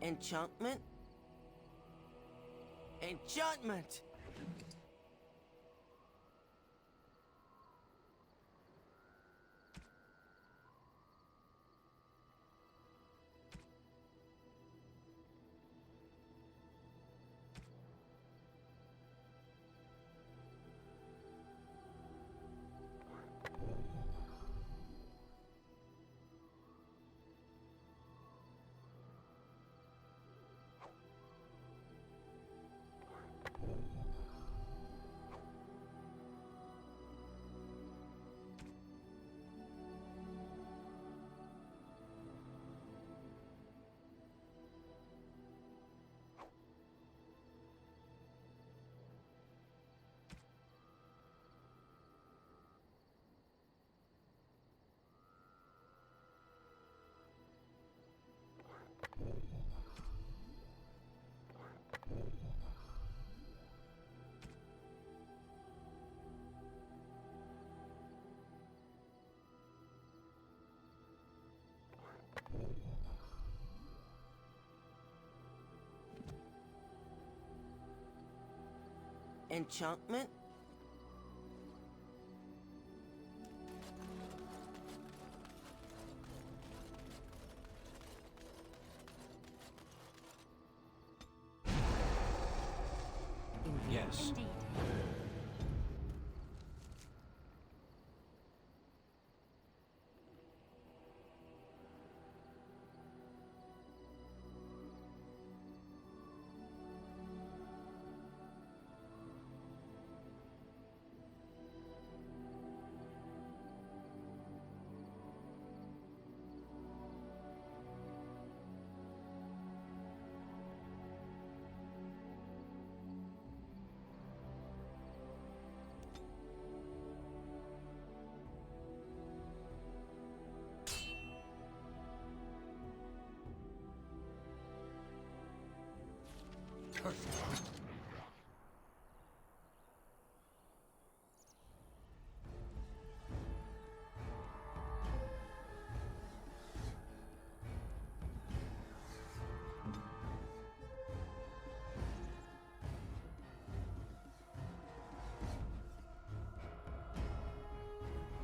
Enchantment? Enchantment! Enchantment? Yes. Indeed.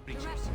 Creatures.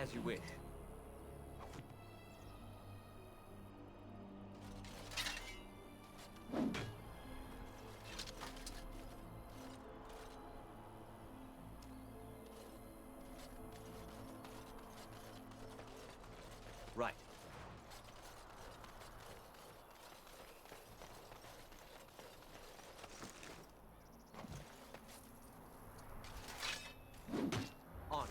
As you wish. Right. On.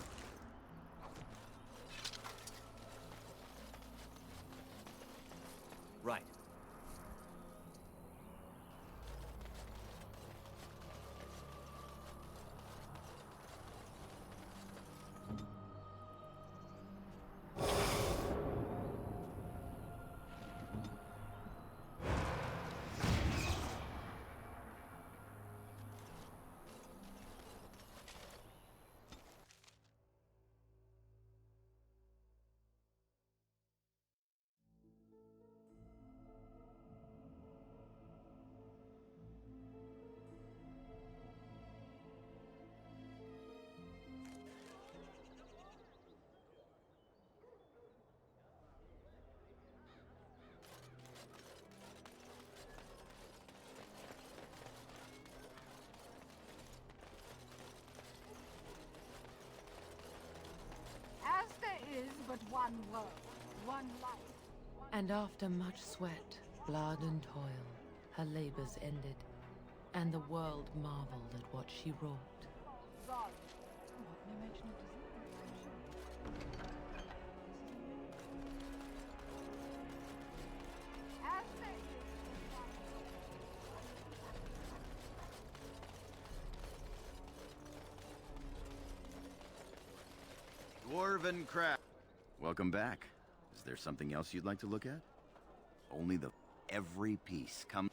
One world, one life. And after much sweat, blood and toil, her labors ended, and the world marveled at what she wrought. God. Dwarven crap. Welcome back. Is there something else you'd like to look at? Only the every piece come.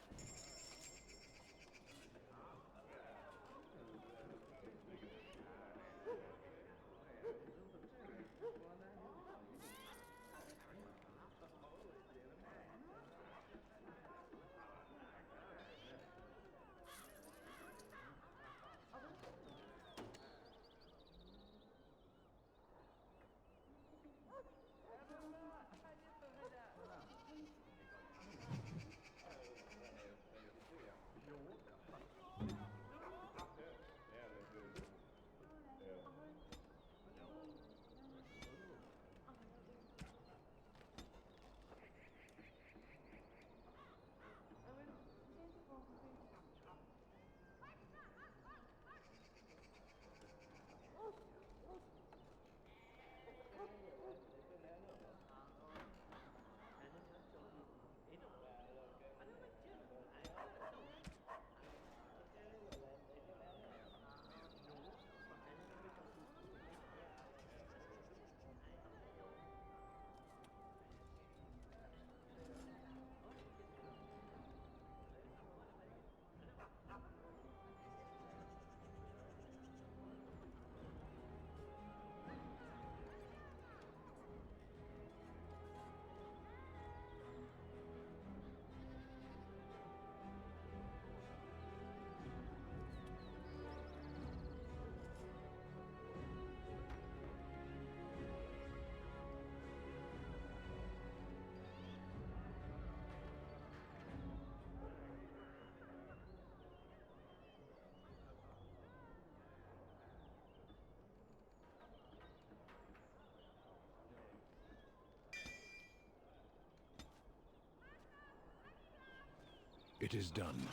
It is done.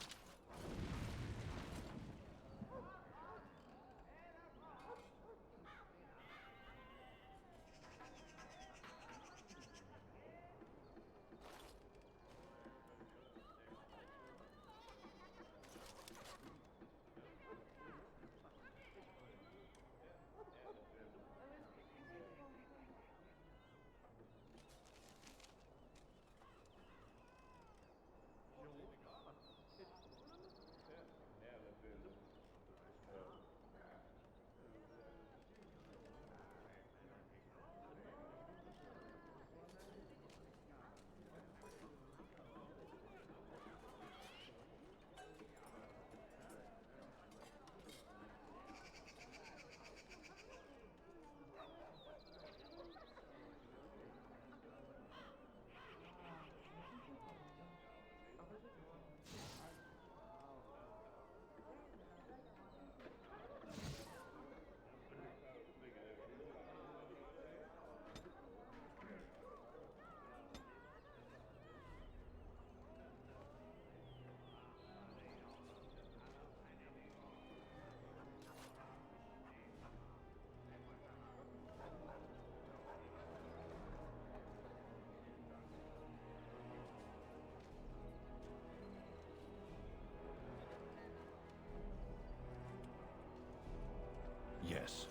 Yes.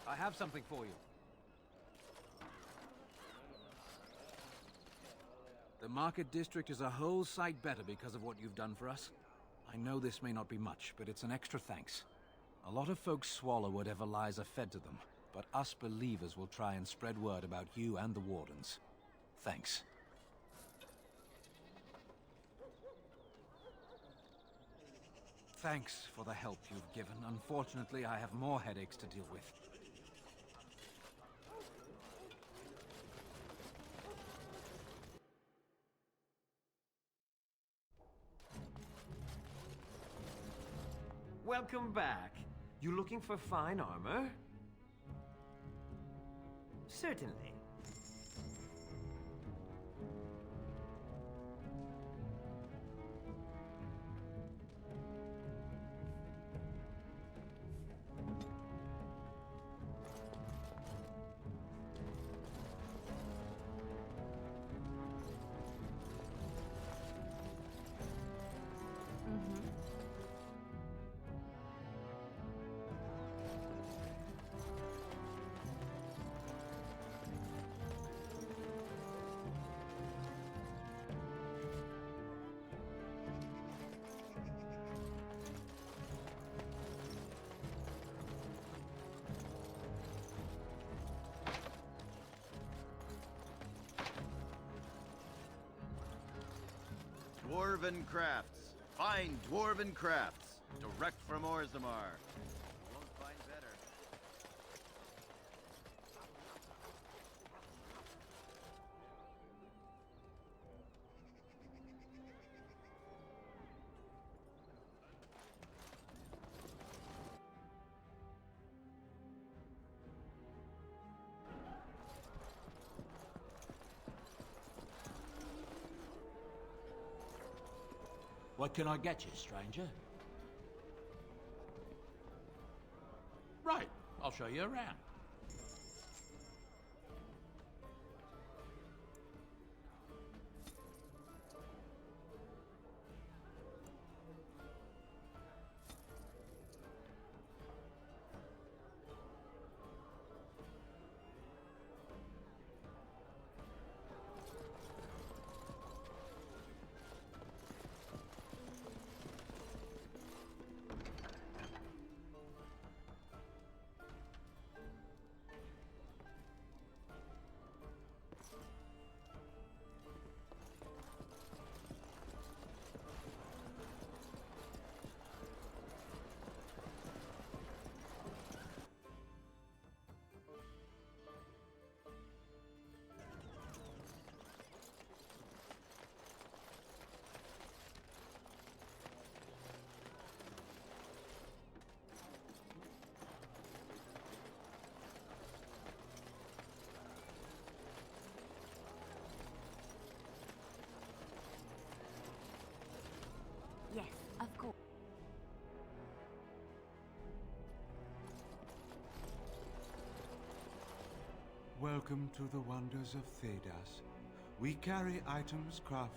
I have something for you. The market district is a whole sight better because of what you've done for us. I know this may not be much, but it's an extra thanks. A lot of folks swallow whatever lies are fed to them, but us believers will try and spread word about you and the Wardens. Thanks. Thanks for the help you've given. Unfortunately, I have more headaches to deal with. Welcome back. You looking for fine armor? Certainly. Dwarven crafts. Fine dwarven crafts. Direct from Orzammar. You won't find better. What can I get you, stranger? Right, I'll show you around. Yes, of course. Welcome to the wonders of Thedas. We carry items crafted.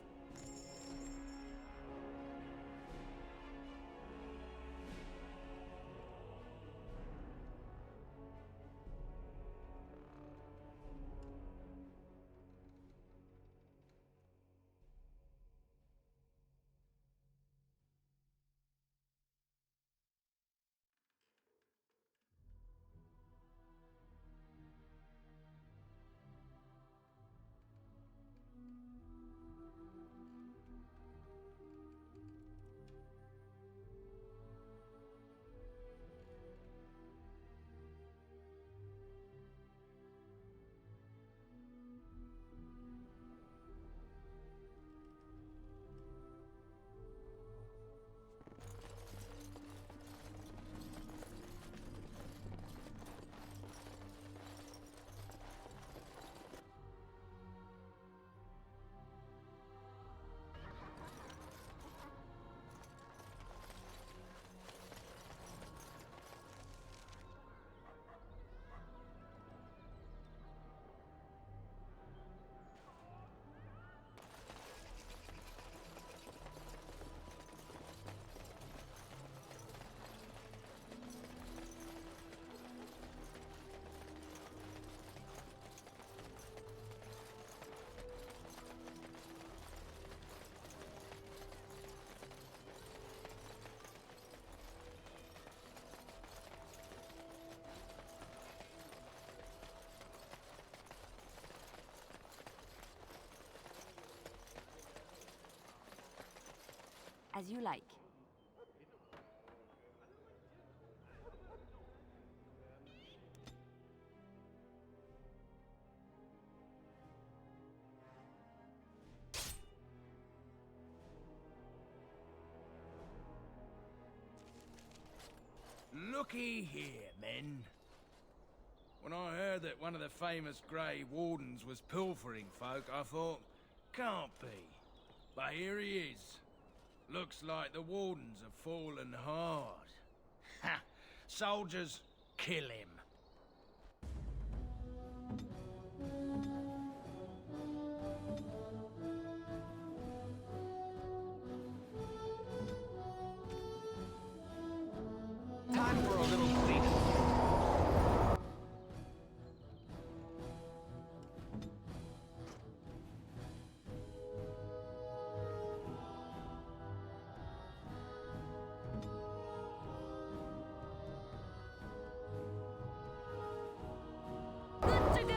As you like. Looky here, men. When I heard that one of the famous Grey Wardens was pilfering folk, I thought, can't be. But here he is. Looks like the Wardens have fallen hard. Ha! Soldiers, kill him. Time for a little cleanup. Good to go!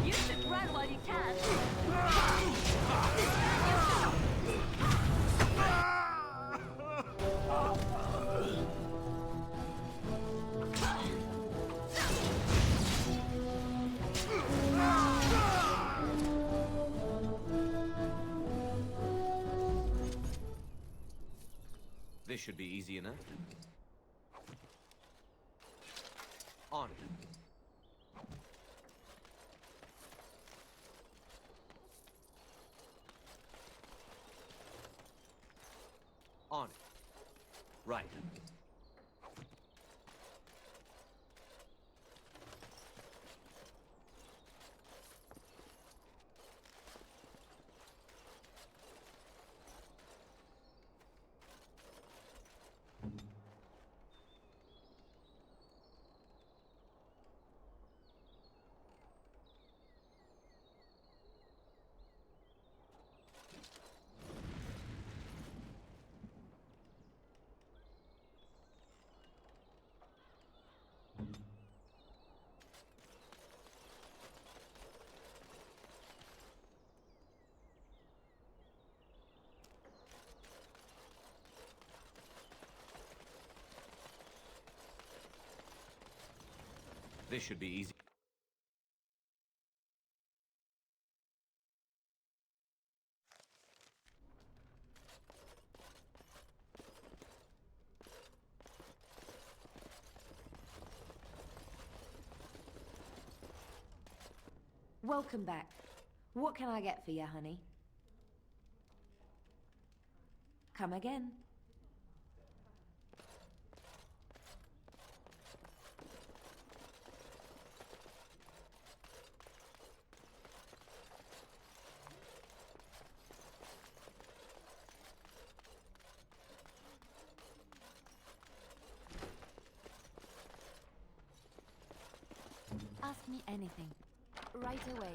Use it right while you can. This should be easy enough. On it. On it. Right. This should be easy. Welcome back. What can I get for you, honey? Come again. Ask me anything. Right away.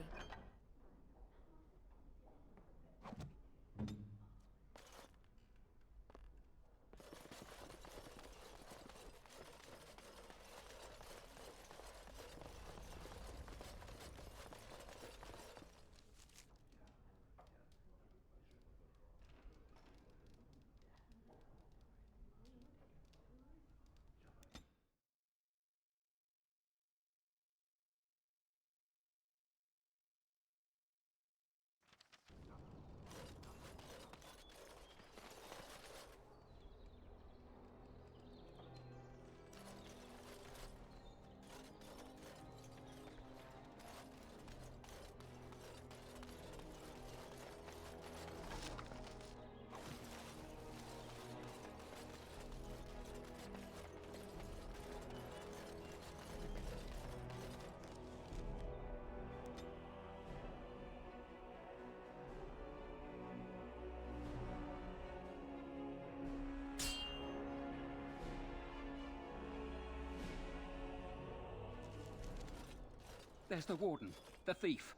There's the warden, the thief.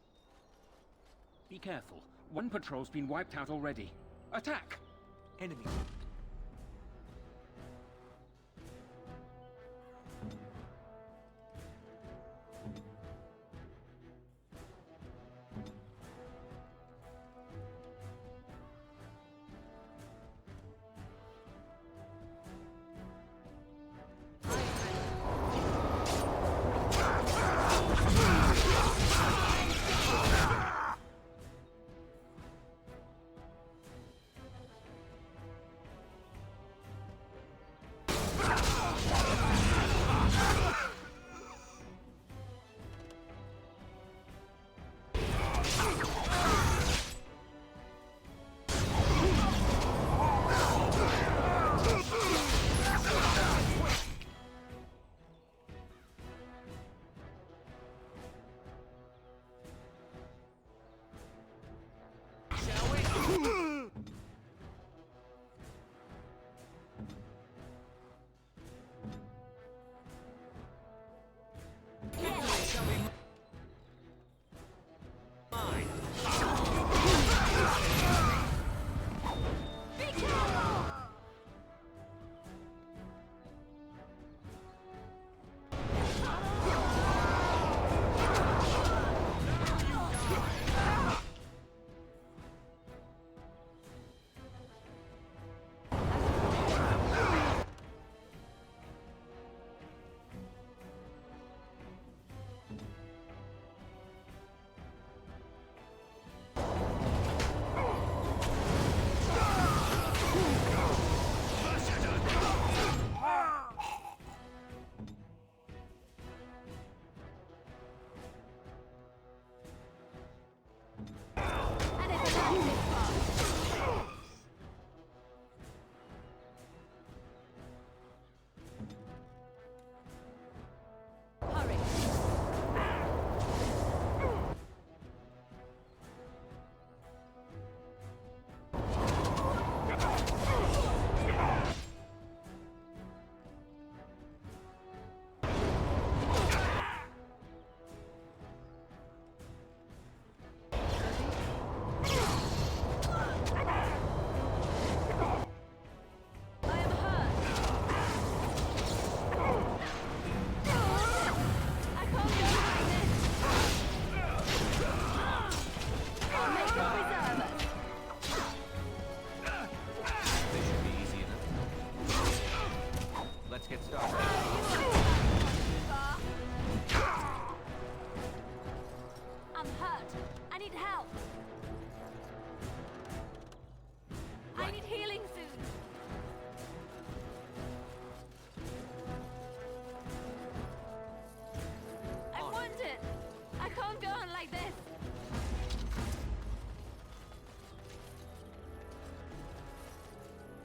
Be careful. One patrol's been wiped out already. Attack! Enemy.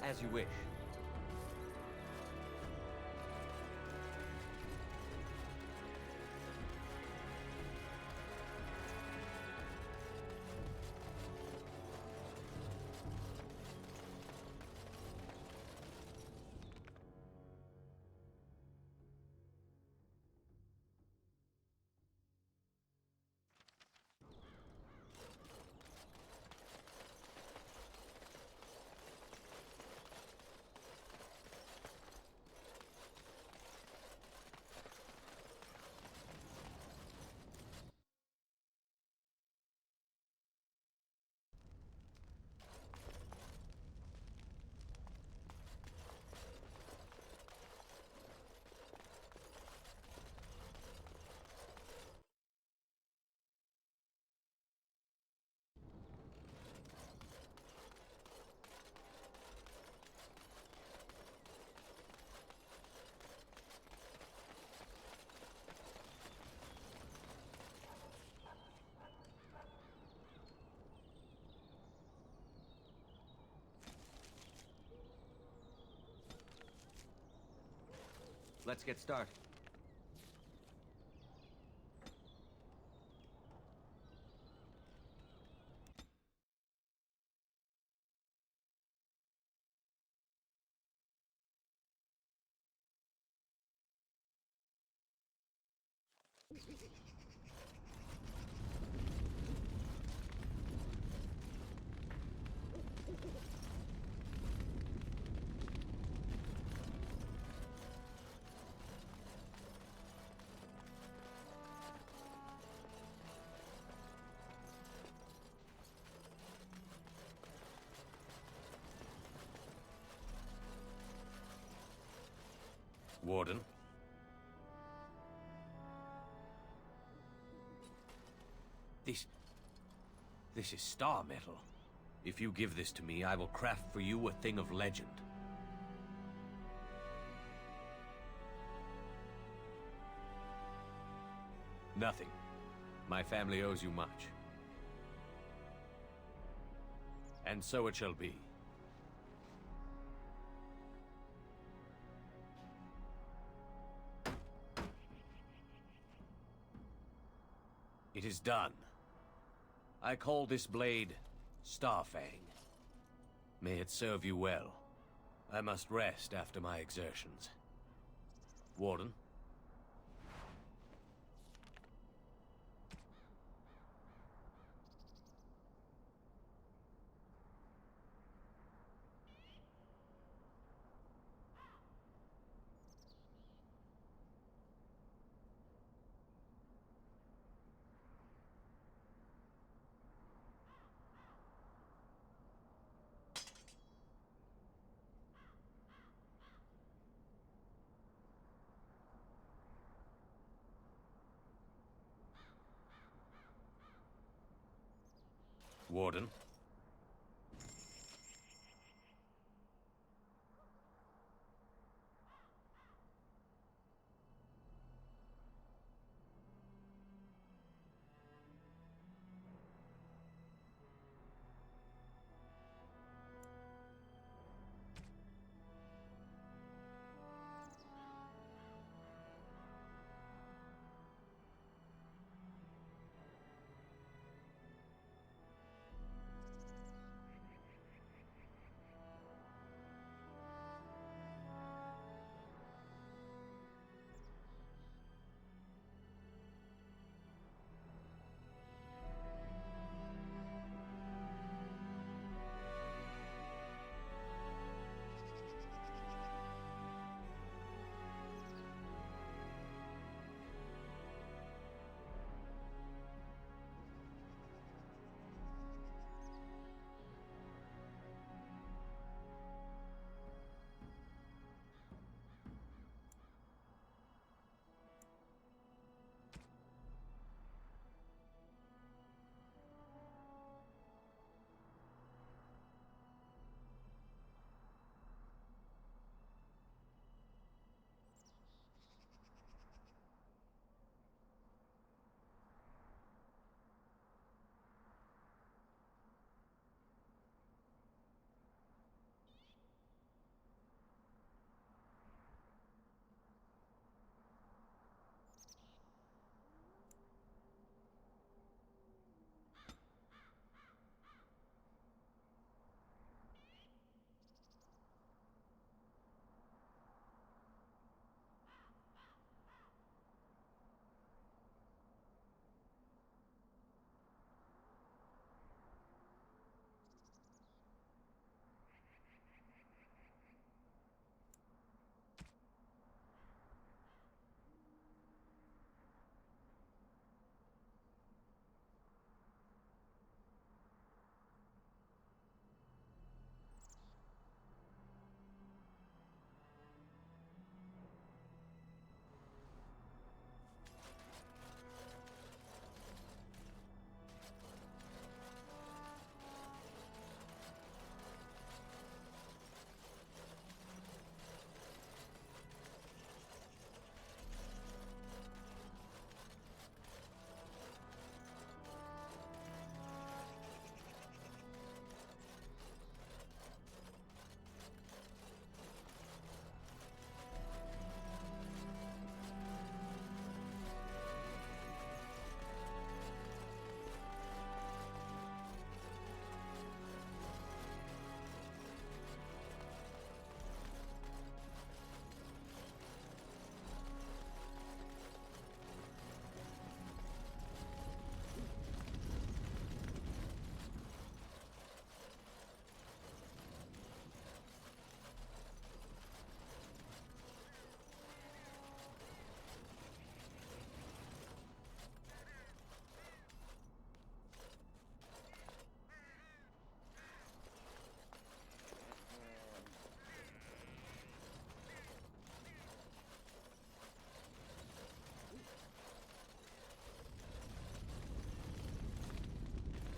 As you wish. Let's get started. Warden? This is star metal. If you give this to me, I will craft for you a thing of legend. Nothing. My family owes you much. And so it shall be. It is done. I call this blade Starfang. May it serve you well. I must rest after my exertions. Warden? Warden?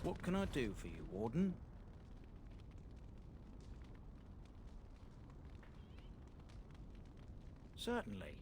What can I do for you, Warden? Certainly.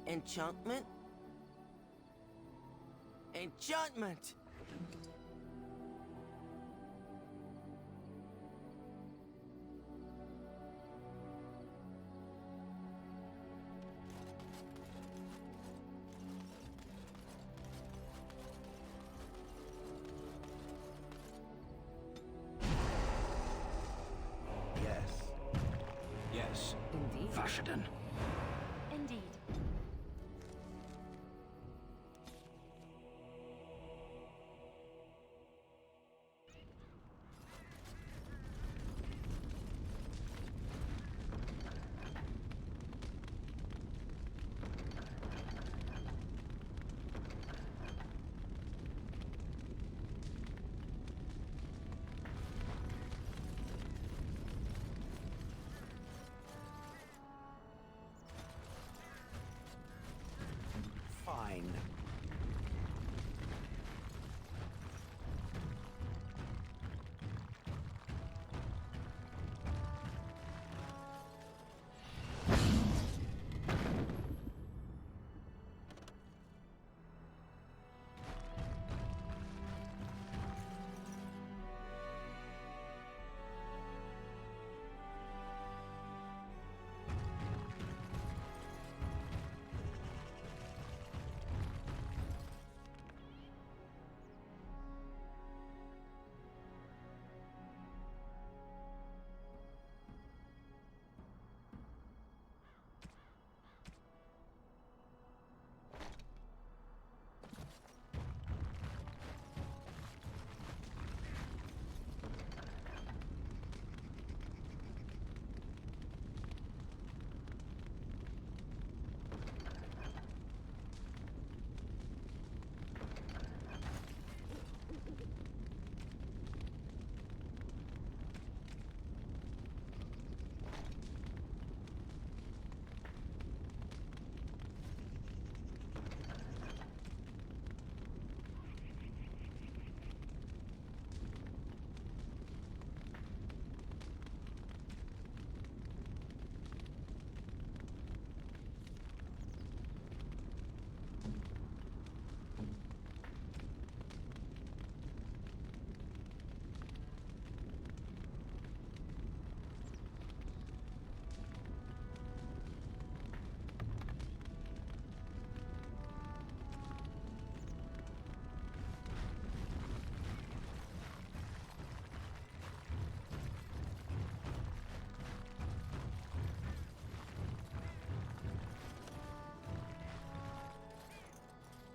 Enchantment? Enchantment! Yes. Yes. Indeed. Vashaden. Indeed. Fine.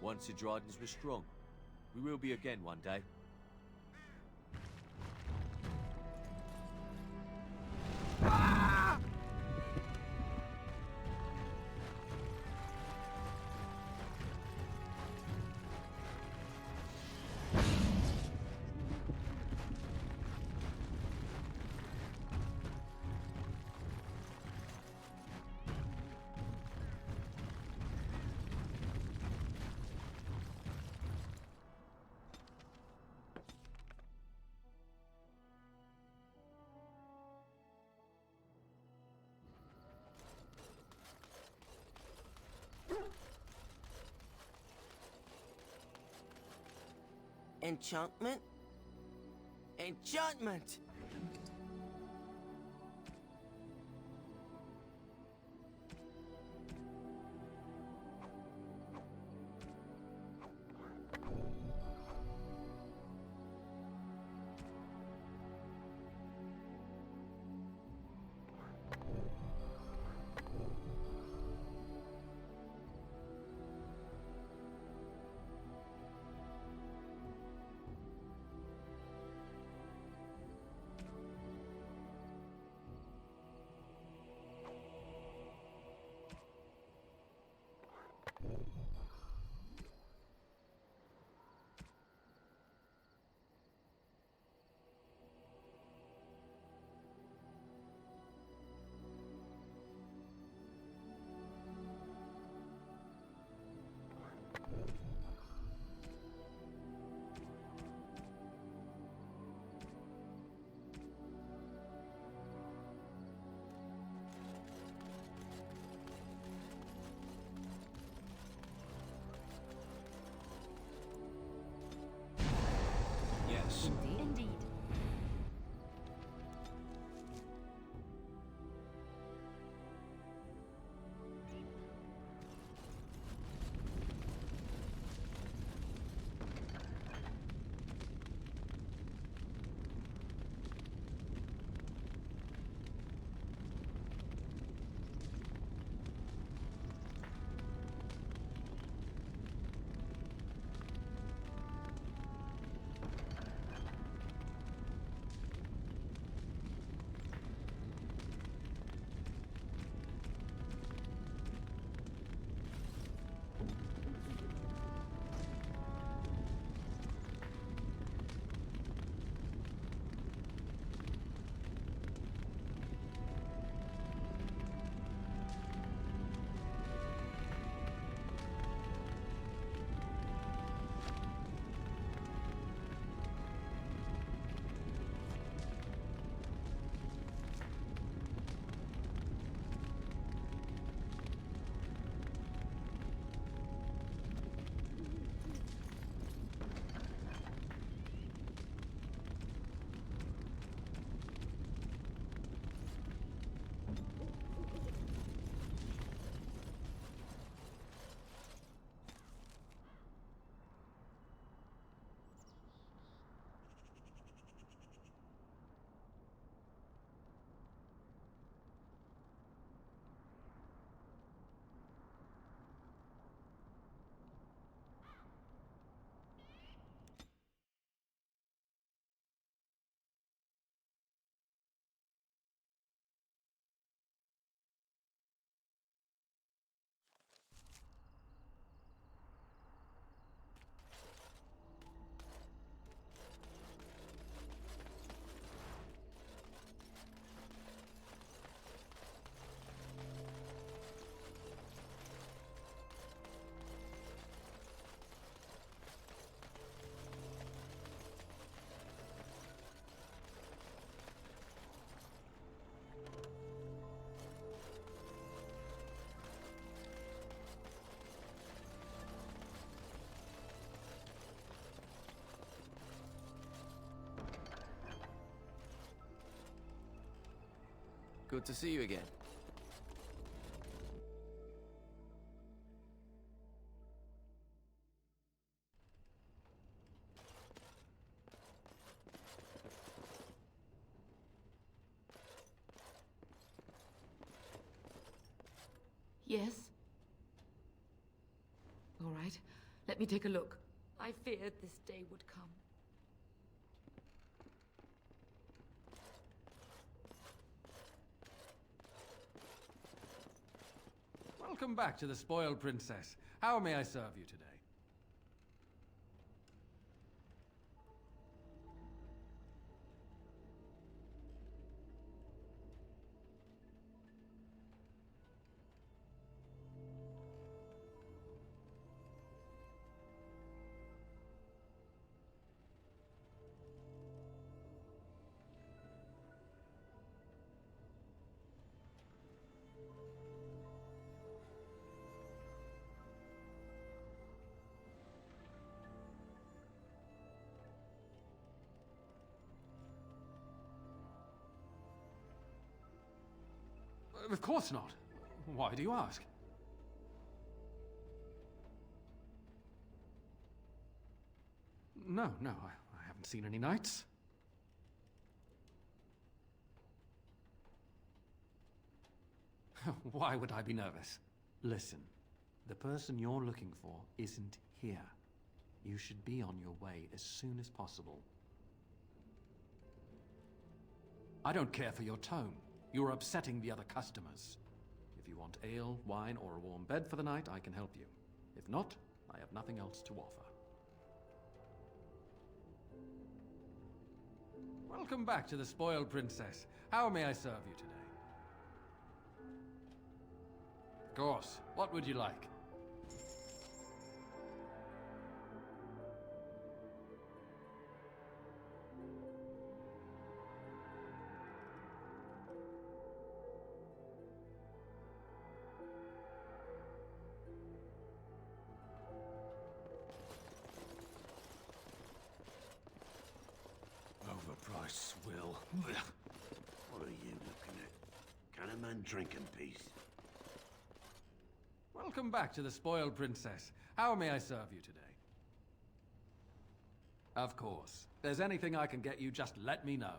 Once the Dryden's were strong. We will be again one day. Enchantment? Enchantment! Yes. Indeed. Good to see you again. Yes? All right. Let me take a look. I feared this day would come. Welcome back to the Spoiled Princess. How may I serve you today? Of course not. Why do you ask? No, I haven't seen any knights. Why would I be nervous? Listen, the person you're looking for isn't here. You should be on your way as soon as possible. I don't care for your tone. You're upsetting the other customers. If you want ale, wine, or a warm bed for the night, I can help you. If not, I have nothing else to offer. Welcome back to the Spoiled Princess. How may I serve you today? Of course. What would you like? Overpriced swill. What are you looking at? Can a man drink in peace? Welcome back to the Spoiled Princess. How may I serve you today? Of course. If there's anything I can get you, just let me know.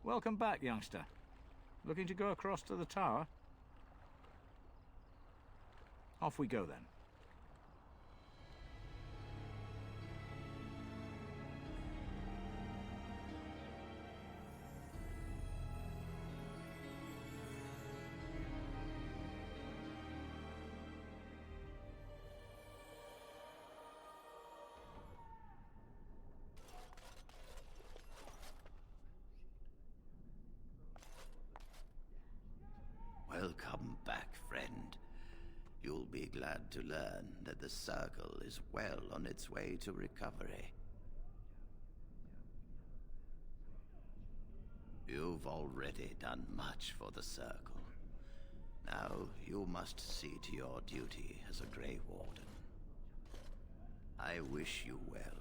Welcome back, youngster. Looking to go across to the tower? Off we go, then. You'll be glad to learn that the Circle is well on its way to recovery. You've already done much for the Circle. Now you must see to your duty as a Grey Warden. I wish you well.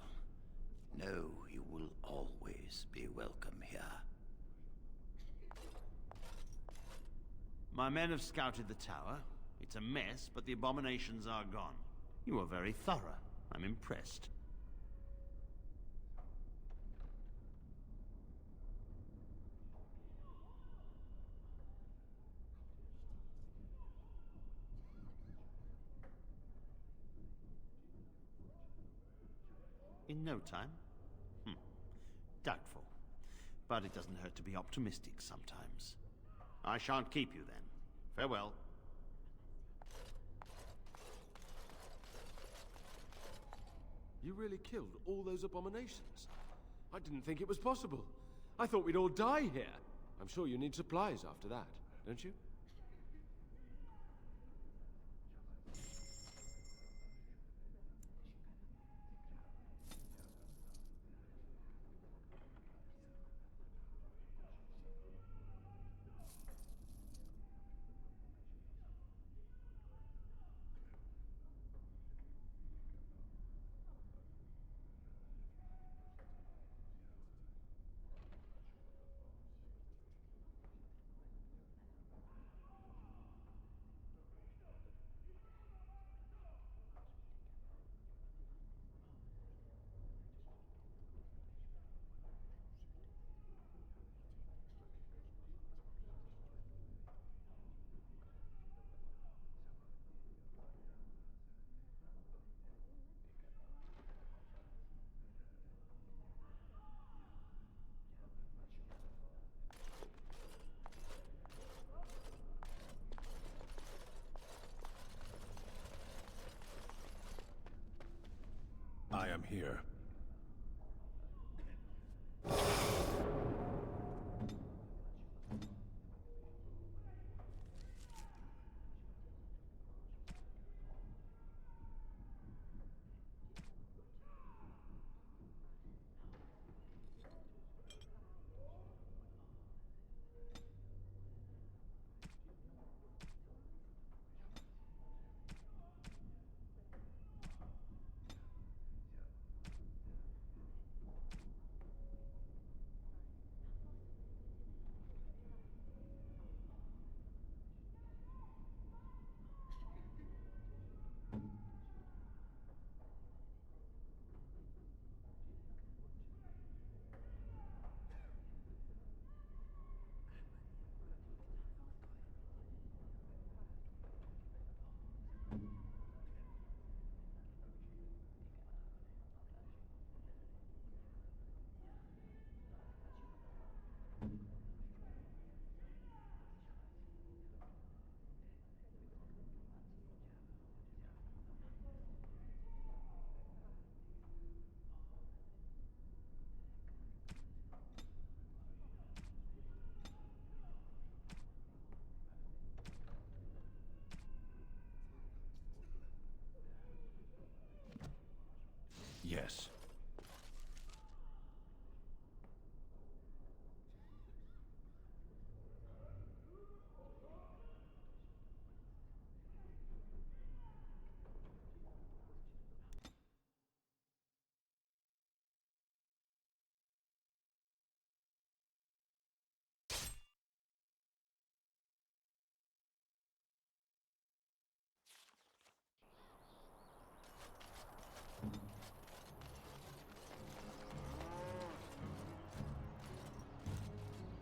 Know you will always be welcome here. My men have scouted the tower. It's a mess, but the abominations are gone. You are very thorough. I'm impressed. In no time? Doubtful. But it doesn't hurt to be optimistic sometimes. I shan't keep you then. Farewell. You really killed all those abominations? I didn't think it was possible. I thought we'd all die here. I'm sure you need supplies after that, don't you? I am here. Yes.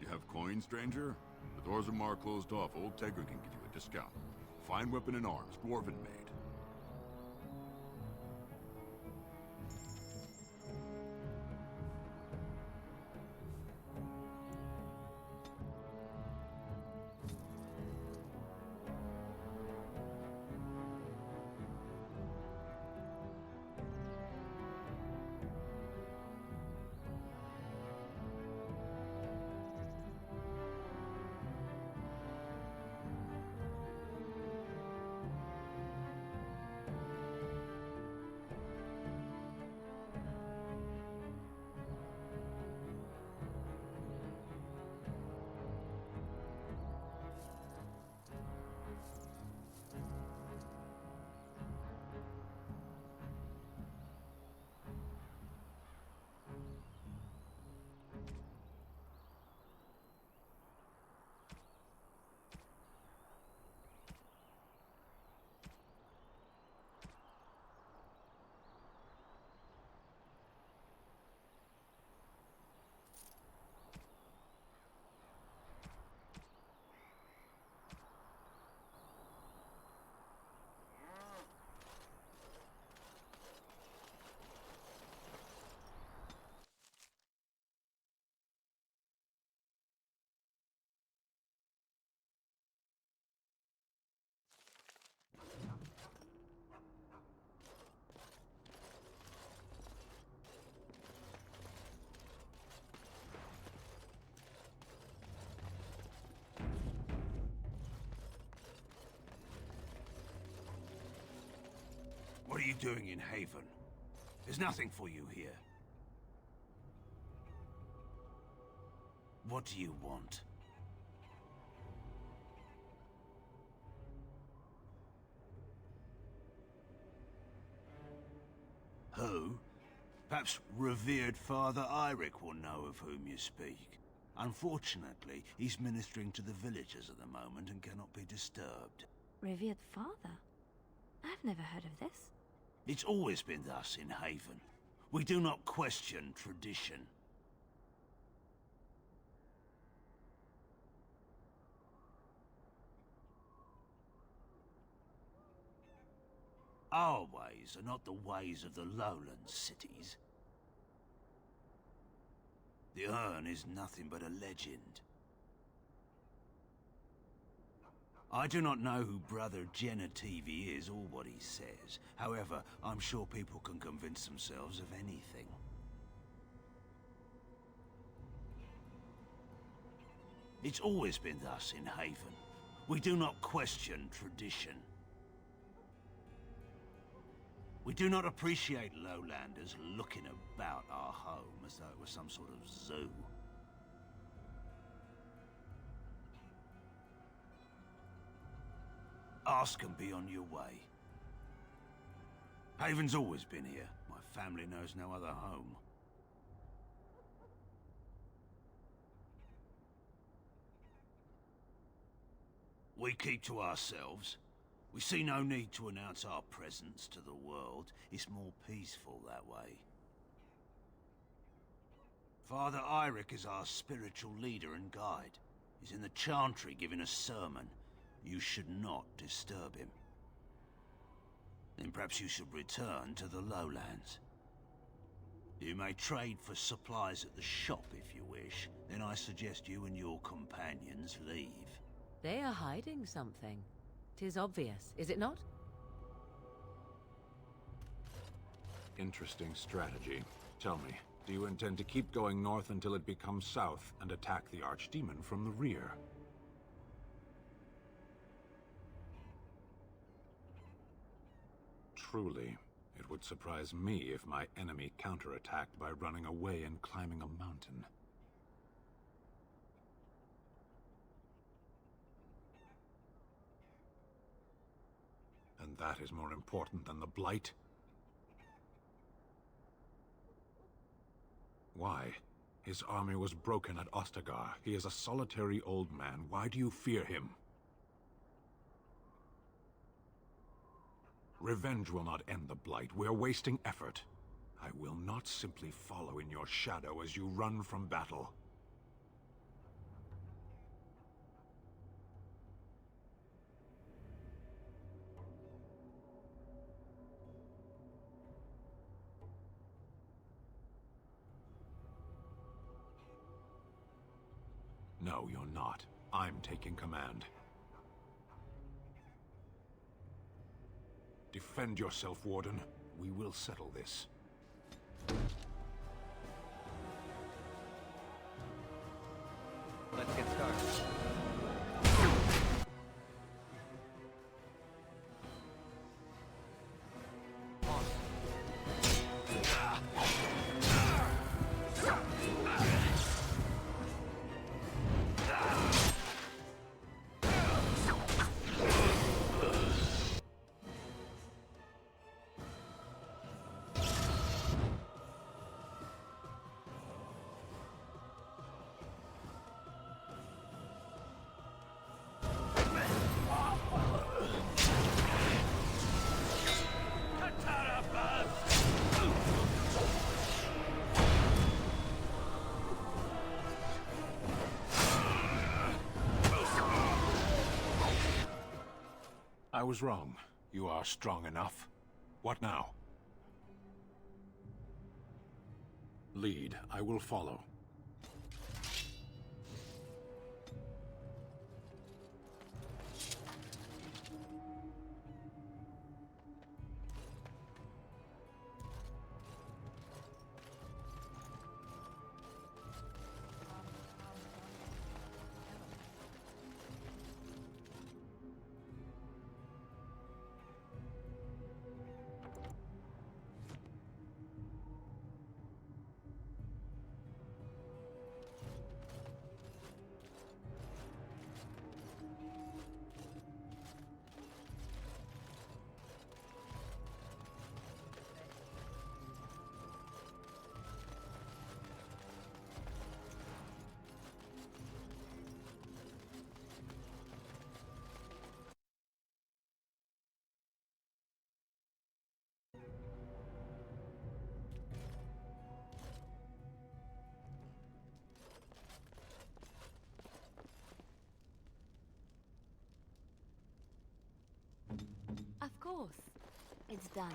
You have coin, stranger? The doors are marked closed off. Old Tegger can give you a discount. Fine weapon and arms, dwarven made. What are you doing in Haven? There's nothing for you here. What do you want? Who? Perhaps revered Father Eirik will know of whom you speak. Unfortunately, he's ministering to the villagers at the moment and cannot be disturbed. Revered father? I've never heard of this. It's always been thus in Haven. We do not question tradition. Our ways are not the ways of the lowland cities. The urn is nothing but a legend. I do not know who Brother Genetivi is or what he says. However, I'm sure people can convince themselves of anything. It's always been thus in Haven. We do not question tradition. We do not appreciate lowlanders looking about our home as though it was some sort of zoo. Ask and be on your way. Haven's always been here. My family knows no other home. We keep to ourselves. We see no need to announce our presence to the world. It's more peaceful that way. Father Eirik is our spiritual leader and guide. He's in the chantry giving a sermon. You should not disturb him. Then perhaps you should return to the lowlands. You may trade for supplies at the shop if you wish. Then I suggest you and your companions leave. They are hiding something. 'Tis obvious, is it not? Interesting strategy. Tell me, do you intend to keep going north until it becomes south and attack the Archdemon from the rear? Truly, it would surprise me if my enemy counterattacked by running away and climbing a mountain. And that is more important than the Blight? Why? His army was broken at Ostagar. He is a solitary old man. Why do you fear him? Revenge will not end the Blight. We're wasting effort. I will not simply follow in your shadow as you run from battle. No, you're not. I'm taking command. Defend yourself, Warden. We will settle this. Let's get started. I was wrong. You are strong enough. What now? Lead. I will follow. course. It's done.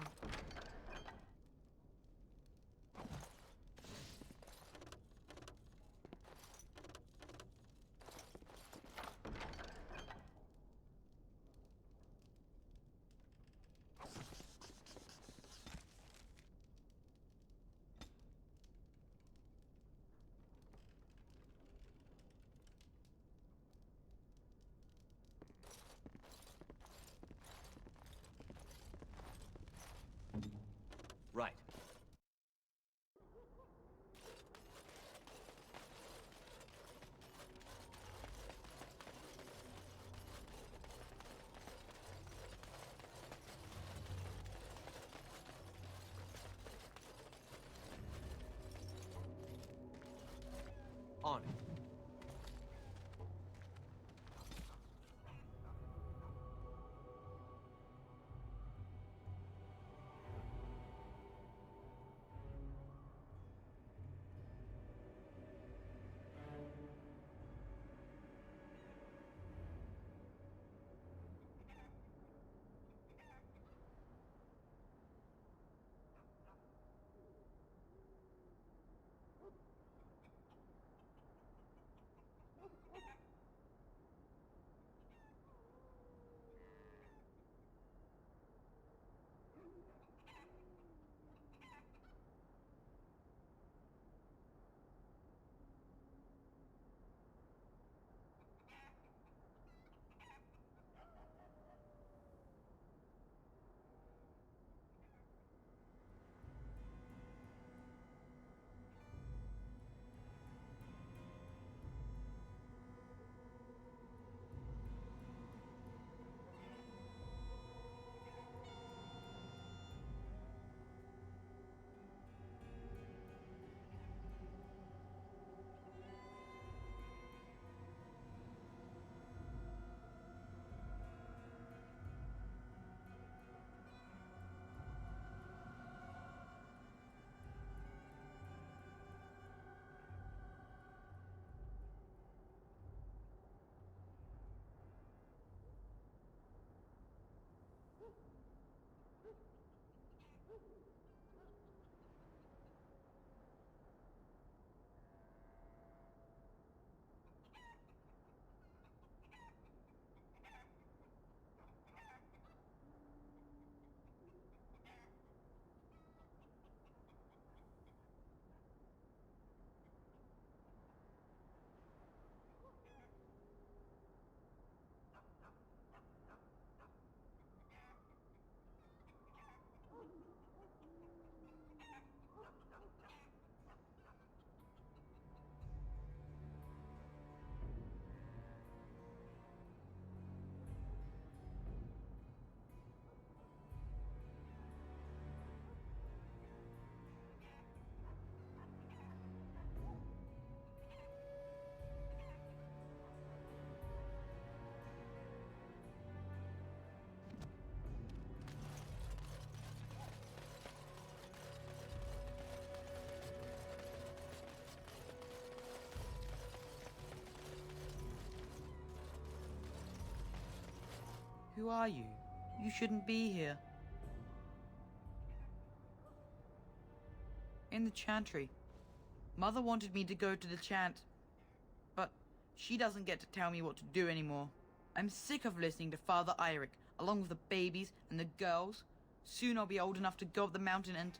Right. On it. Who are you? You shouldn't be here. In the chantry. Mother wanted me to go to the chant, but she doesn't get to tell me what to do anymore. I'm sick of listening to Father Eirik, along with the babies and the girls. Soon I'll be old enough to go up the mountain and...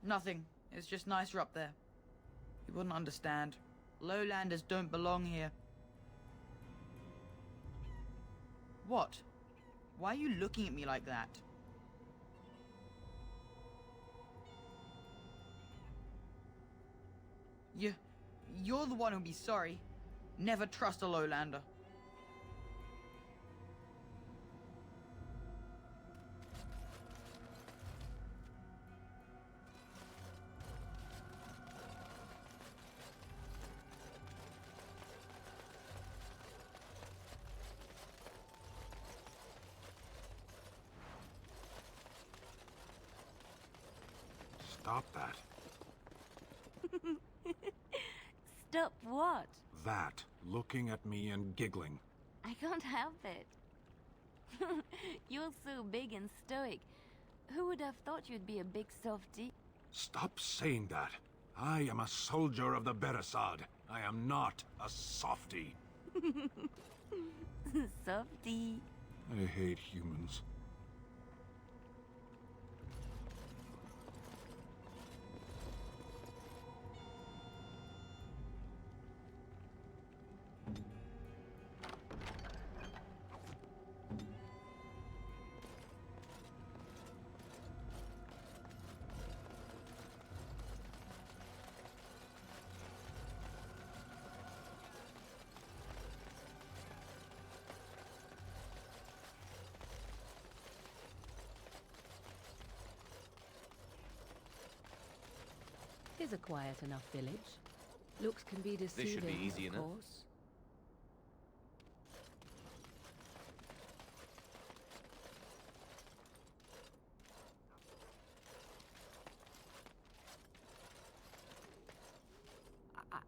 Nothing. It's just nicer up there. You wouldn't understand. Lowlanders don't belong here. What? Why are you looking at me like that? You're the one who'll be sorry. Never trust a Lowlander. Stop that. Stop what? That, looking at me and giggling. I can't help it. You're so big and stoic. Who would have thought you'd be a big softy? Stop saying that. I am a soldier of the Beresad. I am not a softy. Softy. I hate humans. Is a quiet enough village. Looks can be deceiving, This should be easy of enough. course.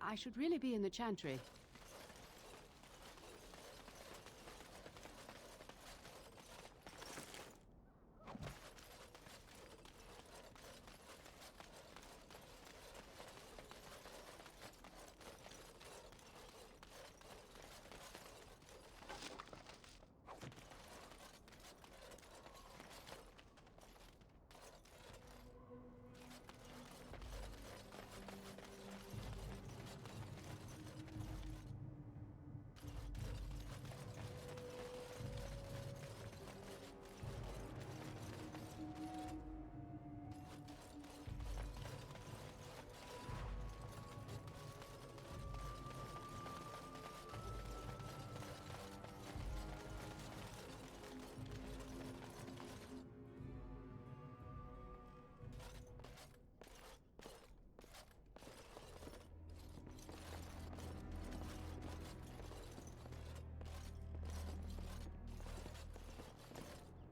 I should really be in the chantry.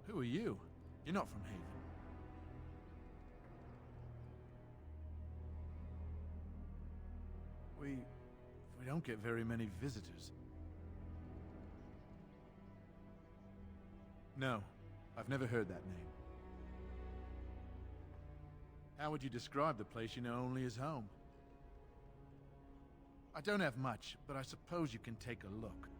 Who are you? You're not from Haven. We don't get very many visitors. No, I've never heard that name. How would you describe the place you know only as home? I don't have much, but I suppose you can take a look.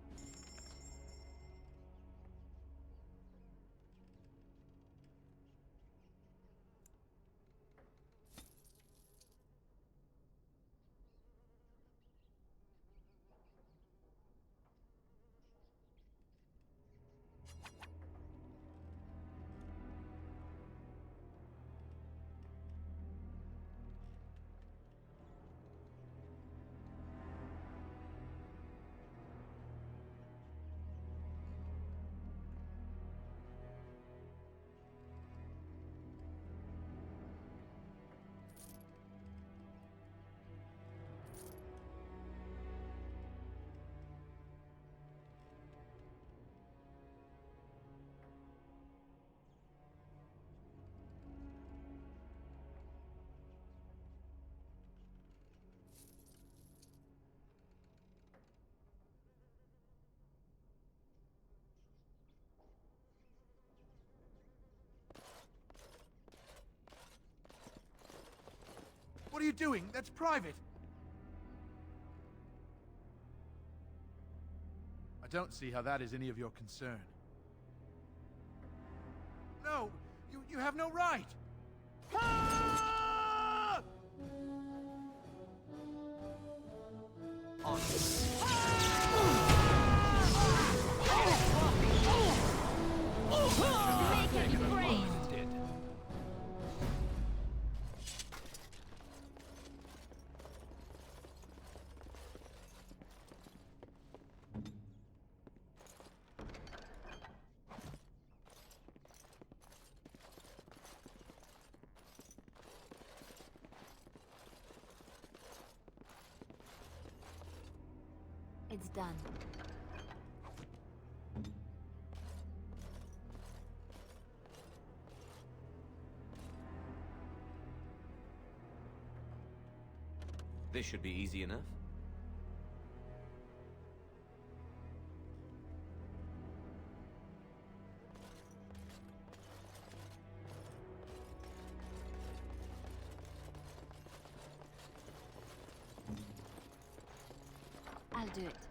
What are you doing? That's private. I don't see how that is any of your concern. No, you have no right. Ah! Make it brave. It's done. This should be easy enough. I'll do it.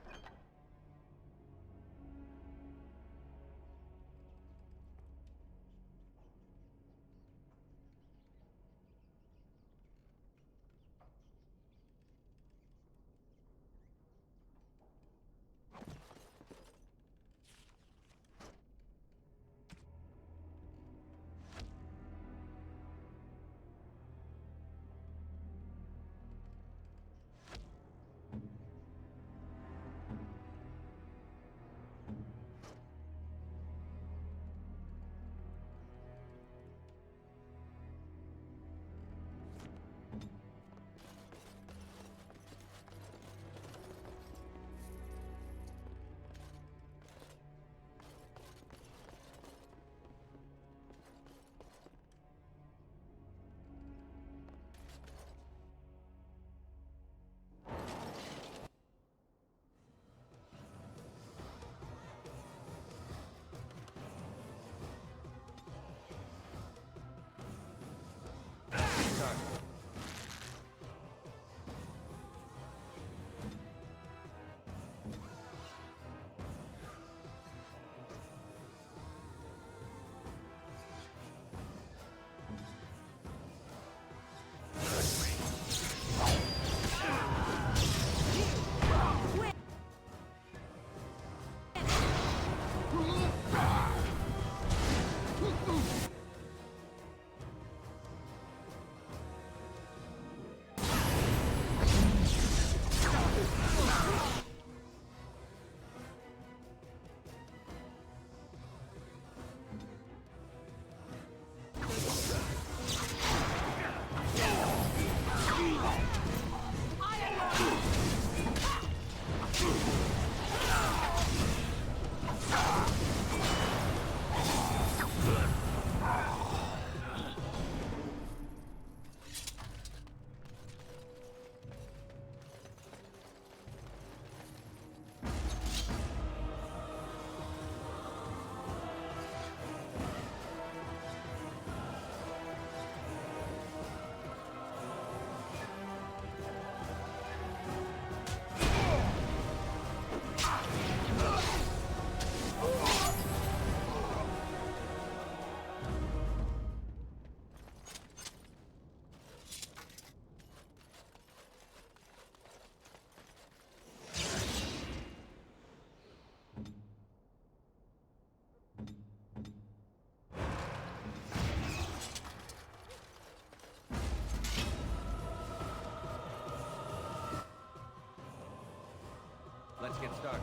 Let's get started.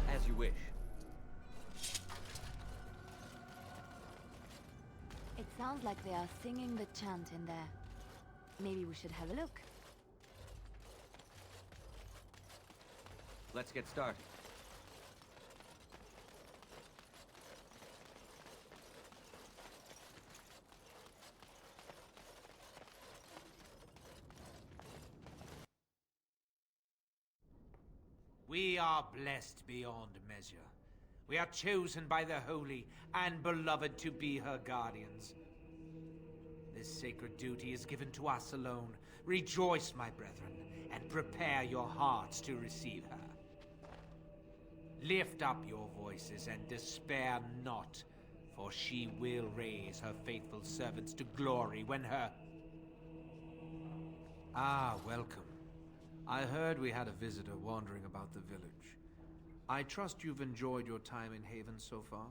As you wish. It sounds like they are singing the chant in there. Maybe we should have a look. Let's get started. We are blessed beyond measure. We are chosen by the Holy and Beloved to be her guardians. This sacred duty is given to us alone. Rejoice, my brethren, and prepare your hearts to receive her. Lift up your voices and despair not, for she will raise her faithful servants to glory when her... Ah, welcome. I heard we had a visitor wandering about the village. I trust you've enjoyed your time in Haven so far?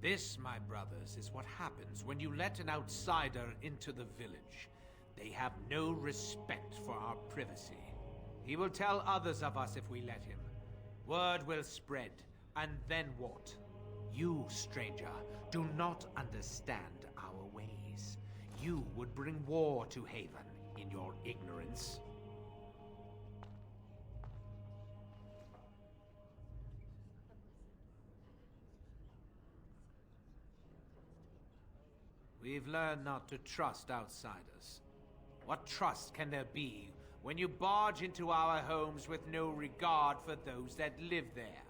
This, my brothers, is what happens when you let an outsider into the village. They have no respect for our privacy. He will tell others of us if we let him. Word will spread, and then what? You, stranger, do not understand our ways. You would bring war to Haven in your ignorance. We've learned not to trust outsiders. What trust can there be when you barge into our homes with no regard for those that live there?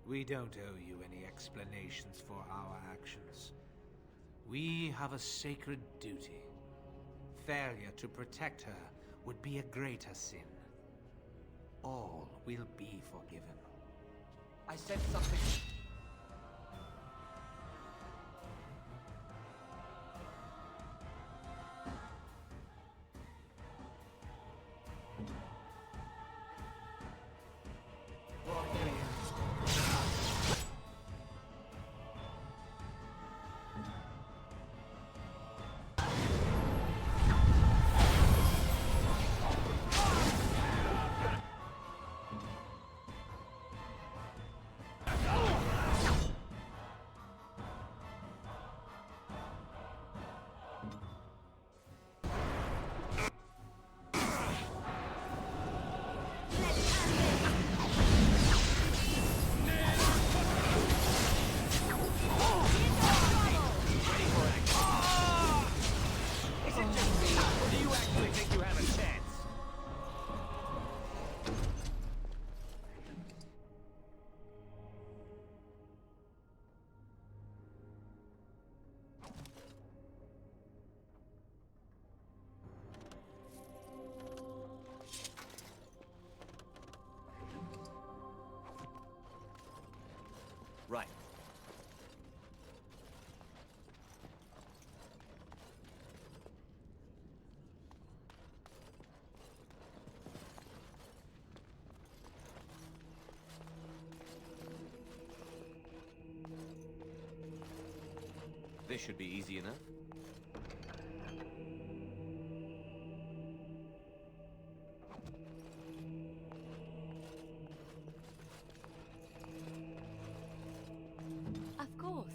We don't owe you any explanations for our actions. We have a sacred duty. Failure to protect her would be a greater sin. All will be forgiven. I said something. Right. This should be easy enough. Of course.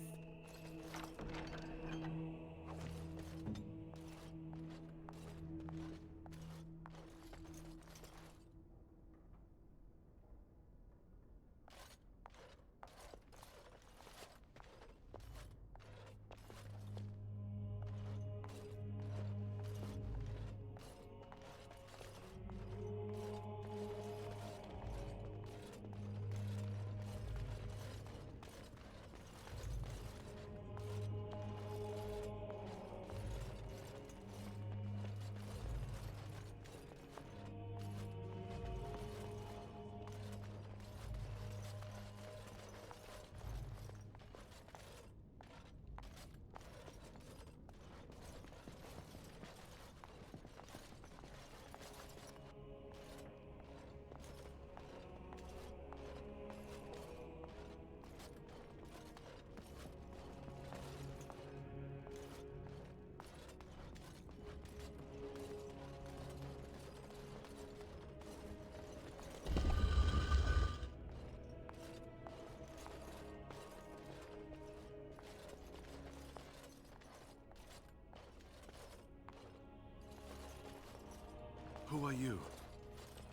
Who are you?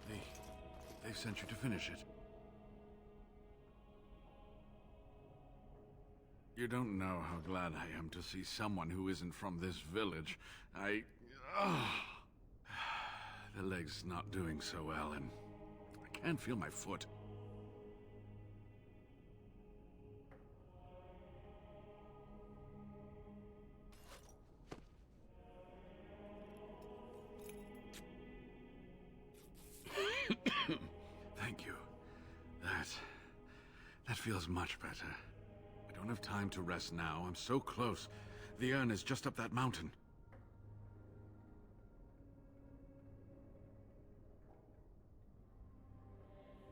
They sent you to finish it. You don't know how glad I am to see someone who isn't from this village. The leg's not doing so well, and I can't feel my foot. Thank you. That feels much better. I don't have time to rest now. I'm so close. The urn is just up that mountain.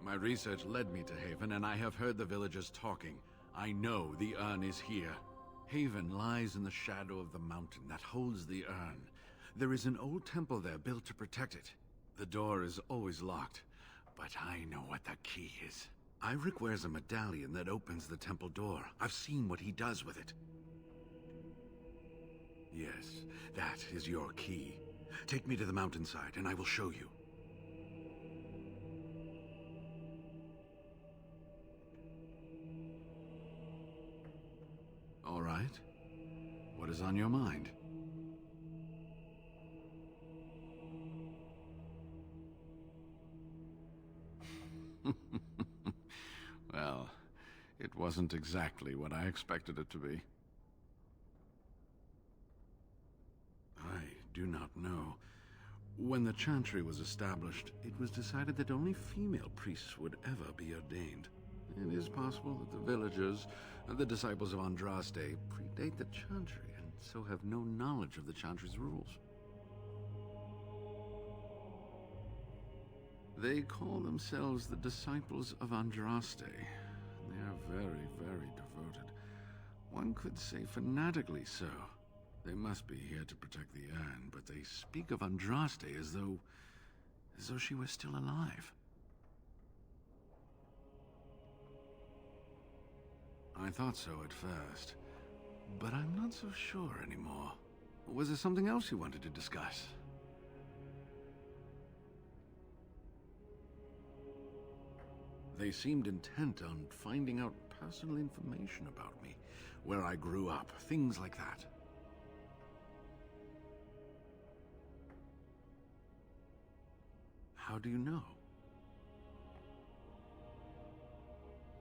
My research led me to Haven, and I have heard the villagers talking. I know the urn is here. Haven lies in the shadow of the mountain that holds the urn. There is an old temple there built to protect it. The door is always locked, but I know what the key is. Iric wears a medallion that opens the temple door. I've seen what he does with it. Yes, that is your key. Take me to the mountainside, and I will show you. All right. What is on your mind? Well, it wasn't exactly what I expected it to be. I do not know. When the Chantry was established, it was decided that only female priests would ever be ordained. It is possible that the villagers, the disciples of Andraste, predate the Chantry and so have no knowledge of the Chantry's rules. They call themselves the disciples of Andraste. They are very, very devoted. One could say fanatically so. They must be here to protect the urn, but they speak of Andraste as though she were still alive. I thought so at first, but I'm not so sure anymore. Was there something else you wanted to discuss? They seemed intent on finding out personal information about me, where I grew up, things like that. How do you know?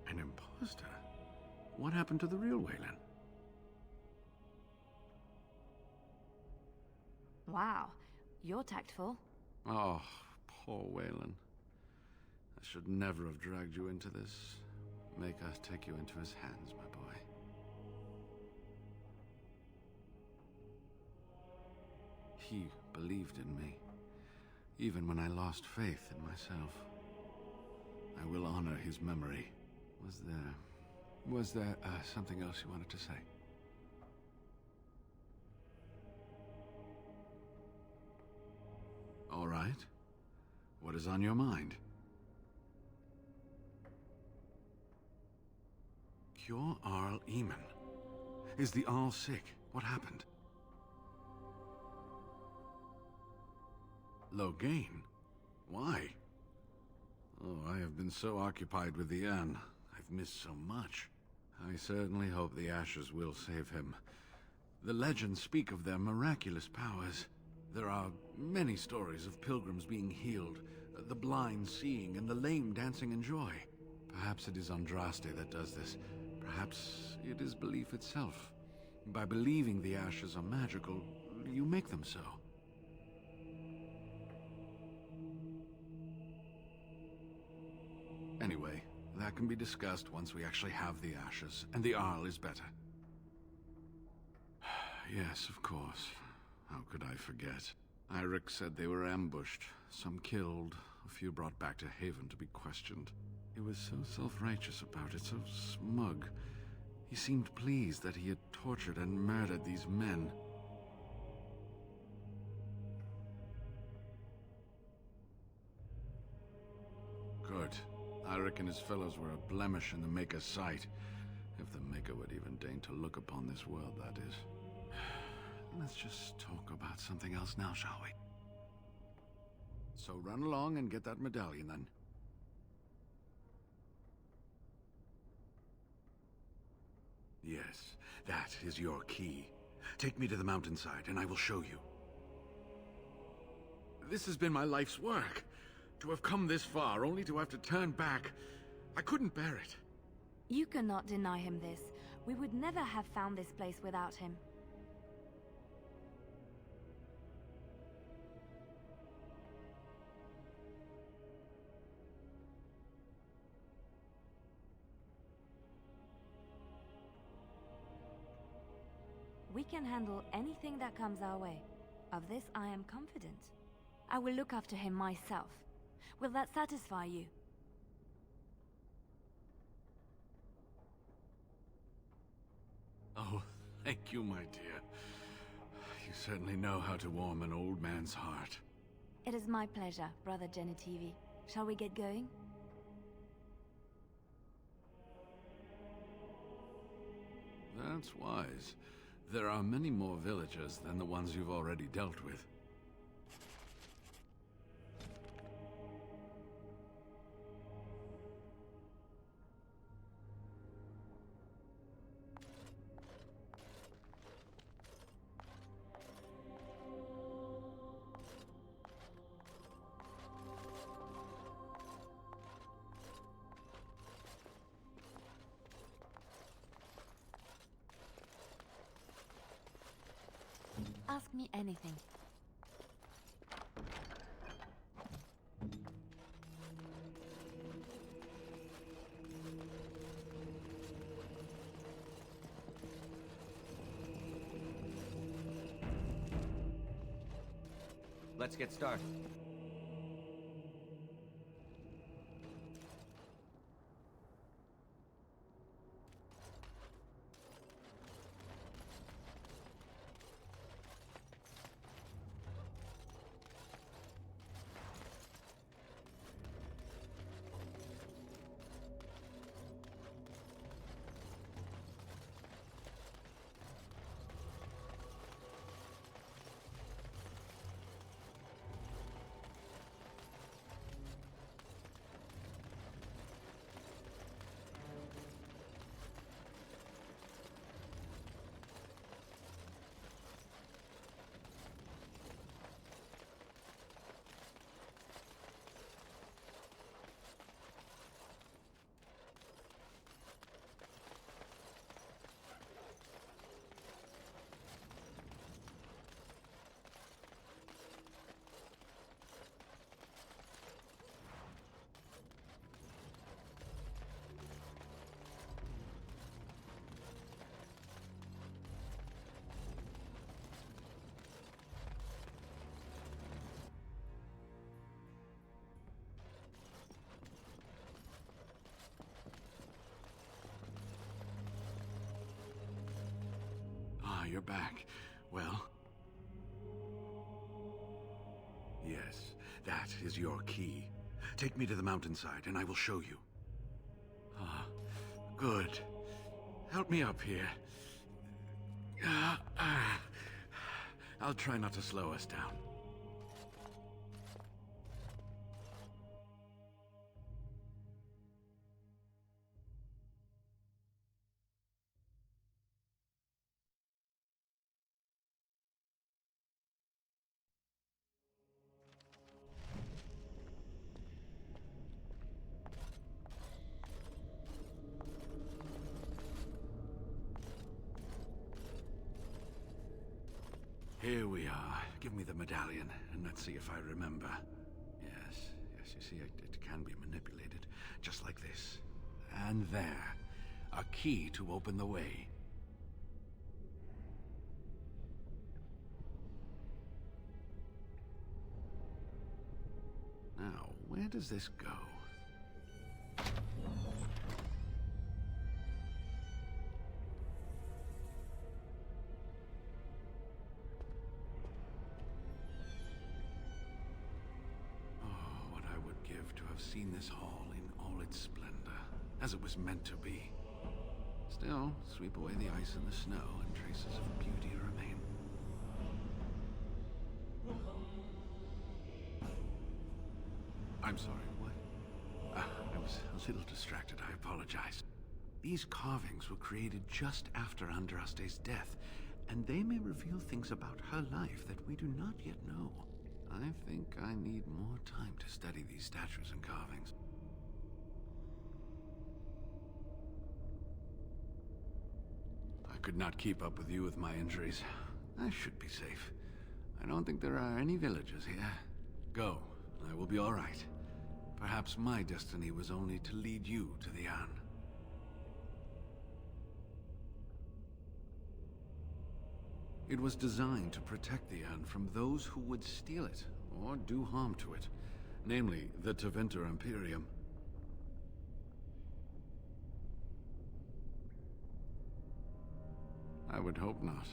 An imposter? What happened to the real Waylon? Wow, you're tactful. Oh, poor Waylon. I should never have dragged you into this. Make us take you into his hands, my boy. He believed in me, even when I lost faith in myself. I will honor his memory. Was there something else you wanted to say? All right. What is on your mind? Cure Arl Eamon. Is the Arl sick? What happened? Logain? Why? Oh, I have been so occupied with the urn. I've missed so much. I certainly hope the ashes will save him. The legends speak of their miraculous powers. There are many stories of pilgrims being healed, the blind seeing, and the lame dancing in joy. Perhaps it is Andraste that does this. Perhaps it is belief itself. By believing the ashes are magical, you make them so. Anyway, that can be discussed once we actually have the ashes, and the Arl is better. Yes, of course. How could I forget? Eirik said they were ambushed, some killed, a few brought back to Haven to be questioned. He was so self-righteous about it, so smug. He seemed pleased that he had tortured and murdered these men. Good. Eirik and his fellows were a blemish in the Maker's sight. If the Maker would even deign to look upon this world, that is. Let's just talk about something else now, shall we? So run along and get that medallion, then. Yes, that is your key. Take me to the mountainside, and I will show you. This has been my life's work. To have come this far, only to have to turn back. I couldn't bear it. You cannot deny him this. We would never have found this place without him. We can handle anything that comes our way. Of this I am confident. I will look after him myself. Will that satisfy you? Oh, thank you, my dear. You certainly know how to warm an old man's heart. It is my pleasure, Brother Genitivi. Shall we get going? That's wise. There are many more villagers than the ones you've already dealt with. Ask me anything. Let's get started. Ah, you're back. Well? Yes, that is your key. Take me to the mountainside, and I will show you. Ah, good. Help me up here. I'll try not to slow us down. Here we are. Give me the medallion, and let's see if I remember. Yes, you see, it can be manipulated, just like this. And there. A key to open the way. Now, where does this go? Seen this hall in all its splendor, as it was meant to be. Still, sweep away the ice and the snow, and traces of beauty remain. I'm sorry, what? I was a little distracted, I apologize. These carvings were created just after Andraste's death, and they may reveal things about her life that we do not yet know. I think I need more time to study these statues and carvings. I could not keep up with you with my injuries. I should be safe. I don't think there are any villagers here. Go, and I will be all right. Perhaps my destiny was only to lead you to the Anne. It was designed to protect the Anne from those who would steal it, or do harm to it. Namely, the Tevinter Imperium. I would hope not.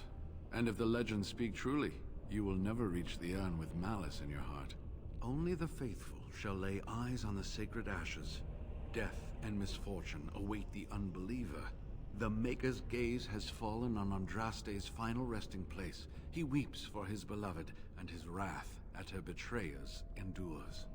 And if the legends speak truly, you will never reach the Urn with malice in your heart. Only the faithful shall lay eyes on the sacred ashes. Death and misfortune await the unbeliever. The Maker's gaze has fallen on Andraste's final resting place. He weeps for his beloved, and his wrath at her betrayers endures.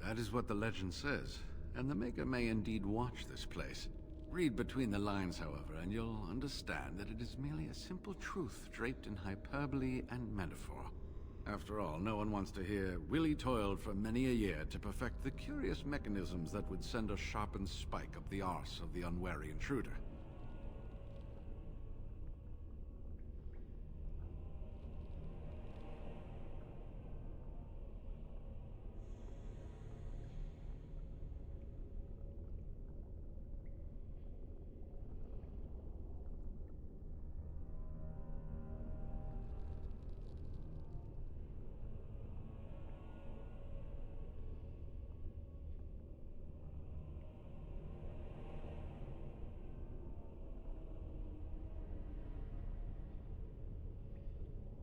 That is what the legend says, and the Maker may indeed watch this place. Read between the lines, however, and you'll understand that it is merely a simple truth draped in hyperbole and metaphor. After all, no one wants to hear Willie toiled for many a year to perfect the curious mechanisms that would send a sharpened spike up the arse of the unwary intruder.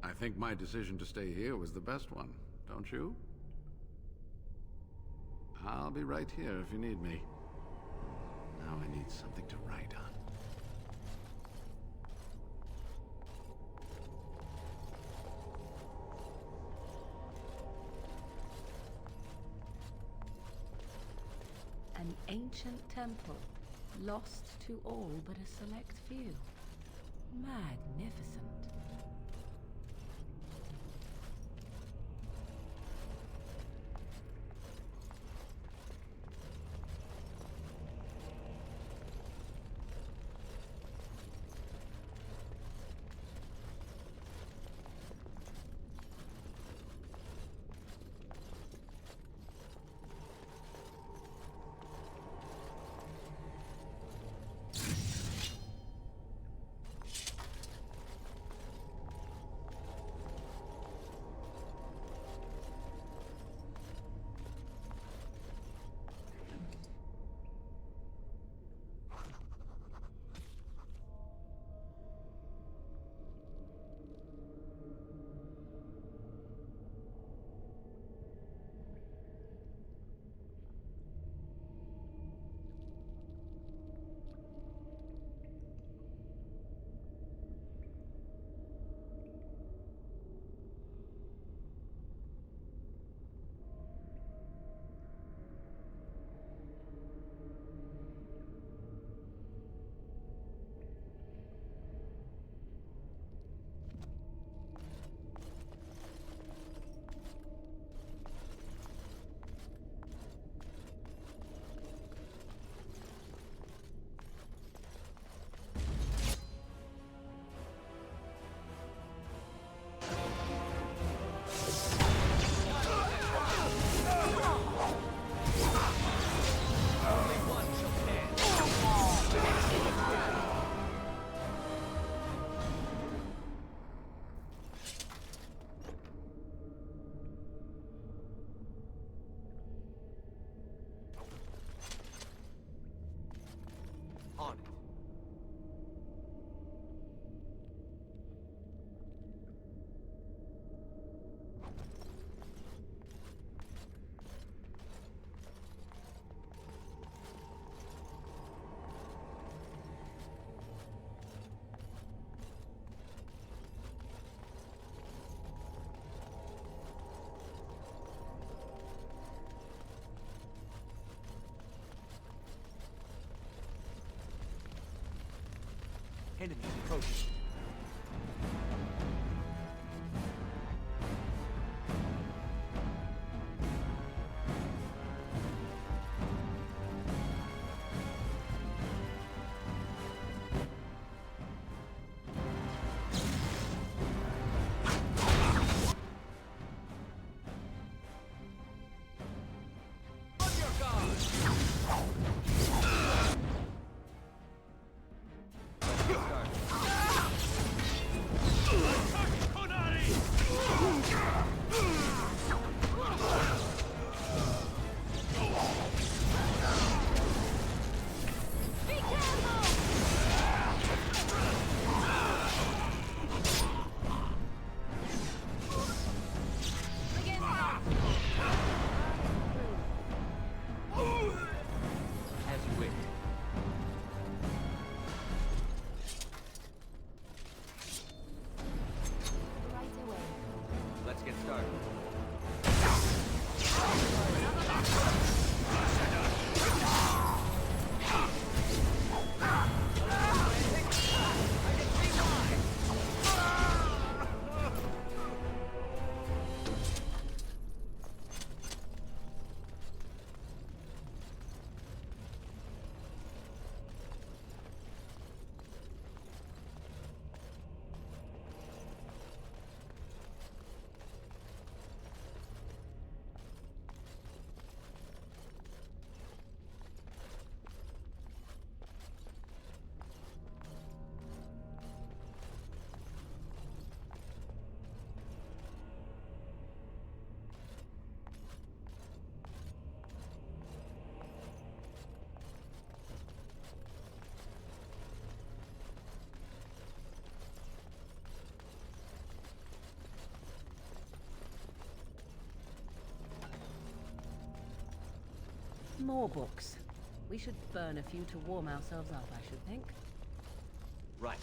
I think my decision to stay here was the best one, don't you? I'll be right here if you need me. Now I need something to write on. An ancient temple, lost to all but a select few. Magnificent. Enemies approaching. More books. We should burn a few to warm ourselves up, I should think. Right.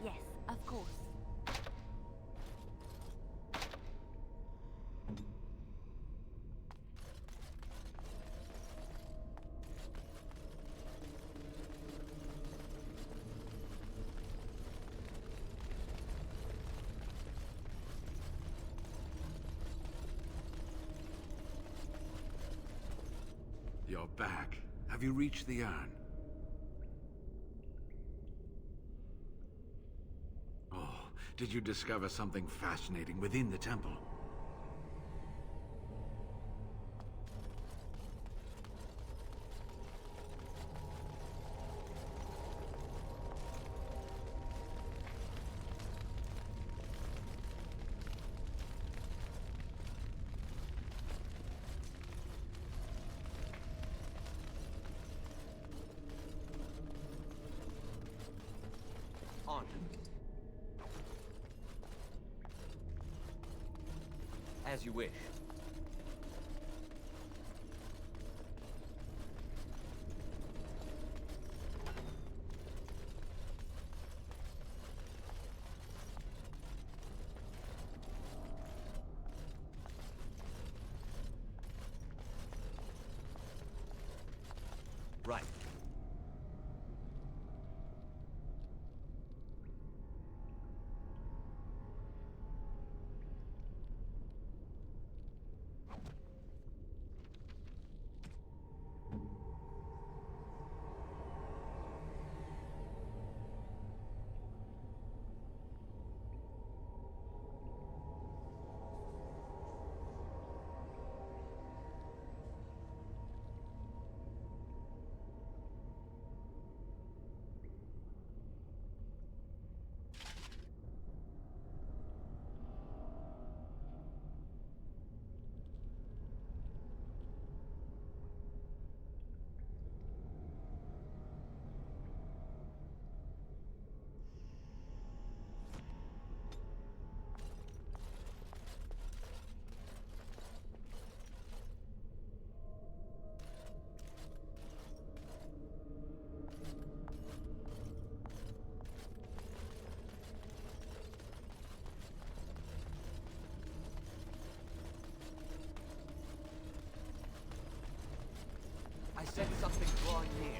Yes, of course. You're back. Have you reached the urn? Oh, did you discover something fascinating within the temple? On. As you wish. Right. I sense something drawing near.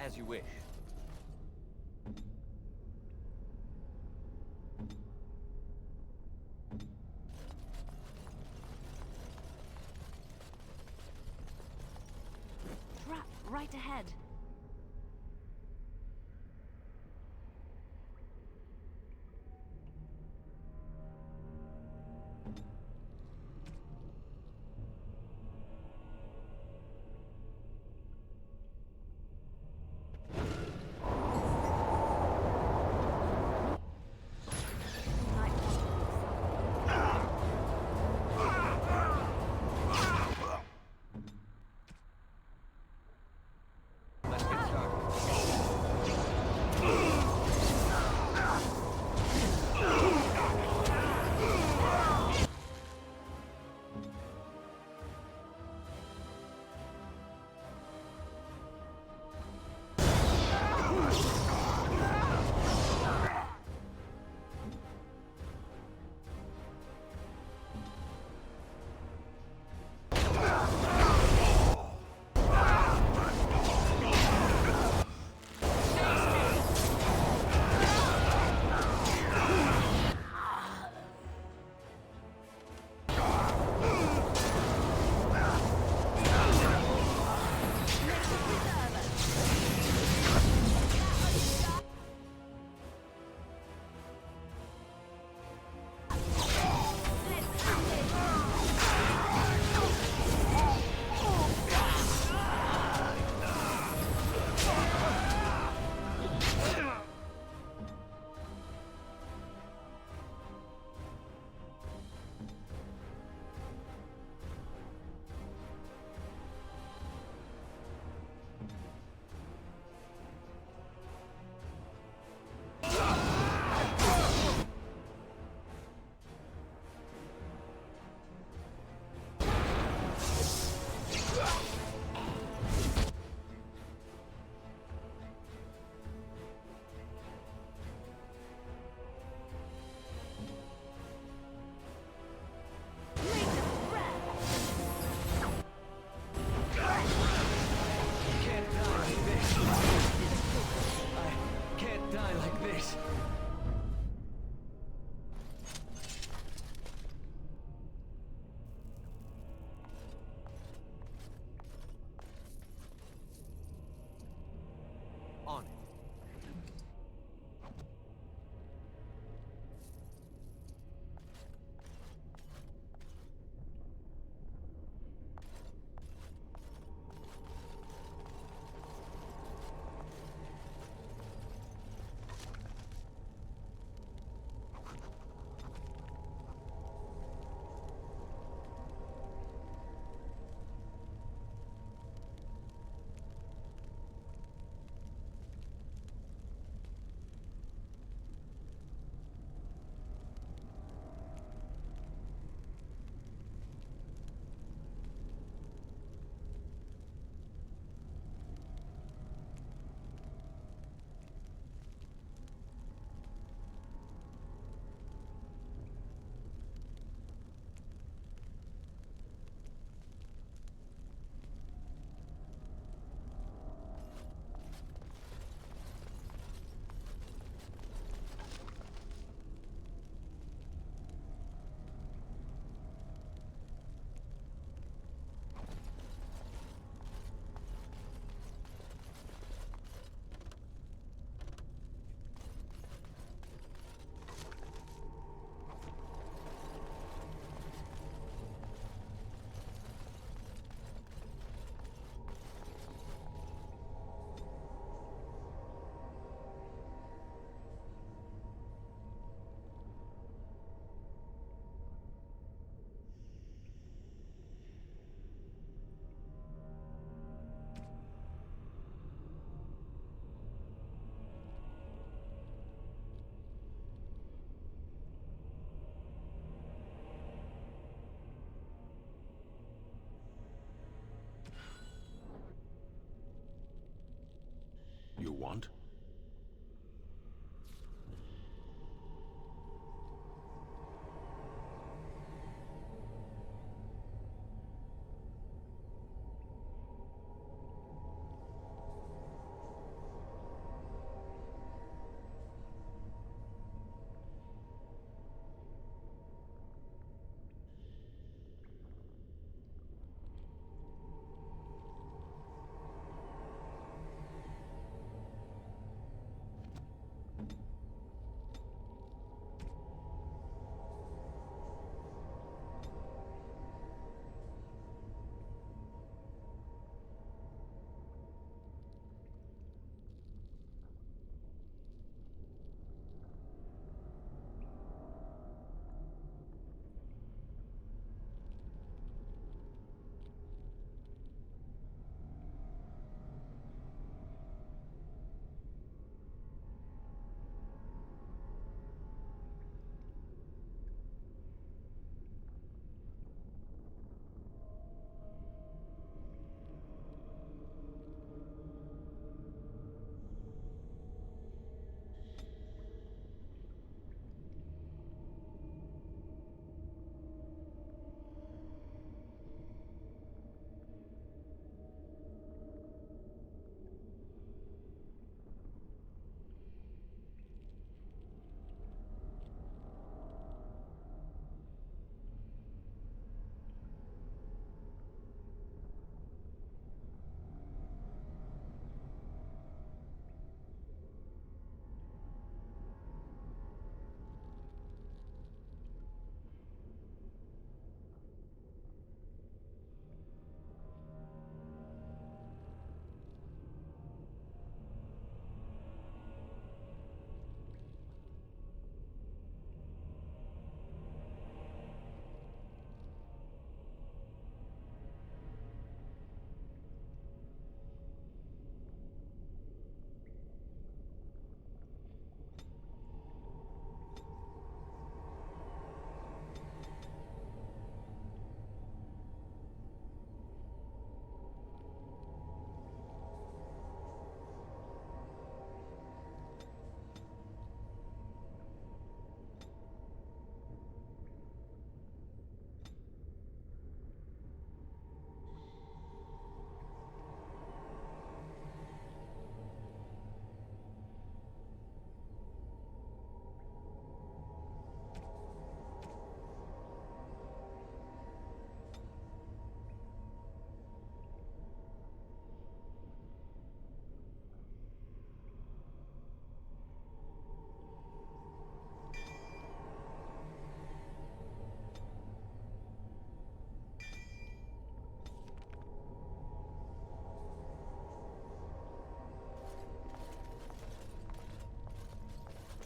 As you wish. Trap right ahead.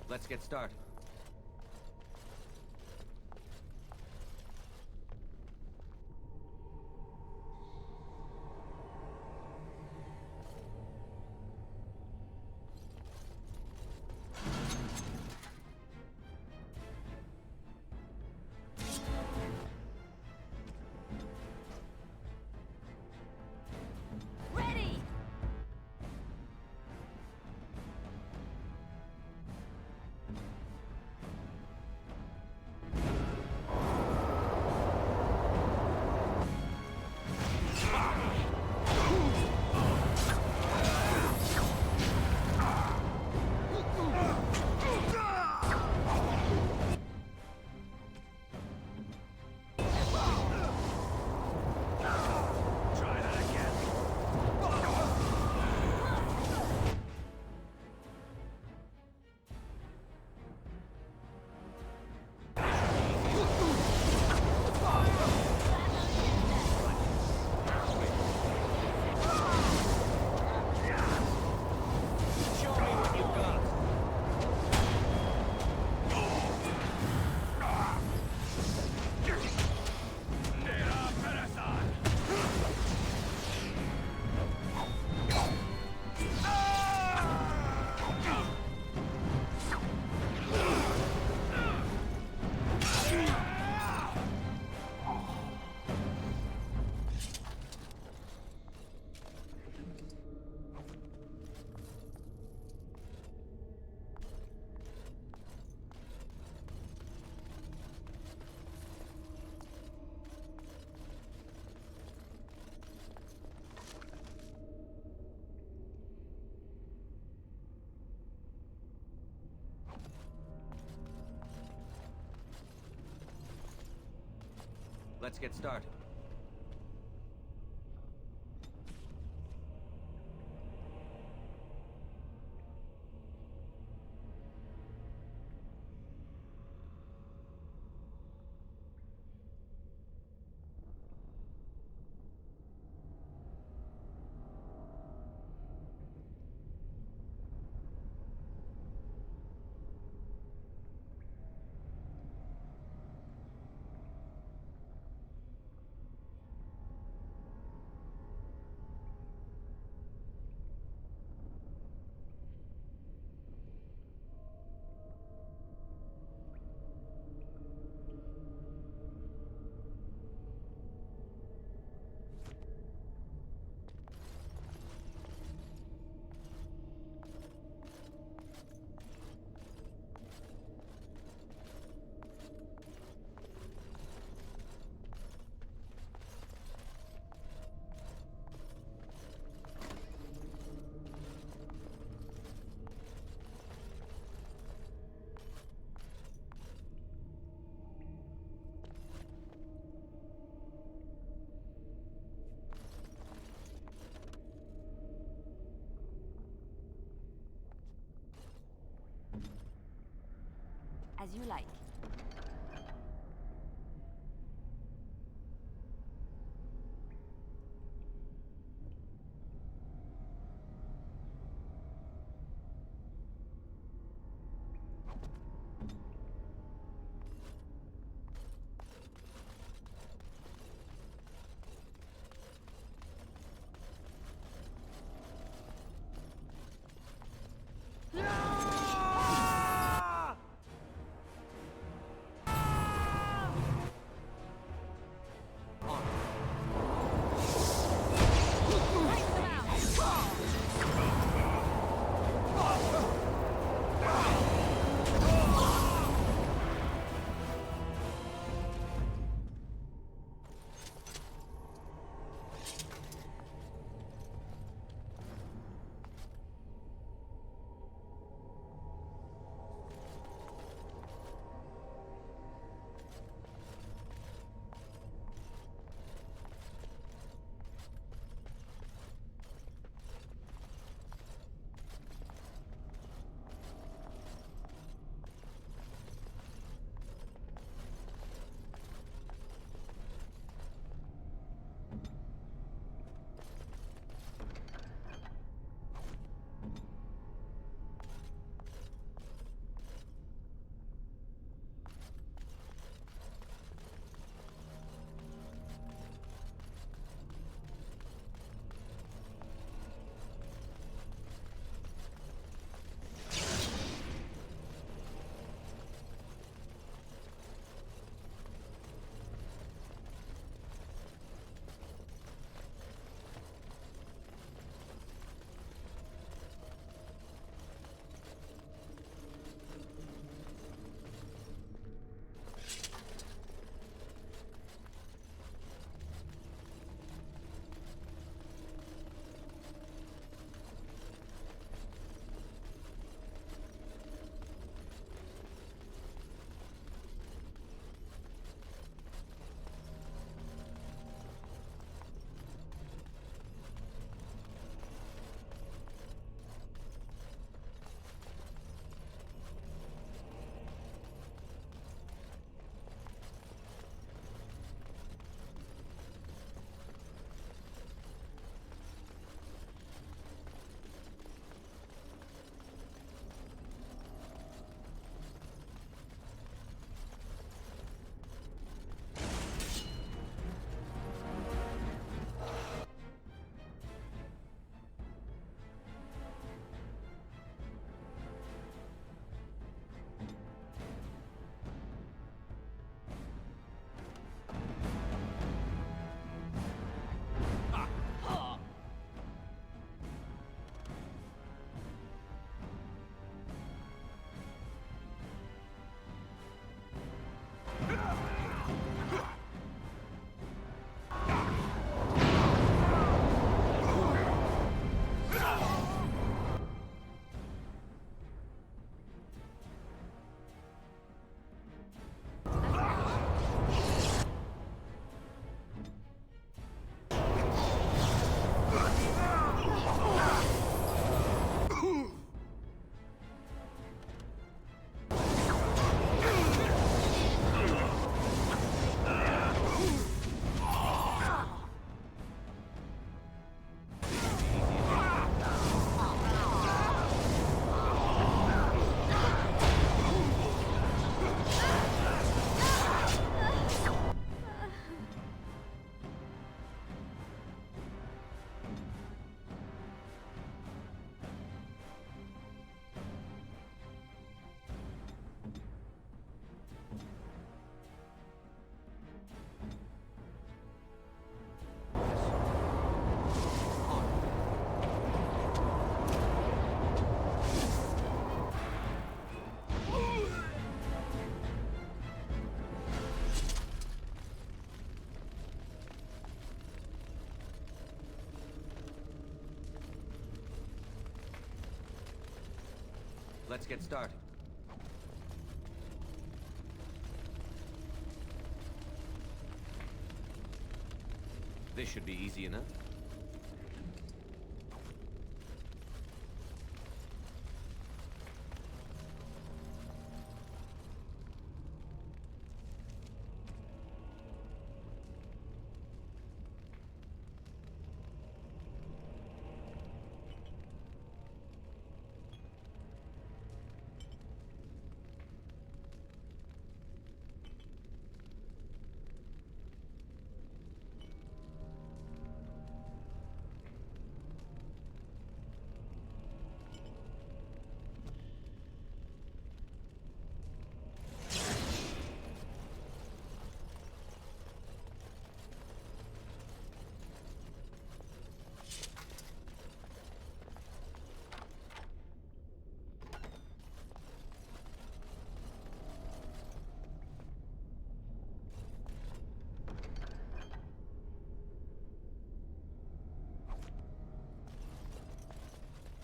Let's get started. Ready! Let's get started. As you like. Let's get started. This should be easy enough.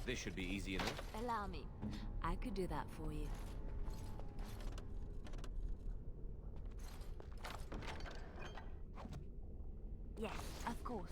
This should be easy enough. Allow me. I could do that for you. Yes, of course.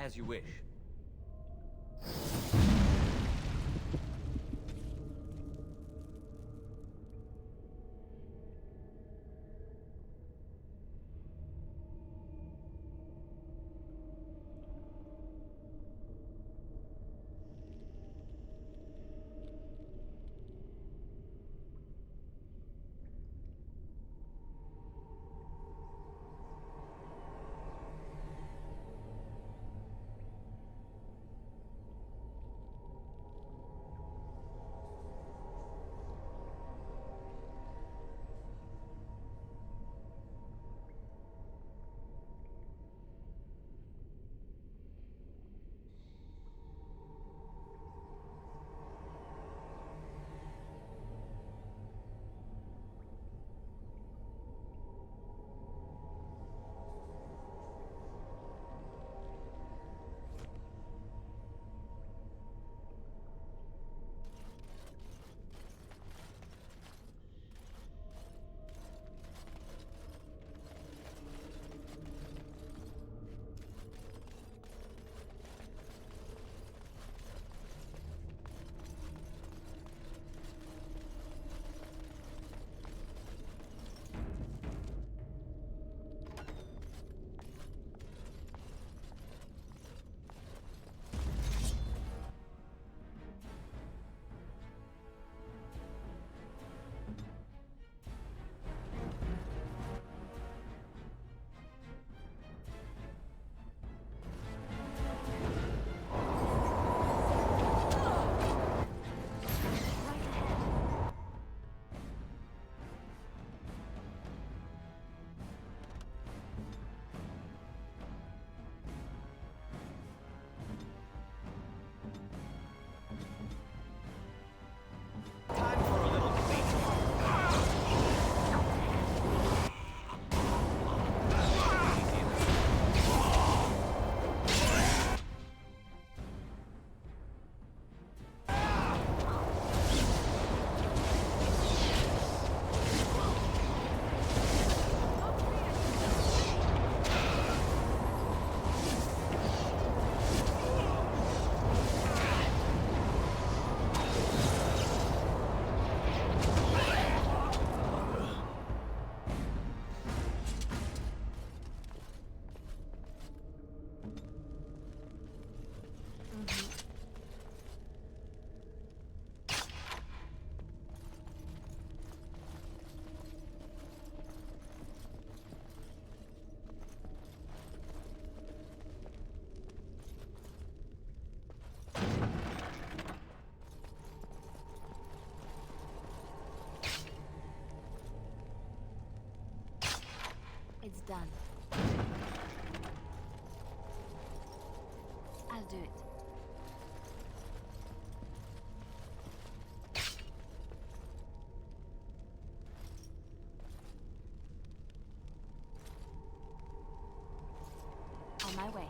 As you wish. It's done. I'll do it. On my way.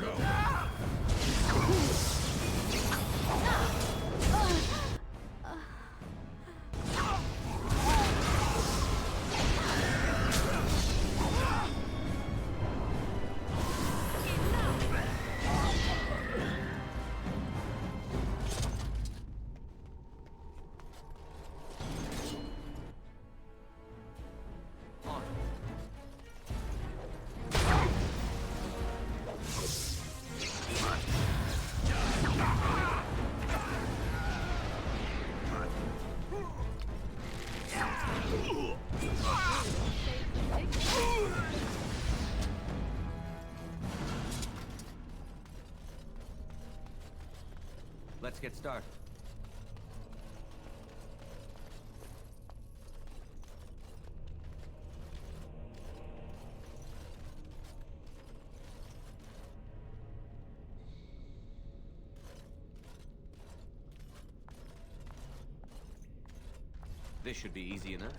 Go! Let's get started. This should be easy enough.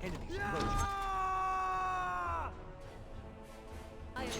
Enemies approaching. I am ready.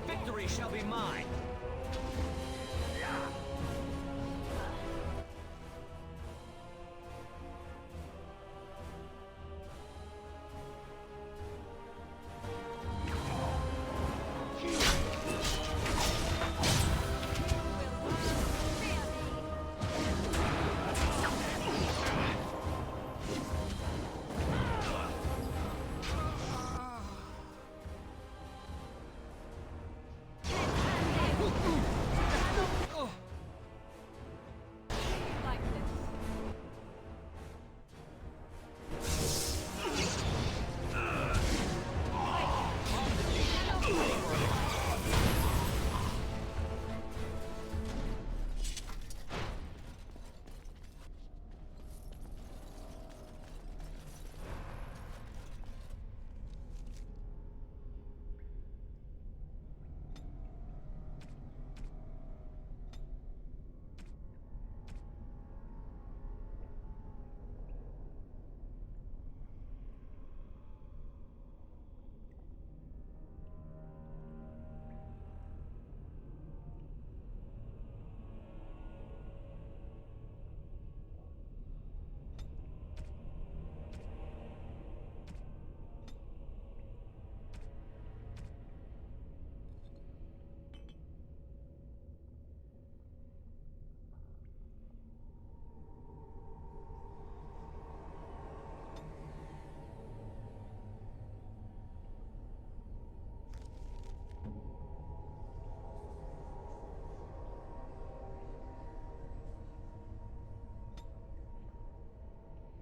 Victory shall be mine!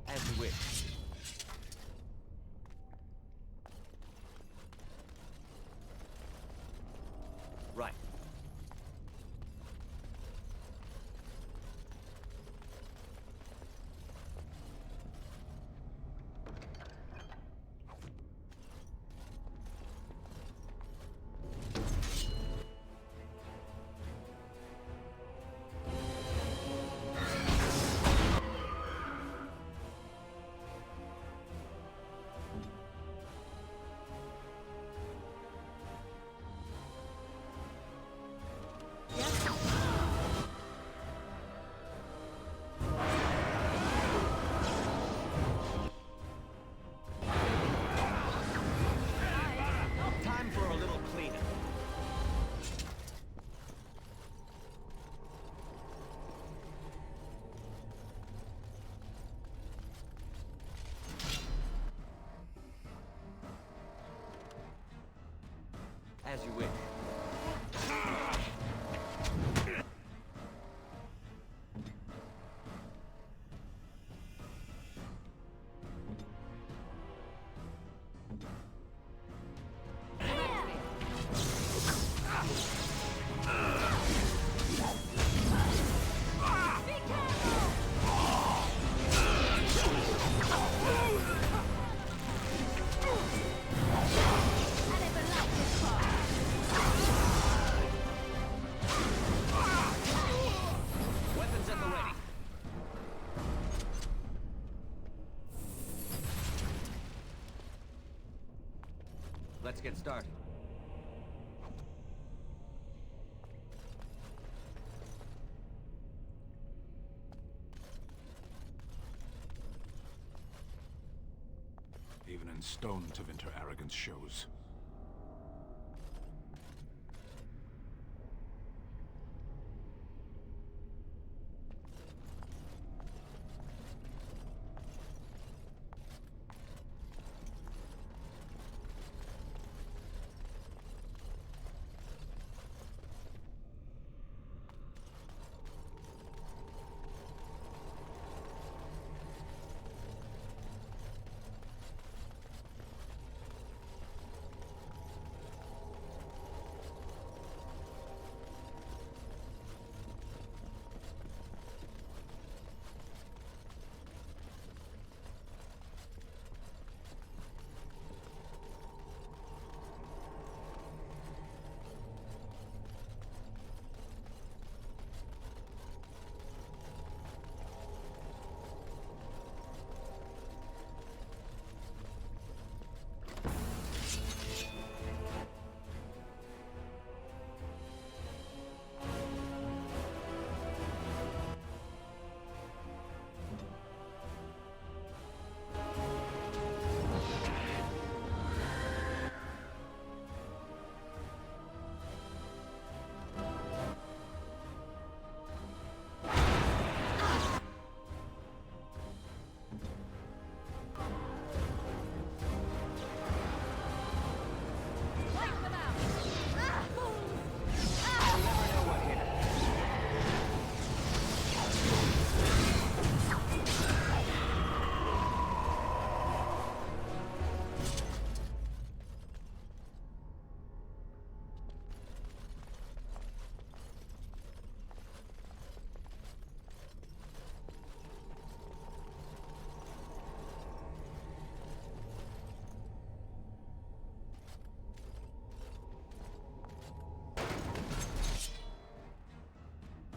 As you wish. Right. Time for a little cleanup. As you wish. Let's get started. Even in stone, Tevinter arrogance shows.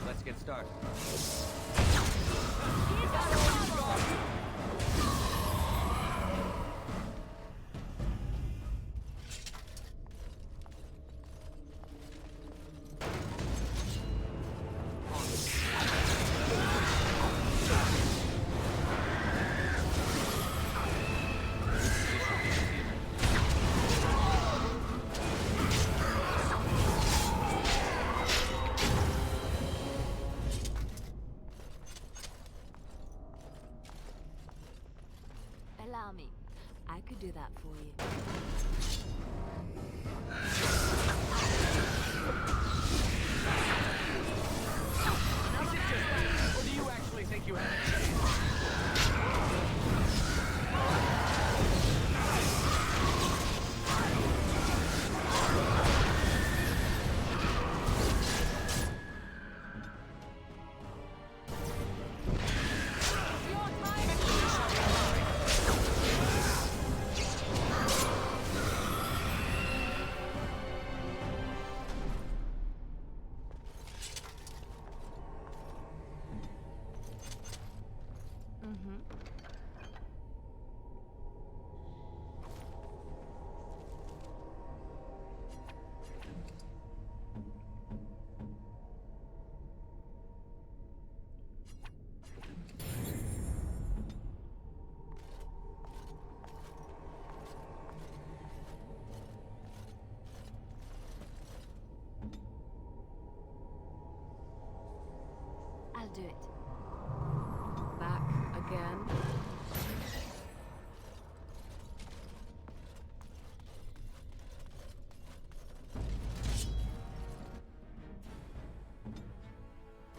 Let's get started. Allow me. I could do that for you. Or do you actually think you have a chance? I'll do it. Back again.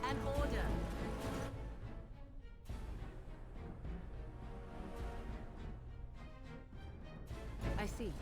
An order. I see.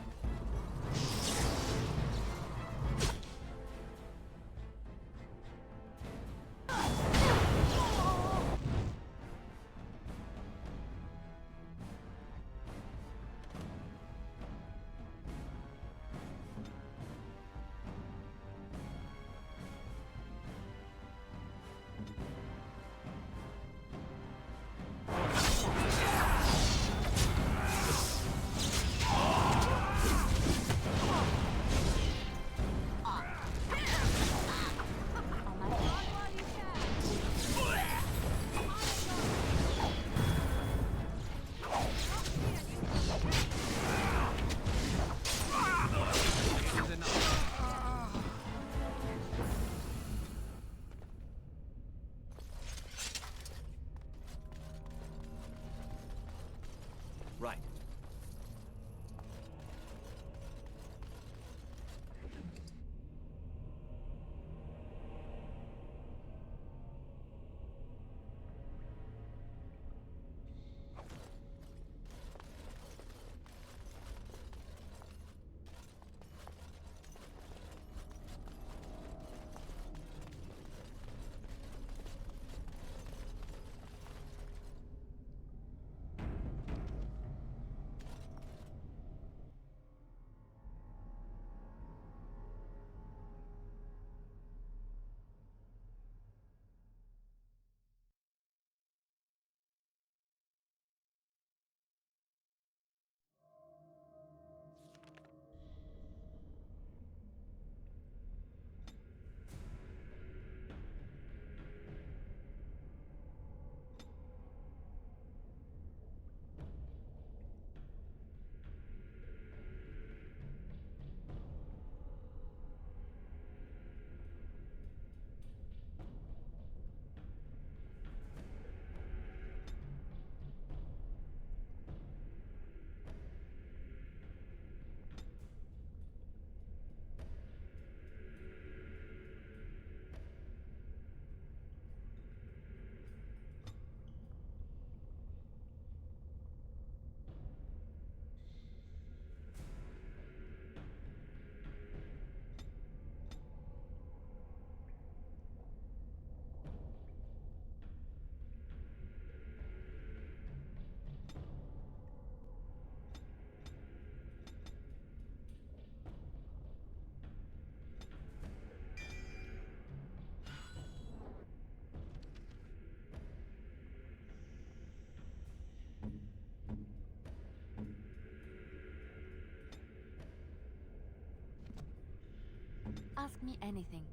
ask me anything.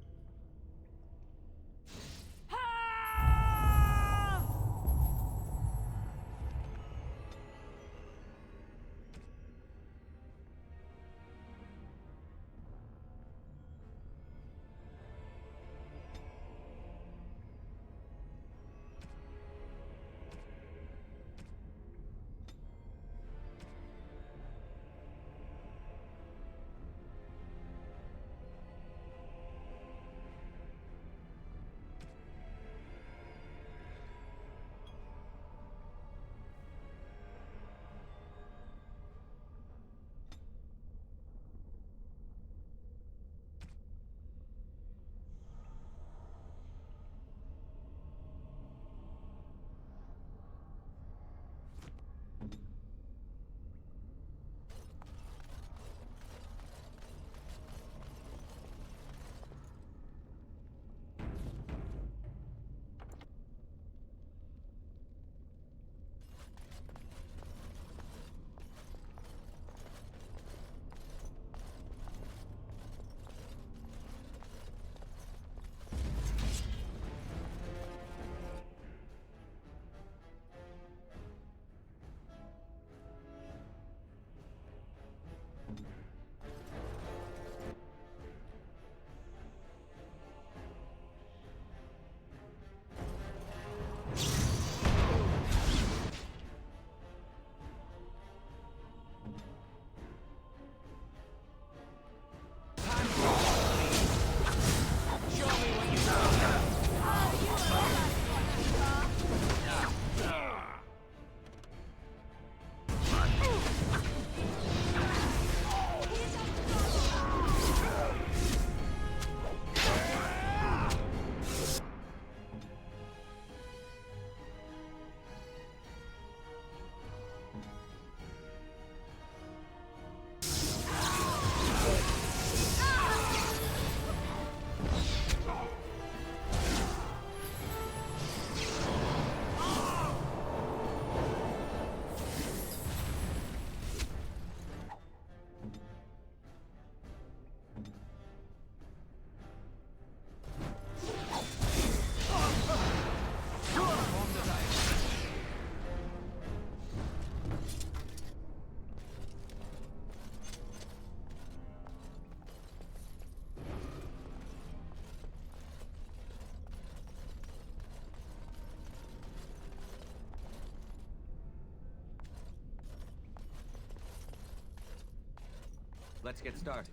Let's get started.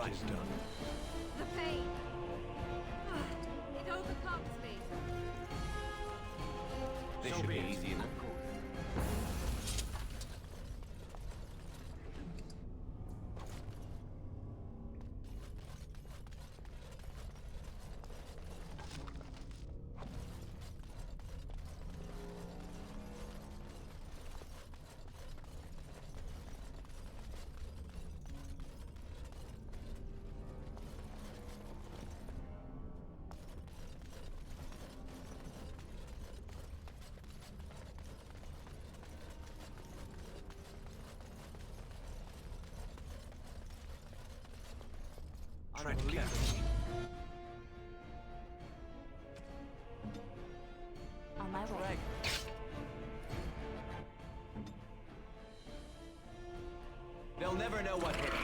It is done. The pain. It overcomes me. This should be easy enough. Tread carefully. On my way. They'll never know what hit us.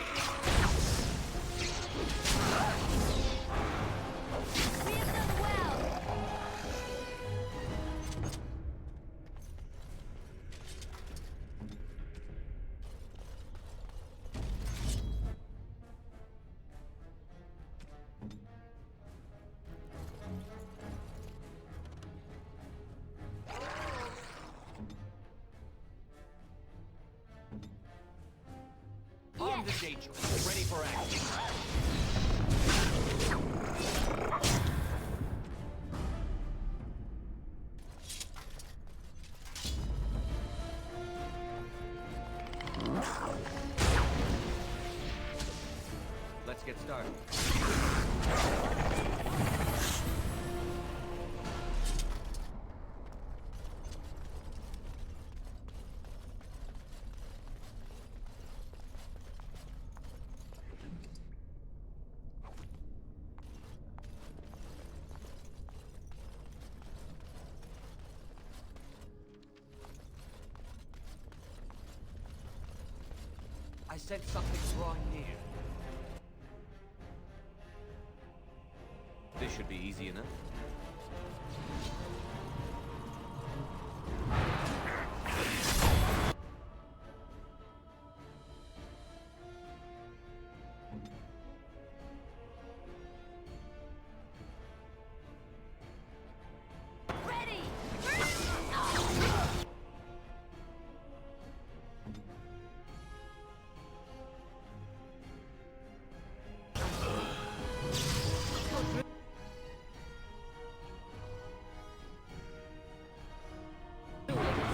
We have done well. Armed and dangerous. Ready for action. Let's get started. I sense something's drawing near. This should be easy enough.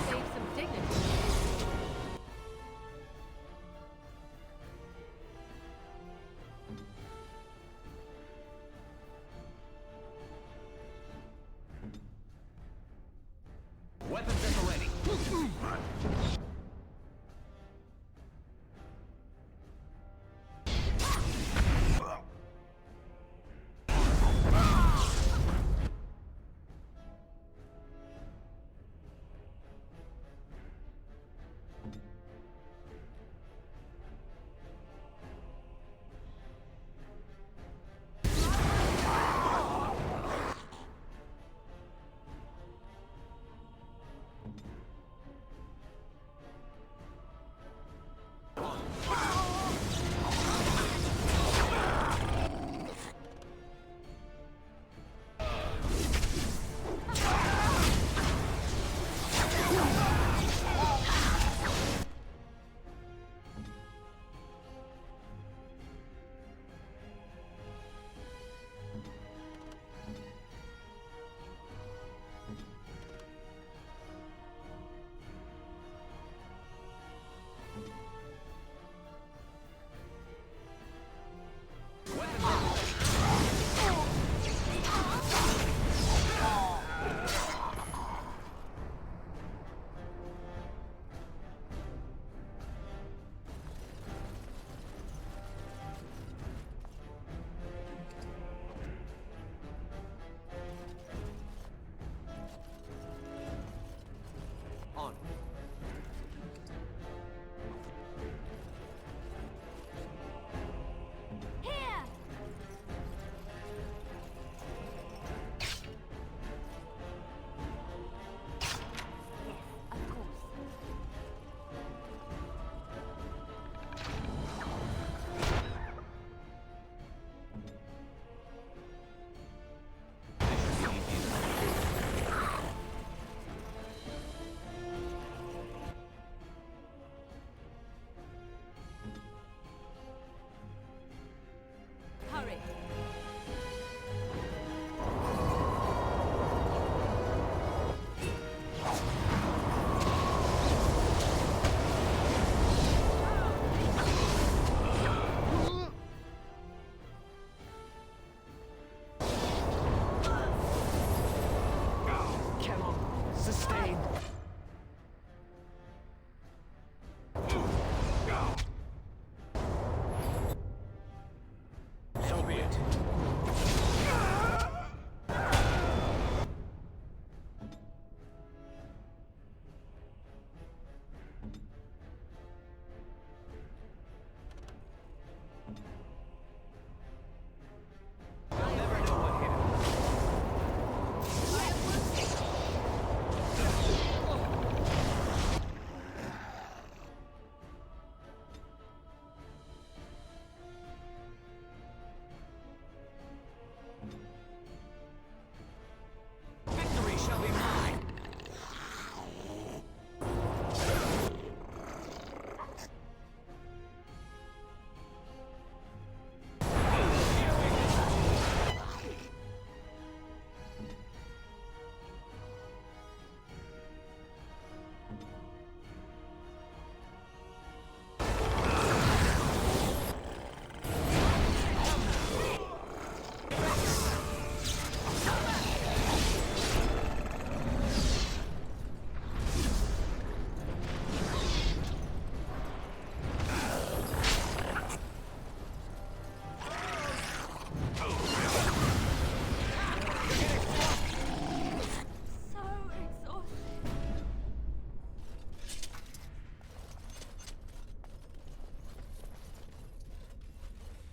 Save some dignity. Weapons at the ready.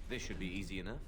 This should be easy enough.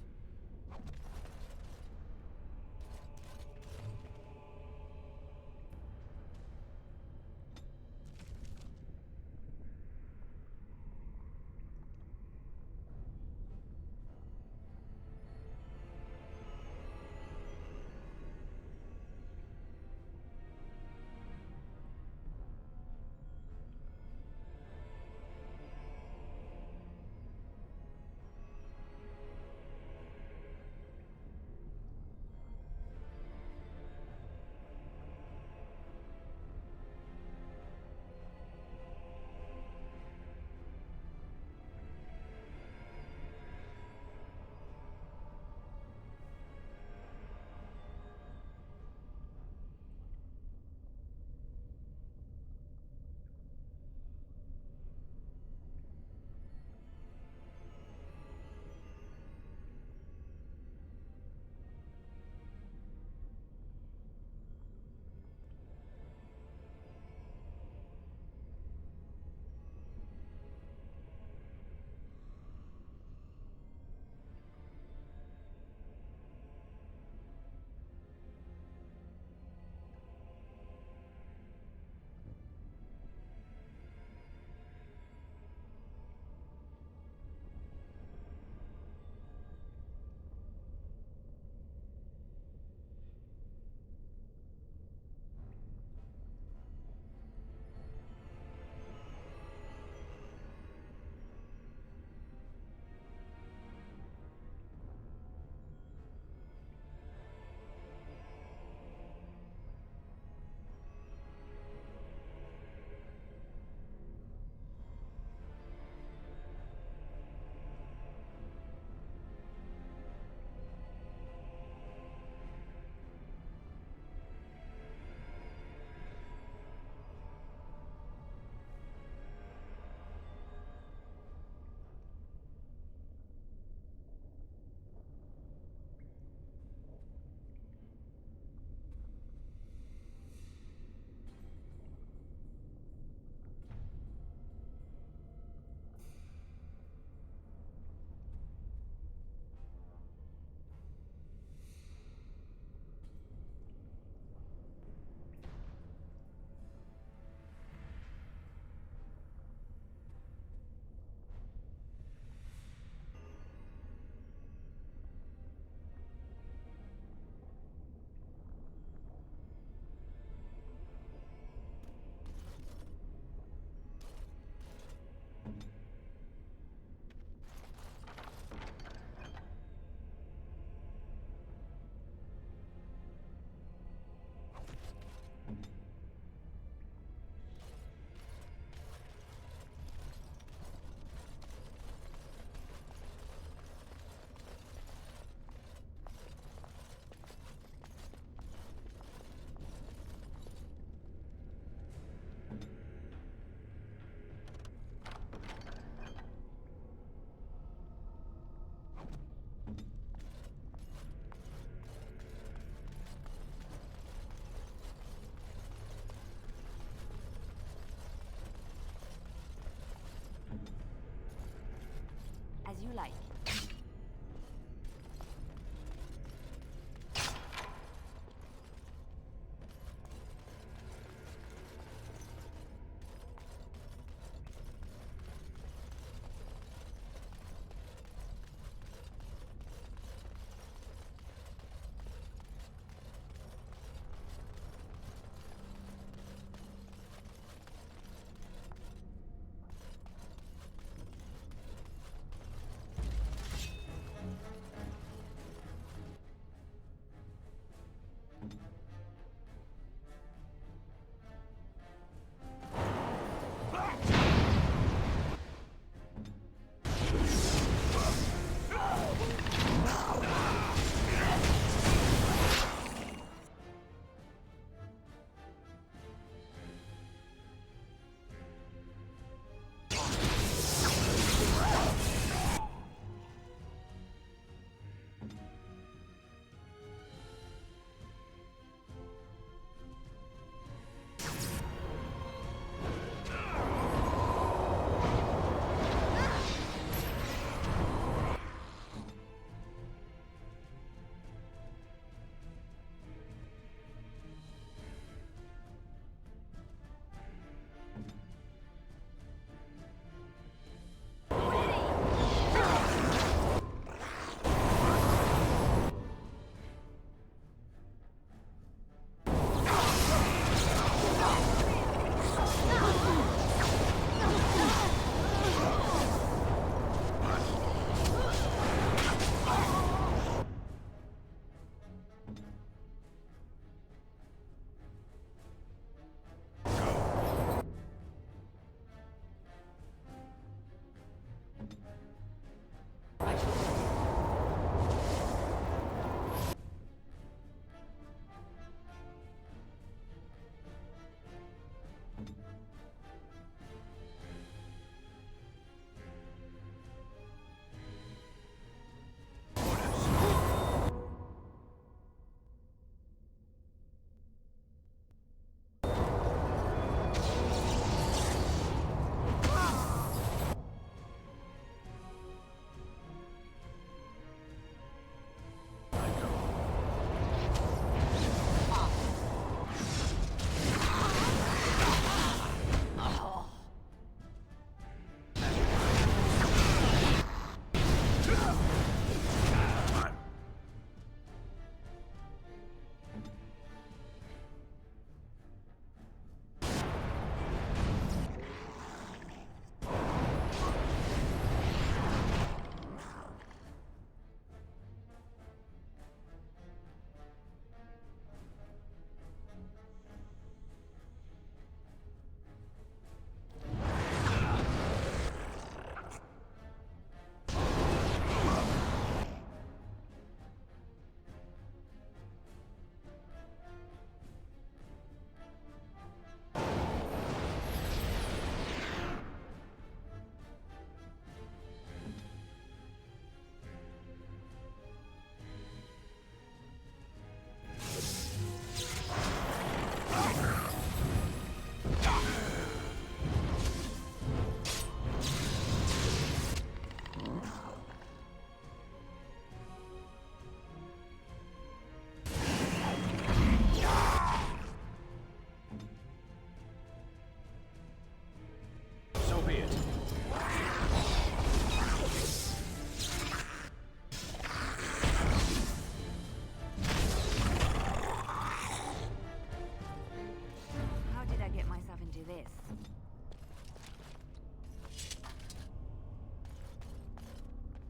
As you like.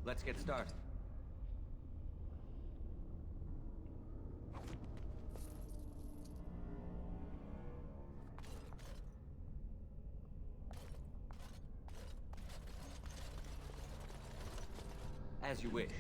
Let's get started. As you wish.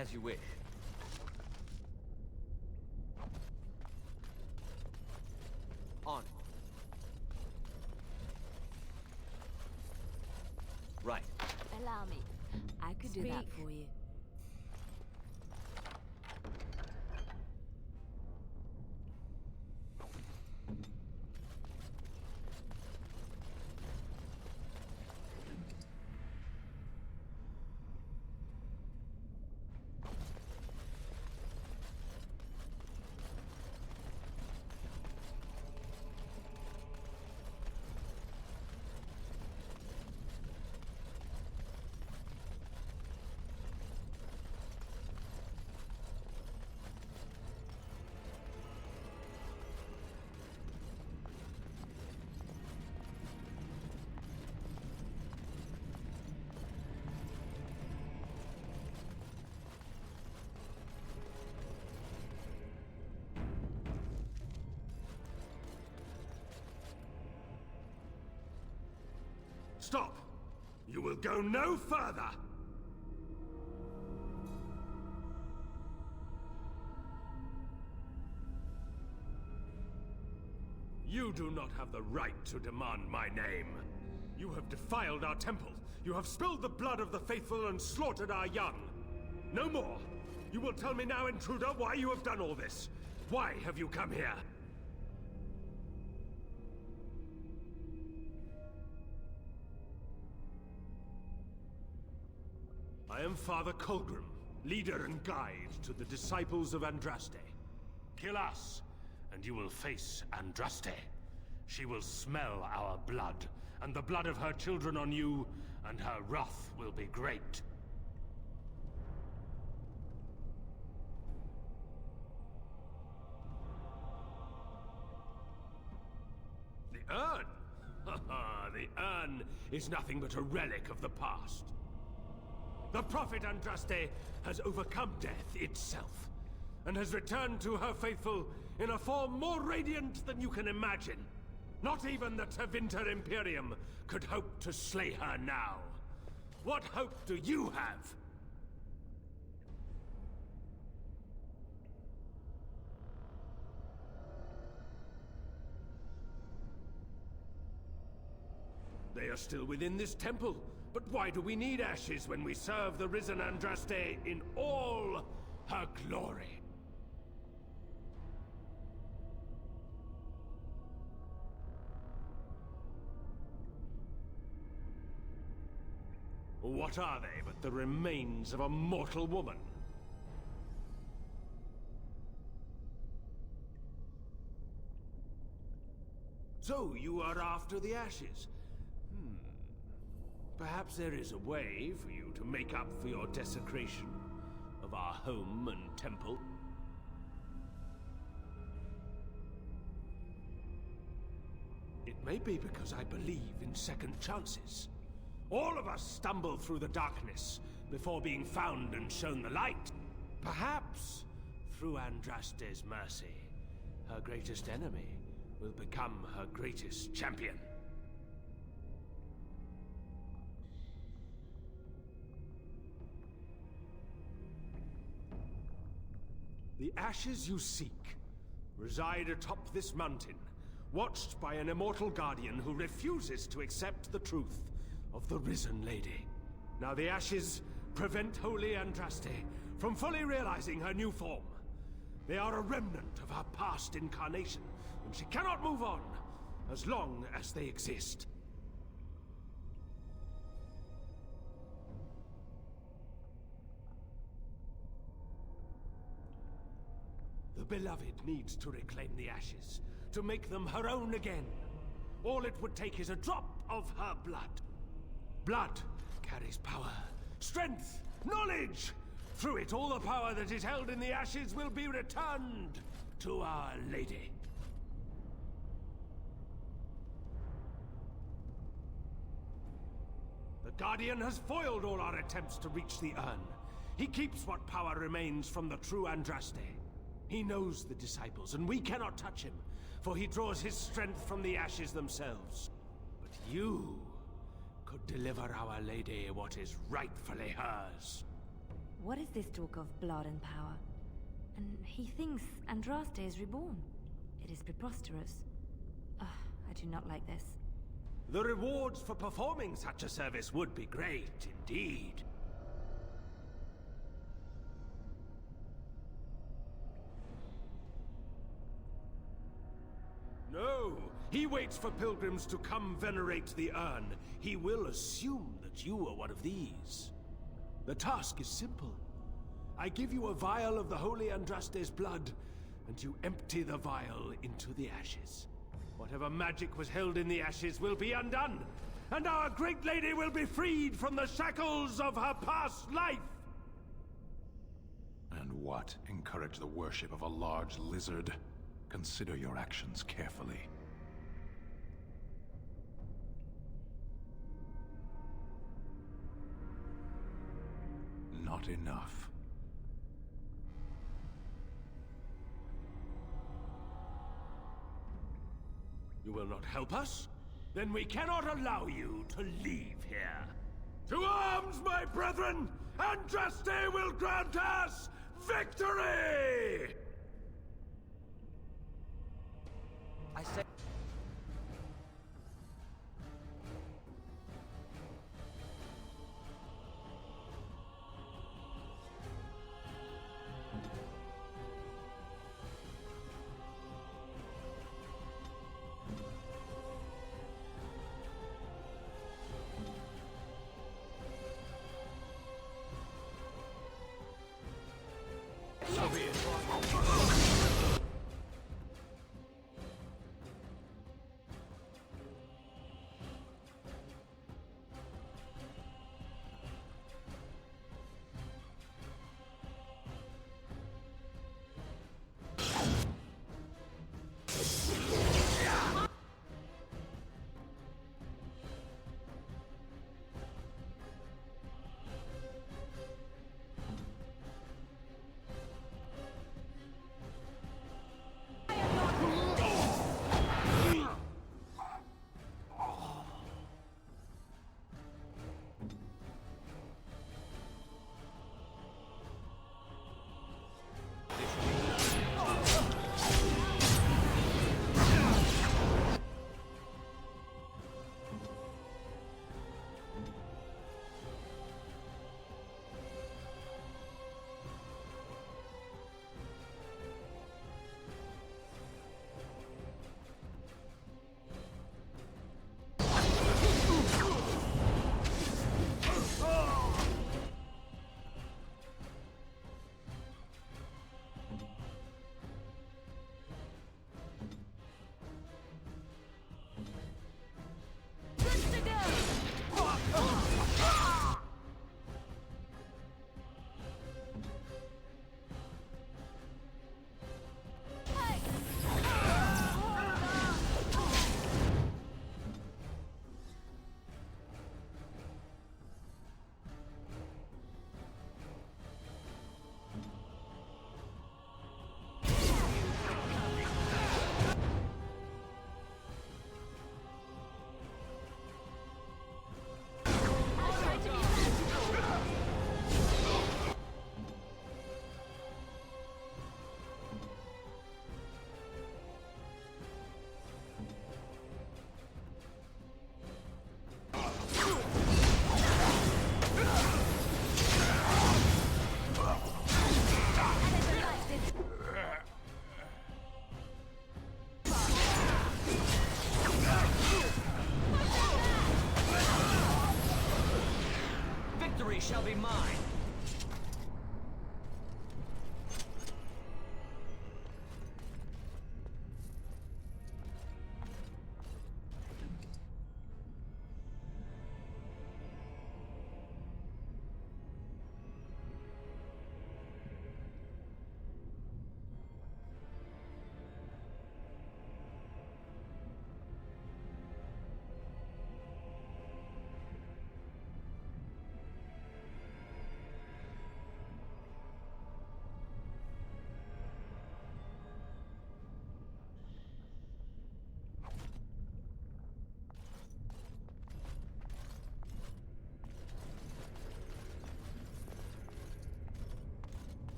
As you wish. On. Right. Allow me. I could do that for you. Stop! You will go no further! You do not have the right to demand my name. You have defiled our temple. You have spilled the blood of the faithful and slaughtered our young. No more! You will tell me now, intruder, why you have done all this. Why have you come here? I am Father Colgrim, leader and guide to the disciples of Andraste. Kill us, and you will face Andraste. She will smell our blood, and the blood of her children on you, and her wrath will be great. The urn? The urn is nothing but a relic of the past. The prophet Andraste has overcome death itself, and has returned to her faithful in a form more radiant than you can imagine. Not even the Tevinter Imperium could hope to slay her now. What hope do you have? They are still within this temple. But why do we need ashes when we serve the risen Andraste in all her glory? What are they but the remains of a mortal woman? So you are after the ashes? Perhaps there is a way for you to make up for your desecration of our home and temple. It may be because I believe in second chances. All of us stumble through the darkness before being found and shown the light. Perhaps, through Andraste's mercy, her greatest enemy will become her greatest champion. The ashes you seek reside atop this mountain, watched by an immortal guardian who refuses to accept the truth of the risen lady. Now the ashes prevent Holy Andraste from fully realizing her new form. They are a remnant of her past incarnation, and she cannot move on as long as they exist. The beloved needs to reclaim the ashes, to make them her own again. All it would take is a drop of her blood. Blood carries power, strength, knowledge! Through it, all the power that is held in the ashes will be returned to Our Lady. The Guardian has foiled all our attempts to reach the urn. He keeps what power remains from the true Andraste. He knows the disciples, and we cannot touch him, for he draws his strength from the ashes themselves. But you could deliver Our Lady what is rightfully hers. What is this talk of blood and power? And he thinks Andraste is reborn. It is preposterous. Ugh, I do not like this. The rewards for performing such a service would be great indeed. No! He waits for pilgrims to come venerate the urn. He will assume that you are one of these. The task is simple. I give you a vial of the holy Andraste's blood, and you empty the vial into the ashes. Whatever magic was held in the ashes will be undone, and our great lady will be freed from the shackles of her past life! And what? Encourage the worship of a large lizard? Consider your actions carefully. Not enough. You will not help us? Then we cannot allow you to leave here. To arms, my brethren! Andraste will grant us victory! I said... So be it. Shall be mine.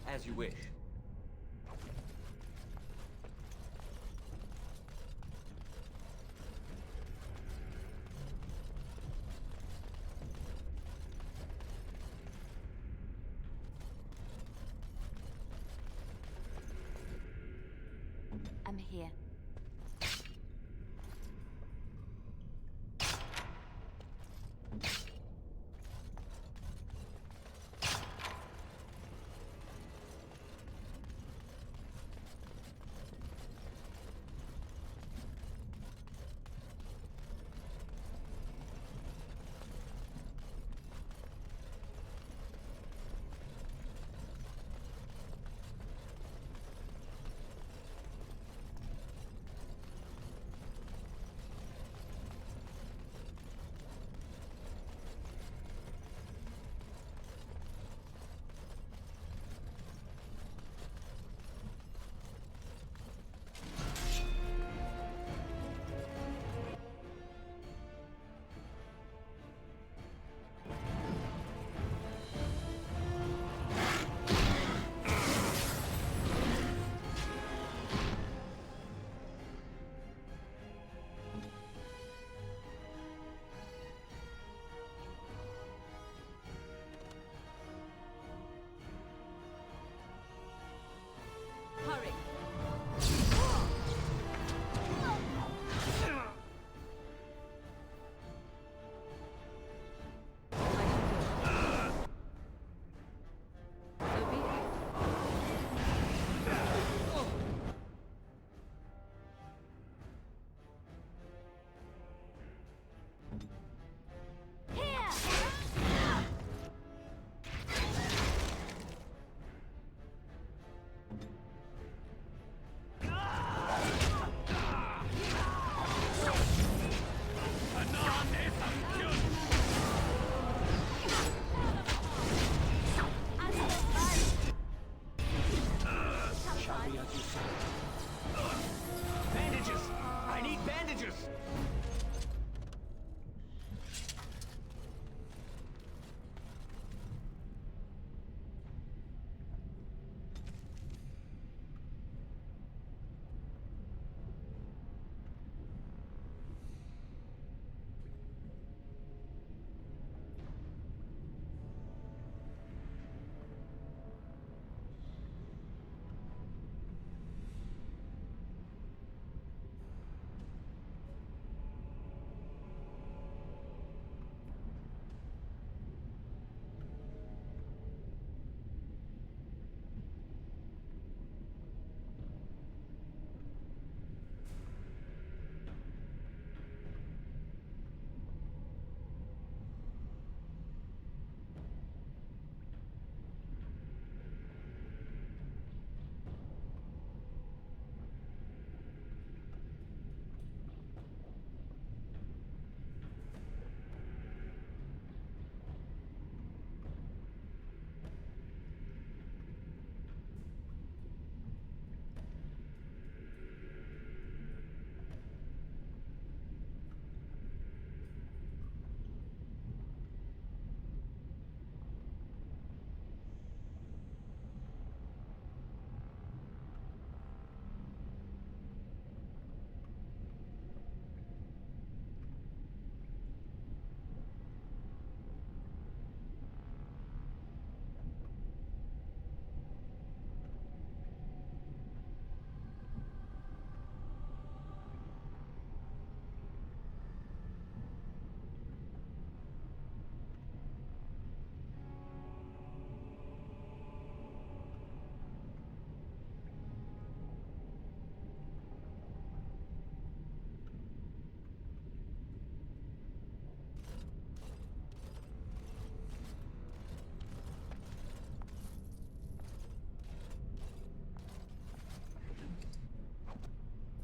As you wish. I'm here. Bandages! I need bandages!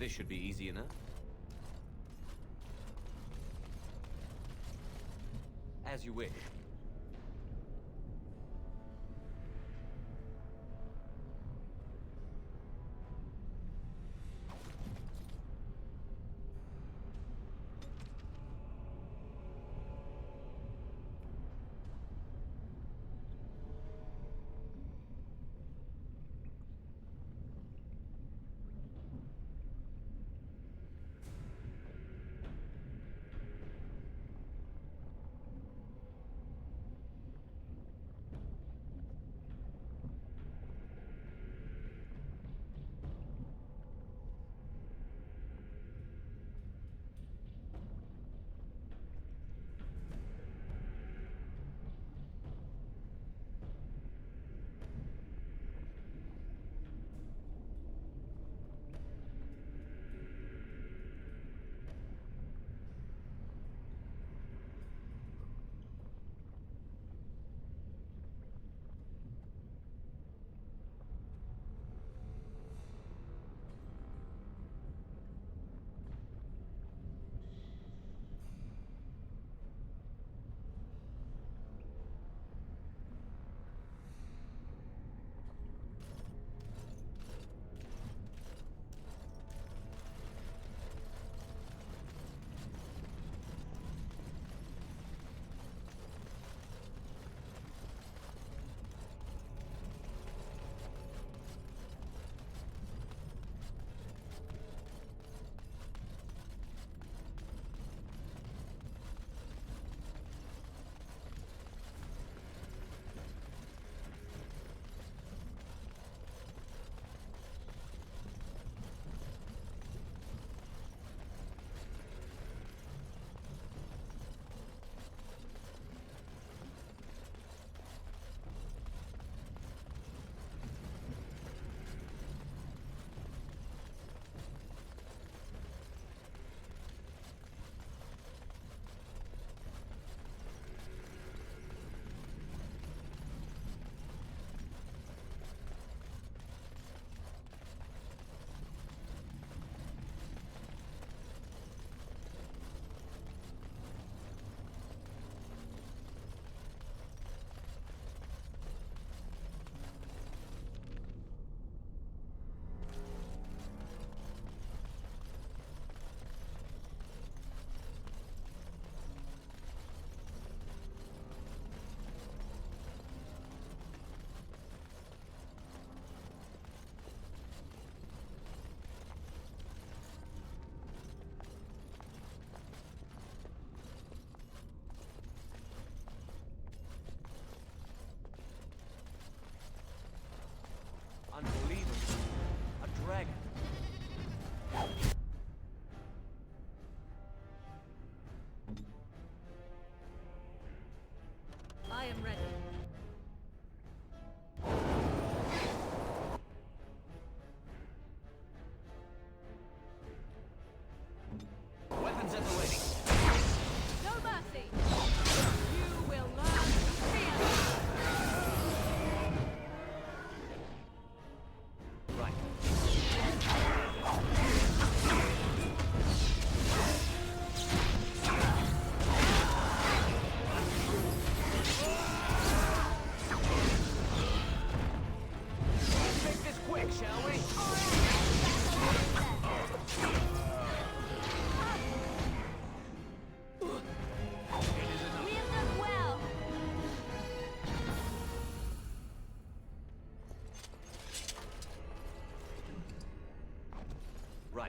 This should be easy enough. As you wish.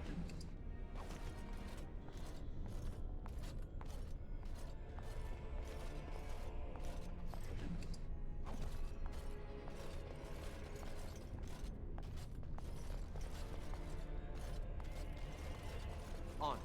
Right. On.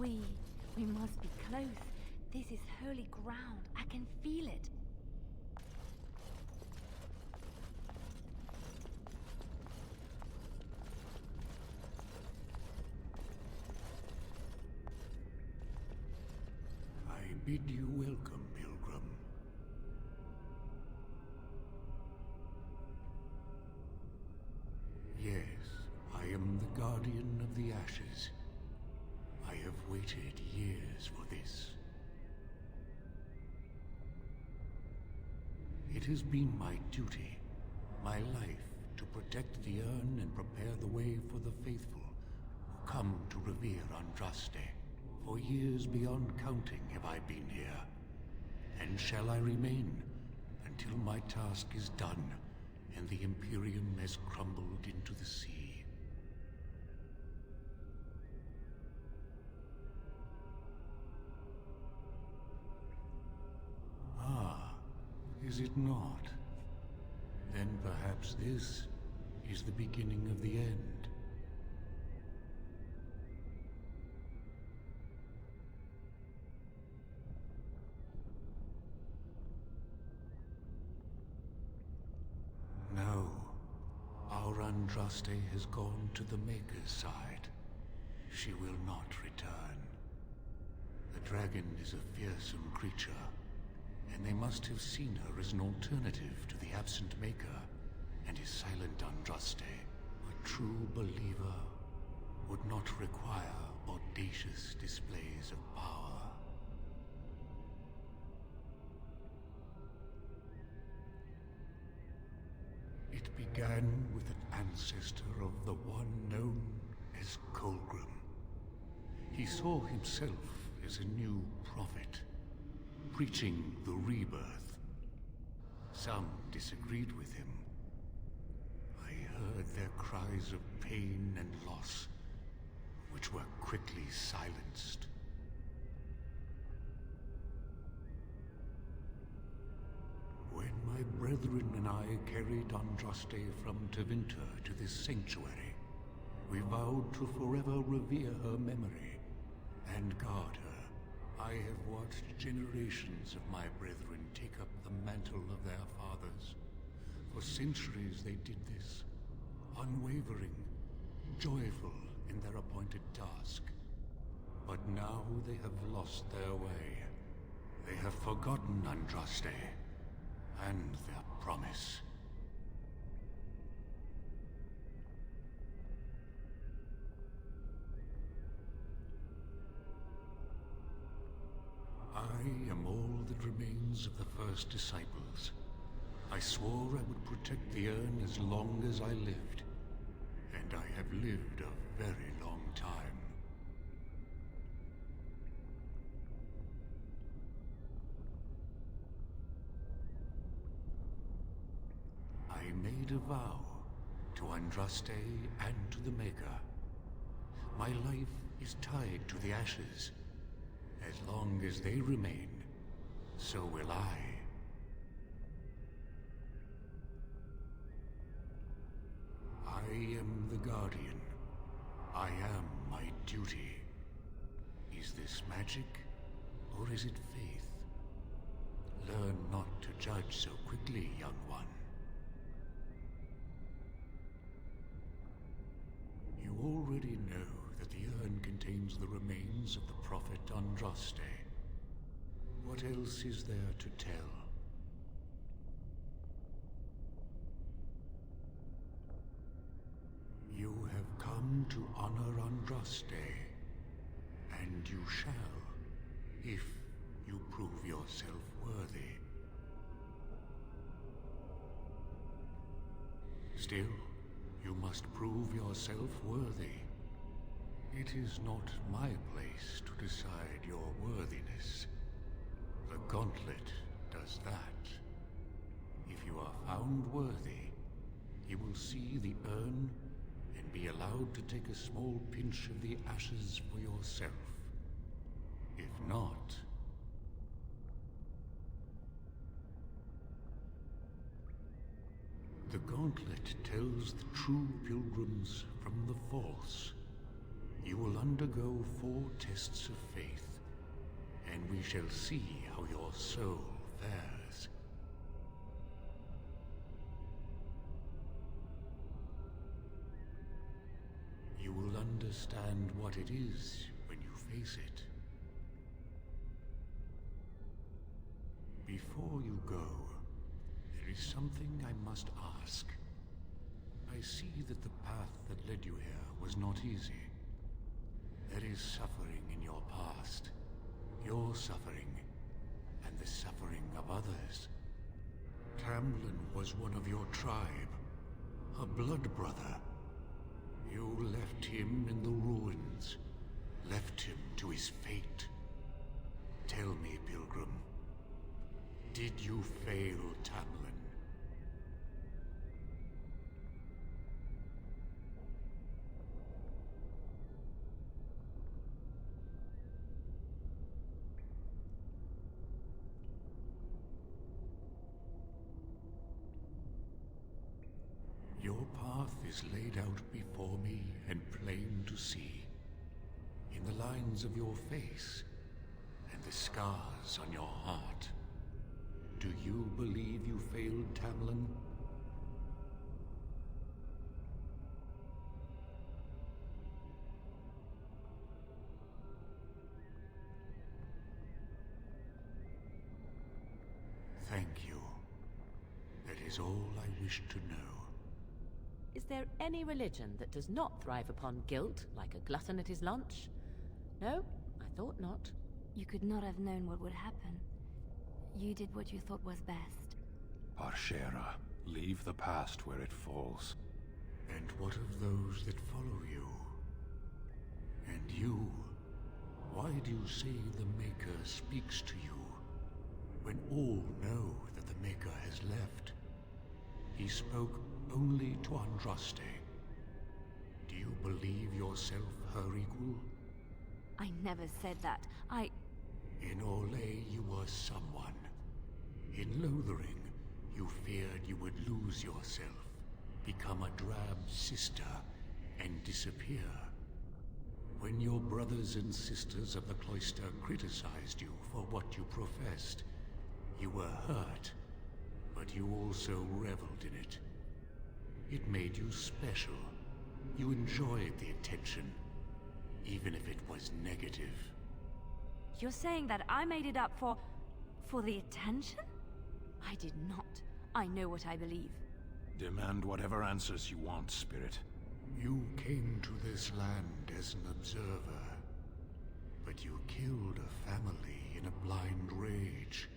We must be close. This is holy ground. I can feel it. I bid you welcome, pilgrim. Yes, I am the guardian of the ashes. I have waited years for this. It has been my duty, my life, to protect the urn and prepare the way for the faithful who come to revere Andraste. For years beyond counting have I been here, and shall I remain until my task is done and the Imperium has crumbled into the sea. Ah, is it not? Then perhaps this is the beginning of the end. No. Our Andraste has gone to the Maker's side. She will not return. The dragon is a fearsome creature, and they must have seen her as an alternative to the absent Maker and his silent Andraste. A true believer would not require audacious displays of power. It began with an ancestor of the one known as Colgrim. He saw himself as a new prophet, preaching the rebirth. Some disagreed with him. I heard their cries of pain and loss, which were quickly silenced. When my brethren and I carried Andraste from Tevinter to this sanctuary, we vowed to forever revere her memory and guard her. I have watched generations of my brethren take up the mantle of their fathers. For centuries they did this, unwavering, joyful in their appointed task. But now they have lost their way. They have forgotten Andraste and their promise. I am all that remains of the first disciples. I swore I would protect the urn as long as I lived, and I have lived a very long time. I made a vow to Andraste and to the Maker. My life is tied to the ashes. As long as they remain, so will I. I am the Guardian. I am my duty. Is this magic, or is it faith? Learn not to judge so quickly, young one. You already know that the urn contains the remains of the prophet Andraste. What else is there to tell? You have come to honor Andraste, and you shall, if you prove yourself worthy. Still, you must prove yourself worthy. It is not my place to decide your worthiness. The Gauntlet does that. If you are found worthy, you will see the urn and be allowed to take a small pinch of the ashes for yourself. If not... The Gauntlet tells the true pilgrims from the false. You will undergo 4 tests of faith, and we shall see how your soul fares. You will understand what it is when you face it. Before you go, there is something I must ask. I see that the path that led you here was not easy. There is suffering in your past. Your suffering, and the suffering of others. Tamlin was one of your tribe, a blood brother. You left him in the ruins, left him to his fate. Tell me, Pilgrim, did you fail Tamlin? Your path is laid out before me and plain to see, in the lines of your face and the scars on your heart. Do you believe you failed Tamlin? Thank you. That is all I wish to know. Is there any religion that does not thrive upon guilt, like a glutton at his lunch? No, I thought not. You could not have known what would happen. You did what you thought was best. Parshera, leave the past where it falls. And what of those that follow you? And you? Why do you say the Maker speaks to you, when all know that the Maker has left? He spoke only to Andraste. Do you believe yourself her equal? I never said that. In Orlais you were someone. In Lothering, you feared you would lose yourself, become a drab sister, and disappear. When your brothers and sisters of the cloister criticized you for what you professed, you were hurt, but you also reveled in it. It made you special. You enjoyed the attention, even if it was negative. You're saying that I made it up for the attention? I did not. I know what I believe. Demand whatever answers you want, Spirit. You came to this land as an observer, but you killed a family in a blind rage.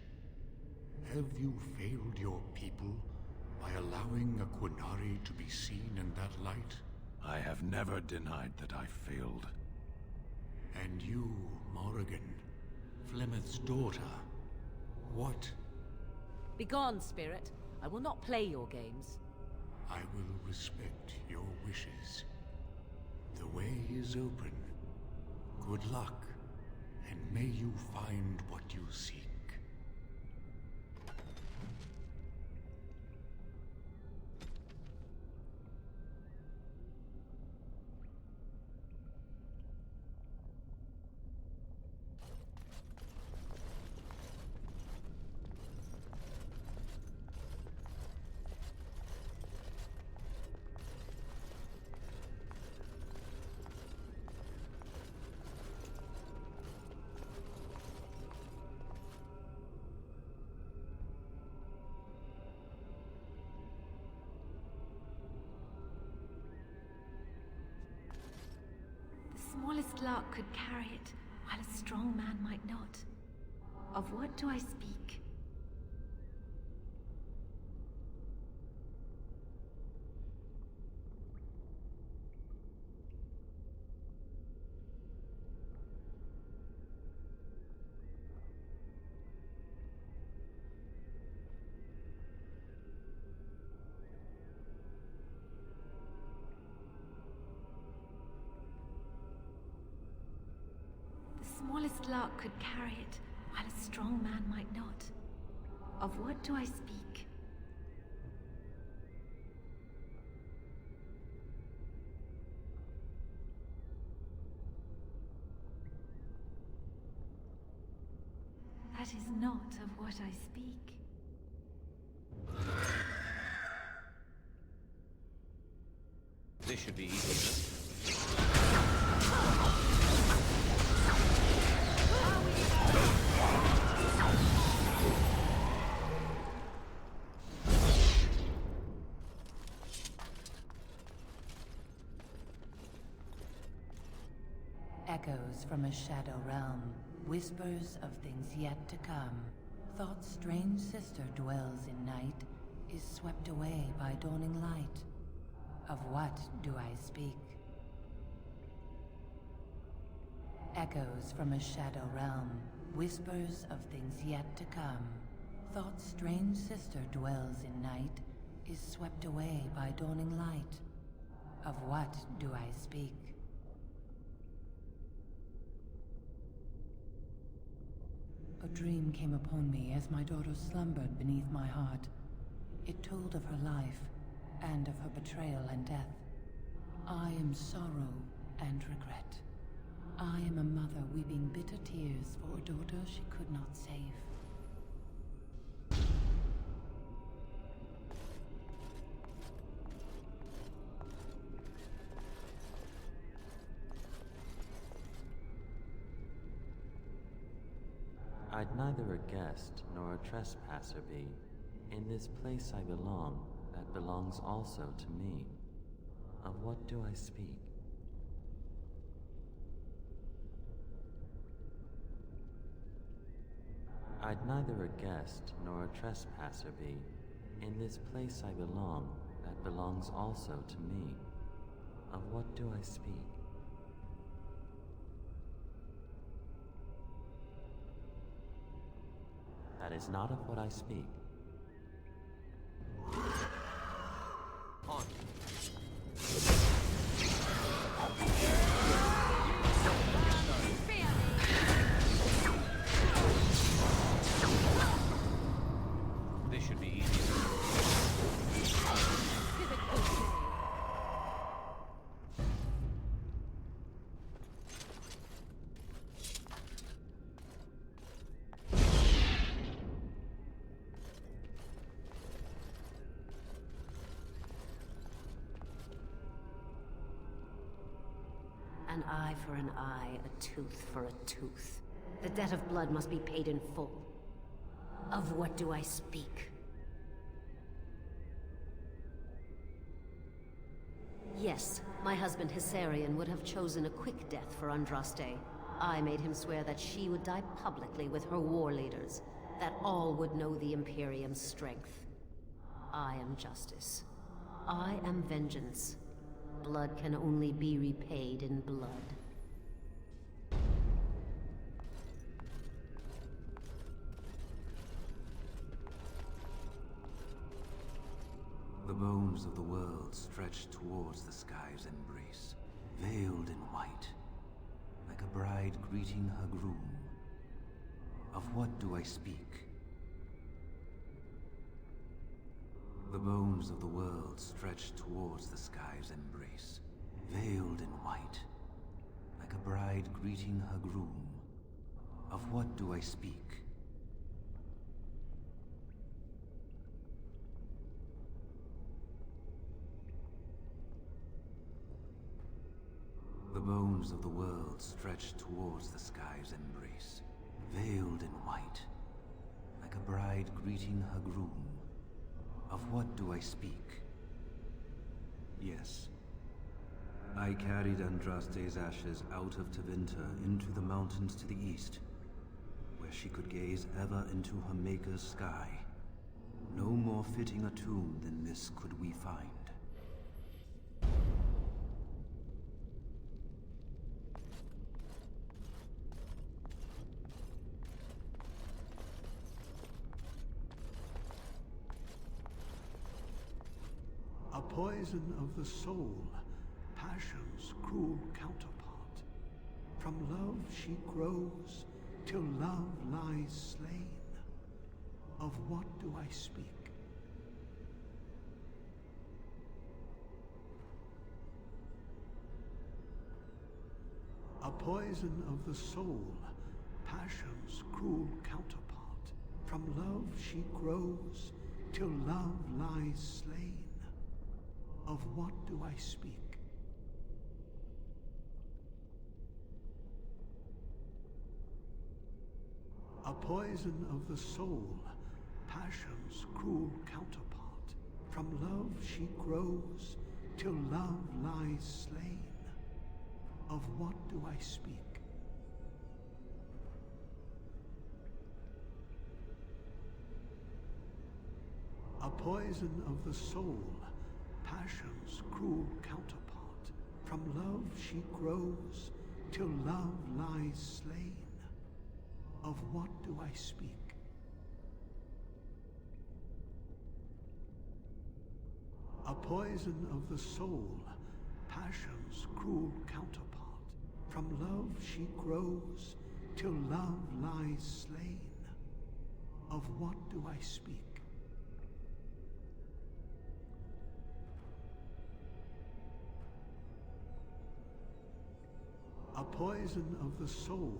Have you failed your people by allowing a Qunari to be seen in that light? I have never denied that I failed. And you, Morrigan, Flemeth's daughter, what? Begone, Spirit. I will not play your games. I will respect your wishes. The way is open. Good luck, and may you find what you seek. The smallest lark could carry it, while a strong man might not. Of what do I speak? The smallest lark could carry it, while a strong man might not. Of what do I speak? That is not of what I speak. This should be easy. Echoes from a shadow realm, whispers of things yet to come. Thought's strange sister dwells in night, is swept away by dawning light. Of what do I speak? Echoes from a shadow realm, whispers of things yet to come. Thought's strange sister dwells in night, is swept away by dawning light. Of what do I speak? A dream came upon me as my daughter slumbered beneath my heart. It told of her life, and of her betrayal and death. I am sorrow and regret. I am a mother weeping bitter tears for a daughter she could not save. I'd neither a guest nor a trespasser be. In this place I belong, that belongs also to me. Of what do I speak? I'd neither a guest nor a trespasser be. In this place I belong, that belongs also to me. Of what do I speak? That is not of what I speak. On. This should be easy. An eye for an eye, a tooth for a tooth. The debt of blood must be paid in full. Of what do I speak? Yes, my husband Hysarion would have chosen a quick death for Andraste. I made him swear that she would die publicly with her war leaders, that all would know the Imperium's strength. I am justice. I am vengeance. Blood can only be repaid in blood. The bones of the world stretch towards the sky's embrace, veiled in white, like a bride greeting her groom. Of what do I speak? The bones of the world stretch towards the sky's embrace, veiled in white, like a bride greeting her groom. Of what do I speak? The bones of the world stretch towards the sky's embrace, veiled in white, like a bride greeting her groom. Of what do I speak? Yes. I carried Andraste's ashes out of Tevinter into the mountains to the east, where she could gaze ever into her Maker's sky. No more fitting a tomb than this could we find. A poison of the soul, passion's cruel counterpart. From love she grows, till love lies slain. Of what do I speak? A poison of the soul, passion's cruel counterpart. From love she grows, till love lies slain. Of what do I speak? A poison of the soul, passion's cruel counterpart. From love she grows, till love lies slain. Of what do I speak? A poison of the soul, passion's cruel counterpart. From love she grows, till love lies slain. Of what do I speak? A poison of the soul, passion's cruel counterpart. From love she grows, till love lies slain. Of what do I speak? A poison of the soul,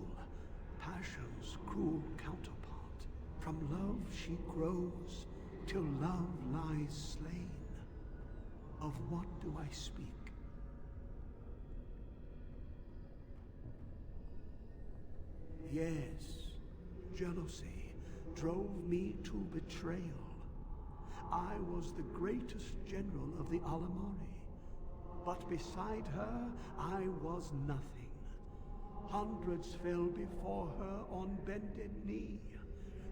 passion's cruel counterpart. From love she grows, till love lies slain. Of what do I speak? Yes, jealousy drove me to betrayal. I was the greatest general of the Alamari, but beside her I was nothing. Hundreds fell before her on bended knee.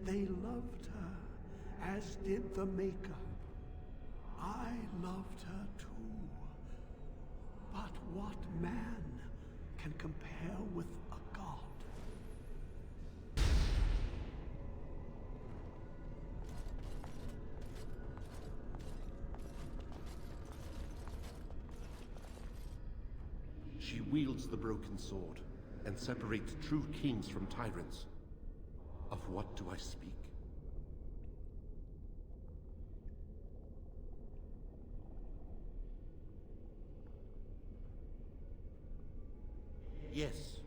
They loved her, as did the Maker. I loved her too. But what man can compare with a god? She wields the broken sword and separates true kings from tyrants. Of what do I speak? Yes,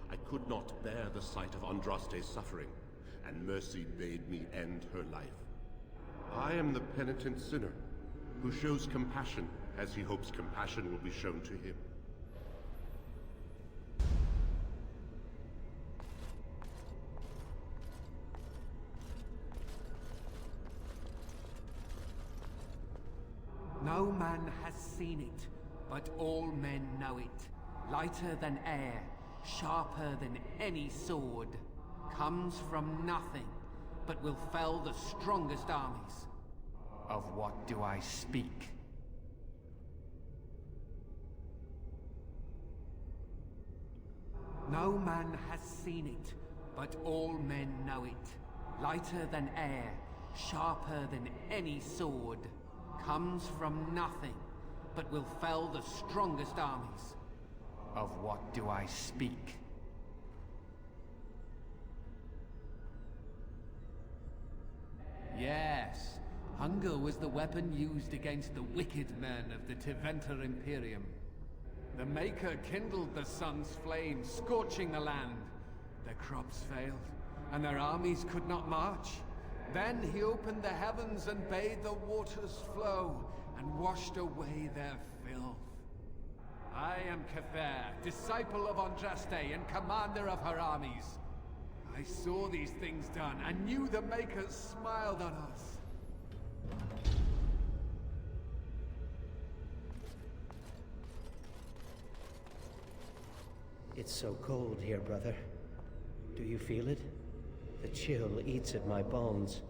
I could not bear the sight of Andraste's suffering, and mercy bade me end her life. I am the penitent sinner, who shows compassion as he hopes compassion will be shown to him. No man has seen it, but all men know it. Lighter than air, sharper than any sword. Comes from nothing, but will fell the strongest armies. Of what do I speak? No man has seen it, but all men know it. Lighter than air, sharper than any sword. Comes from nothing, but will fell the strongest armies. Of what do I speak? Yes, hunger was the weapon used against the wicked men of the Tevinter Imperium. The Maker kindled the sun's flame, scorching the land. Their crops failed, and their armies could not march. Then he opened the heavens and bade the waters flow, and washed away their filth. I am Cather, disciple of Andraste and commander of her armies. I saw these things done, and knew the Makers smiled on us. It's so cold here, brother. Do you feel it? The chill eats at my bones.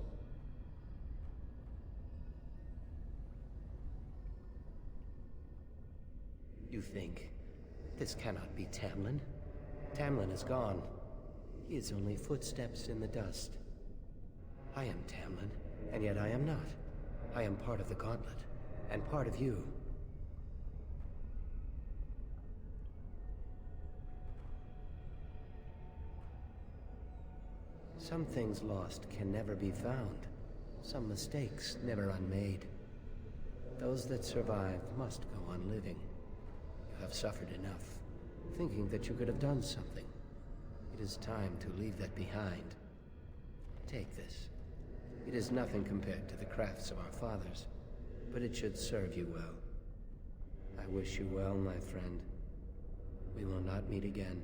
You think, this cannot be Tamlin? Tamlin is gone. He is only footsteps in the dust. I am Tamlin, and yet I am not. I am part of the Gauntlet, and part of you. Some things lost can never be found. Some mistakes never unmade. Those that survive must go on living. You have suffered enough, thinking that you could have done something. It is time to leave that behind. Take this. It is nothing compared to the crafts of our fathers, but it should serve you well. I wish you well, my friend. We will not meet again.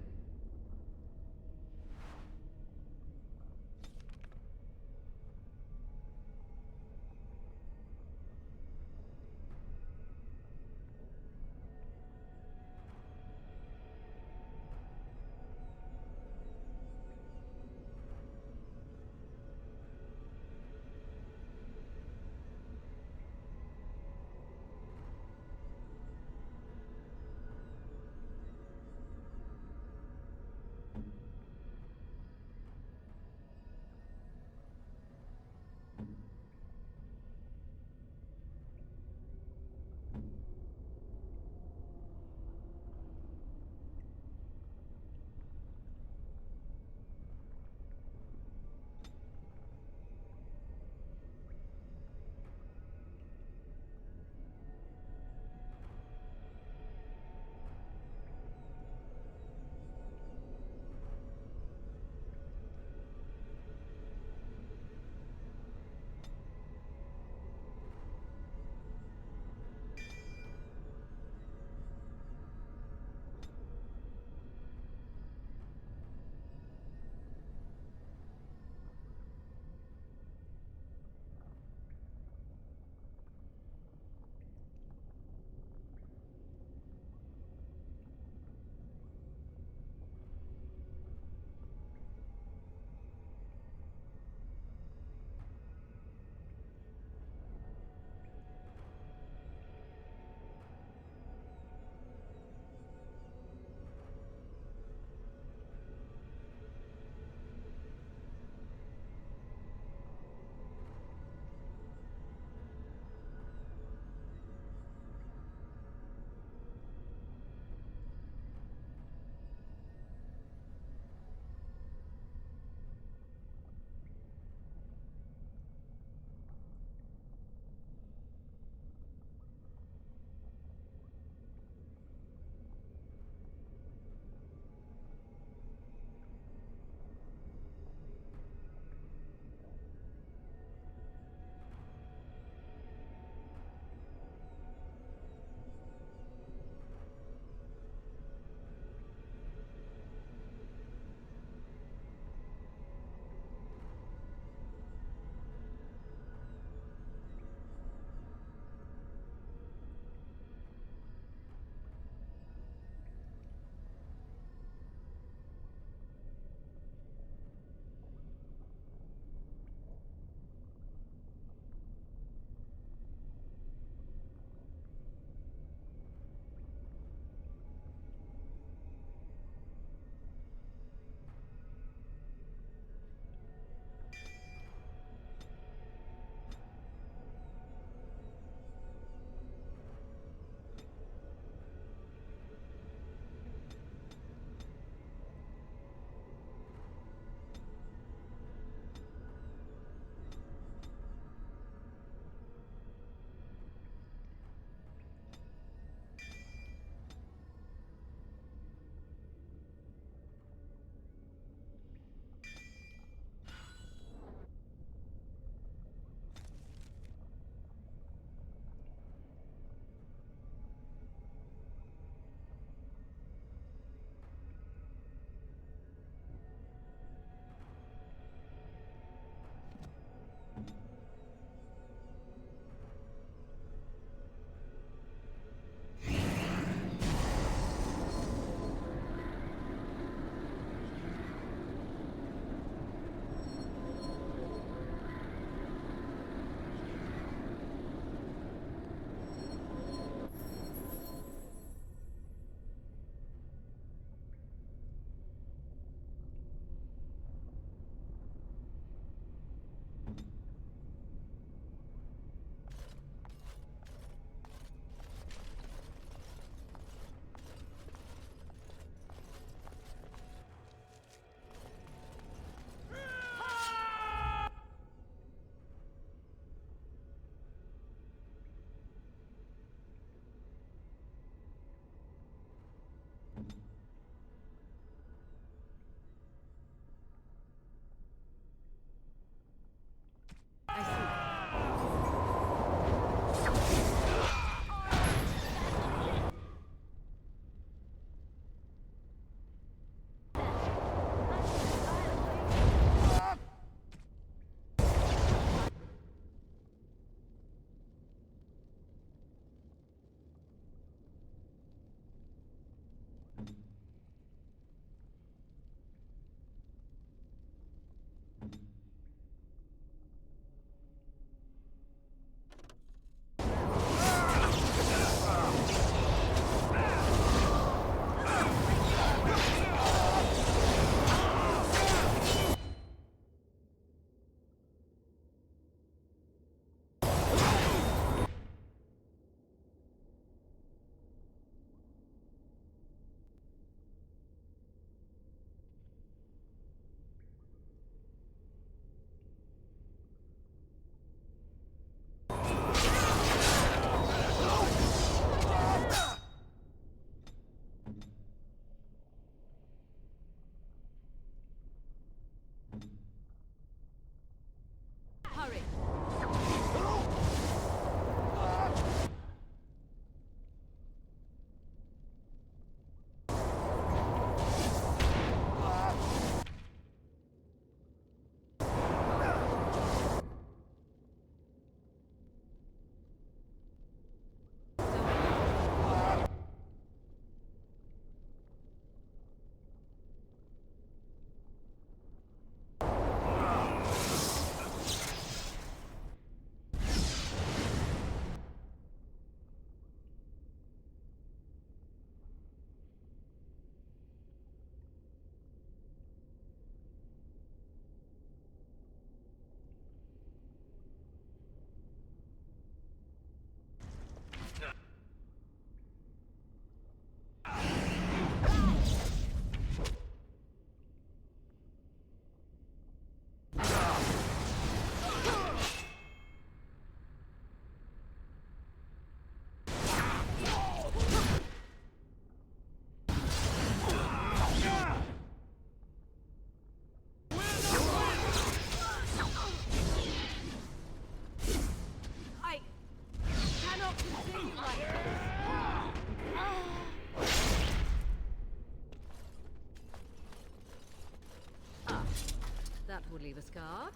would leave a scar.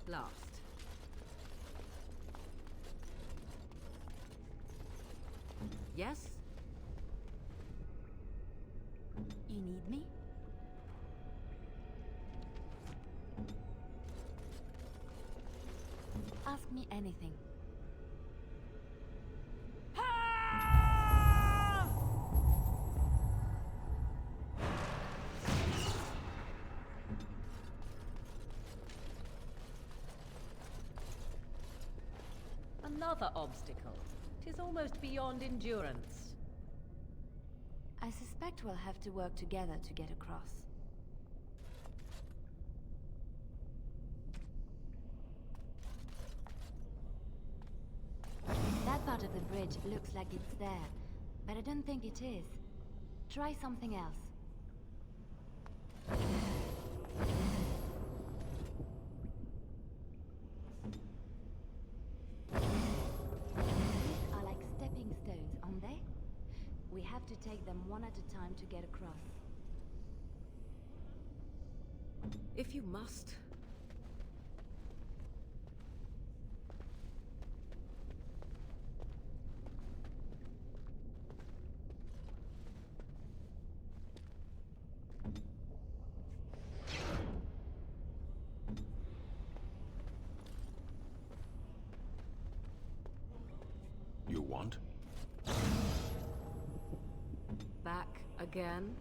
Last. Yes? You need me? Ask me anything. Another obstacle. 'Tis almost beyond endurance. I suspect we'll have to work together to get across. That part of the bridge looks like it's there, but I don't think it is. Try something else. These are like stepping stones, aren't they? We have to take them one at a time to get across. If you must. You want? Back again?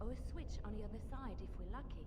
or a switch on the other side if we're lucky.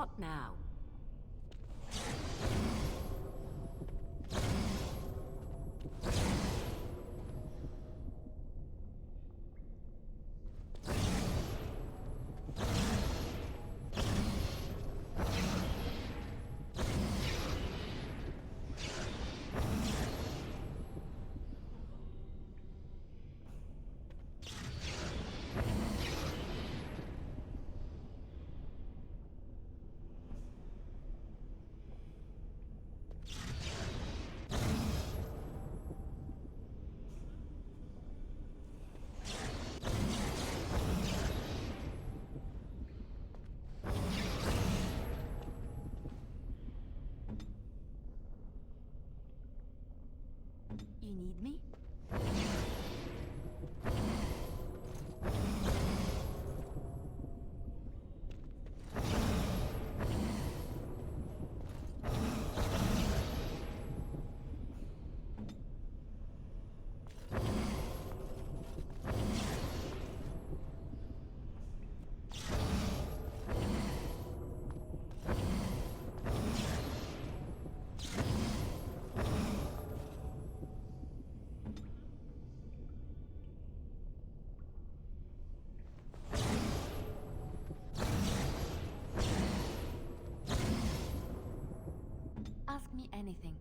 What now? You need me? Ask me anything.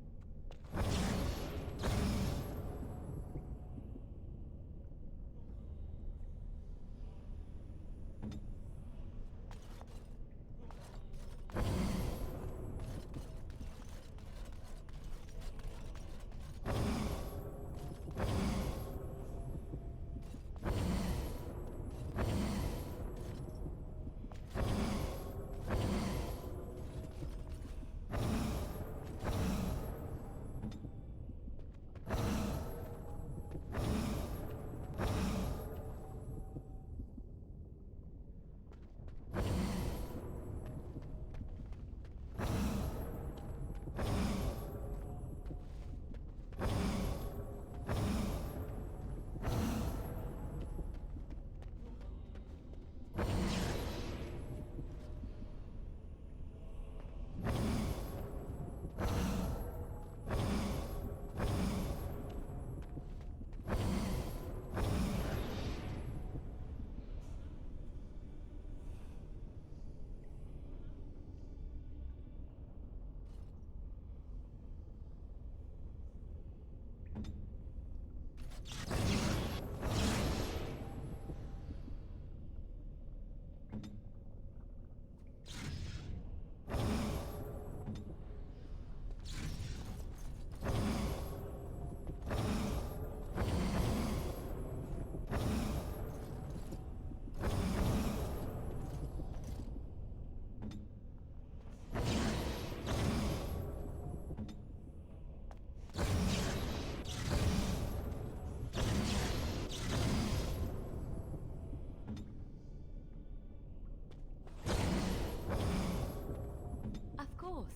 Of course.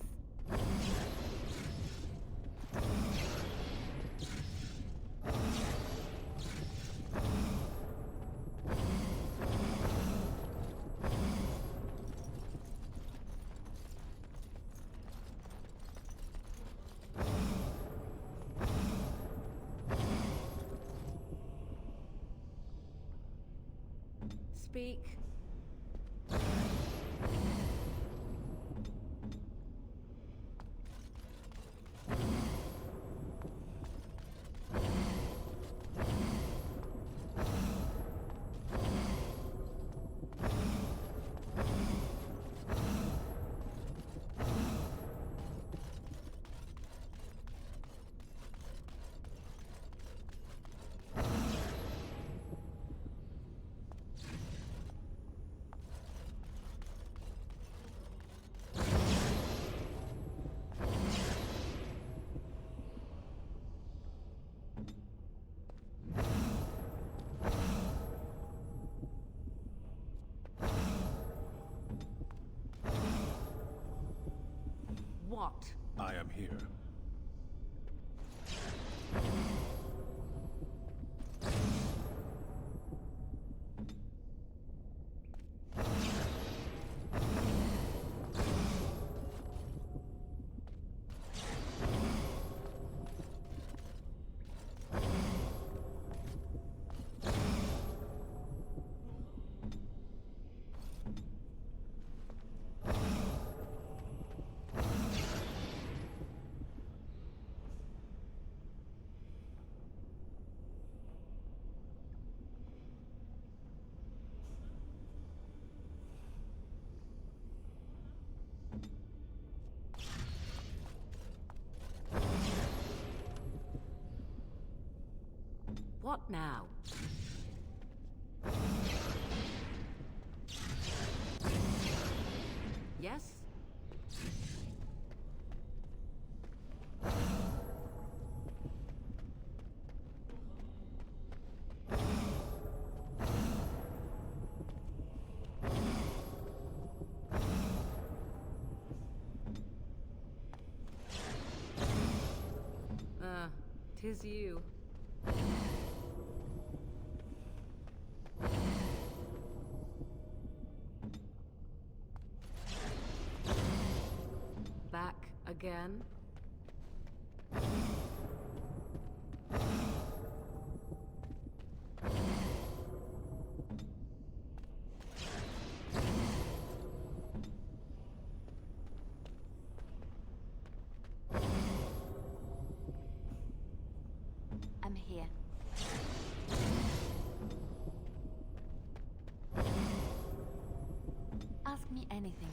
Speak. What? I am here. What now? Yes? Tis you. Back again? I'm here. Ask me anything.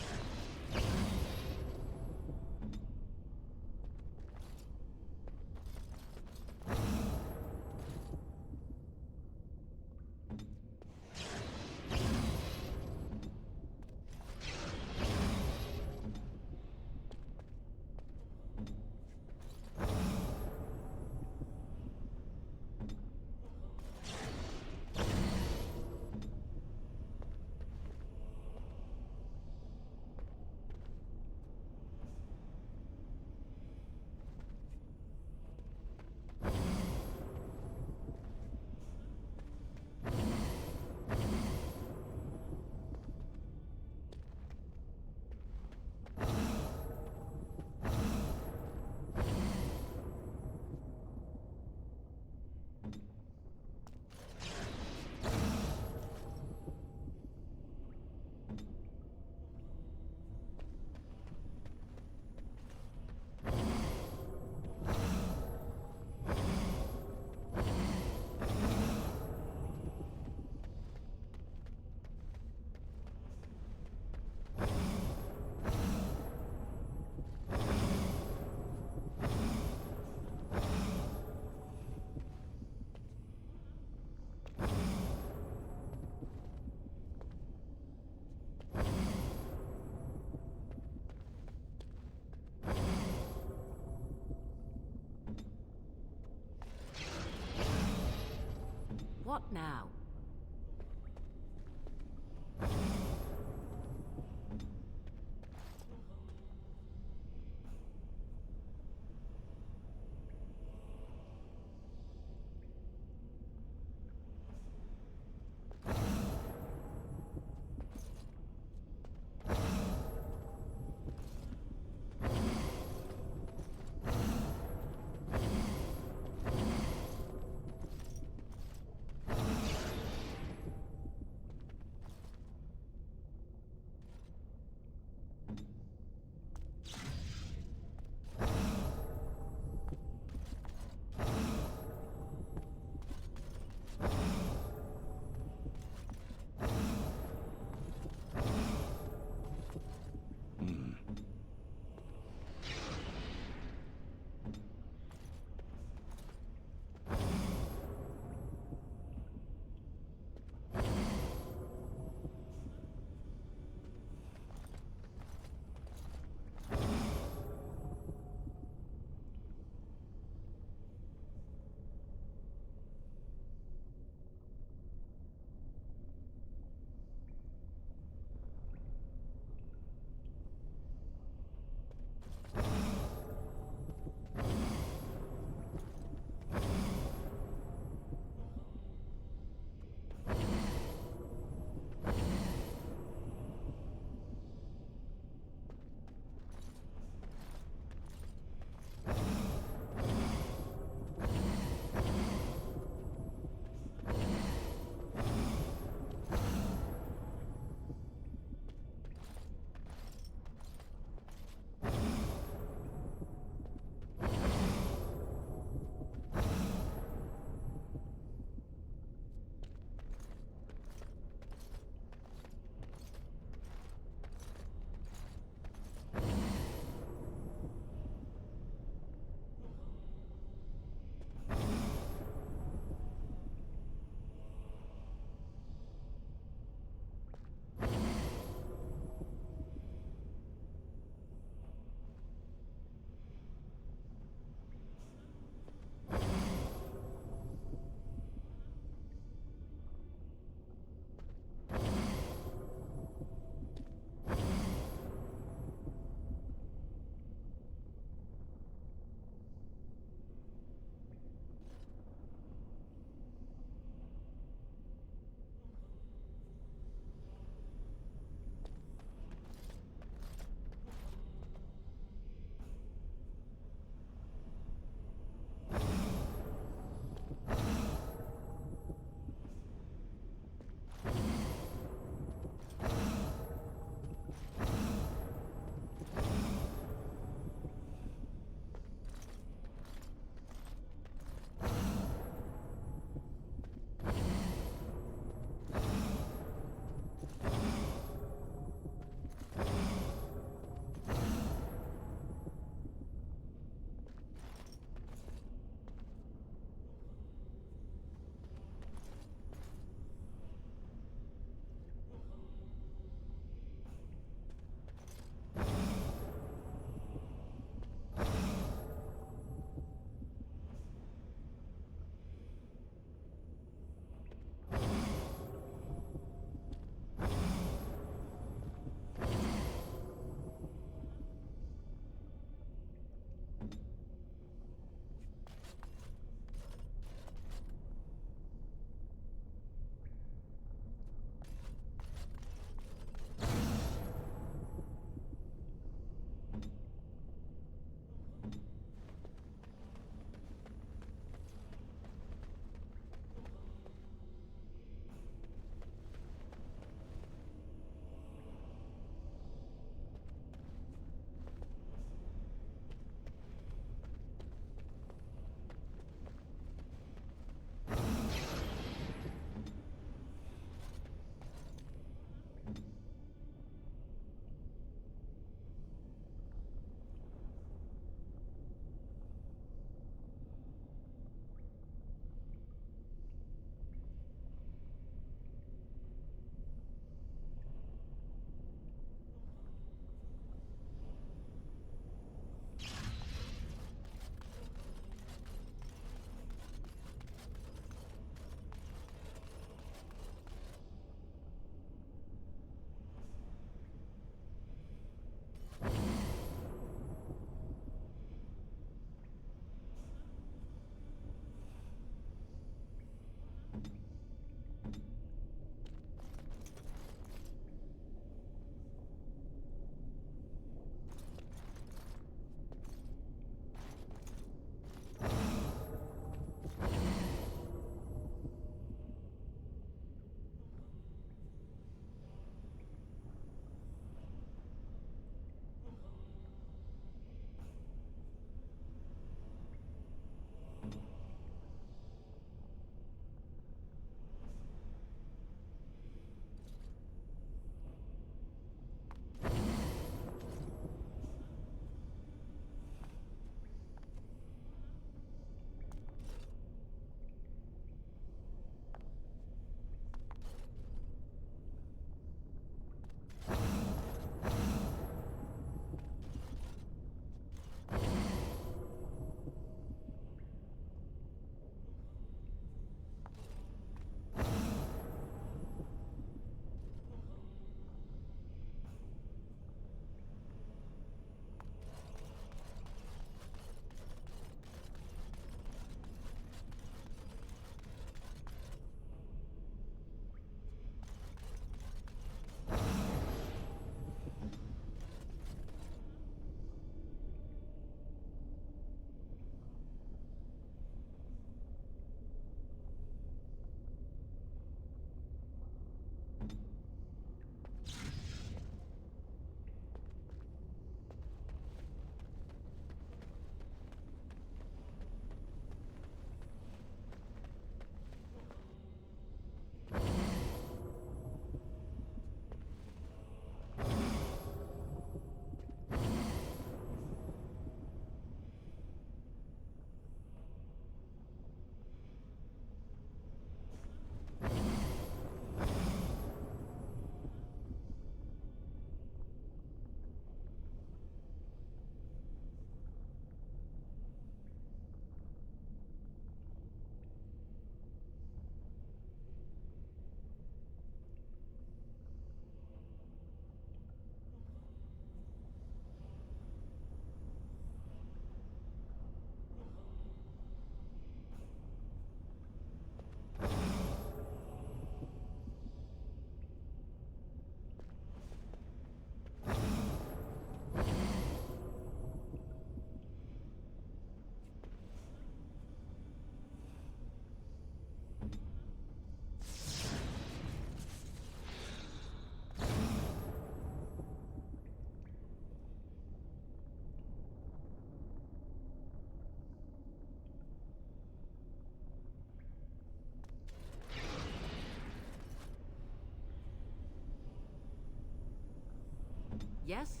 Yes?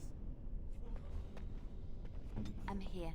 I'm here.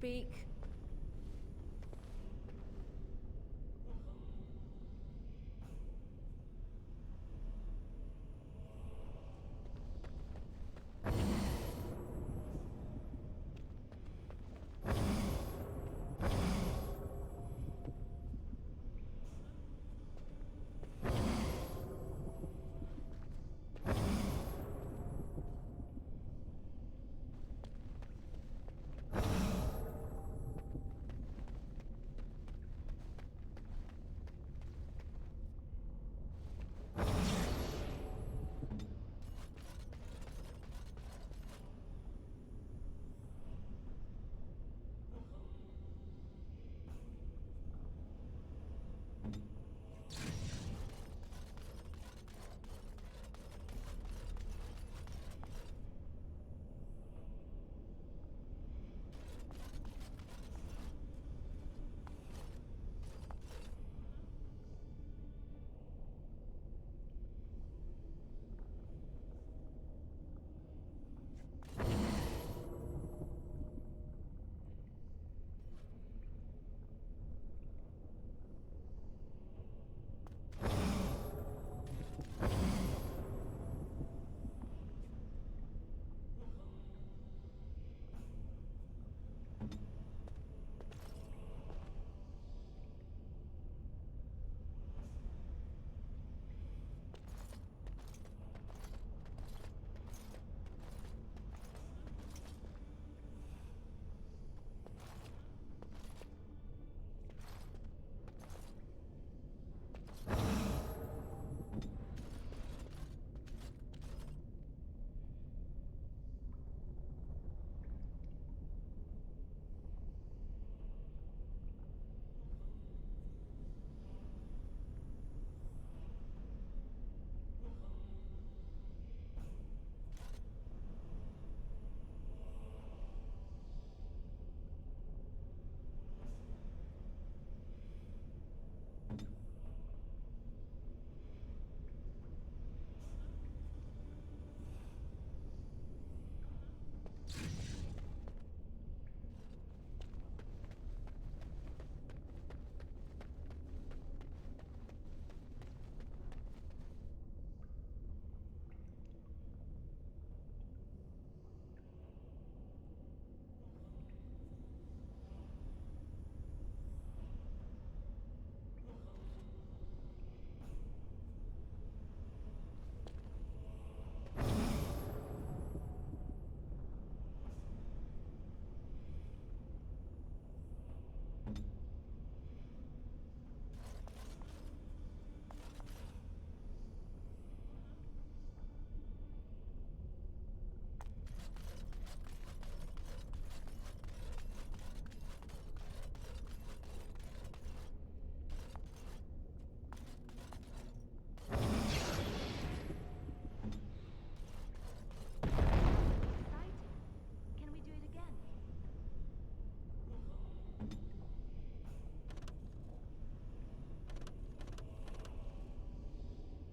Speak.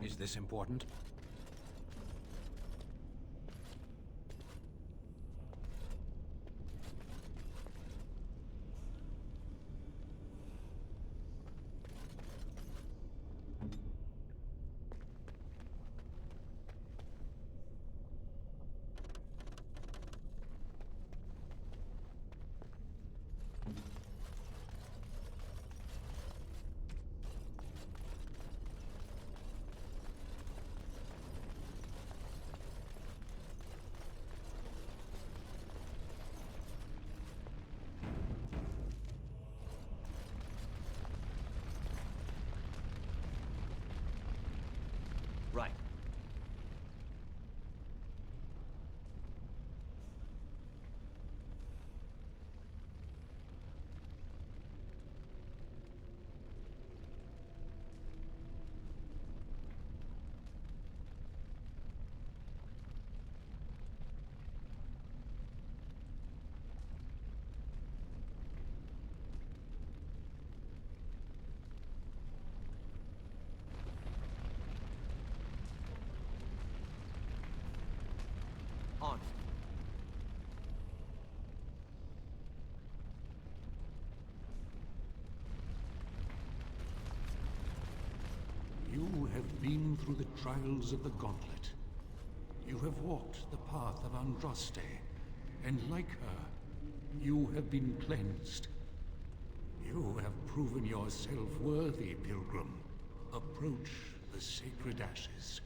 Is this important? through the trials of the Gauntlet. You have walked the path of Andraste, and like her, you have been cleansed. You have proven yourself worthy, Pilgrim. Approach the sacred ashes.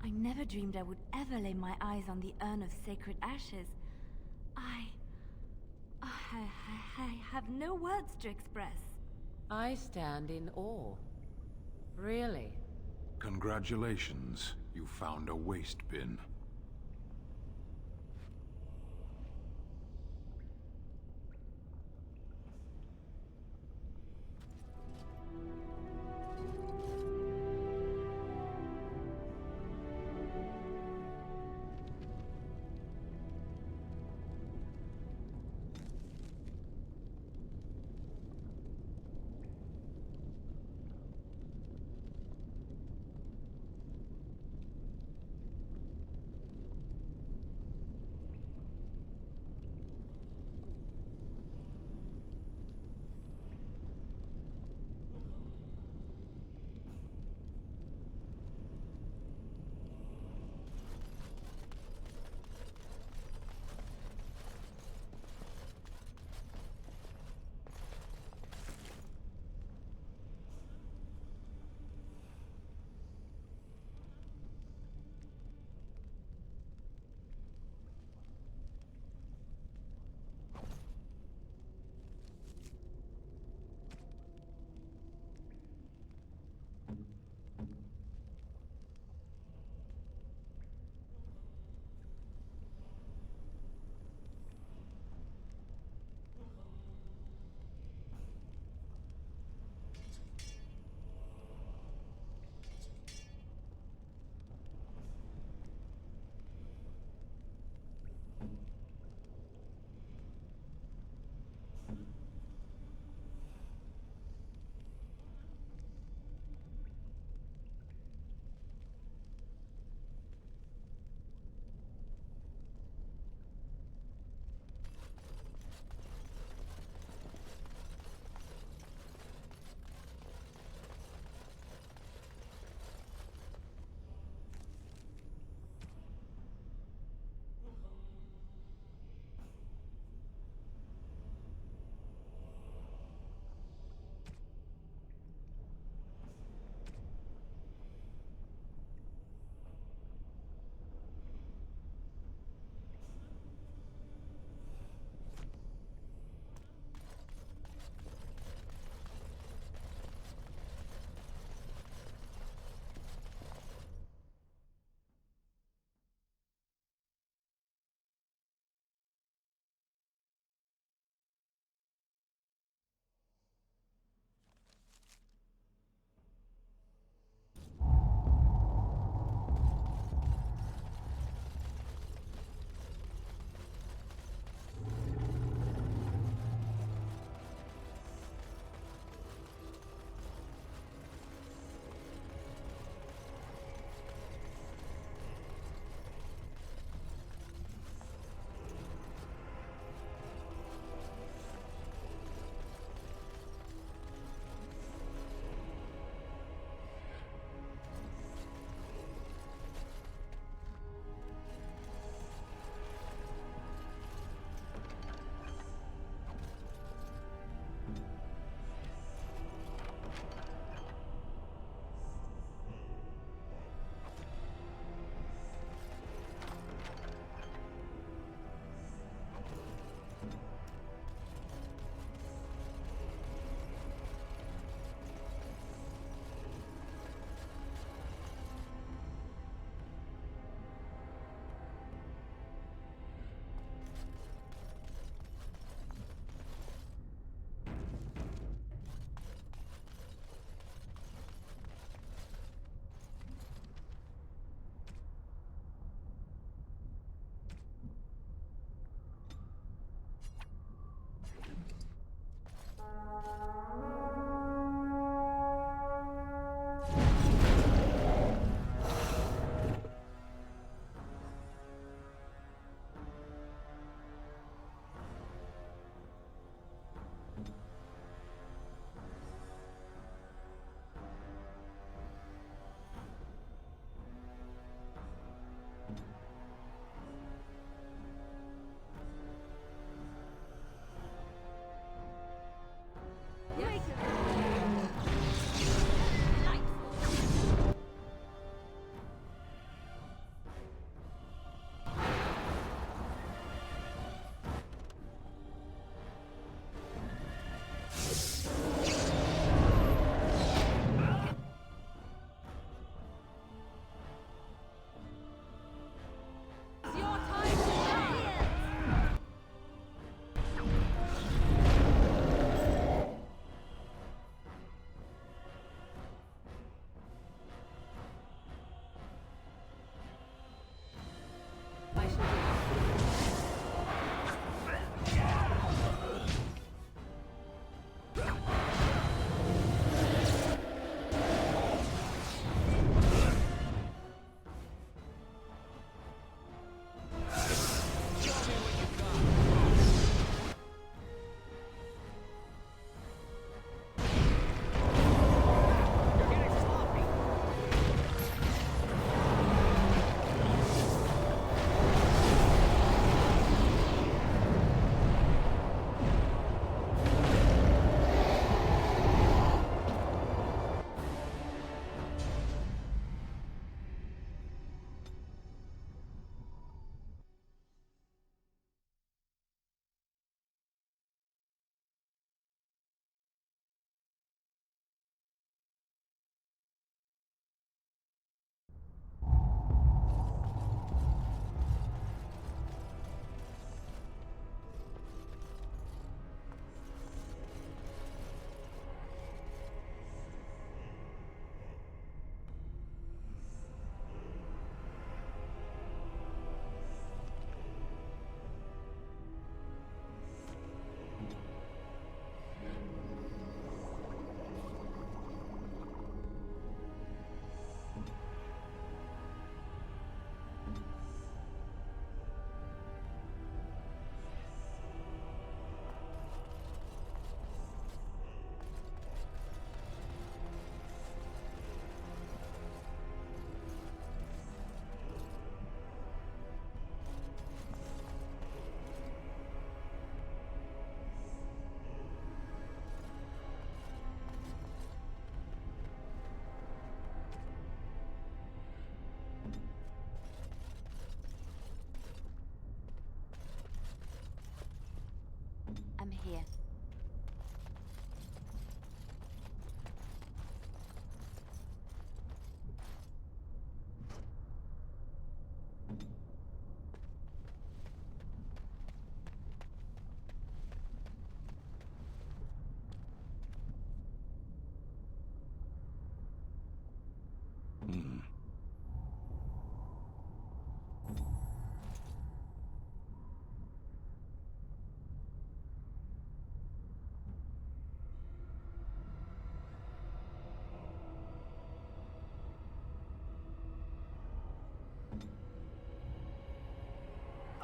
I never dreamed I would ever lay my eyes on the urn of sacred ashes. I have no words to express. I stand in awe. Really. Congratulations, you found a waste bin.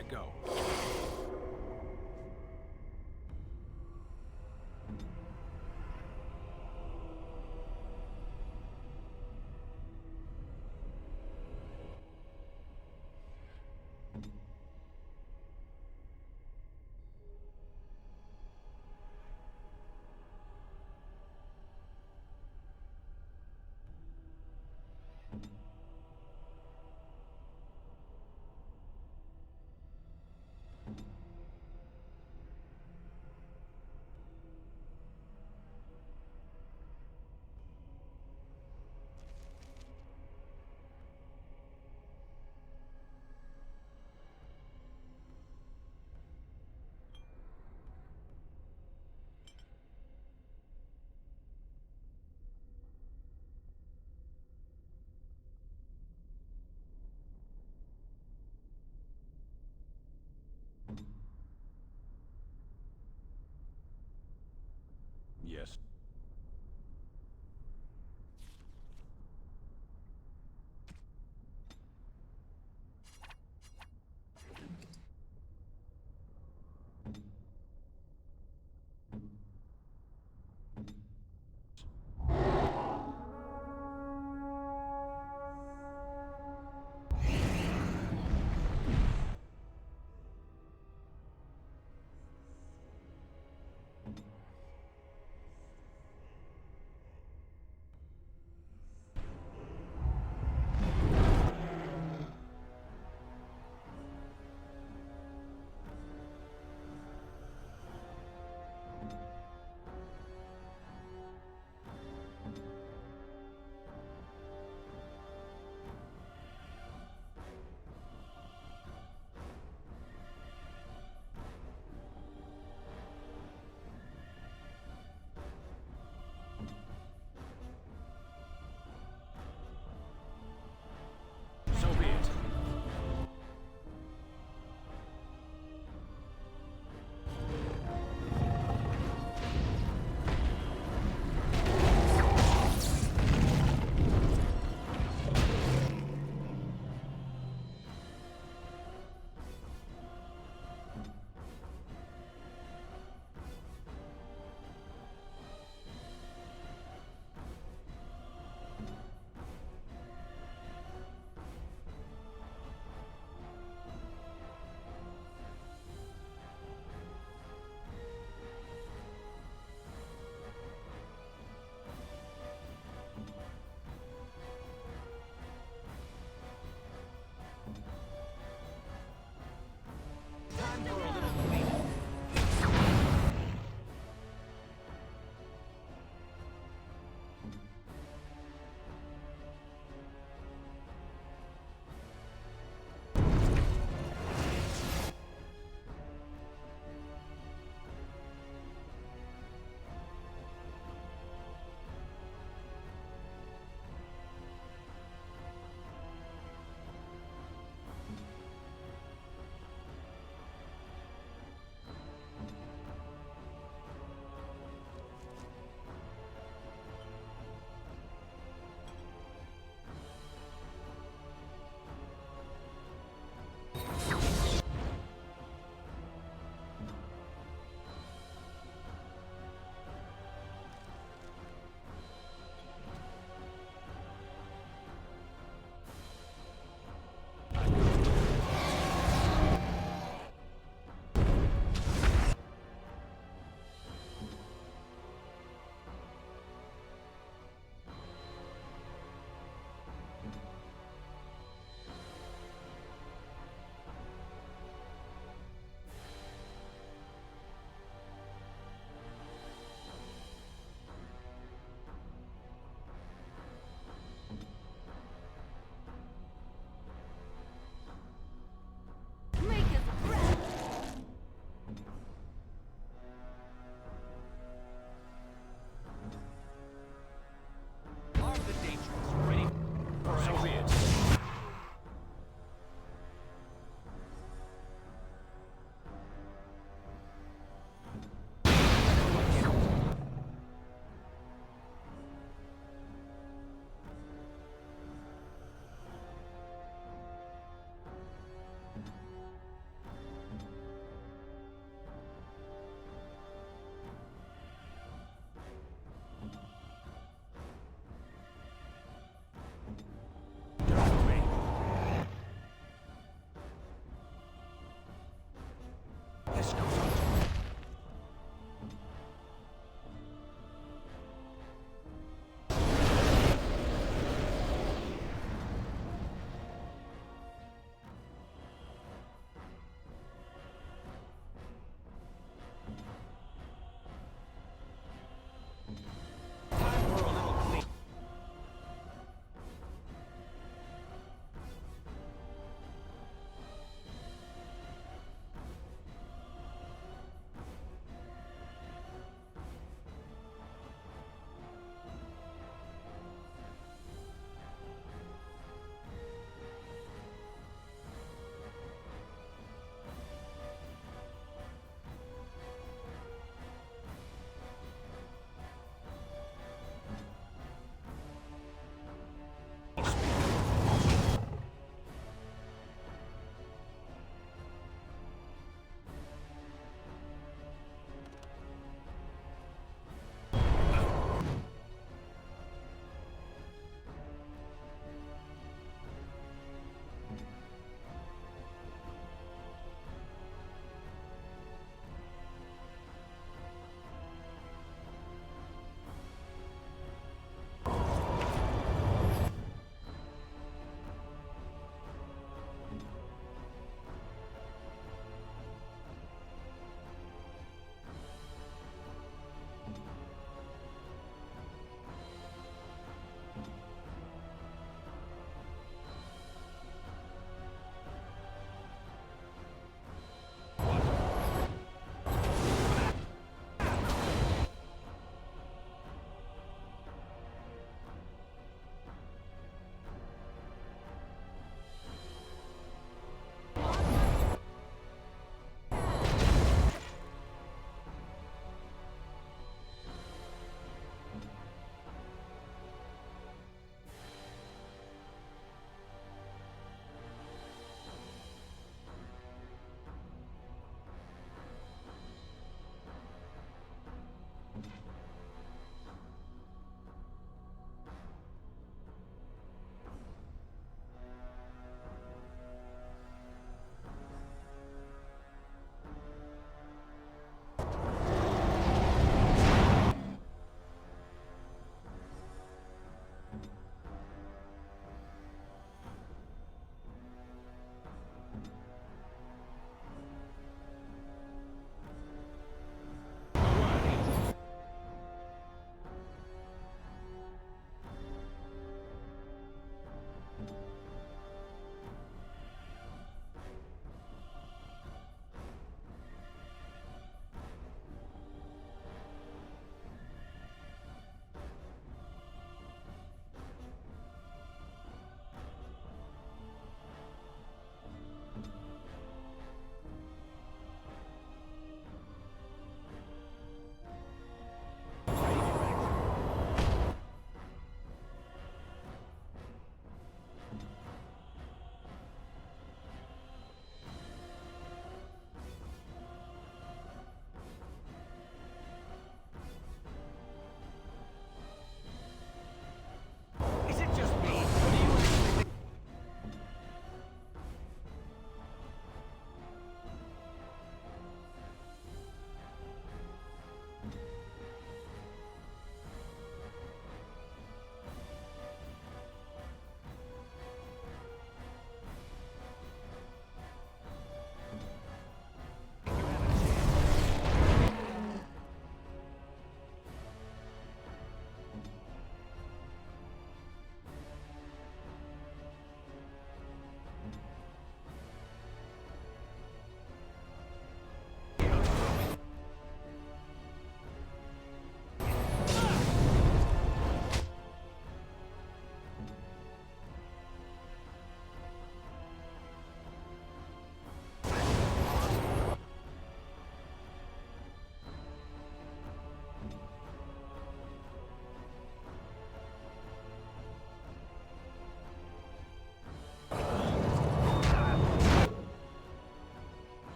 I go. Yes.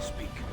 speak.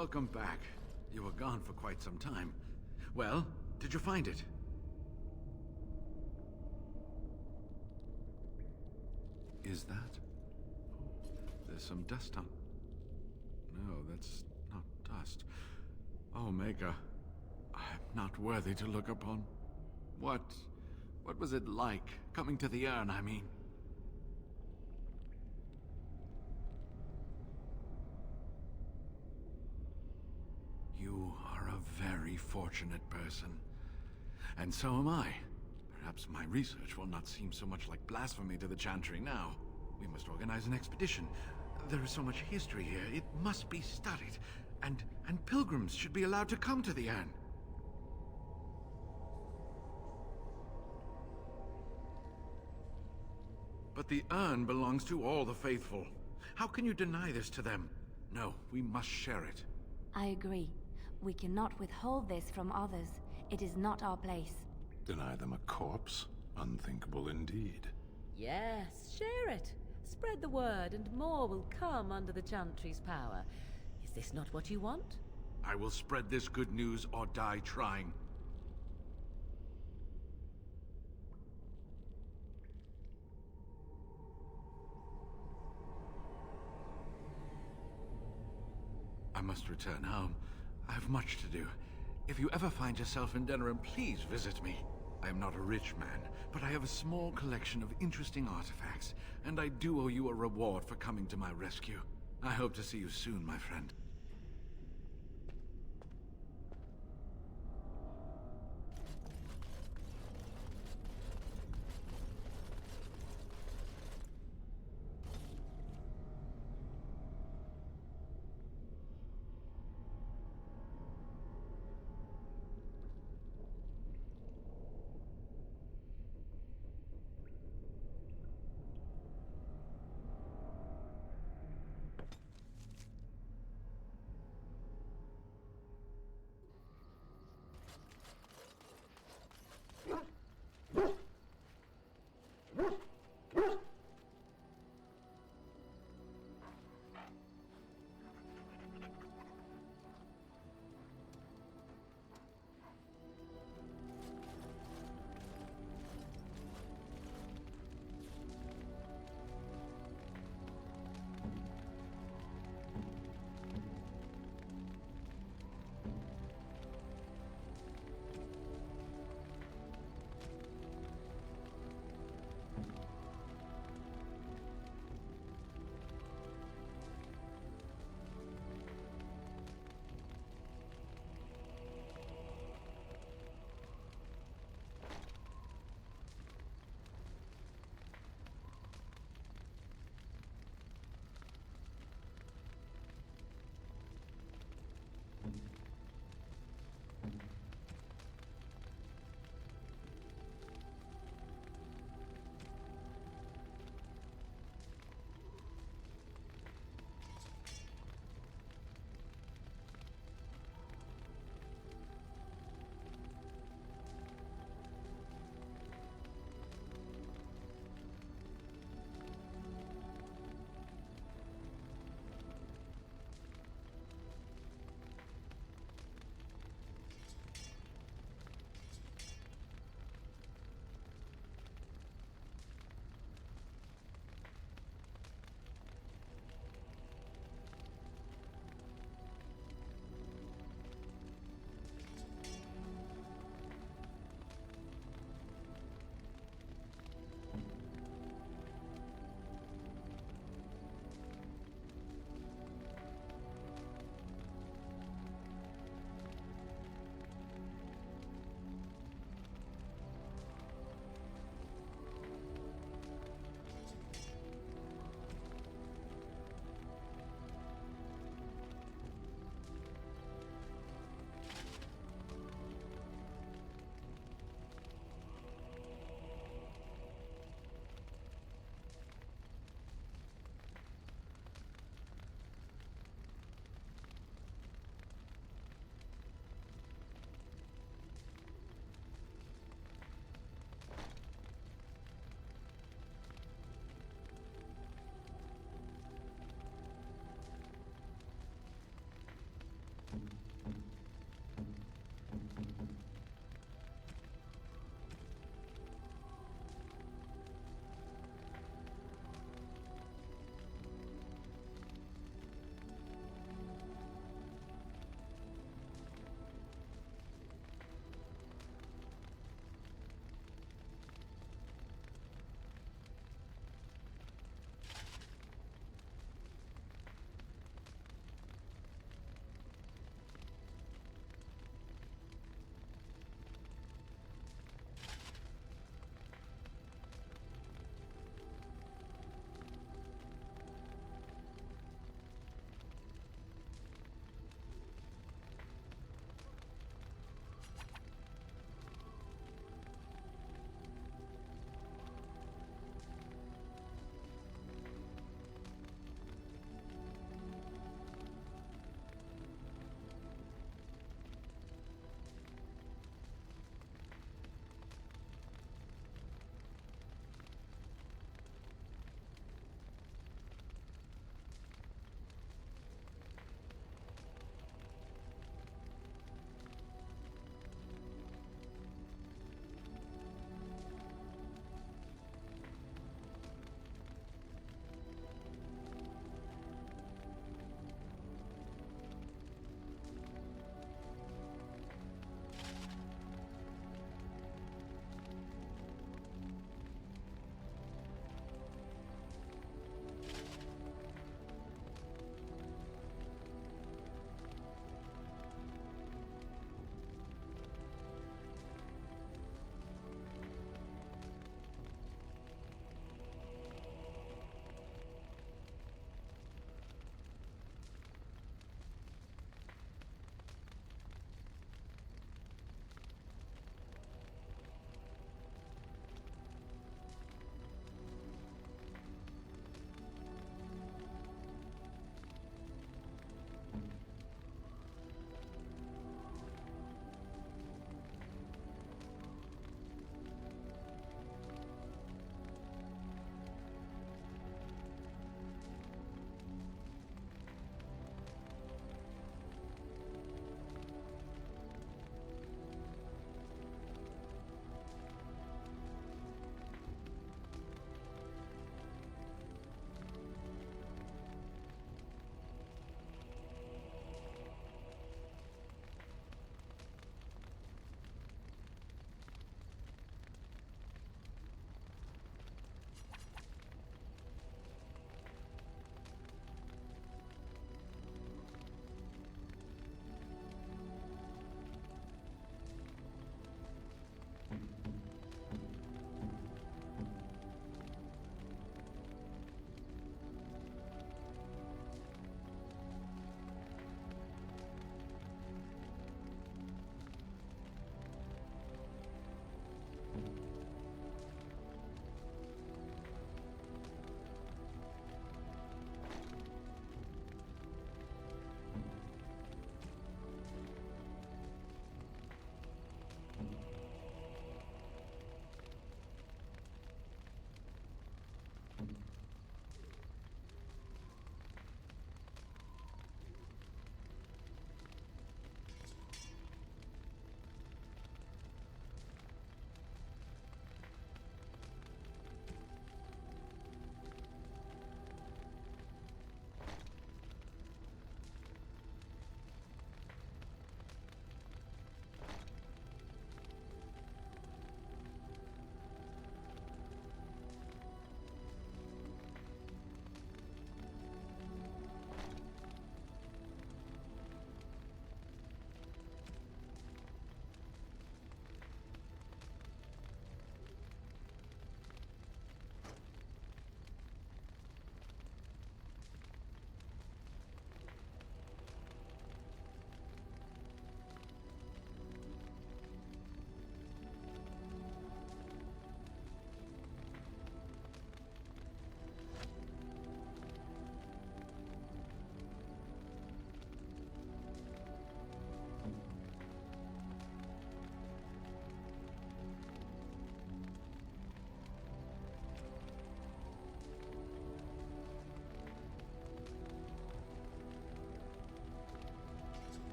welcome back. You were gone for quite some time. Well, did you find it? Is that? There's some dust on... No, that's not dust. Oh, Maker. I'm not worthy to look upon. What was it like, coming to the urn, I mean? You are a very fortunate person. And so am I. Perhaps my research will not seem so much like blasphemy to the Chantry now. We must organize an expedition. There is so much history here, it must be studied. And pilgrims should be allowed to come to the urn. But the urn belongs to all the faithful. How can you deny this to them? No, we must share it. I agree. We cannot withhold this from others. It is not our place. Deny them a corpse? Unthinkable indeed. Yes, share it. Spread the word, and more will come under the Chantry's power. Is this not what you want? I will spread this good news or die trying. I must return home. I have much to do. If you ever find yourself in Denerim, please visit me. I am not a rich man, but I have a small collection of interesting artifacts, and I do owe you a reward for coming to my rescue. I hope to see you soon, my friend.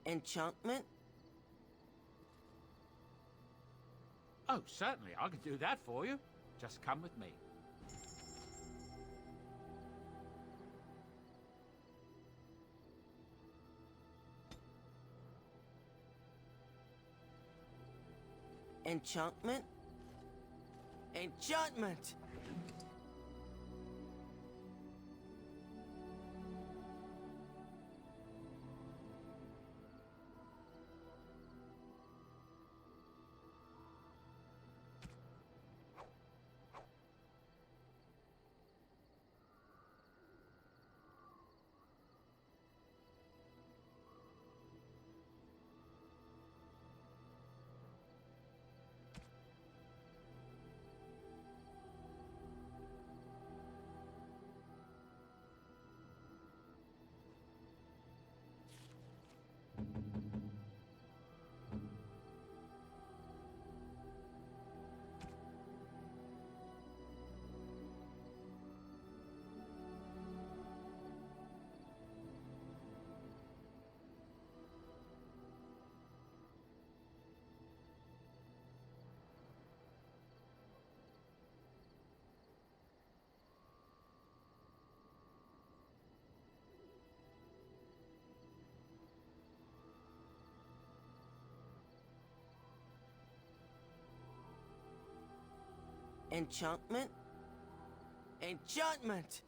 Enchantment? Oh, certainly. I can do that for you. Just come with me. Enchantment? Enchantment! Enchantment? Enchantment!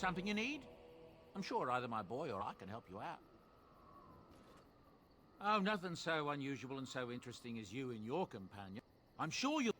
Something you need? I'm sure either my boy or I can help you out. Oh, nothing so unusual and so interesting as you and your companion. I'm sure you'll...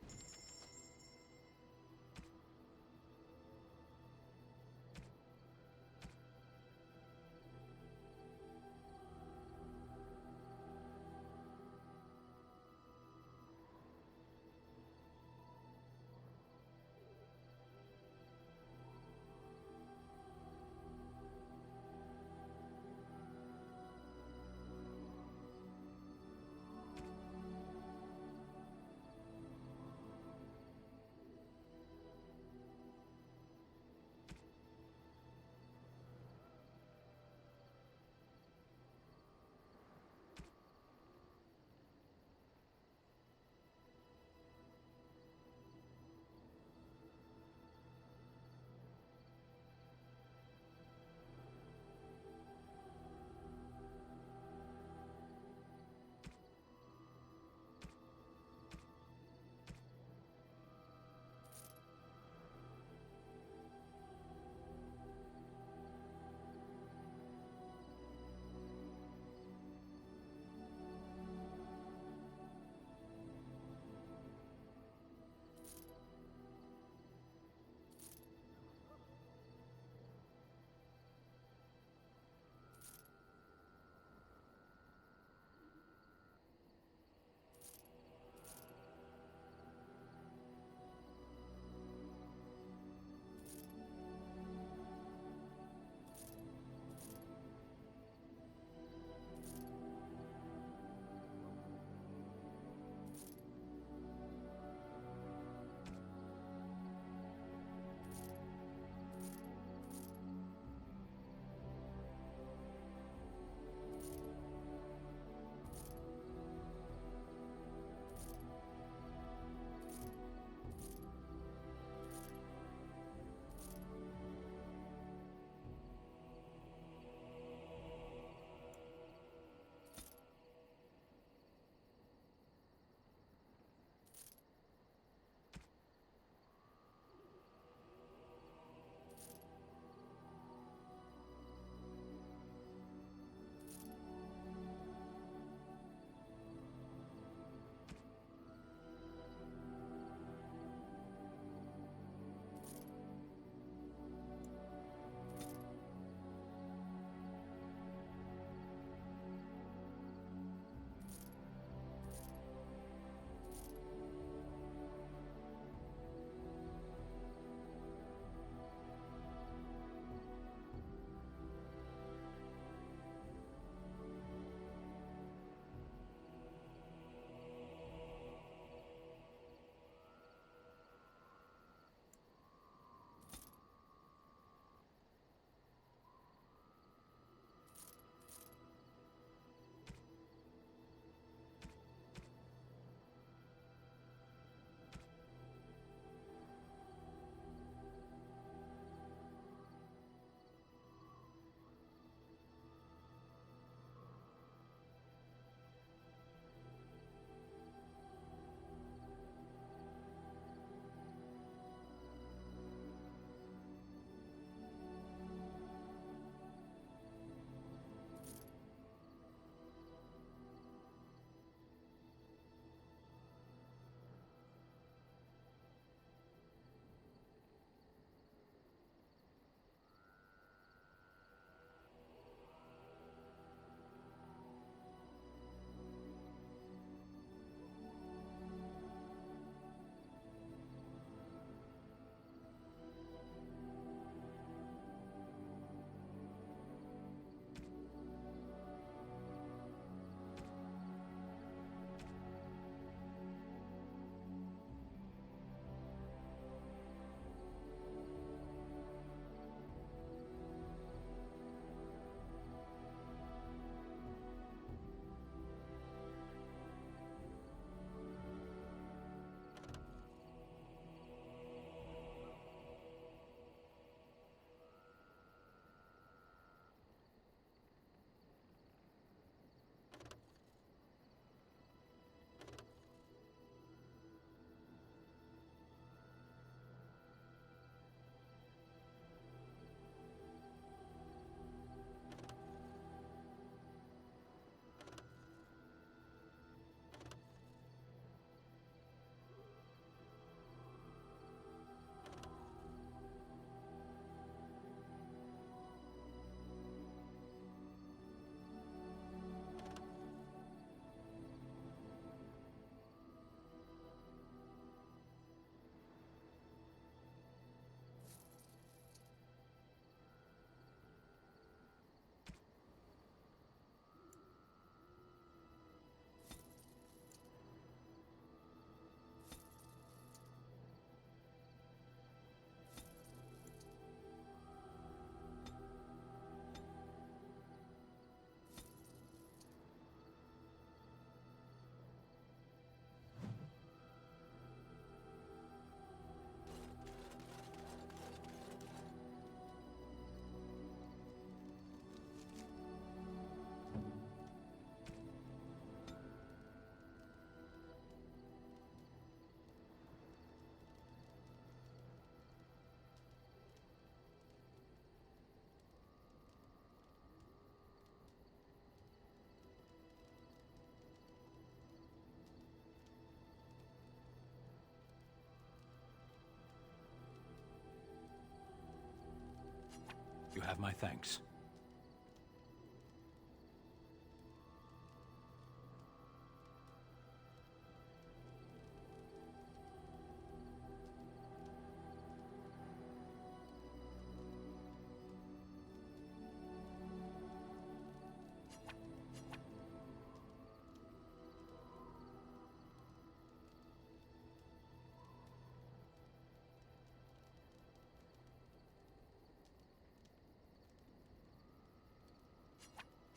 my thanks.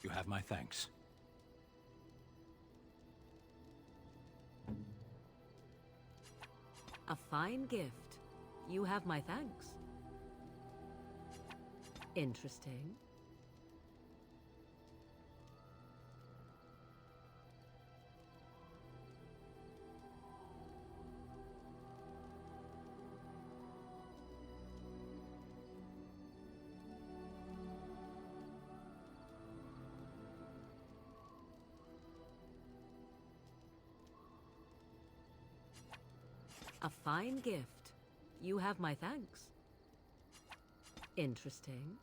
You have my thanks. A fine gift. You have my thanks. Interesting. A fine gift. You have my thanks. Interesting.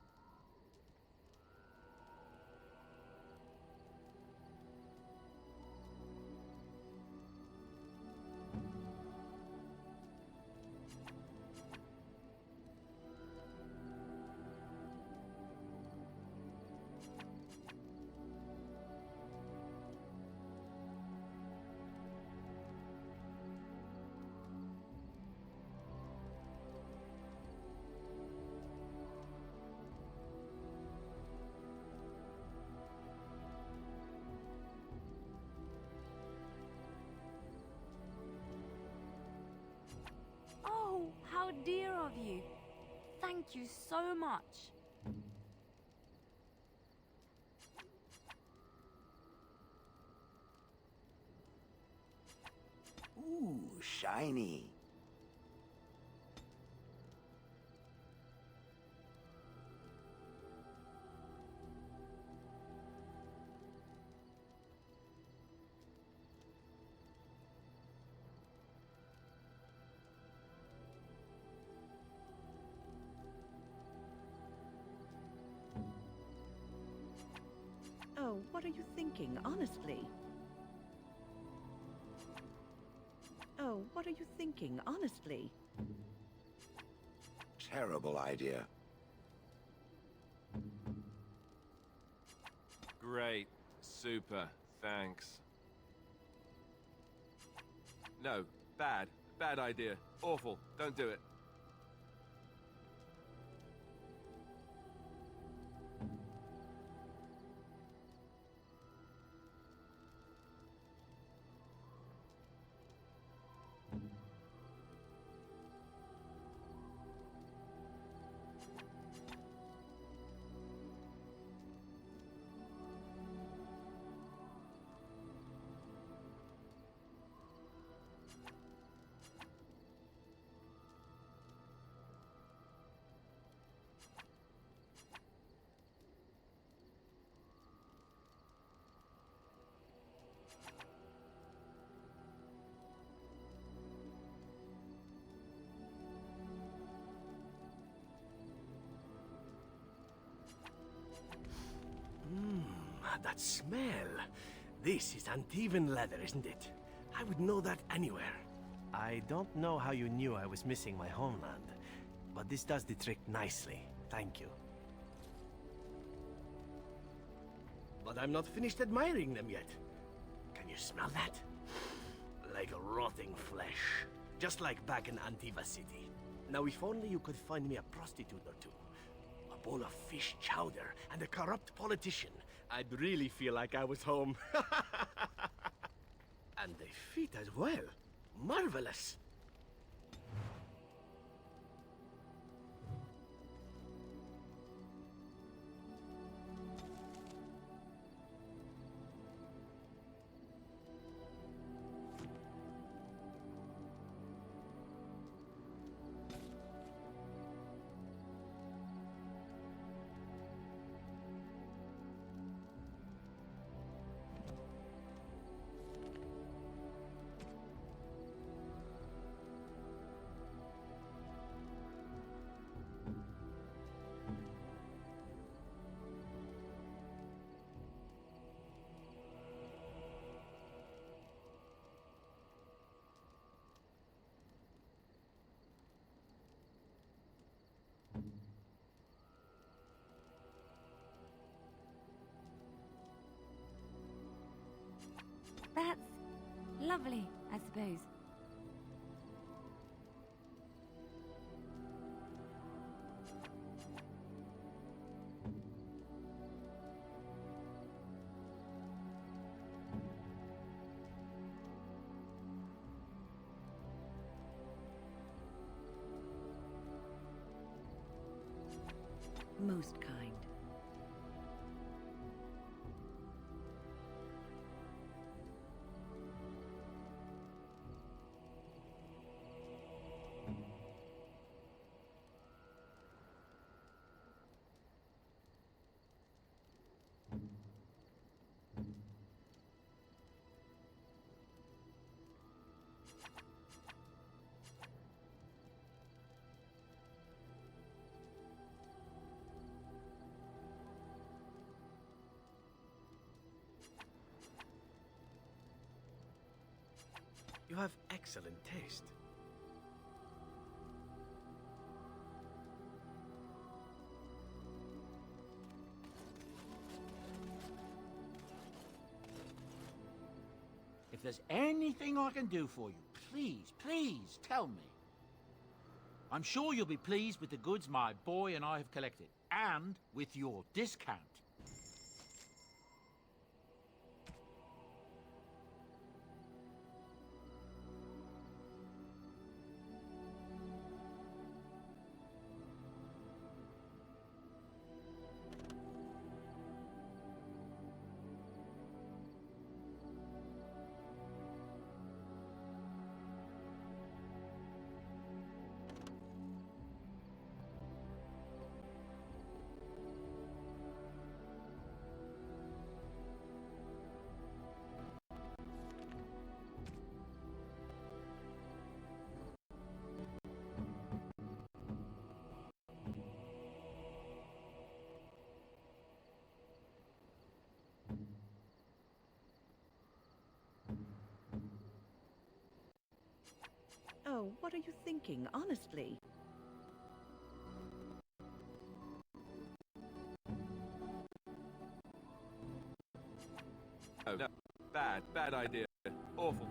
Oh, how dear of you. Thank you so much. Ooh, shiny. Oh, what are you thinking, honestly? Oh, what are you thinking, honestly? Terrible idea. Great. Super. Thanks. No. Bad. Bad idea. Awful. Don't do it. That smell. This is Antivan leather, isn't it? I would know that anywhere. I don't know how you knew I was missing my homeland, but this does the trick nicely. Thank you. But I'm not finished admiring them yet. Can you smell that? Like rotting flesh. Just like back in Antiva City. Now, if only you could find me a prostitute or two. A bowl of fish chowder and a corrupt politician. I'd really feel like I was home. And the feet as well. Marvelous. Lovely, I suppose. Most kind. You have excellent taste. If there's anything I can do for you, please tell me. I'm sure you'll be pleased with the goods my boy and I have collected, and with your discount. Oh, what are you thinking, honestly? Oh, no. Bad idea. Awful.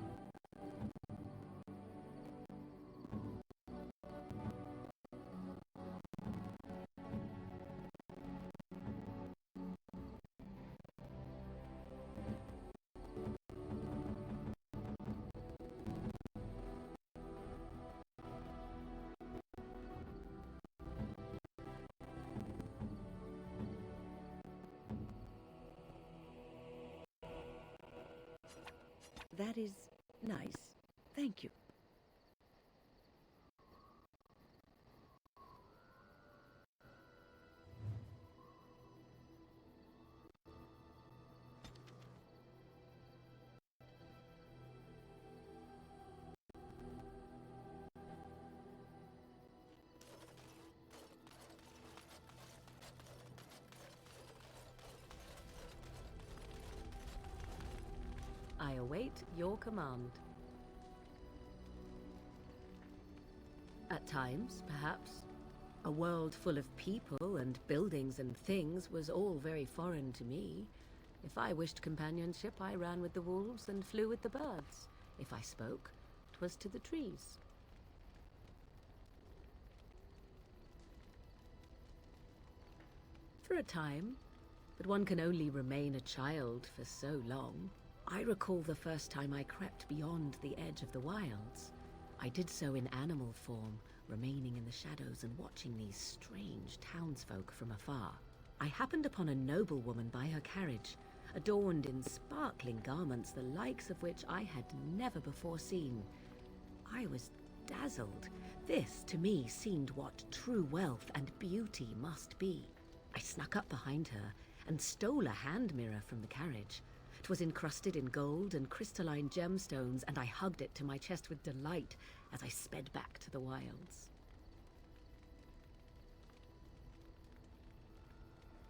That is nice. Thank you. I await your command. At times, perhaps. A world full of people and buildings and things was all very foreign to me. If I wished companionship, I ran with the wolves and flew with the birds. If I spoke, 'twas to the trees. For a time, but one can only remain a child for so long. I recall the first time I crept beyond the edge of the wilds. I did so in animal form, remaining in the shadows and watching these strange townsfolk from afar. I happened upon a noblewoman by her carriage, adorned in sparkling garments the likes of which I had never before seen. I was dazzled. This, to me, seemed what true wealth and beauty must be. I snuck up behind her and stole a hand mirror from the carriage. 'Twas encrusted in gold and crystalline gemstones, and I hugged it to my chest with delight as I sped back to the wilds.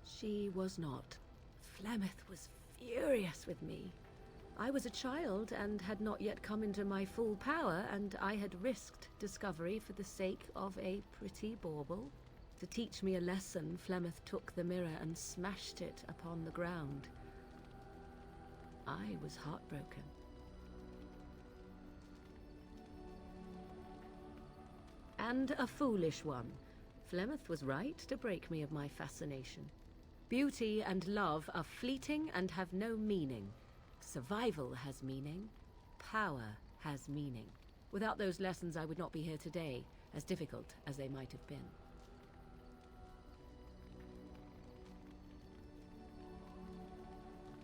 She was not. Flemeth was furious with me. I was a child and had not yet come into my full power, and I had risked discovery for the sake of a pretty bauble. To teach me a lesson, Flemeth took the mirror and smashed it upon the ground. I was heartbroken. And a foolish one. Flemeth was right to break me of my fascination. Beauty and love are fleeting and have no meaning. Survival has meaning. Power has meaning. Without those lessons, I would not be here today, as difficult as they might have been.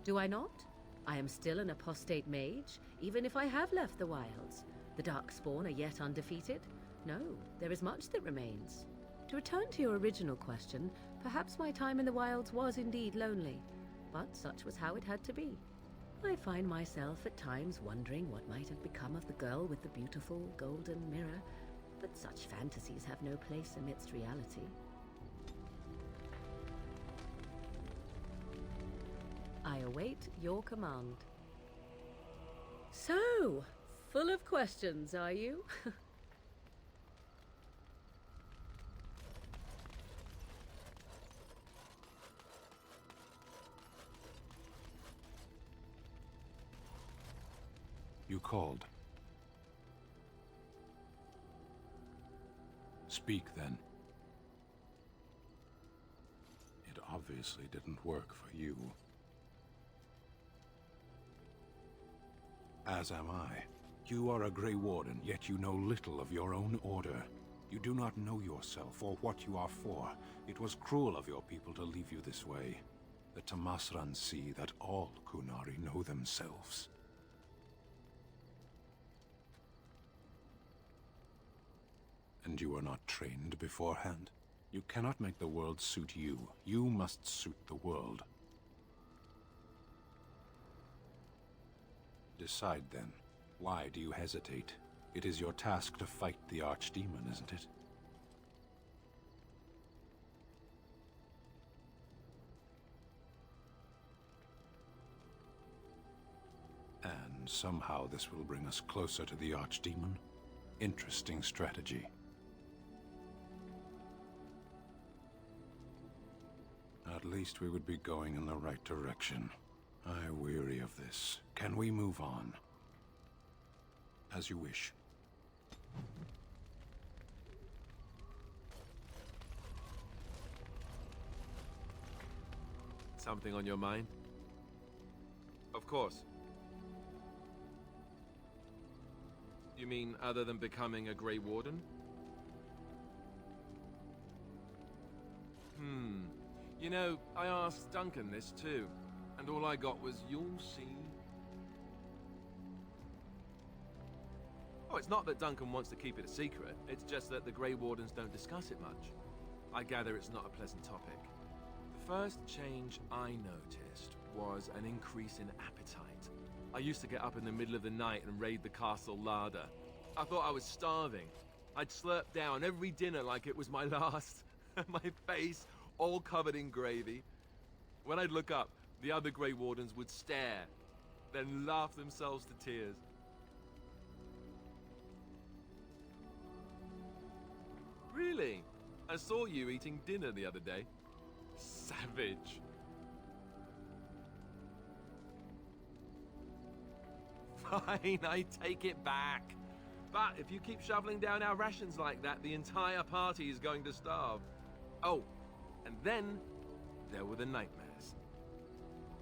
Do I not? I am still an apostate mage, even if I have left the wilds. The Darkspawn are yet undefeated. No, there is much that remains. To return to your original question, perhaps my time in the wilds was indeed lonely, but such was how it had to be. I find myself at times wondering what might have become of the girl with the beautiful golden mirror, but such fantasies have no place amidst reality. I await your command. So, full of questions, are you? You called. Speak, then. It obviously didn't work for you. As am I. You are a Grey Warden, yet you know little of your own order. You do not know yourself or what you are for. It was cruel of your people to leave you this way. The Tamasran see that all Kunari know themselves. And you are not trained beforehand. You cannot make the world suit you. You must suit the world. Decide then. Why do you hesitate? It is your task to fight the Archdemon, isn't it? And somehow this will bring us closer to the Archdemon? Interesting strategy. At least we would be going in the right direction. I weary of this. Can we move on? As you wish. Something on your mind? Of course. You mean other than becoming a Grey Warden? You know, I asked Duncan this too, and all I got was, "You'll see." Oh, it's not that Duncan wants to keep it a secret, it's just that the Grey Wardens don't discuss it much. I gather it's not a pleasant topic. The first change I noticed was an increase in appetite. I used to get up in the middle of the night and raid the castle larder. I thought I was starving. I'd slurp down every dinner like it was my last. My face all covered in gravy. When I'd look up, the other Grey Wardens would stare, then laugh themselves to tears. Really? I saw you eating dinner the other day. Savage. Fine, I take it back. But if you keep shoveling down our rations like that, the entire party is going to starve. Oh, and then there were the nightmares.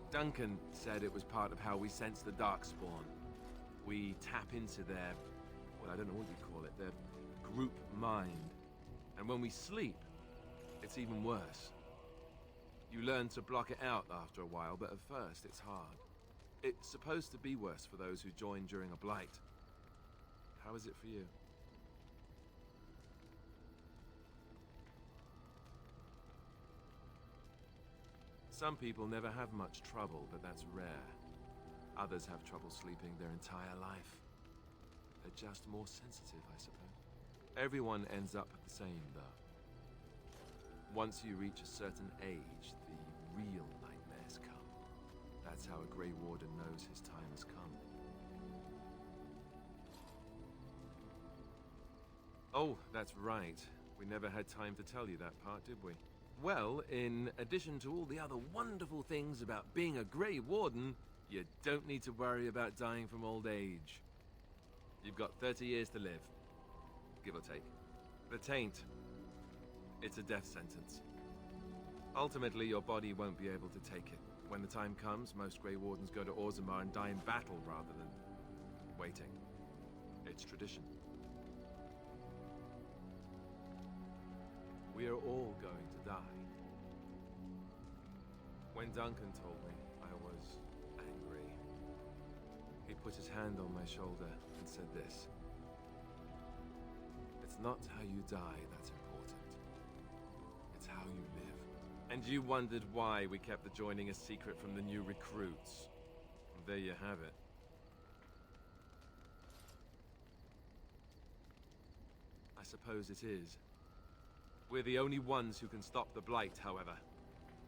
Duncan said it was part of how we sense the Darkspawn. We tap into their, well, I don't know what you call it, their group mind. And when we sleep, it's even worse. You learn to block it out after a while, but at first it's hard. It's supposed to be worse for those who join during a blight. How is it for you? Some people never have much trouble, but that's rare. Others have trouble sleeping their entire life. They're just more sensitive, I suppose. Everyone ends up the same, though. Once you reach a certain age, the real nightmares come. That's how a Grey Warden knows his time has come. Oh, that's right. We never had time to tell you that part, did we? Well, in addition to all the other wonderful things about being a Grey Warden, you don't need to worry about dying from old age. You've got 30 years to live, give or take. The taint. It's a death sentence. Ultimately, your body won't be able to take it. When the time comes, most Grey Wardens go to Orzammar and die in battle rather than waiting. It's tradition. We are all going to die. When Duncan told me, I was angry. He put his hand on my shoulder and said this. It's not how you die that's important. It's how you live. And you wondered why we kept the joining a secret from the new recruits. There you have it. I suppose it is. We're the only ones who can stop the Blight, however.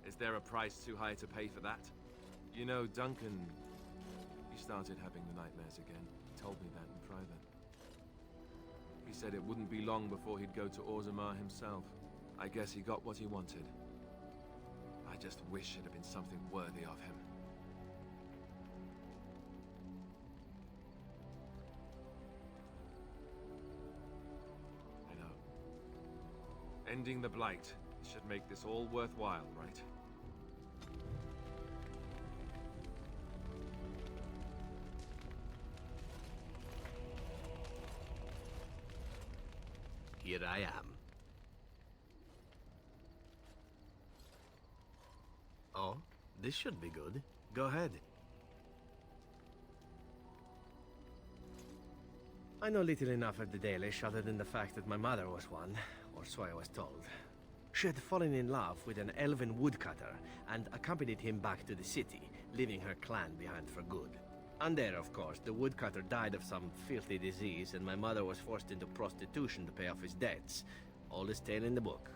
Is there a price too high to pay for that? You know, Duncan... He started having the nightmares again. He told me that in private. He said it wouldn't be long before he'd go to Orzammar himself. I guess he got what he wanted. I just wish it had been something worthy of him. I know. Ending the Blight should make this all worthwhile, right? Here I am. Oh, this should be good. Go ahead. I know little enough of the Dalish other than the fact that my mother was one, or so I was told. She had fallen in love with an elven woodcutter and accompanied him back to the city, leaving her clan behind for good. And there, of course, the woodcutter died of some filthy disease and my mother was forced into prostitution to pay off his debts. Oldest tale in the book.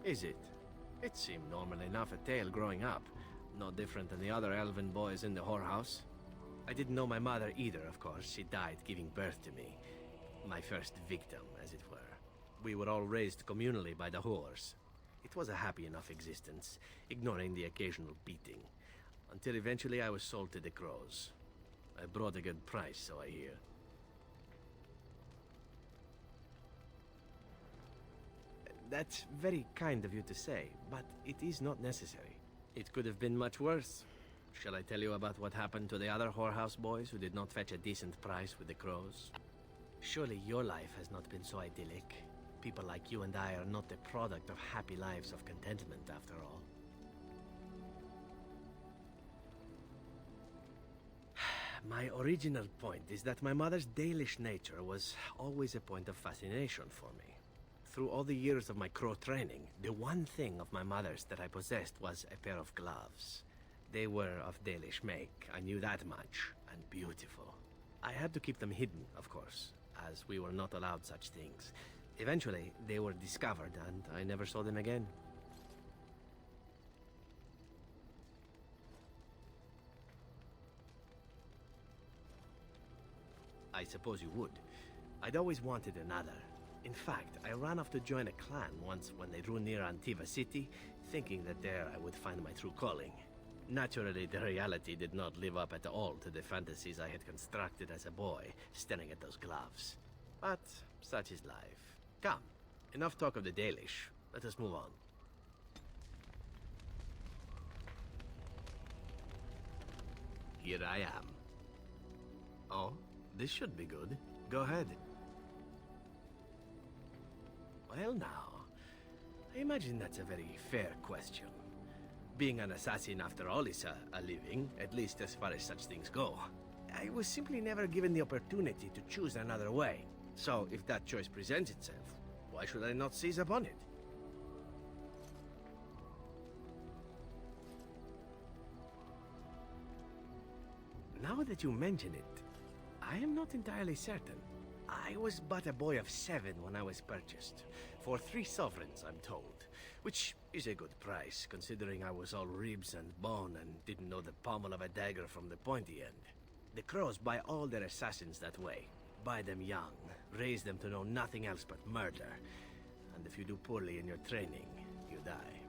Is it? It seemed normal enough a tale growing up. No different than the other elven boys in the whorehouse. I didn't know my mother either, of course. She died giving birth to me. My first victim, as it were. We were all raised communally by the whores. It was a happy enough existence, ignoring the occasional beating. Until eventually I was sold to the crows. I brought a good price, so I hear. That's very kind of you to say, but it is not necessary. It could have been much worse. Shall I tell you about what happened to the other whorehouse boys who did not fetch a decent price with the crows? Surely your life has not been so idyllic. People like you and I are not the product of happy lives of contentment, after all. My original point is that my mother's Dalish nature was always a point of fascination for me. Through all the years of my crow training, the one thing of my mother's that I possessed was a pair of gloves. They were of Dalish make, I knew that much, and beautiful. I had to keep them hidden, of course, as we were not allowed such things. Eventually, they were discovered, and I never saw them again. I suppose you would. I'd always wanted another. In fact, I ran off to join a clan once when they drew near Antiva City, thinking that there I would find my true calling. Naturally, the reality did not live up at all to the fantasies I had constructed as a boy, staring at those gloves. But such is life. Come, enough talk of the Dalish. Let us move on. Here I am. Oh, this should be good. Go ahead. Well now, I imagine that's a very fair question. Being an assassin after all is a living, at least as far as such things go. I was simply never given the opportunity to choose another way. So, if that choice presents itself, why should I not seize upon it? Now that you mention it, I am not entirely certain. I was but a boy of 7 when I was purchased. For 3 sovereigns, I'm told. Which is a good price, considering I was all ribs and bone and didn't know the pommel of a dagger from the pointy end. The crows buy all their assassins that way. Buy them young, raise them to know nothing else but murder. And if you do poorly in your training, you die.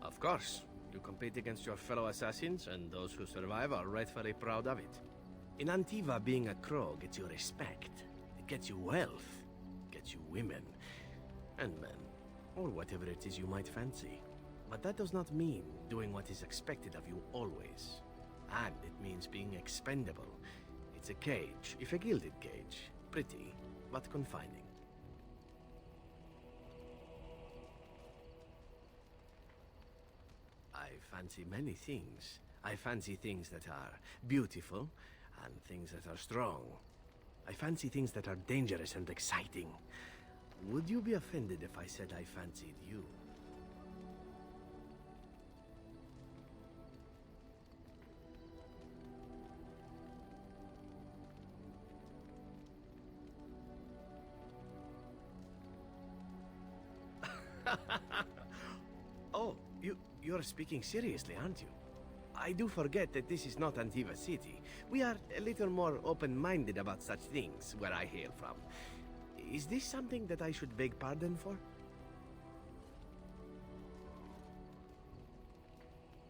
Of course. You compete against your fellow assassins, and those who survive are rightfully proud of it. In Antiva, being a crow gets you respect. It gets you wealth, gets you women, and men, or whatever it is you might fancy. But that does not mean doing what is expected of you always. And it means being expendable. It's a cage, if a gilded cage. Pretty, but confining. I fancy many things. I fancy things that are beautiful, and things that are strong. I fancy things that are dangerous and exciting. Would you be offended if I said I fancied you? Oh, you're speaking seriously, aren't you? I do forget that this is not Antiva City. We are a little more open-minded about such things where I hail from. Is this something that I should beg pardon for?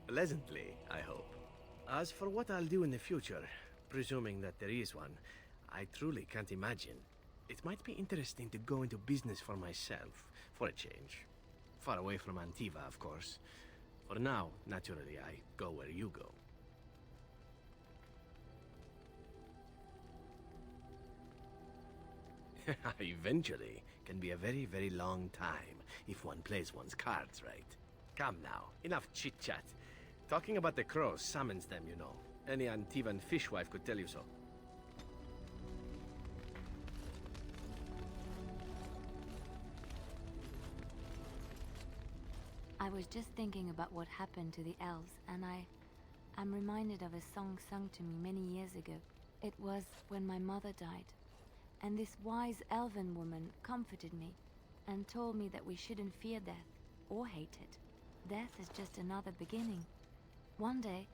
Pleasantly, I hope. As for what I'll do in the future, presuming that there is one, I truly can't imagine. It might be interesting to go into business for myself, for a change. Far away from Antiva, of course. For now, naturally, I go where you go. Eventually can be a very, very long time if one plays one's cards right. Come now, enough chit-chat. Talking about the crows summons them, you know. Any Antivan fishwife could tell you so. I was just thinking about what happened to the elves, and I'm reminded of a song sung to me many years ago. It was when my mother died, and this wise elven woman comforted me and told me that we shouldn't fear death or hate it. Death is just another beginning. One day,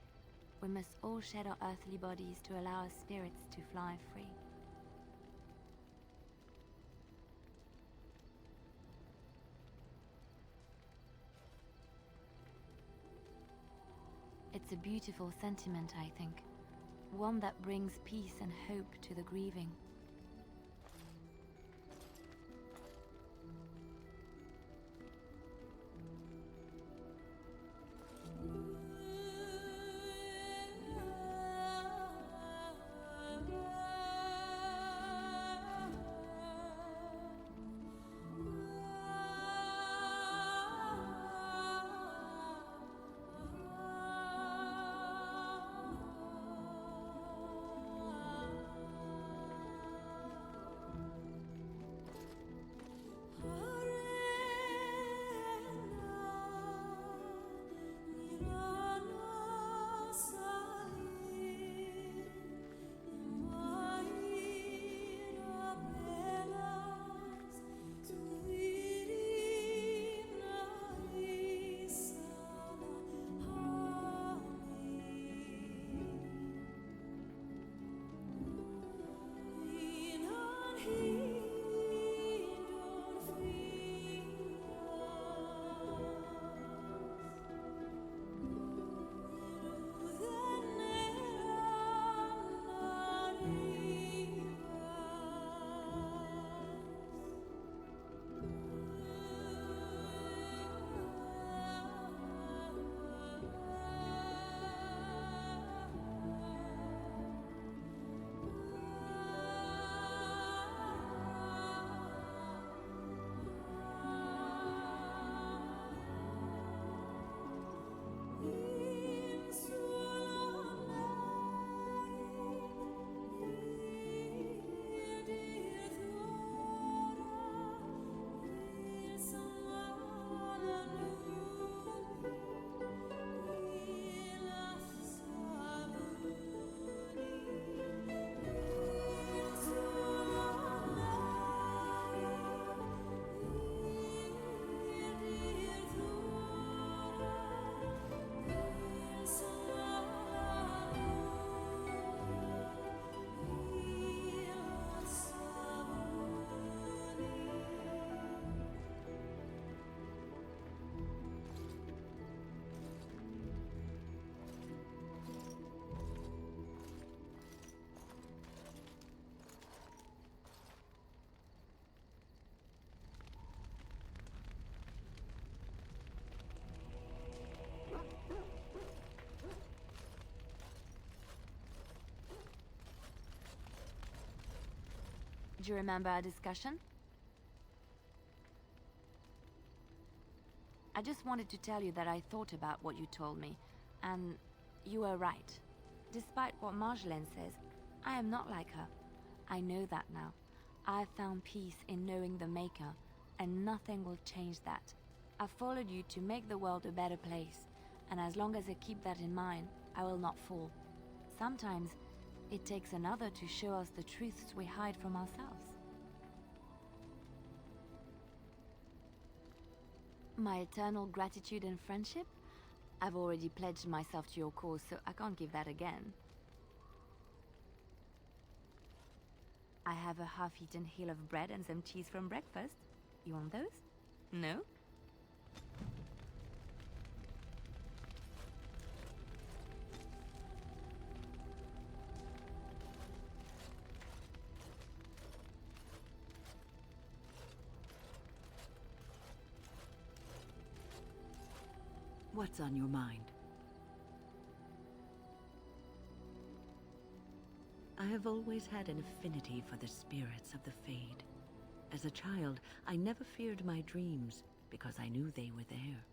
we must all shed our earthly bodies to allow our spirits to fly free. It's a beautiful sentiment, I think. One that brings peace and hope to the grieving. Do you remember our discussion? I just wanted to tell you that I thought about what you told me, and you were right. Despite what Marjolaine says, I am not like her. I know that now. I've found peace in knowing the Maker, and nothing will change that. I followed you to make the world a better place, and as long as I keep that in mind, I will not fall. Sometimes, it takes another to show us the truths we hide from ourselves. My eternal gratitude and friendship? I've already pledged myself to your cause, so I can't give that again. I have a half-eaten hill of bread and some cheese from breakfast. You want those? No? What's on your mind? I have always had an affinity for the spirits of the Fade. As a child, I never feared my dreams because I knew they were there.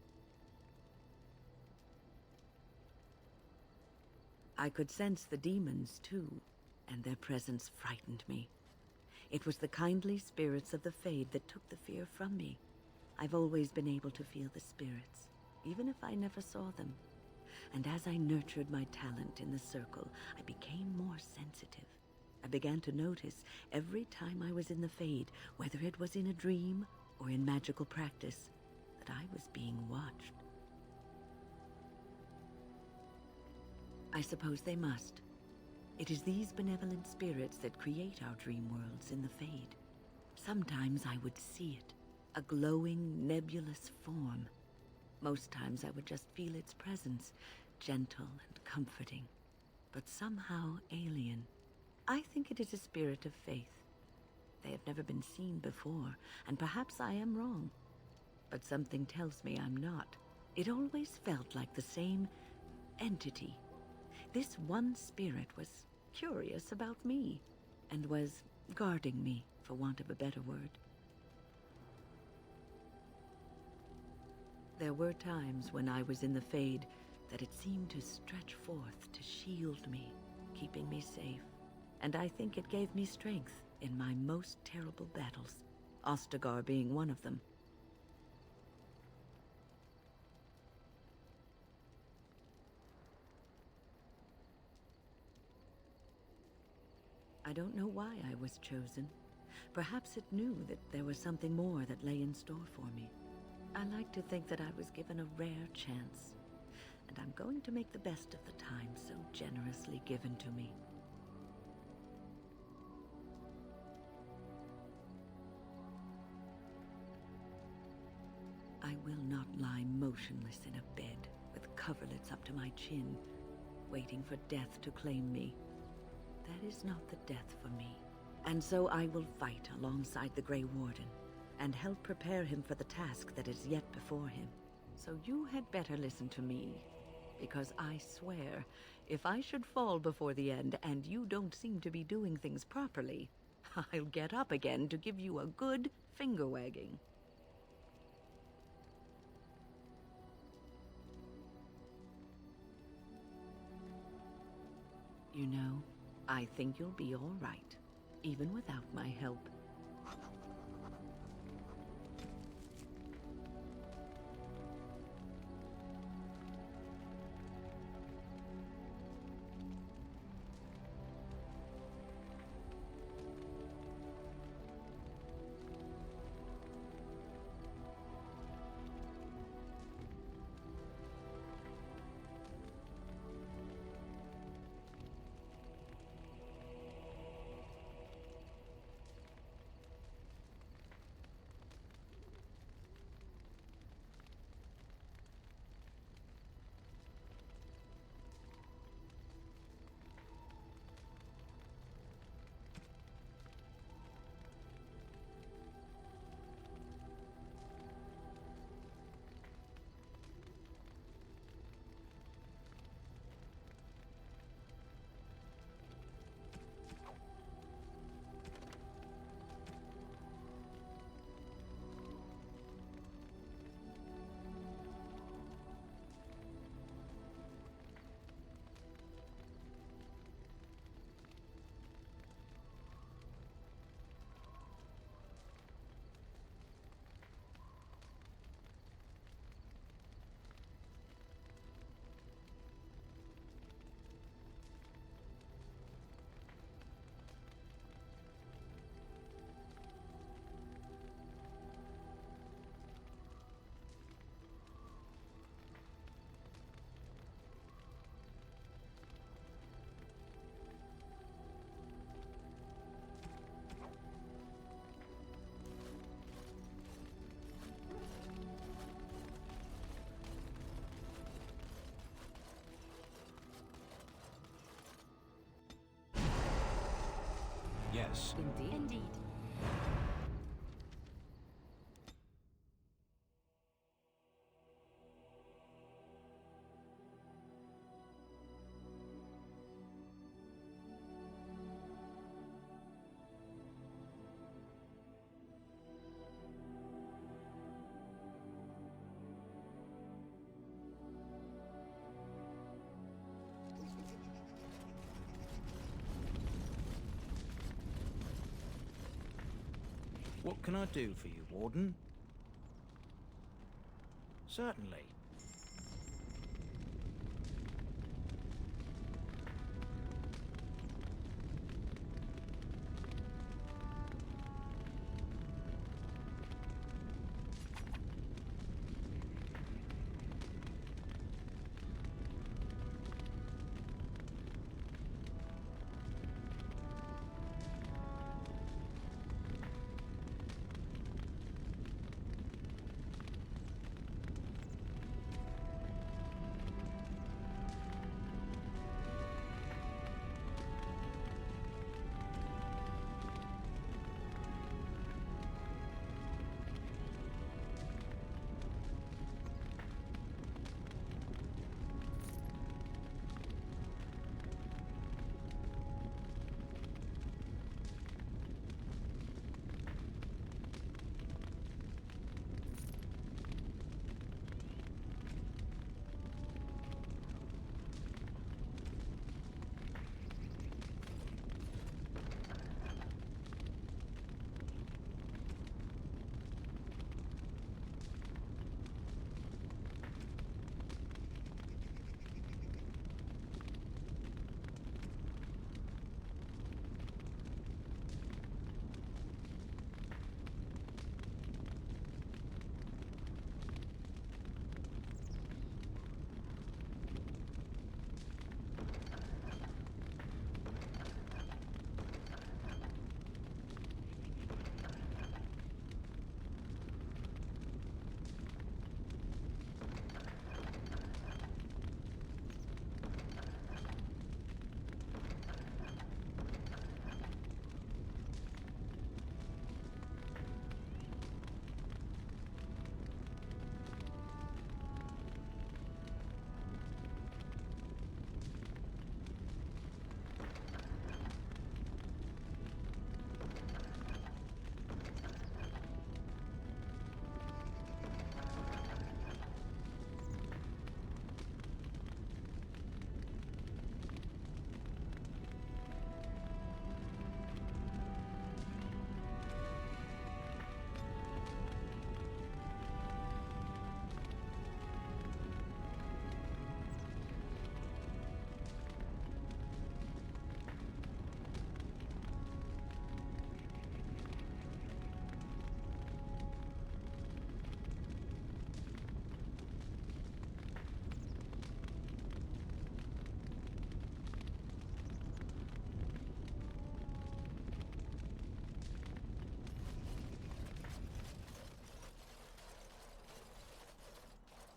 I could sense the demons too, and their presence frightened me. It was the kindly spirits of the Fade that took the fear from me. I've always been able to feel the spirits, even if I never saw them. And as I nurtured my talent in the circle, I became more sensitive. I began to notice every time I was in the Fade, whether it was in a dream or in magical practice, that I was being watched. I suppose they must. It is these benevolent spirits that create our dream worlds in the Fade. Sometimes I would see it, a glowing, nebulous form. Most times I would just feel its presence, gentle and comforting, but somehow alien. I think it is a spirit of faith. They have never been seen before, and perhaps I am wrong. But something tells me I'm not. It always felt like the same entity. This one spirit was curious about me, and was guarding me, for want of a better word. There were times when I was in the Fade that it seemed to stretch forth to shield me, keeping me safe. And I think it gave me strength in my most terrible battles, Ostagar being one of them. I don't know why I was chosen. Perhaps it knew that there was something more that lay in store for me. I like to think that I was given a rare chance, and I'm going to make the best of the time so generously given to me. I will not lie motionless in a bed with coverlets up to my chin, waiting for death to claim me. That is not the death for me. And so I will fight alongside the Grey Warden, and help prepare him for the task that is yet before him. So you had better listen to me, because I swear, if I should fall before the end and you don't seem to be doing things properly, I'll get up again to give you a good finger-wagging. You know, I think you'll be all right, even without my help. yes. Indeed. Indeed. What can I do for you, Warden? Certainly.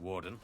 Warden?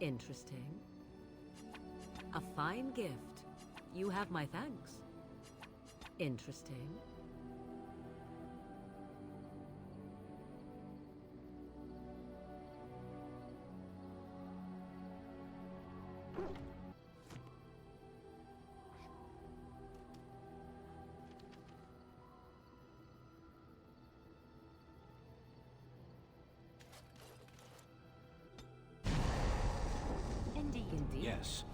Interesting. A fine gift. You have my thanks. Interesting. Ready? Yes.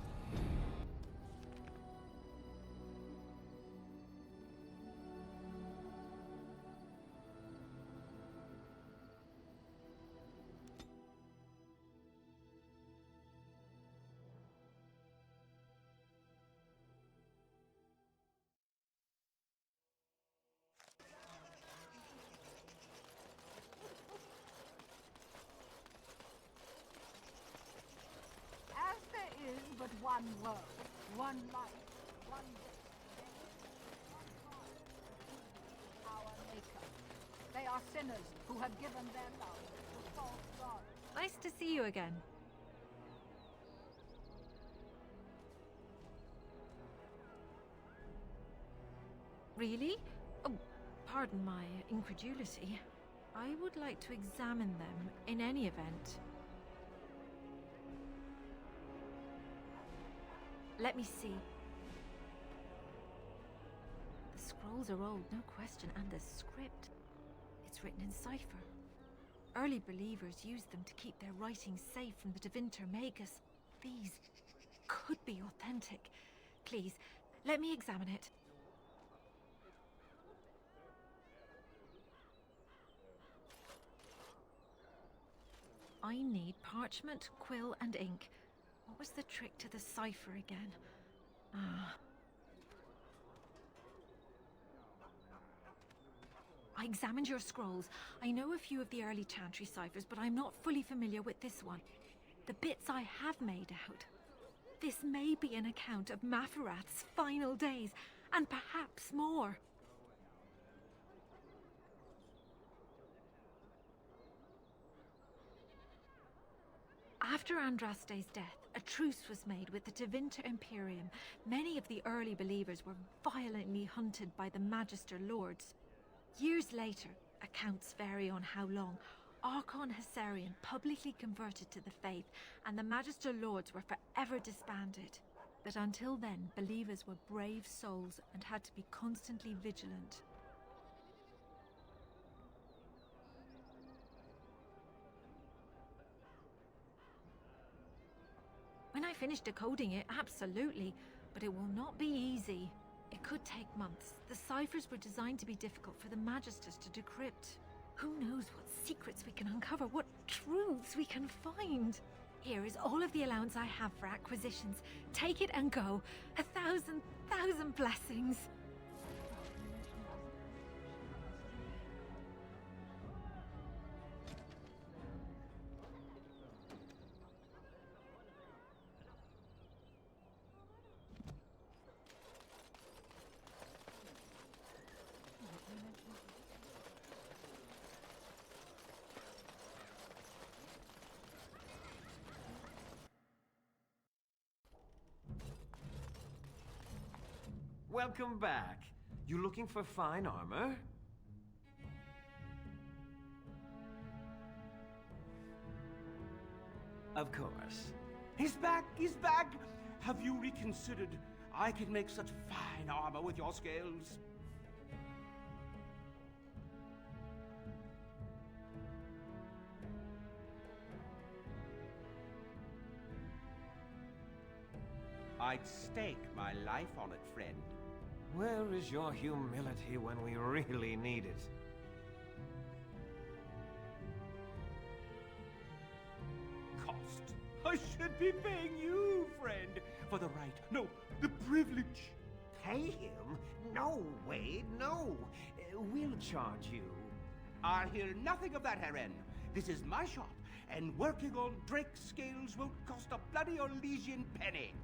As there is but one world, one life, one death, one God, our Maker. They are sinners who have given their love to false gods. Nice to see you again. Really? Oh, pardon my incredulity. I would like to examine them in any event. Let me see. The scrolls are old, no question, and the script. It's written in cipher. Early believers used them to keep their writings safe from the Tevinter Magus. These could be authentic. Please, let me examine it. I need parchment, quill, and ink. What was the trick to the cipher again? Ah. I examined your scrolls. I know a few of the early Chantry ciphers, but I'm not fully familiar with this one. The bits I have made out. This may be an account of Maferath's final days, and perhaps more. After Andraste's death, a truce was made with the Tevinter Imperium. Many of the early believers were violently hunted by the Magister Lords. Years later, accounts vary on how long, Archon Hessarian publicly converted to the faith, and the Magister Lords were forever disbanded. But until then, believers were brave souls and had to be constantly vigilant. When I finish decoding it, absolutely, but it will not be easy. It could take months. The ciphers were designed to be difficult for the Magisters to decrypt. Who knows what secrets we can uncover, what truths we can find. Here is all of the allowance I have for acquisitions. Take it and go. 1,000,000 blessings. Welcome back. You looking for fine armor? Of course. He's back! He's back! Have you reconsidered? I can make such fine armor with your scales. I'd stake my life on it, friend. Where is your humility when we really need it? Cost. I should be paying you, friend, for the right, no, the privilege. Pay him? No, Wade, no. We'll charge you. I'll hear nothing of that, Heron. This is my shop, and working on Drake's scales won't cost a bloody Elysian penny.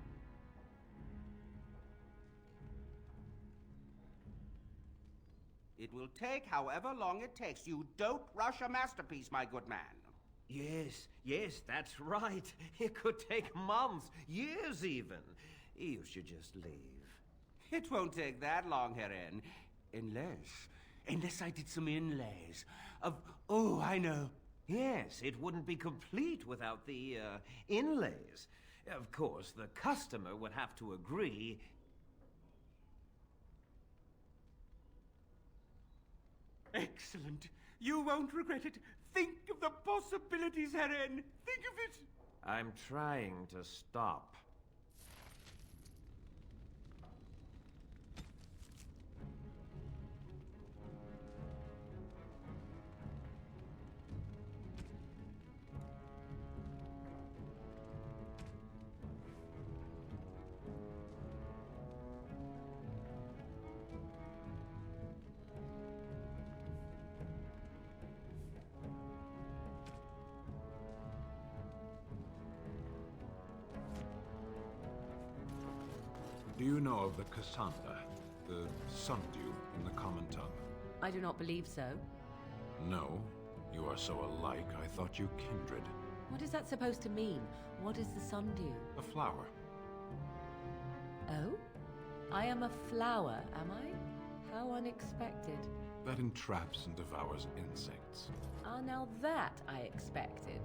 It will take however long it takes. You don't rush a masterpiece, my good man. Yes, that's right. It could take months, years even. You should just leave. It won't take that long, Heron. Unless I did some inlays of... Oh, I know. Yes, it wouldn't be complete without the, inlays. Of course, the customer would have to agree. Excellent. You won't regret it. Think of the possibilities, Heron. Think of it. I'm trying to stop. Do you know of the Cassandra, the sundew in the common tongue? I do not believe so. No. You are so alike, I thought you kindred. What is that supposed to mean? What is the sundew? A flower. Oh? I am a flower, am I? How unexpected. That entraps and devours insects. Ah, now that I expected.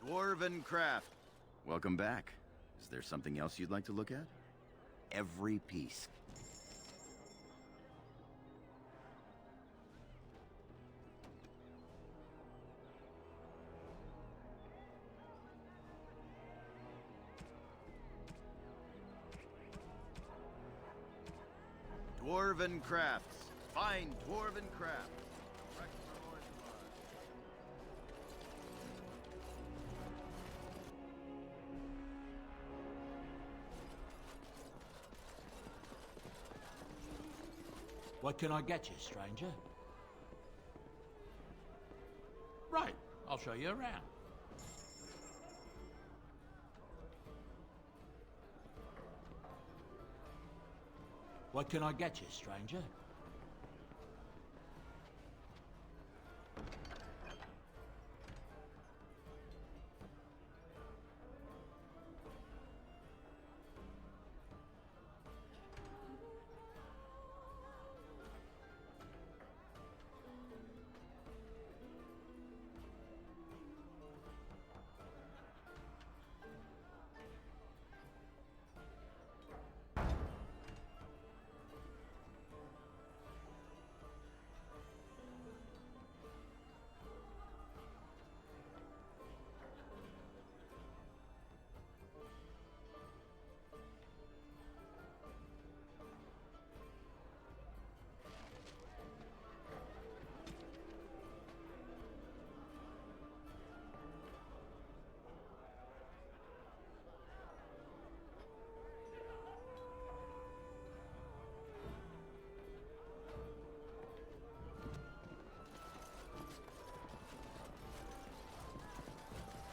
Dwarven craft. Welcome back. Is there something else you'd like to look at? Every piece. Dwarven crafts. Fine dwarven craft. What can I get you, stranger? Right, I'll show you around. What can I get you, stranger?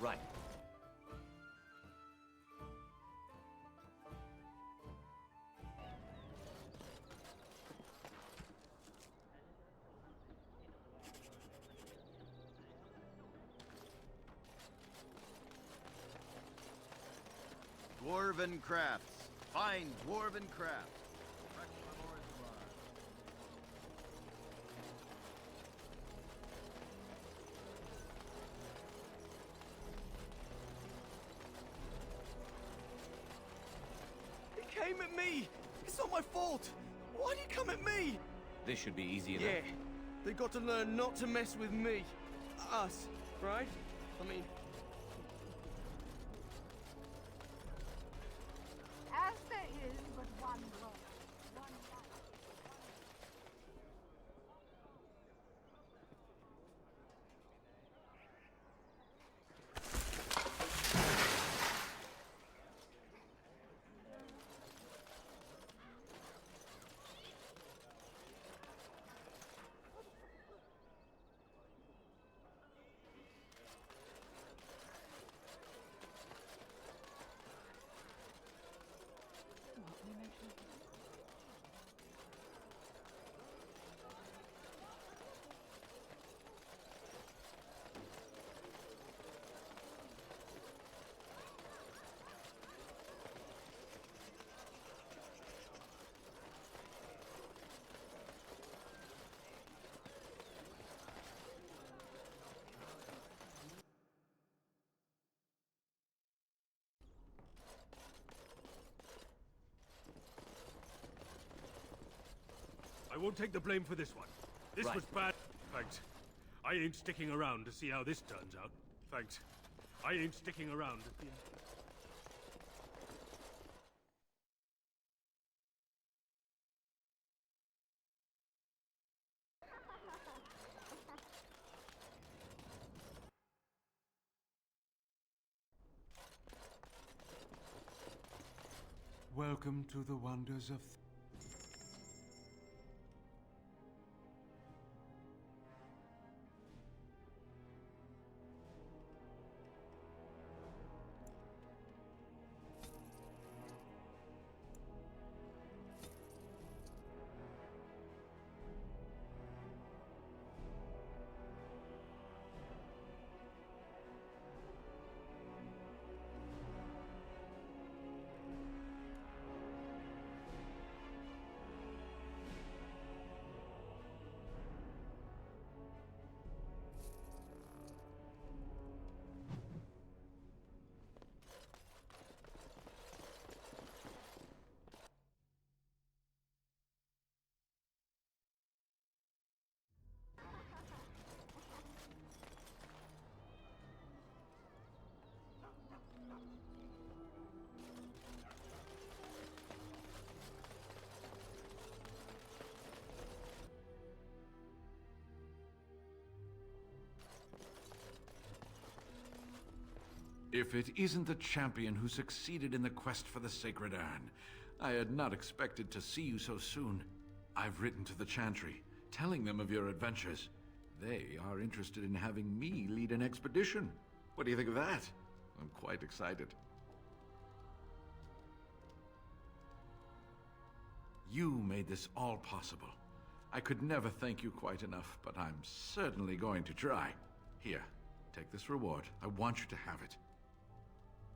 Right. Dwarven crafts. Fine dwarven crafts. He came at me! It's not my fault! Why do you come at me? This should be easy enough. Yeah, they got to learn not to mess with me. Us, right? I mean... As there is but one world, one life. I won't take the blame for this one. This Right. was bad. Thanks. I ain't sticking around to see how this turns out. Thanks. I ain't sticking around at the end. welcome to the wonders of... If it isn't the champion who succeeded in the quest for the Sacred Urn, I had not expected to see you so soon. I've written to the Chantry, telling them of your adventures. They are interested in having me lead an expedition. What do you think of that? I'm quite excited. You made this all possible. I could never thank you quite enough, but I'm certainly going to try. Here, take this reward. I want you to have it.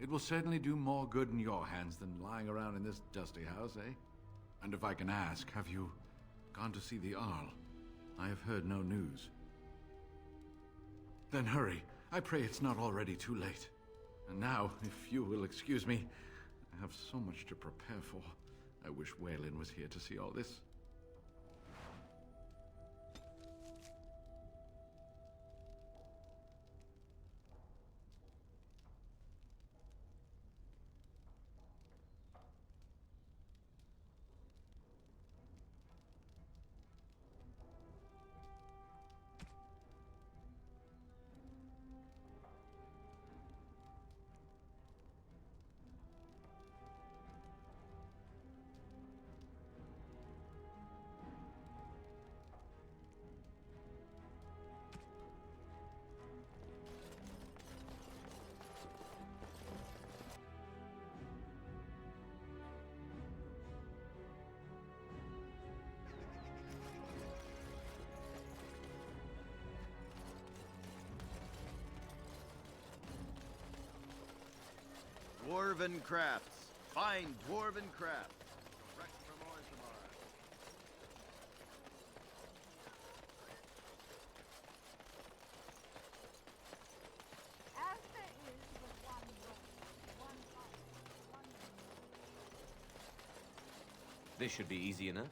It will certainly do more good in your hands than lying around in this dusty house, eh? And if I can ask, have you gone to see the Arl? I have heard no news. Then hurry. I pray it's not already too late. And now, if you will excuse me, I have so much to prepare for. I wish Waylon was here to see all this. Dwarven crafts. Fine dwarven crafts. Direct from Orzammar. As there is but one road, one life, one... This should be easy enough.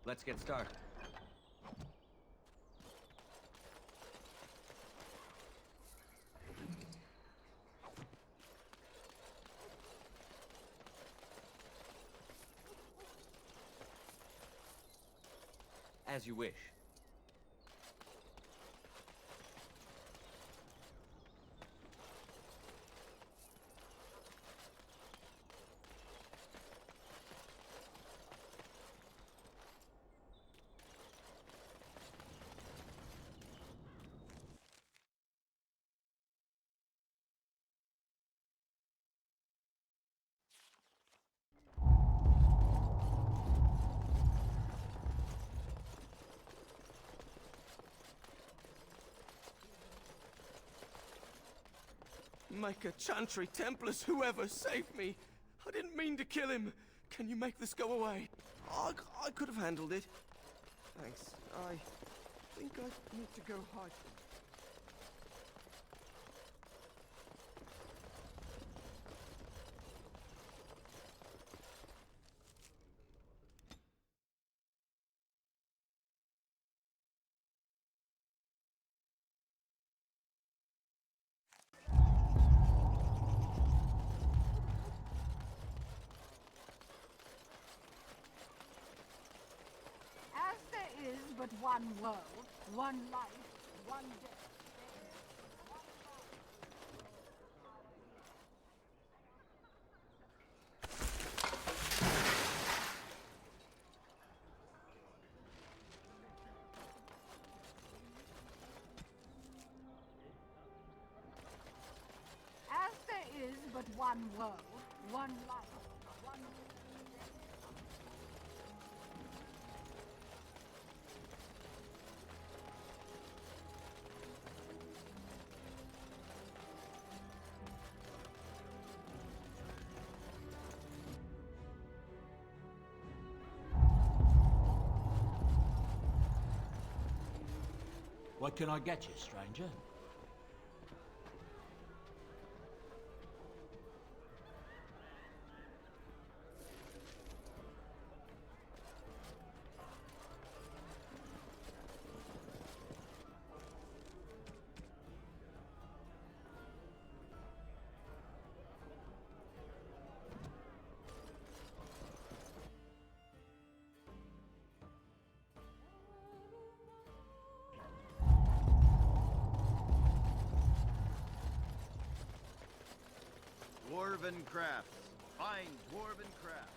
Let's get started. As you wish. Make a Chantry Templars, whoever, save me! I didn't mean to kill him! Can you make this go away? I could have handled it. Thanks. I think I need to go hide. As there is but one world, one life, one death. As there is but one world, one life, one death. What can I get you, stranger? Dwarven crafts. Fine dwarven crafts.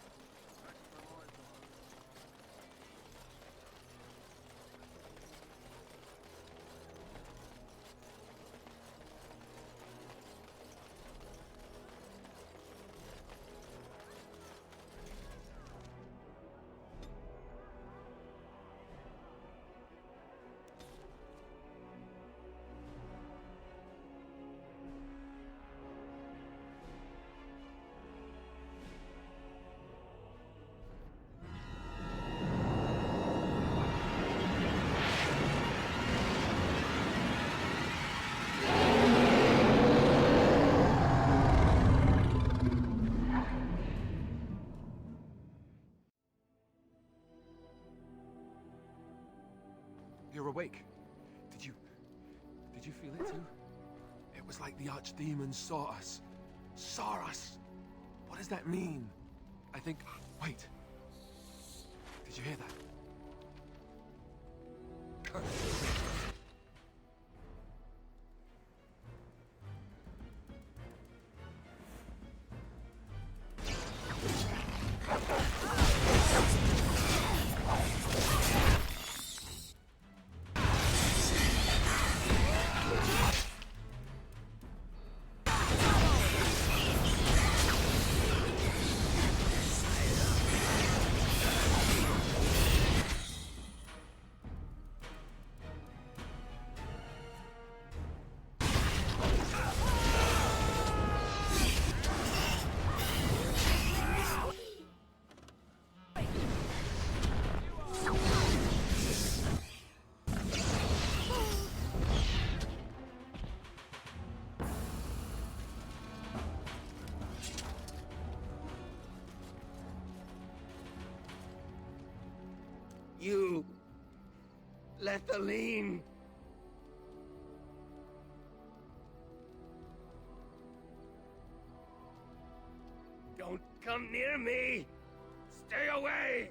You're awake. Did you feel it too? It was like the archdemon saw us. Saw us! What does that mean? I think... Wait. Did you hear that? you, Lethaline. Don't come near me! Stay away!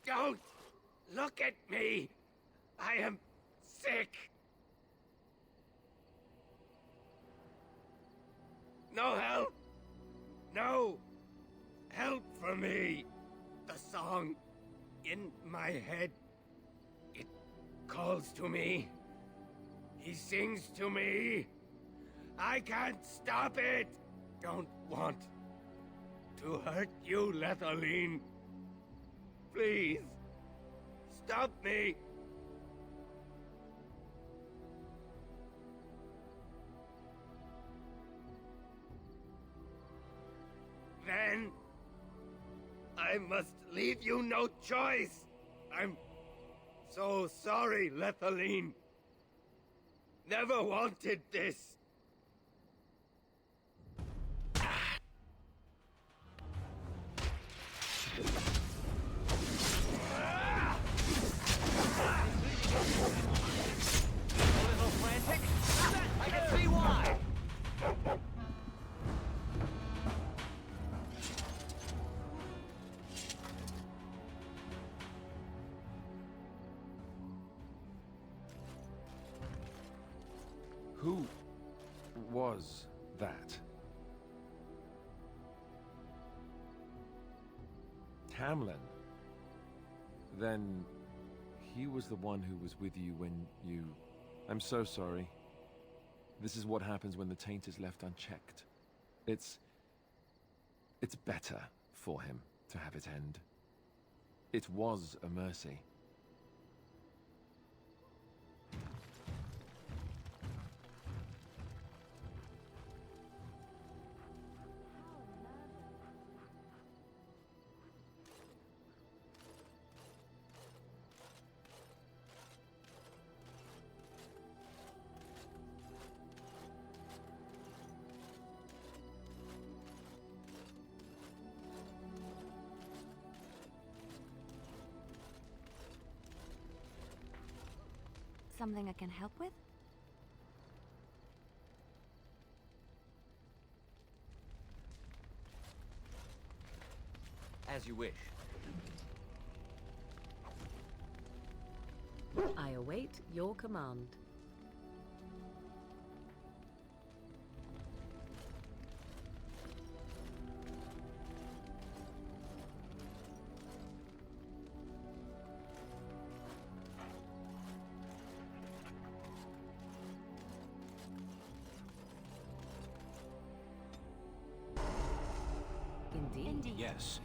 Don't look at me! I am sick! No help! No help for me! The song in my head, it calls to me. He sings to me. I can't stop it! Don't want to hurt you, Lethaline. Please, stop me! Then, I must leave you no choice. I'm so sorry, Lethaline. Never wanted this. A little frantic? I can see why! Who was that? Tamlin. Then he was the one who was with you when you... I'm so sorry. This is what happens when the taint is left unchecked. It's better for him to have it end. It was a mercy. Something I can help with? As you wish. I await your command. Indeed. Yes.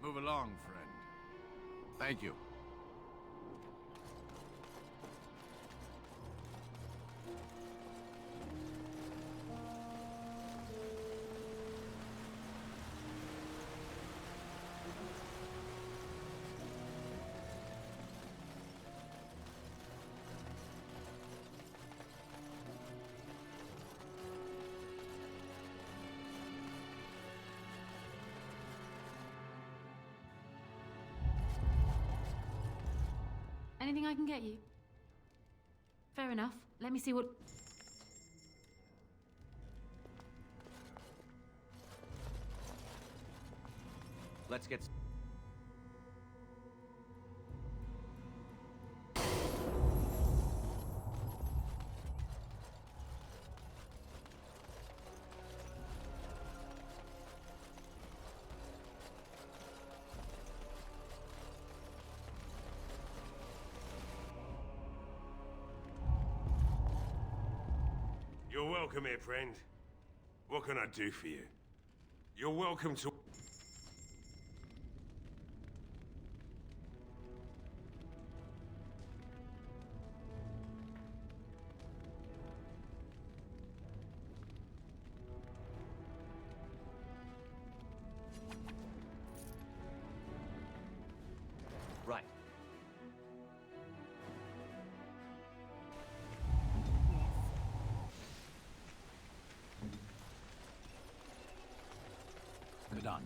Move along, friend. Thank you. Anything I can get you? Fair enough. Let me see what... Let's get... You're welcome here, friend. What can I do for you? You're welcome to... Right. Good on.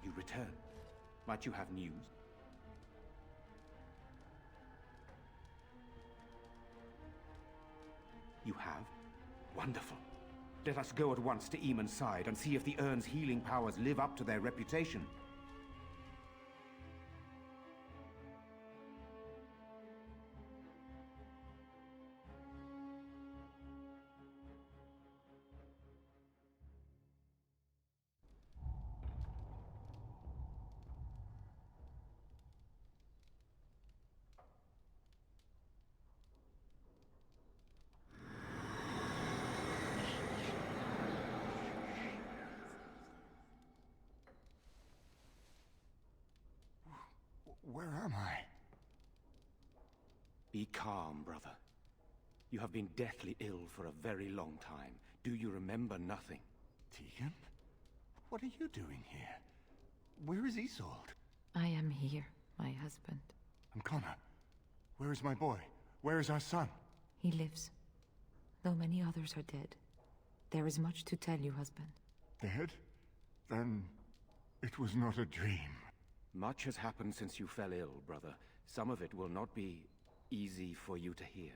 You return. Might you have news? You have? Wonderful. Let us go at once to Eamon's side and see if the Urn's healing powers live up to their reputation. Where am I? Be calm, brother. You have been deathly ill for a very long time. Do you remember nothing? Tegan? What are you doing here? Where is Isolde? I am here, my husband. And Connor? Where is my boy? Where is our son? He lives, though many others are dead. There is much to tell you, husband. Dead? Then it was not a dream. Much has happened since you fell ill, brother. Some of it will not be easy for you to hear.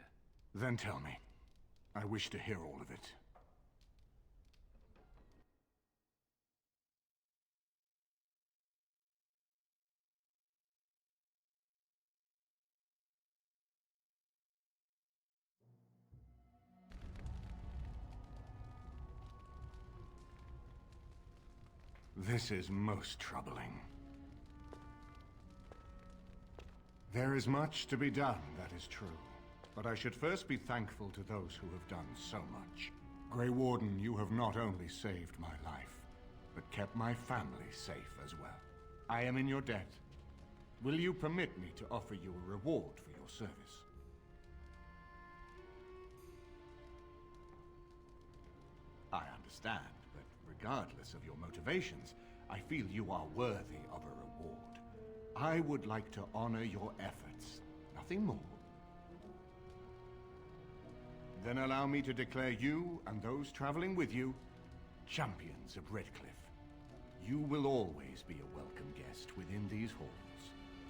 Then tell me. I wish to hear all of it. This is most troubling. There is much to be done, that is true. But I should first be thankful to those who have done so much. Grey Warden, you have not only saved my life, but kept my family safe as well. I am in your debt. Will you permit me to offer you a reward for your service? I understand, but regardless of your motivations, I feel you are worthy of a reward. I would like to honor your efforts, nothing more. Then allow me to declare you and those traveling with you champions of Redcliffe. You will always be a welcome guest within these halls.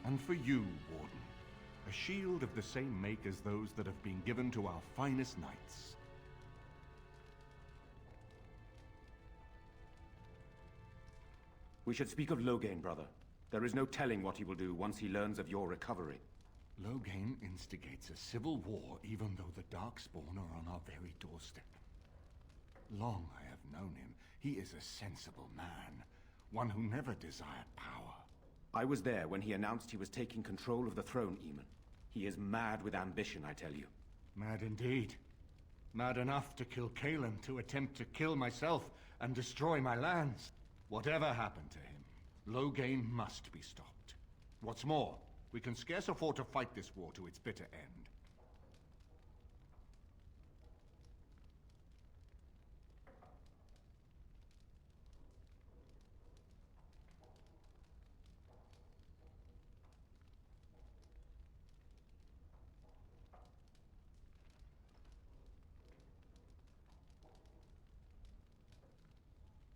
And for you, Warden, a shield of the same make as those that have been given to our finest knights. We should speak of Loghain, brother. There is no telling what he will do once he learns of your recovery. Loghain instigates a civil war even though the Darkspawn are on our very doorstep. Long I have known him. He is a sensible man, one who never desired power. I was there when he announced he was taking control of the throne, Eamon. He is mad with ambition, I tell you. Mad indeed. Mad enough to kill Cailan, to attempt to kill myself and destroy my lands. Whatever happened to him, Loghain must be stopped. What's more, we can scarce afford to fight this war to its bitter end.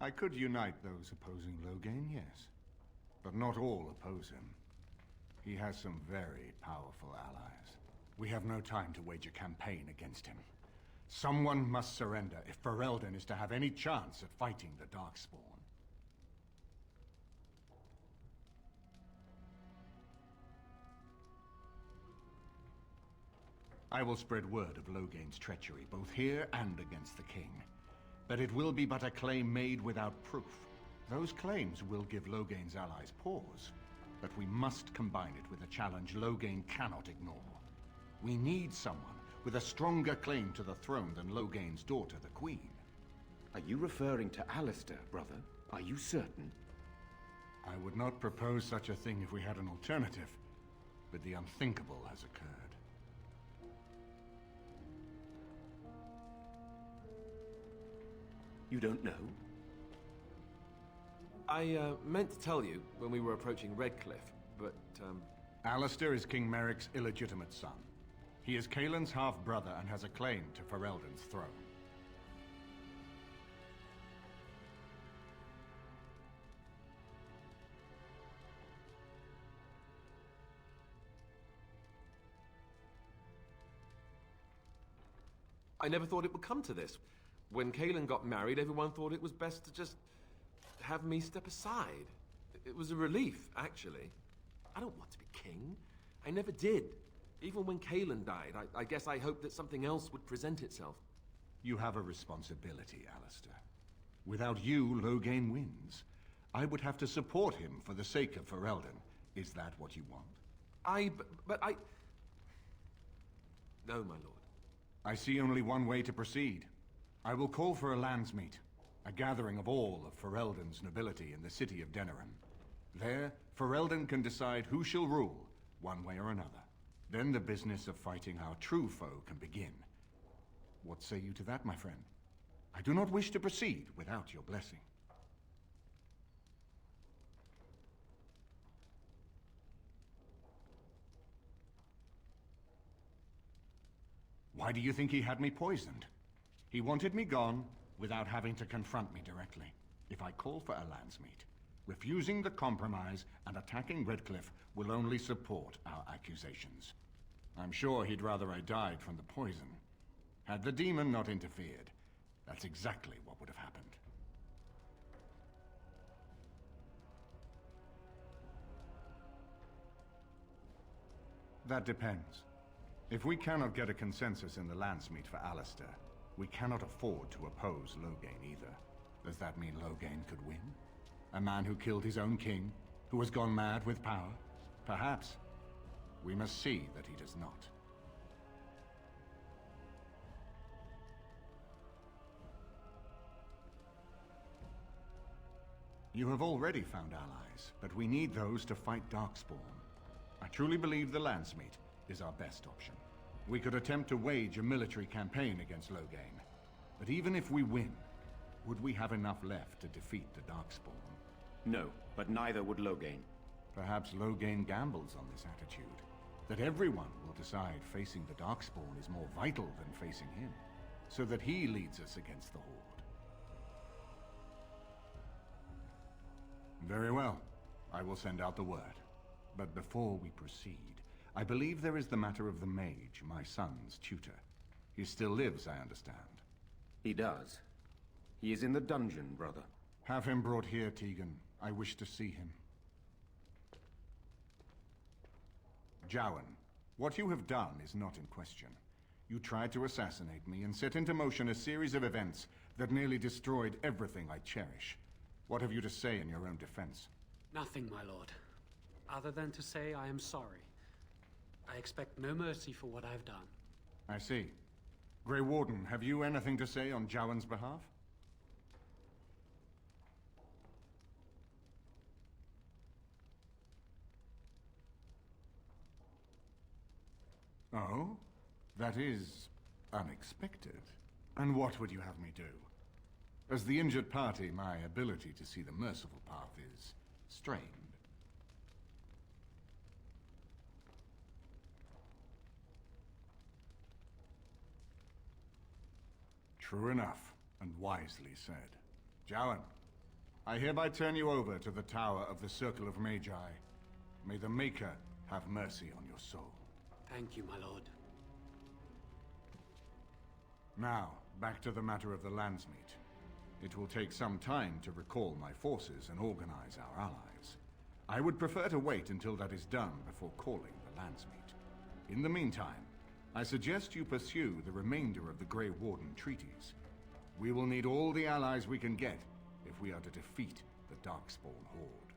I could unite those opposing Loghain, yes. But not all oppose him. He has some very powerful allies. We have no time to wage a campaign against him. Someone must surrender if Ferelden is to have any chance at fighting the Darkspawn. I will spread word of Loghain's treachery, both here and against the king. But it will be but a claim made without proof. Those claims will give Loghain's allies pause, but we must combine it with a challenge Loghain cannot ignore. We need someone with a stronger claim to the throne than Loghain's daughter, the Queen. Are you referring to Alistair, brother? Are you certain? I would not propose such a thing if we had an alternative, but the unthinkable has occurred. You don't know? I meant to tell you when we were approaching Redcliffe, but Alistair is King Merrick's illegitimate son. He is Cailan's half-brother and has a claim to Ferelden's throne. I never thought it would come to this. When Cailan got married, everyone thought it was best to just have me step aside. It was a relief, actually. I don't want to be king. I never did. Even when Cailan died, I guess I hoped that something else would present itself. You have a responsibility, Alistair. Without you, Loghain wins. I would have to support him for the sake of Ferelden. Is that what you want? But I... No, my lord. I see only one way to proceed. I will call for a landsmeet, a gathering of all of Ferelden's nobility in the city of Denerim. There, Ferelden can decide who shall rule, one way or another. Then the business of fighting our true foe can begin. What say you to that, my friend? I do not wish to proceed without your blessing. Why do you think he had me poisoned? He wanted me gone without having to confront me directly. If I call for a landsmeet, refusing the compromise and attacking Redcliffe will only support our accusations. I'm sure he'd rather I died from the poison. Had the demon not interfered, that's exactly what would have happened. That depends. If we cannot get a consensus in the landsmeet for Alistair, we cannot afford to oppose Loghain either. Does that mean Loghain could win? A man who killed his own king, who has gone mad with power? Perhaps. We must see that he does not. You have already found allies, but we need those to fight Darkspawn. I truly believe the Landsmeet is our best option. We could attempt to wage a military campaign against Loghain, but even if we win, would we have enough left to defeat the Darkspawn? No, but neither would Loghain. Perhaps Loghain gambles on this attitude, that everyone will decide facing the Darkspawn is more vital than facing him, so that he leads us against the Horde. Very well. I will send out the word. But before we proceed, I believe there is the matter of the mage, my son's tutor. He still lives, I understand. He does. He is in the dungeon, brother. Have him brought here, Tegan. I wish to see him. Jowan, what you have done is not in question. You tried to assassinate me and set into motion a series of events that nearly destroyed everything I cherish. What have you to say in your own defense? Nothing, my lord. Other than to say I am sorry. I expect no mercy for what I've done. I see. Grey Warden, have you anything to say on Jowan's behalf? Oh? That is unexpected. And what would you have me do? As the injured party, my ability to see the merciful path is strained. True enough, and wisely said. Jowan, I hereby turn you over to the Tower of the Circle of Magi. May the Maker have mercy on your soul. Thank you, my lord. Now, back to the matter of the Landsmeet. It will take some time to recall my forces and organize our allies. I would prefer to wait until that is done before calling the Landsmeet. In the meantime, I suggest you pursue the remainder of the Grey Warden treaties. We will need all the allies we can get if we are to defeat the Darkspawn Horde.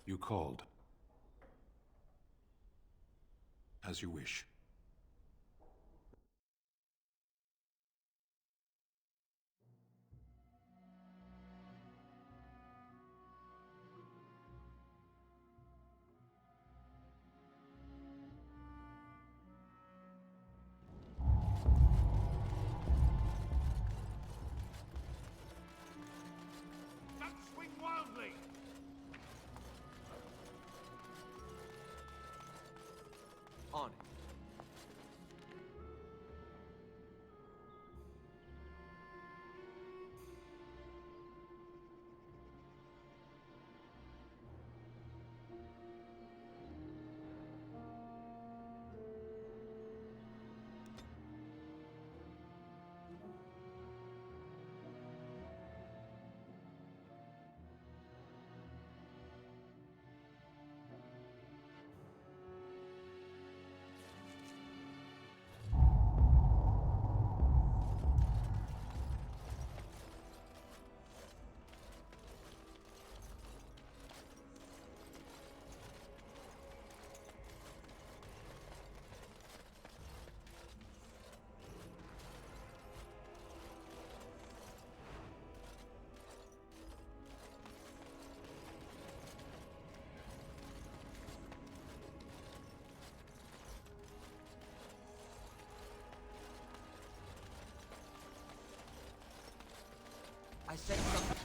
You called. As you wish. Swing wildly! On it. I said something.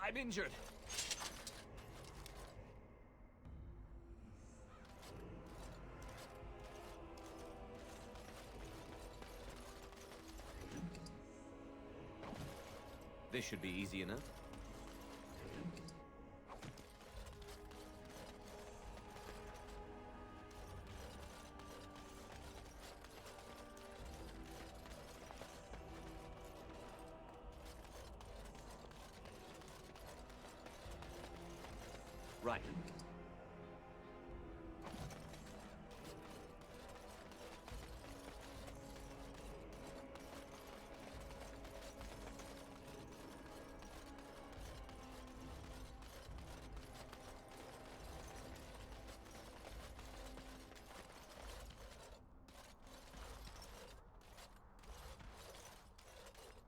I'm injured. This should be easy enough. Right.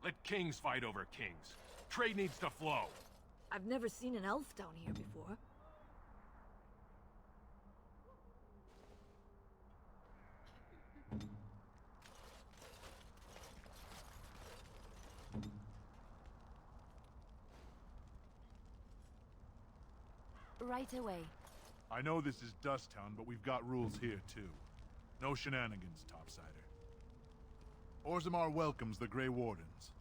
Let kings fight over kings. Trade needs to flow. I've never seen an elf down here before. Right away. I know this is Dust Town, but we've got rules here, too. No shenanigans, Topsider. Orzammar welcomes the Grey Wardens.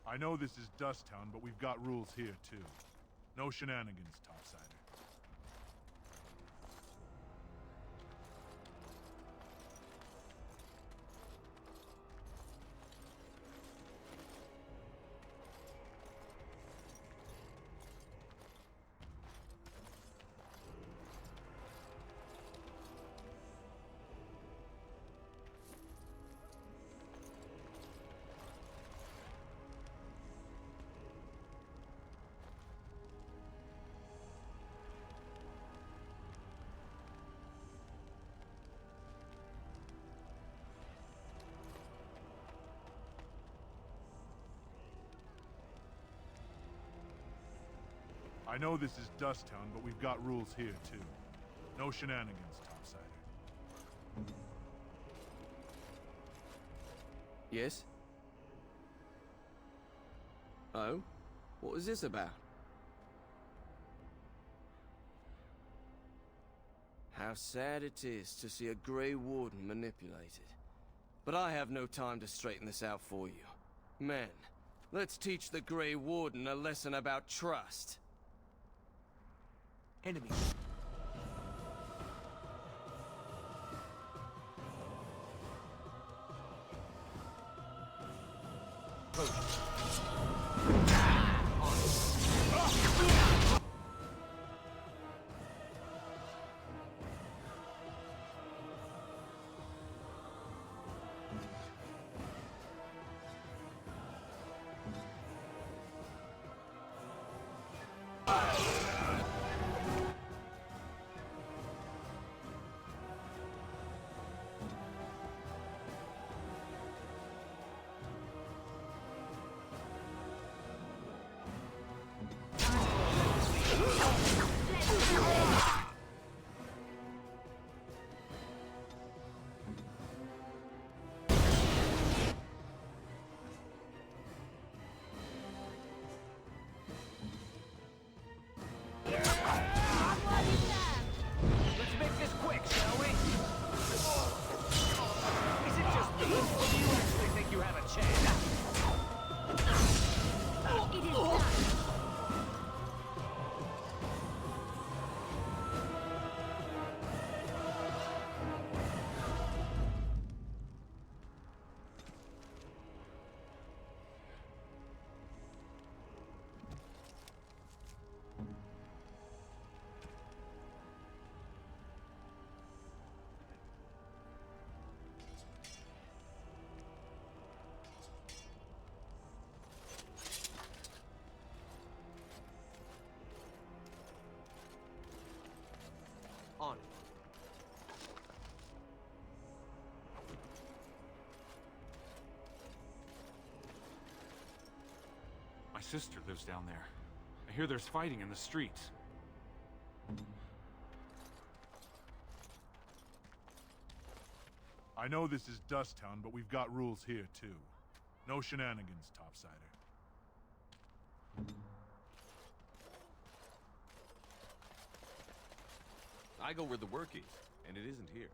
I know this is Dust Town, but we've got rules here, too. No shenanigans, Topsider. I know this is Dust Town, but we've got rules here, too. No shenanigans, Topsider. Yes? Oh? What was this about? How sad it is to see a Grey Warden manipulated. But I have no time to straighten this out for you. Men, let's teach the Grey Warden a lesson about trust. Enemy. Let's make this quick, shall we? Is it just me, or do you actually think you have a chance? It is done. On. My sister lives down there. I hear there's fighting in the streets. I know this is Dust Town, but we've got rules here, too. No shenanigans, Topsider. I go where the work is, and it isn't here.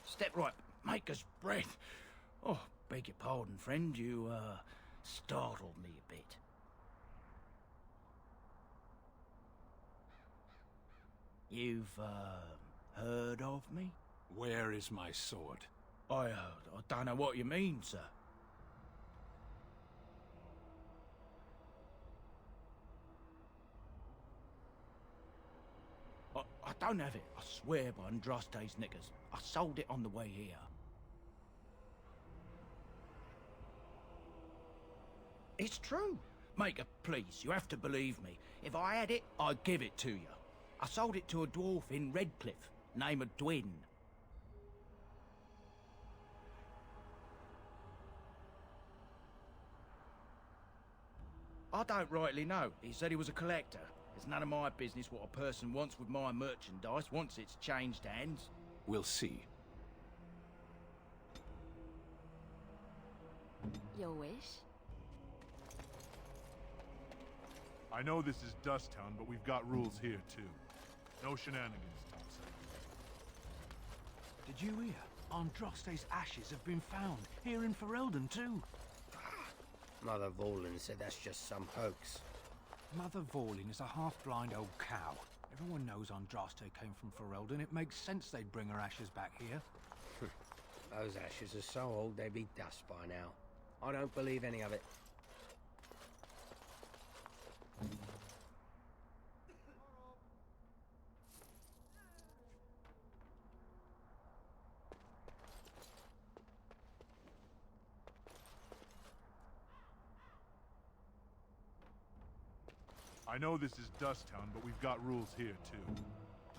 Step right, maker's breath. Oh, beg your pardon, friend. You, startled me a bit. You've, heard of me? Where is my sword? I don't know what you mean, sir. I don't have it. I swear by Andraste's knickers. I sold it on the way here. It's true. Maker, please, you have to believe me. If I had it, I'd give it to you. I sold it to a dwarf in Redcliffe, name of Dwin. I don't rightly know. He said he was a collector. It's none of my business what a person wants with my merchandise once it's changed hands. We'll see. Your wish? I know this is Dust Town, but we've got rules here, too. No shenanigans, Topsider. Did you hear? Andraste's ashes have been found, here in Ferelden too. Mother Vorlin said that's just some hoax. Mother Vorlin is a half-blind old cow. Everyone knows Andraste came from Ferelden. It makes sense they'd bring her ashes back here. Those ashes are so old they'd be dust by now. I don't believe any of it. I know this is Dust Town, but we've got rules here, too.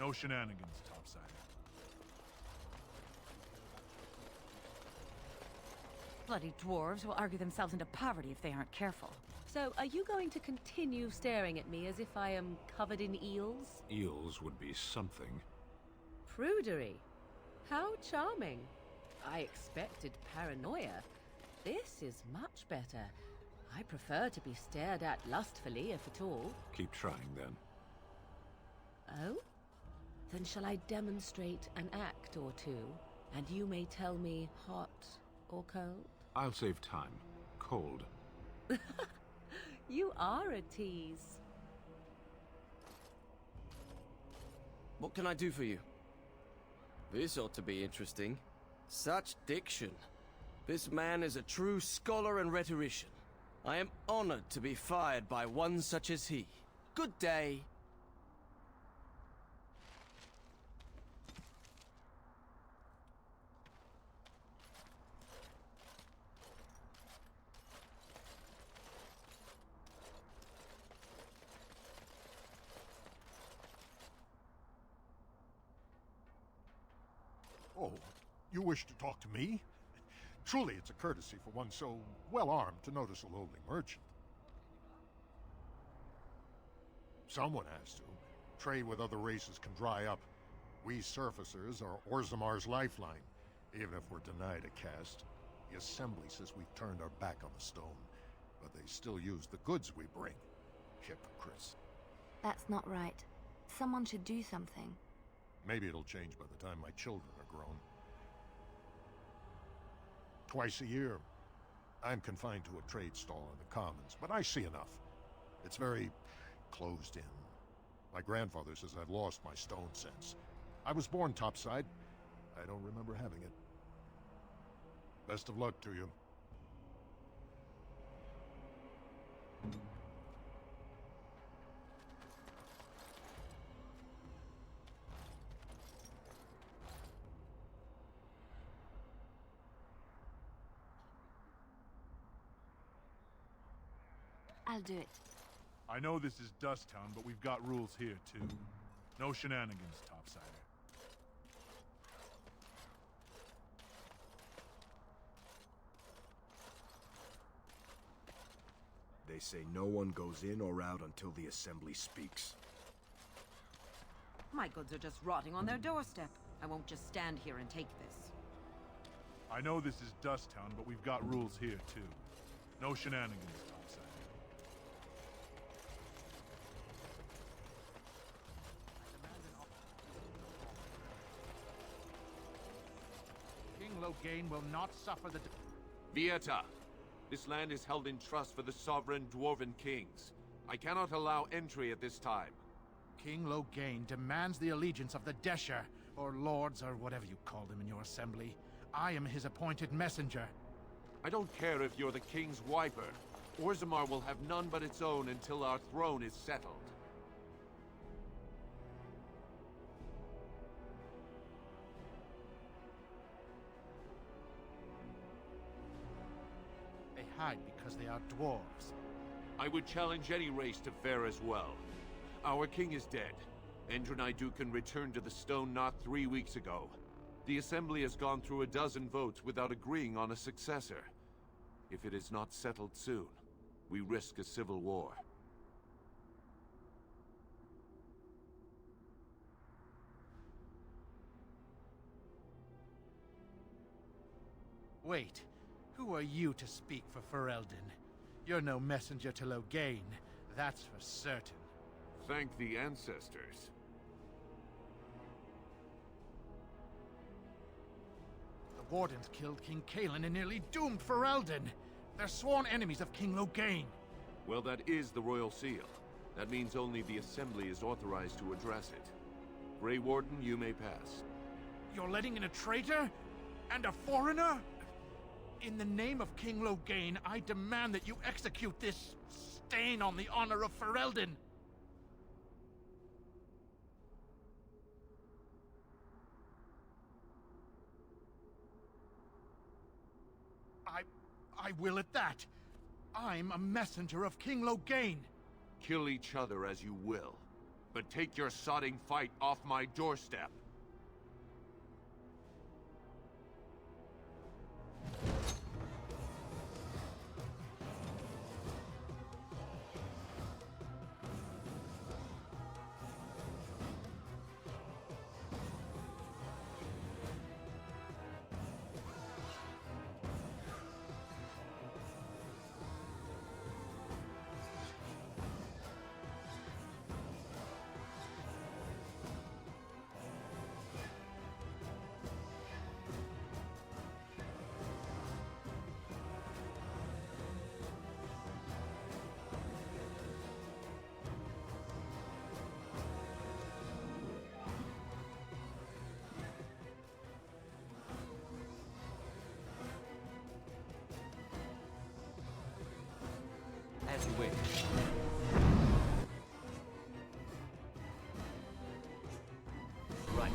No shenanigans, Topsider. Bloody dwarves will argue themselves into poverty if they aren't careful. So, are you going to continue staring at me as if I am covered in eels? Eels would be something. Prudery. How charming. I expected paranoia. This is much better. I prefer to be stared at lustfully, if at all. Keep trying, then. Oh? Then shall I demonstrate an act or two, and you may tell me hot or cold? I'll save time. Cold. You are a tease. What can I do for you? This ought to be interesting. Such diction. This man is a true scholar and rhetorician. I am honored to be fired by one such as he. Good day. Oh, you wish to talk to me? Truly, it's a courtesy for one so well-armed to notice a lowly merchant. Someone has to. Trade with other races can dry up. We surfacers are Orzamar's lifeline, even if we're denied a caste. The Assembly says we've turned our back on the stone, but they still use the goods we bring. Hypocrites. That's not right. Someone should do something. Maybe it'll change by the time my children are grown. Twice a year, I'm confined to a trade stall in the Commons, but I see enough. It's very closed in. My grandfather says I've lost my stone sense. I was born topside. I don't remember having it. Best of luck to you. I'll do it. I know this is Dust Town, but we've got rules here, too. No shenanigans, Topsider. They say no one goes in or out until the Assembly speaks. My goods are just rotting on their doorstep. I won't just stand here and take this. I know this is Dust Town, but we've got rules here, too. No shenanigans, Topsider. King Logain will not suffer the... Vieta, this land is held in trust for the sovereign Dwarven kings. I cannot allow entry at this time. King Logain demands the allegiance of the Desher, or lords, or whatever you call them in your assembly. I am his appointed messenger. I don't care if you're the king's wiper. Orzammar will have none but its own until our throne is settled. They hide because they are dwarves. I would challenge any race to fare as well. Our king is dead. Endrunai Dukan returned to the Stone Knot 3 weeks ago. The Assembly has gone through a dozen votes without agreeing on a successor. If it is not settled soon, we risk a civil war. Wait, who are you to speak for Ferelden? You're no messenger to Logain, that's for certain. Thank the ancestors. The Wardens killed King Cailan and nearly doomed Ferelden. They're sworn enemies of King Logain. Well, that is the Royal Seal. That means only the Assembly is authorized to address it. Grey Warden, you may pass. You're letting in a traitor? And a foreigner? In the name of King Logain, I demand that you execute this stain on the honor of Ferelden. I will at that. I'm a messenger of King Logain. Kill each other as you will, but take your sodding fight off my doorstep. as you wish. Right.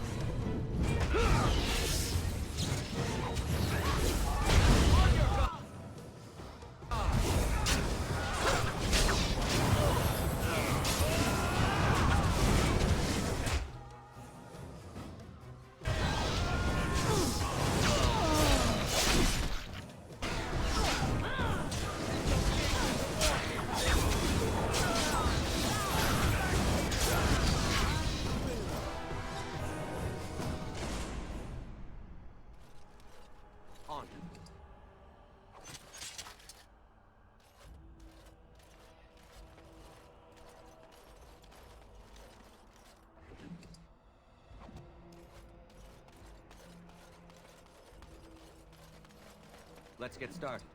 Let's get started.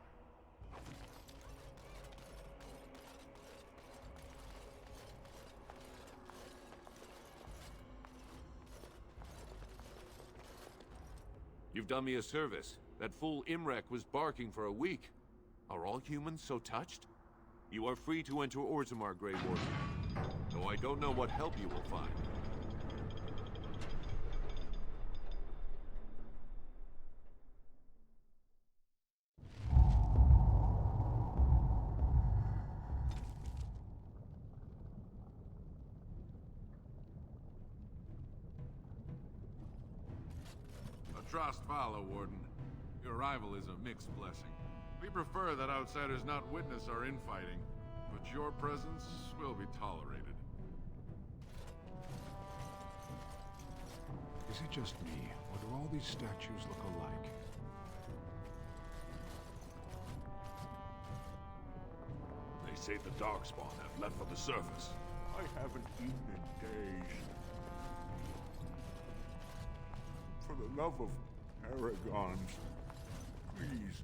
You've done me a service. That fool Imrek was barking for a week. Are all humans so touched? You are free to enter Orzammar, Grey Warden. Though I don't know what help you will find. Trust follow, Warden. Your arrival is a mixed blessing. We prefer that outsiders not witness our infighting, but your presence will be tolerated. Is it just me, or do all these statues look alike? They say the Darkspawn have left for the surface. I haven't eaten in days. For the love of Paragons, please.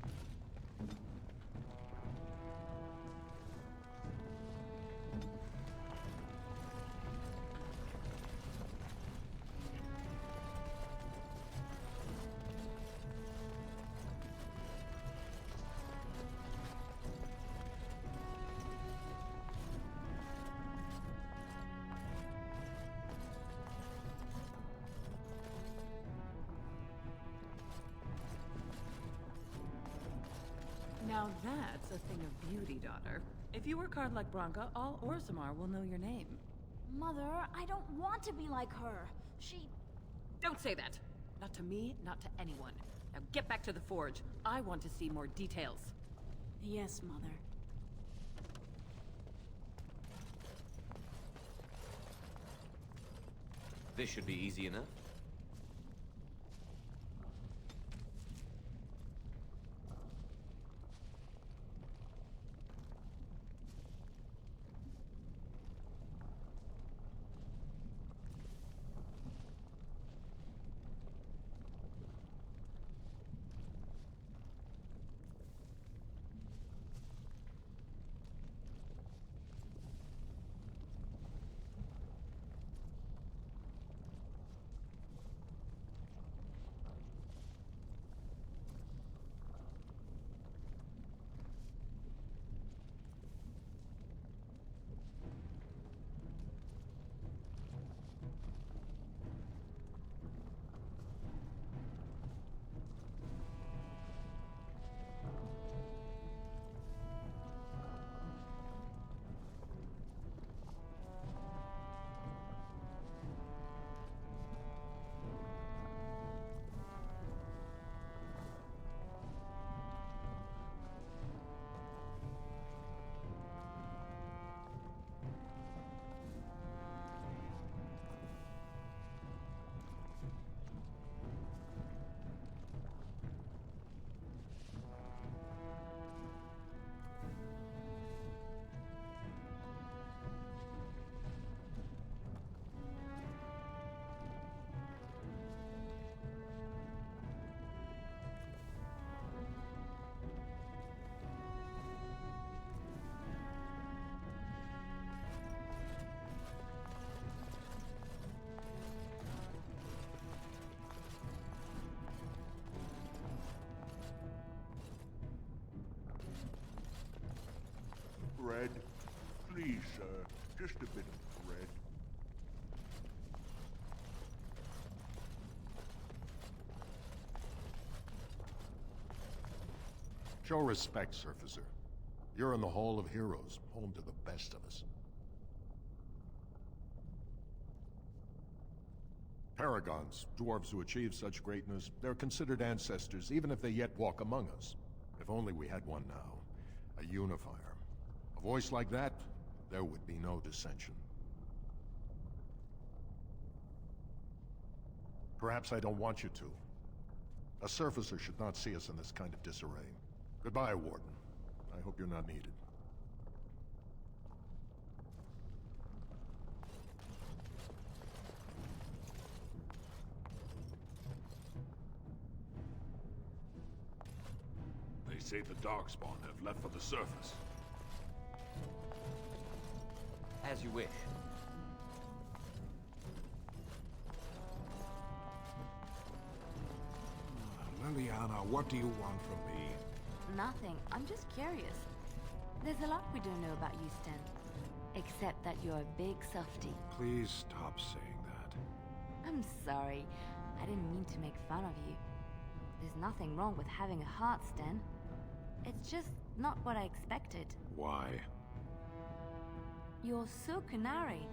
Now that's a thing of beauty, daughter. If you work hard like Branka, all Orzammar will know your name. Mother, I don't want to be like her. She... Don't say that! Not to me, not to anyone. Now get back to the forge. I want to see more details. Yes, Mother. This should be easy enough. Bread? Please, sir. Just a bit of bread. Show respect, Surfacer. You're in the Hall of Heroes, home to the best of us. Paragons, dwarves who achieve such greatness, they're considered ancestors even if they yet walk among us. If only we had one now. A unifier. A voice like that, there would be no dissension. Perhaps I don't want you to. A surfacer should not see us in this kind of disarray. Goodbye, Warden. I hope you're not needed. They say the Darkspawn have left for the surface. As you wish. Liliana, what do you want from me? Nothing. I'm just curious. There's a lot we don't know about you, Sten. Except that you're a big softy. Please stop saying that. I'm sorry. I didn't mean to make fun of you. There's nothing wrong with having a heart, Sten. It's just not what I expected. Why? You're so Kunari.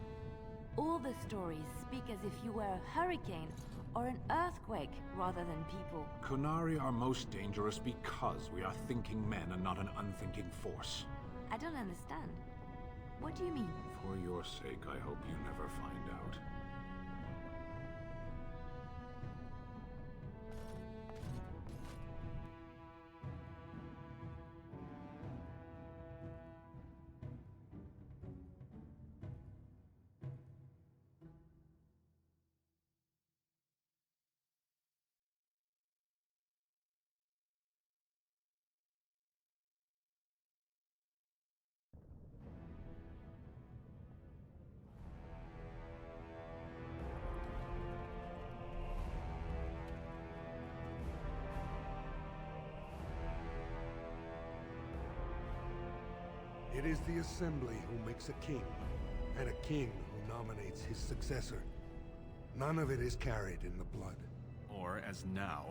All the stories speak as if you were a hurricane or an earthquake rather than people. Kunari are most dangerous because we are thinking men and not an unthinking force. I don't understand. What do you mean? For your sake, I hope you never find out. It is the Assembly who makes a king, and a king who nominates his successor. None of it is carried in the blood. Or, as now,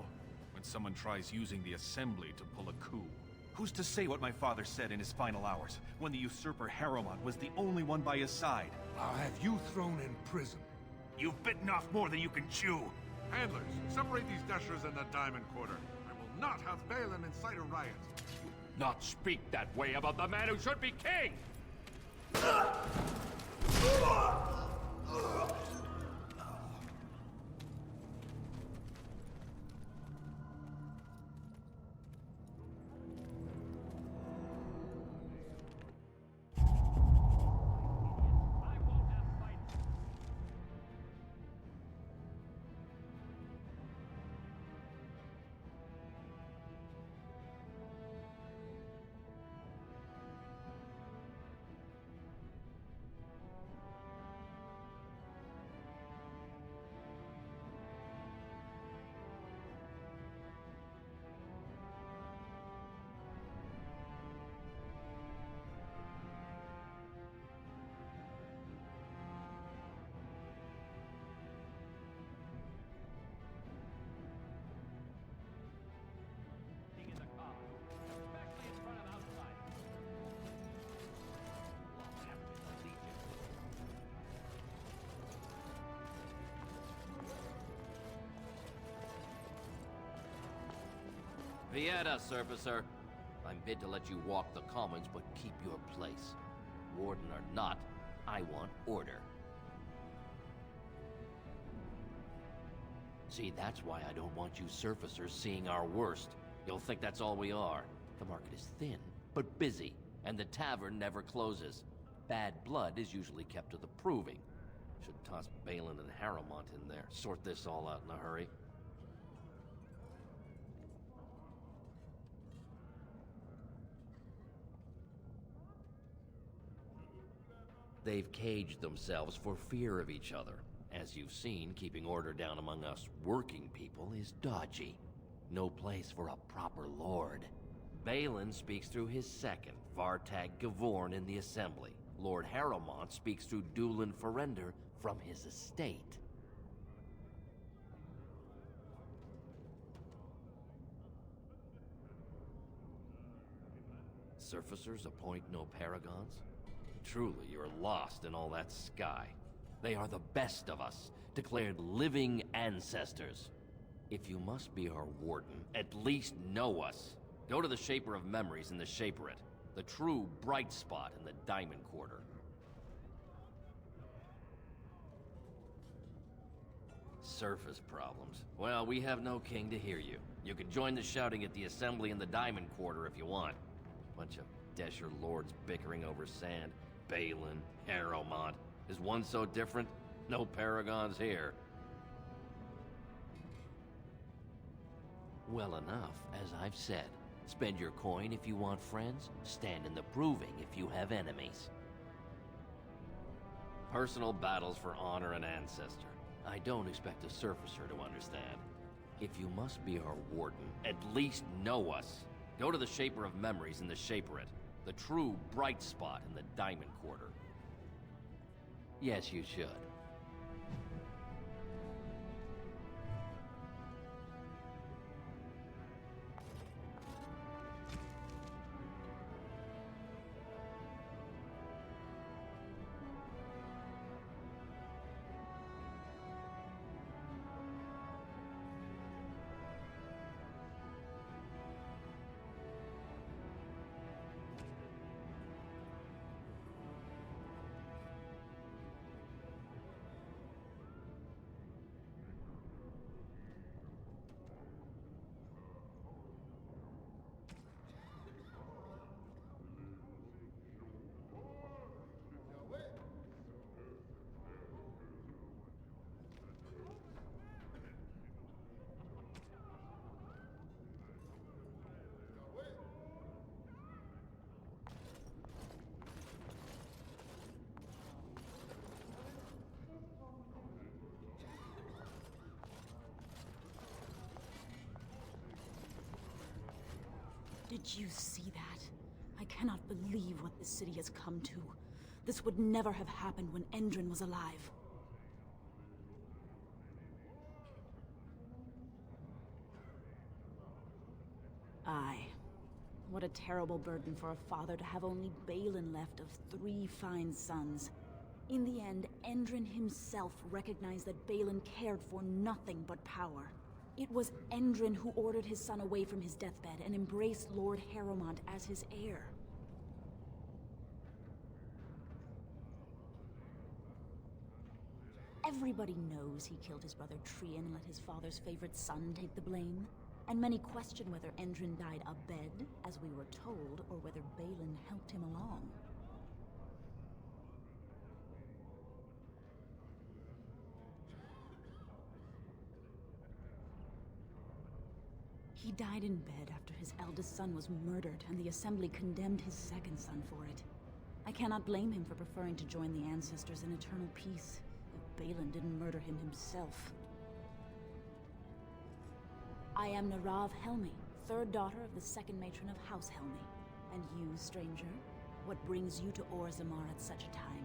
when someone tries using the Assembly to pull a coup. Who's to say what my father said in his final hours, when the usurper Harrowmont was the only one by his side? I'll have you thrown in prison. You've bitten off more than you can chew! Handlers, separate these dashers in the Diamond Quarter. I will not have Balin incite a riot. Not speak that way about the man who should be king! Vieta, Surfacer. I'm bid to let you walk the commons, but keep your place. Warden or not, I want order. See, that's why I don't want you surfacers seeing our worst. You'll think that's all we are. The market is thin, but busy, and the tavern never closes. Bad blood is usually kept to the proving. Should toss Balin and Harrowmont in there, sort this all out in a hurry. They've caged themselves for fear of each other. As you've seen, keeping order down among us working people is dodgy. No place for a proper lord. Balin speaks through his second, Vartag Gavorn, in the Assembly. Lord Harrowmont speaks through Dulin Ferender from his estate. Surfacers appoint no paragons? Truly, you're lost in all that sky. They are the best of us, declared living ancestors. If you must be our warden, at least know us. Go to the Shaper of Memories in the Shaperate, the true bright spot in the Diamond Quarter. Surface problems. Well, we have no king to hear you. You can join the shouting at the Assembly in the Diamond Quarter if you want. Bunch of Desher lords bickering over sand. Balin, Harrowmont. Is one so different? No paragons here. Well enough, as I've said. Spend your coin if you want friends. Stand in the proving if you have enemies. Personal battles for honor and ancestor. I don't expect a surfacer to understand. If you must be our warden, at least know us. Go to the Shaper of Memories in the Shaperate, the true bright spot in the Diamond Quarter. Yes, you should. Did you see that? I cannot believe what this city has come to. This would never have happened when Endrin was alive. Aye. What a terrible burden for a father to have only Balin left of 3 fine sons. In the end, Endrin himself recognized that Balin cared for nothing but power. It was Endrin who ordered his son away from his deathbed and embraced Lord Harrowmont as his heir. Everybody knows he killed his brother Trian and let his father's favorite son take the blame. And many question whether Endrin died abed, as we were told, or whether Balin helped him along. He died in bed after his eldest son was murdered, and the Assembly condemned his second son for it. I cannot blame him for preferring to join the ancestors in eternal peace, if Balin didn't murder him himself. I am Narav Helmi, third daughter of the second matron of House Helmi. And you, stranger, what brings you to Orzammar at such a time?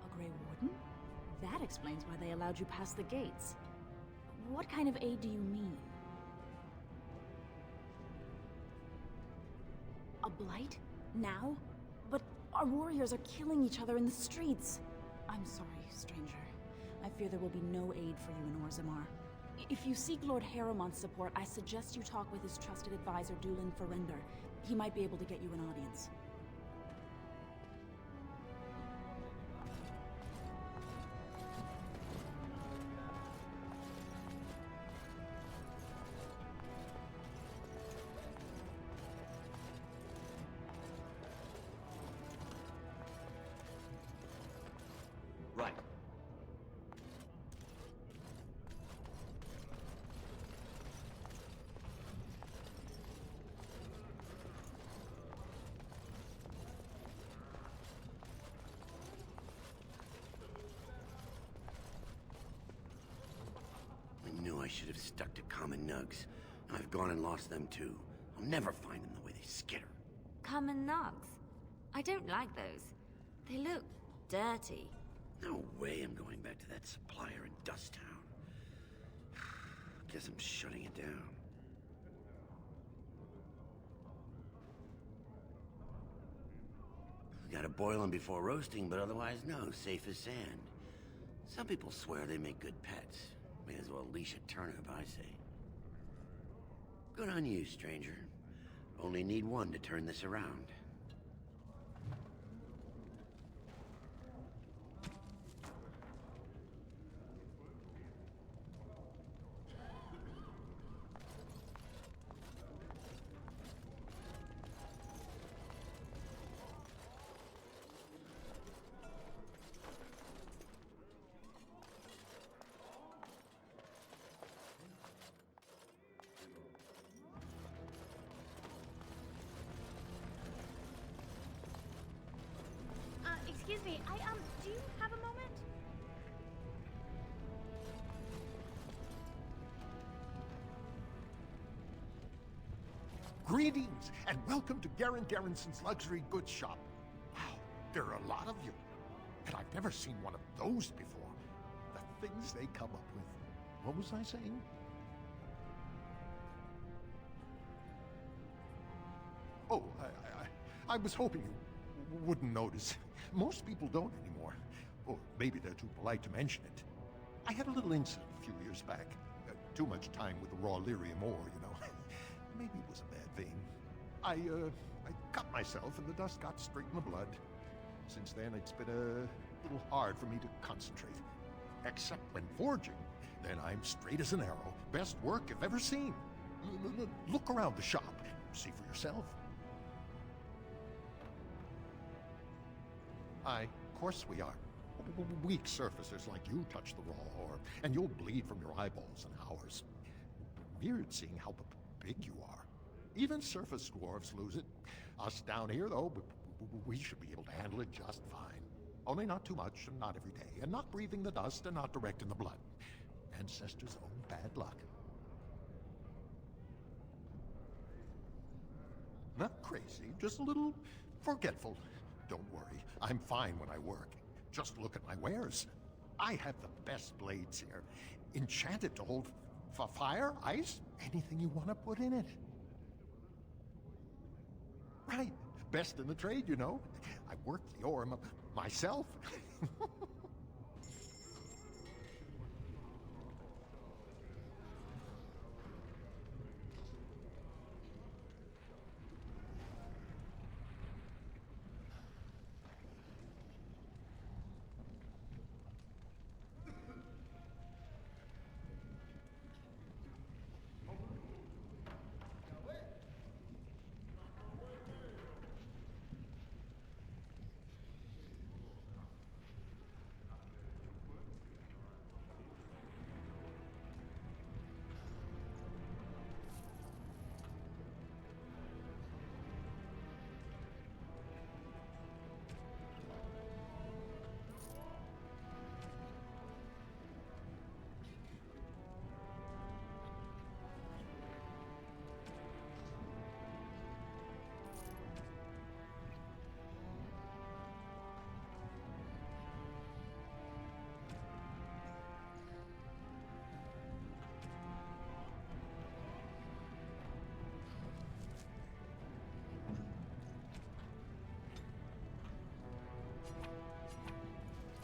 A Grey Warden? That explains why they allowed you past the gates. What kind of aid do you mean? A blight? Now? But our warriors are killing each other in the streets. I'm sorry, stranger. I fear there will be no aid for you in Orzammar. If you seek Lord Harrowmont's support, I suggest you talk with his trusted advisor, Dulin Ferender. He might be able to get you an audience. Right. I should have stuck to common nugs. I've gone and lost them too. I'll never find them the way they skitter. Common nugs? I don't like those. They look dirty. No way I'm going back to that supplier in Dust Town. Guess I'm shutting it down. Gotta boil them before roasting, but otherwise no, safe as sand. Some people swear they make good pets. May as well leash a turnip, I say. Good on you, stranger. Only need one to turn this around. Excuse me, do you have a moment? Greetings, and welcome to Garen Garrison's luxury goods shop. Wow, there are a lot of you. And I've never seen one of those before. The things they come up with. What was I saying? Oh, I was hoping you wouldn't notice. Most people don't anymore. Or maybe they're too polite to mention it. I had a little incident a few years back. Too much time with the raw lyrium ore, you know. Maybe it was a bad thing. I cut myself and the dust got straight in the blood. Since then, it's been a little hard for me to concentrate. Except when forging. Then I'm straight as an arrow. Best work I've ever seen. Look around the shop. See for yourself. Of course we are. Weak surfacers like you touch the raw ore, and you'll bleed from your eyeballs and ours. Weird seeing how big you are. Even surface dwarves lose it. Us down here, though, we should be able to handle it just fine. Only not too much, and not every day, and not breathing the dust, and not direct in the blood. Ancestors' own bad luck. Not crazy, just a little forgetful. Don't worry, I'm fine when I work. Just look at my wares. I have the best blades here. Enchanted to hold fire, ice, anything you want to put in it. Right, best in the trade, you know. I work the ore myself.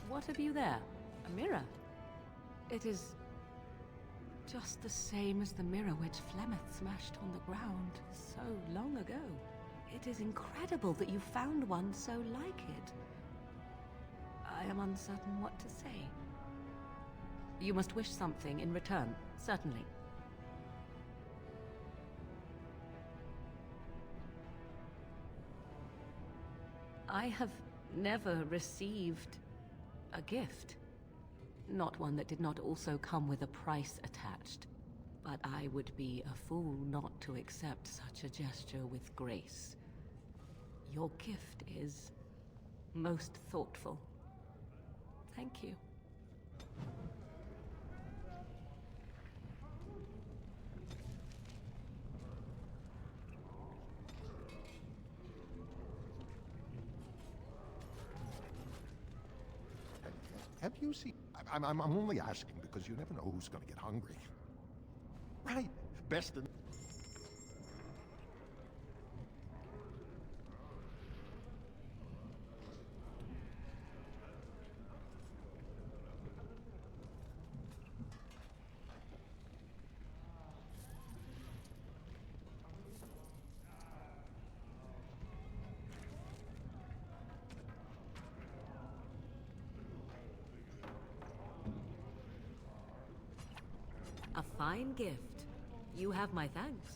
What have you there? A mirror? It is just the same as the mirror which Flemeth smashed on the ground so long ago. It is incredible that you found one so like it. I am uncertain what to say. You must wish something in return, certainly. I have never received a gift. Not one that did not also come with a price attached. But I would be a fool not to accept such a gesture with grace. Your gift is most thoughtful. Thank you. Have you seen... I'm only asking because you never know who's going to get hungry. Right. Best in... A fine gift. You have my thanks.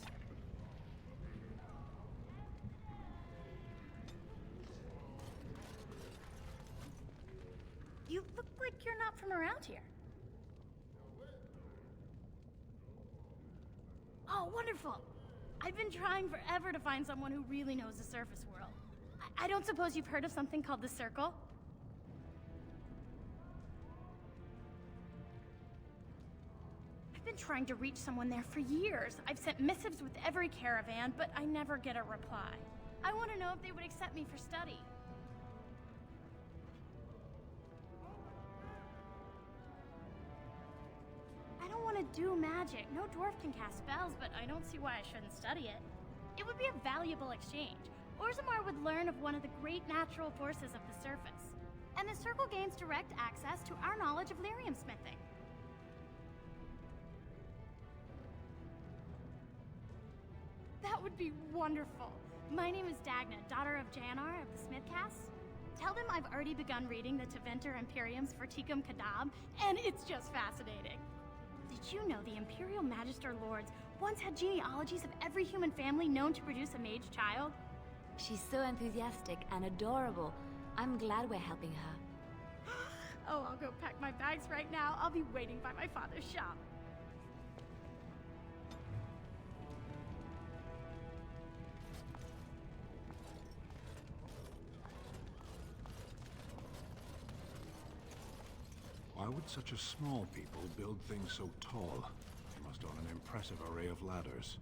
You look like you're not from around here. Oh, wonderful! I've been trying forever to find someone who really knows the surface world. I don't suppose you've heard of something called the Circle? I've been trying to reach someone there for years. I've sent missives with every caravan, but I never get a reply. I want to know if they would accept me for study. I don't want to do magic. No dwarf can cast spells, but I don't see why I shouldn't study it. It would be a valuable exchange. Orzammar would learn of one of the great natural forces of the surface. And the Circle gains direct access to our knowledge of lyrium smithing. That would be wonderful. My name is Dagna, daughter of Janar of the Smithcast. Tell them I've already begun reading the Teventer Imperiums for Tikum Kadab, and it's just fascinating. Did you know the Imperial Magister Lords once had genealogies of every human family known to produce a mage child? She's so enthusiastic and adorable. I'm glad we're helping her. Oh, I'll go pack my bags right now. I'll be waiting by my father's shop. Why would such a small people build things so tall? They must own an impressive array of ladders.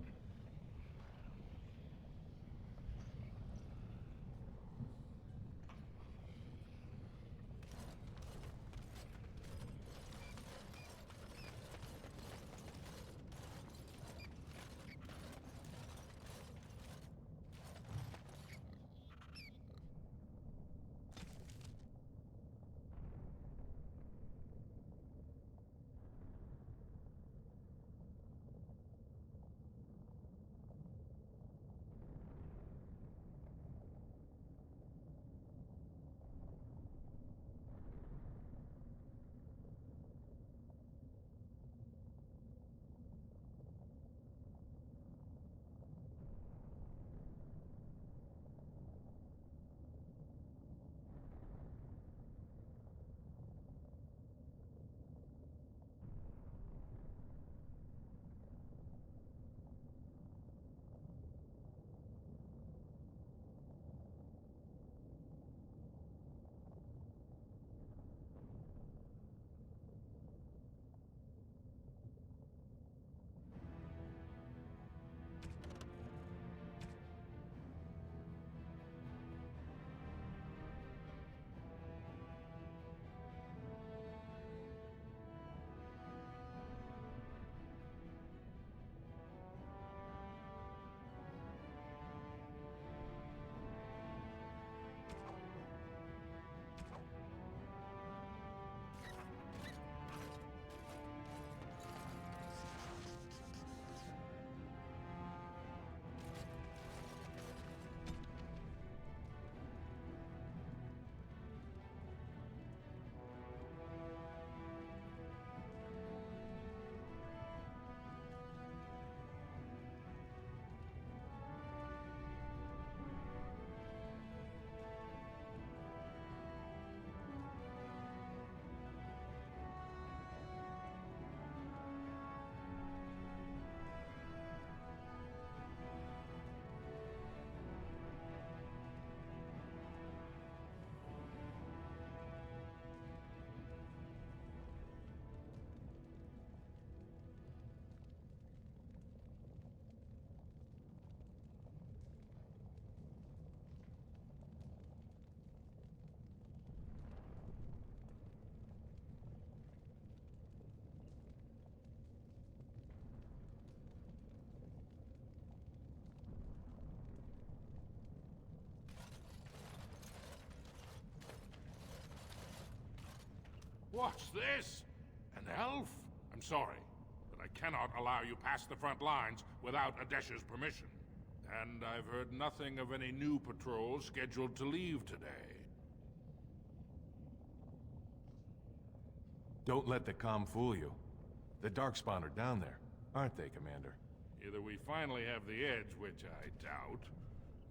What's this? An elf? I'm sorry, but I cannot allow you past the front lines without Adesha's permission. And I've heard nothing of any new patrols scheduled to leave today. Don't let the comm fool you. The Darkspawn are down there, aren't they, Commander? Either we finally have the edge, which I doubt,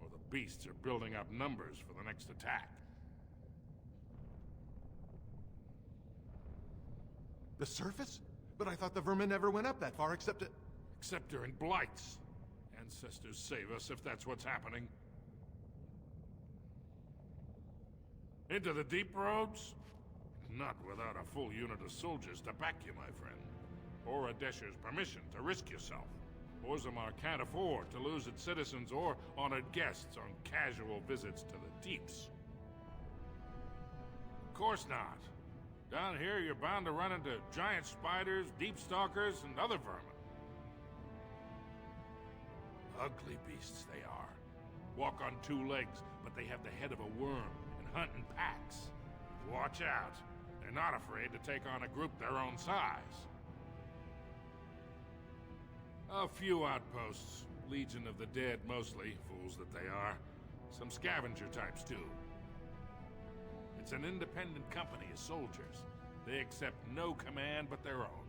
or the beasts are building up numbers for the next attack. The surface? But I thought the vermin never went up that far except to... Except during blights. Ancestors save us if that's what's happening. Into the deep roads? Not without a full unit of soldiers to back you, my friend. Or Adesha's permission to risk yourself. Orzammar can't afford to lose its citizens or honored guests on casual visits to the deeps. Of course not. Down here, you're bound to run into giant spiders, deep stalkers, and other vermin. Ugly beasts they are. Walk on two legs, but they have the head of a worm and hunt in packs. Watch out. They're not afraid to take on a group their own size. A few outposts. Legion of the Dead mostly, fools that they are. Some scavenger types too. It's an independent company of soldiers. They accept no command but their own.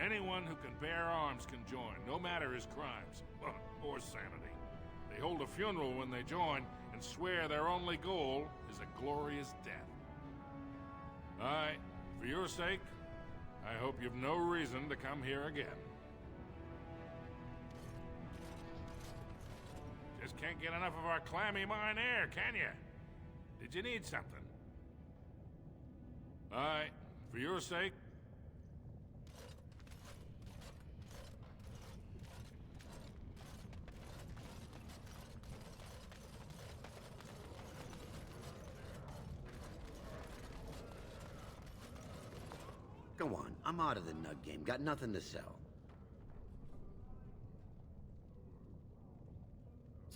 Anyone who can bear arms can join, no matter his crimes, or sanity. They hold a funeral when they join, and swear their only goal is a glorious death. For your sake, I hope you've no reason to come here again. Just can't get enough of our clammy mine air, can you? Did you need something? For your sake. Go on, I'm out of the nug game. Got nothing to sell.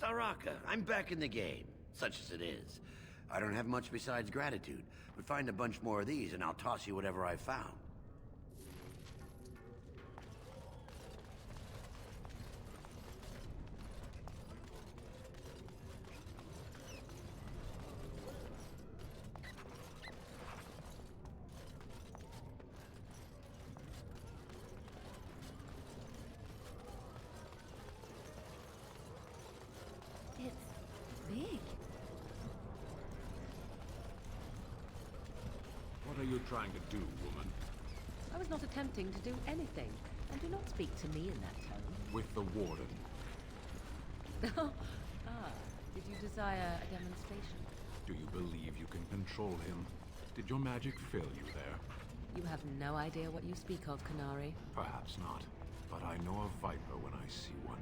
Saraka, I'm back in the game, such as it is. I don't have much besides gratitude, but find a bunch more of these and I'll toss you whatever I found. What are you trying to do, woman? I was not attempting to do anything, and do not speak to me in that tone. With the Warden. Did you desire a demonstration? Do you believe you can control him? Did your magic fail you there? You have no idea what you speak of, Canary. Perhaps not, but I know a viper when I see one.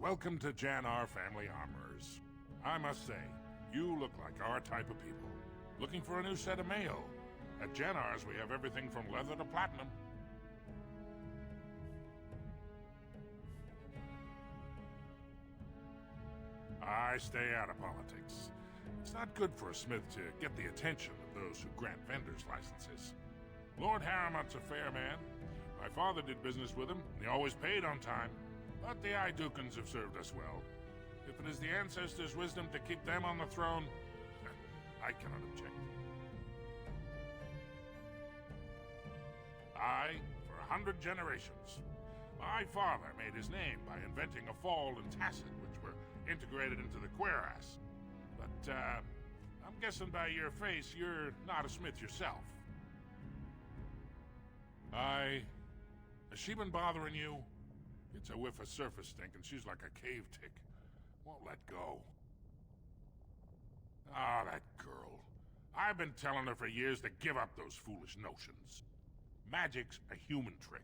Welcome to Jannar Family Armorers. I must say, you look like our type of people. Looking for a new set of mail? At Jannar's, we have everything from leather to platinum. I stay out of politics. It's not good for a smith to get the attention of those who grant vendors licenses. Lord Harrowmont's a fair man. My father did business with him, and he always paid on time. But the Idukans have served us well. If it is the ancestors' wisdom to keep them on the throne, I cannot object. I, for 100 generations. My father made his name by inventing a fall and tacit, which were integrated into the cuirass. But, I'm guessing by your face, you're not a smith yourself. Has she been bothering you? Gets a whiff of surface stink and she's like a cave tick. Won't let go. Ah, that girl. I've been telling her for years to give up those foolish notions. Magic's a human trick.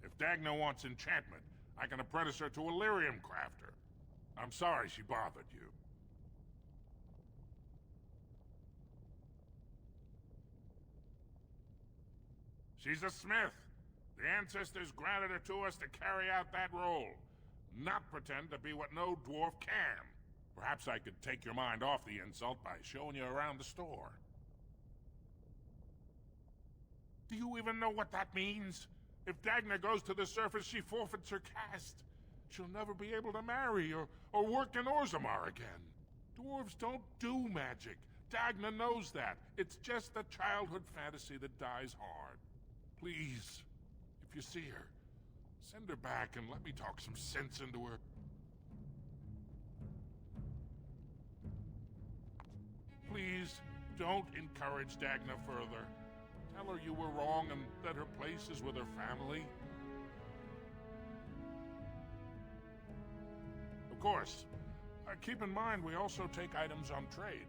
If Dagna wants enchantment, I can apprentice her to a lyrium crafter. I'm sorry she bothered you. She's a smith. The ancestors granted her to us to carry out that role, not pretend to be what no dwarf can. Perhaps I could take your mind off the insult by showing you around the store. Do you even know what that means? If Dagna goes to the surface, she forfeits her caste. She'll never be able to marry or work in Orzammar again. Dwarves don't do magic. Dagna knows that. It's just a childhood fantasy that dies hard. Please, if you see her, send her back and let me talk some sense into her. Please, don't encourage Dagna further. Tell her you were wrong and that her place is with her family. Of course, keep in mind we also take items on trade.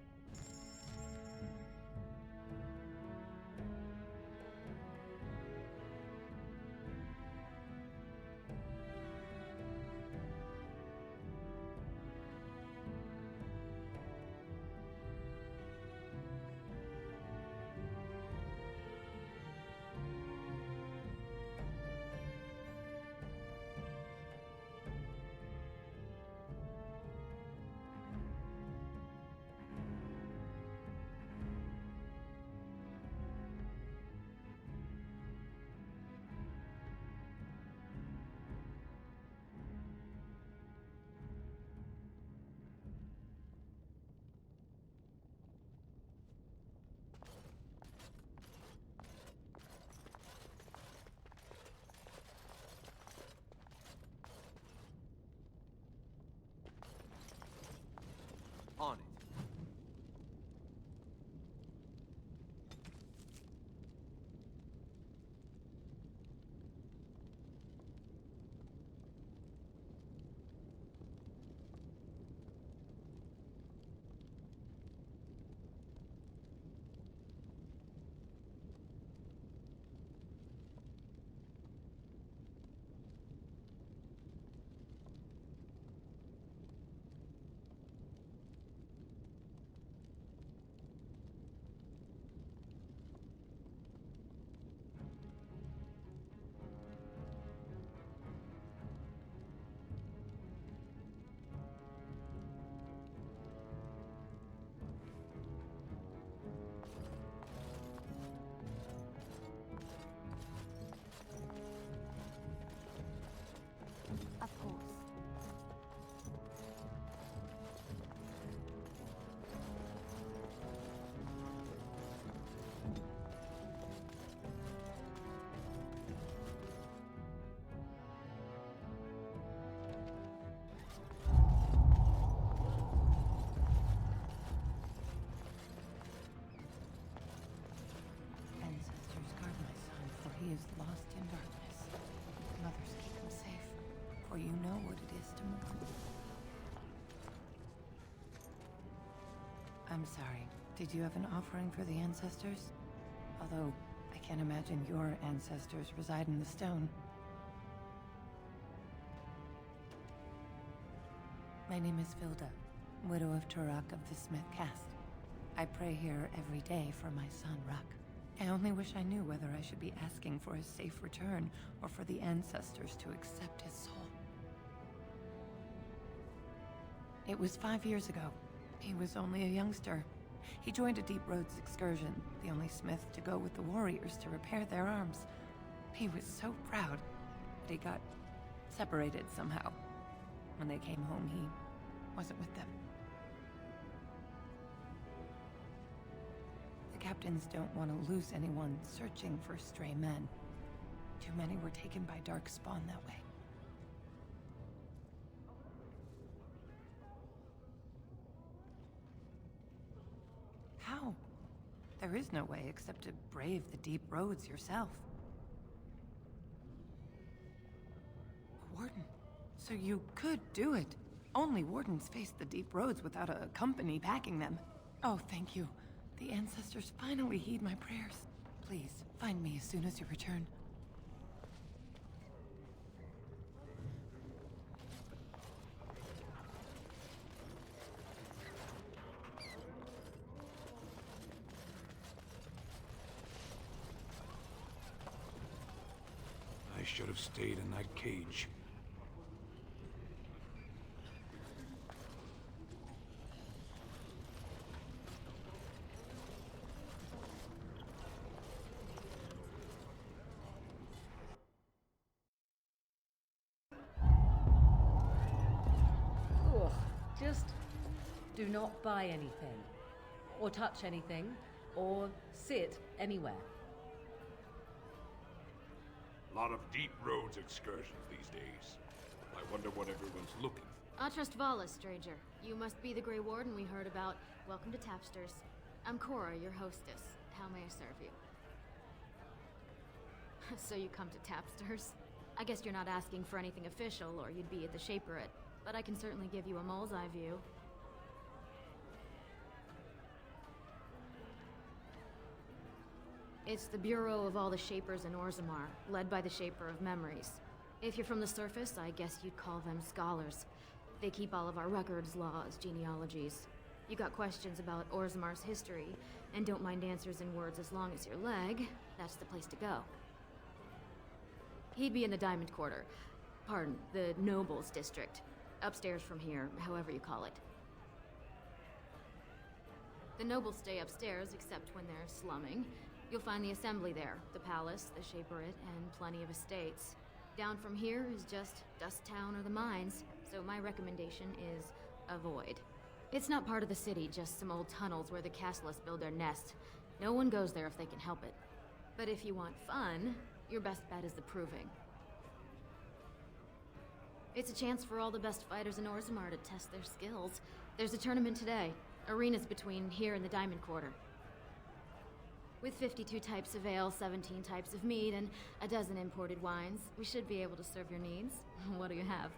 On it. Of course. Ancestors, guard my son, for he is lost in darkness. Mothers, keep him safe, for you know what it is to mourn. I'm sorry. Did you have an offering for the ancestors? Although, I can't imagine your ancestors reside in the stone. My name is Filda, widow of Turok of the Smith caste. I pray here every day for my son, Ruck. I only wish I knew whether I should be asking for his safe return or for the ancestors to accept his soul. It was 5 years ago. He was only a youngster. He joined a Deep Roads excursion, the only smith to go with the warriors to repair their arms. He was so proud, but he got separated somehow. When they came home, he wasn't with them. The captains don't want to lose anyone searching for stray men. Too many were taken by Darkspawn that way. How? There is no way except to brave the deep roads yourself. A Warden. So you could do it. Only wardens face the deep roads without a company backing them. Oh, thank you. The ancestors finally heed my prayers. Please, find me as soon as you return. I should have stayed in that cage. Ugh, just do not buy anything, or touch anything, or sit anywhere. A lot of deep roads excursions these days. I wonder what everyone's looking for. Atrust stranger. You must be the Grey Warden we heard about. Welcome to Tapsters. I'm Cora, your hostess. How may I serve you? So you come to Tapsters? I guess you're not asking for anything official, or you'd be at the Shaperate. But I can certainly give you a mole's eye view. It's the Bureau of all the Shapers in Orzammar, led by the Shaper of Memories. If you're from the surface, I guess you'd call them scholars. They keep all of our records, laws, genealogies. You got questions about Orzammar's history, and don't mind answers in words as long as your leg, that's the place to go. He'd be in the Diamond Quarter. Pardon, the Nobles District. Upstairs from here, however you call it. The nobles stay upstairs, except when they're slumming. You'll find the assembly there, the palace, the Shaperate, and plenty of estates. Down from here is just Dust Town or the mines, so my recommendation is avoid. It's not part of the city, just some old tunnels where the castlists build their nests. No one goes there if they can help it. But if you want fun, your best bet is the Proving. It's a chance for all the best fighters in Orzammar to test their skills. There's a tournament today. Arenas between here and the Diamond Quarter. With 52 types of ale, 17 types of mead, and a dozen imported wines, we should be able to serve your needs. What do you have?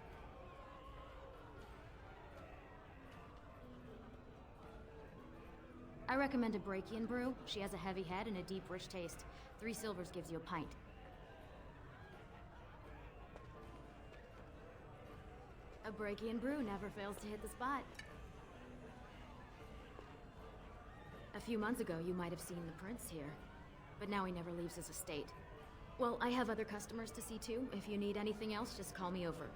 I recommend a Brakian brew. She has a heavy head and a deep, rich taste. 3 silvers gives you a pint. A Brakian brew never fails to hit the spot. A few months ago, you might have seen the prince here, but now he never leaves his estate. Well, I have other customers to see too. If you need anything else, just call me over.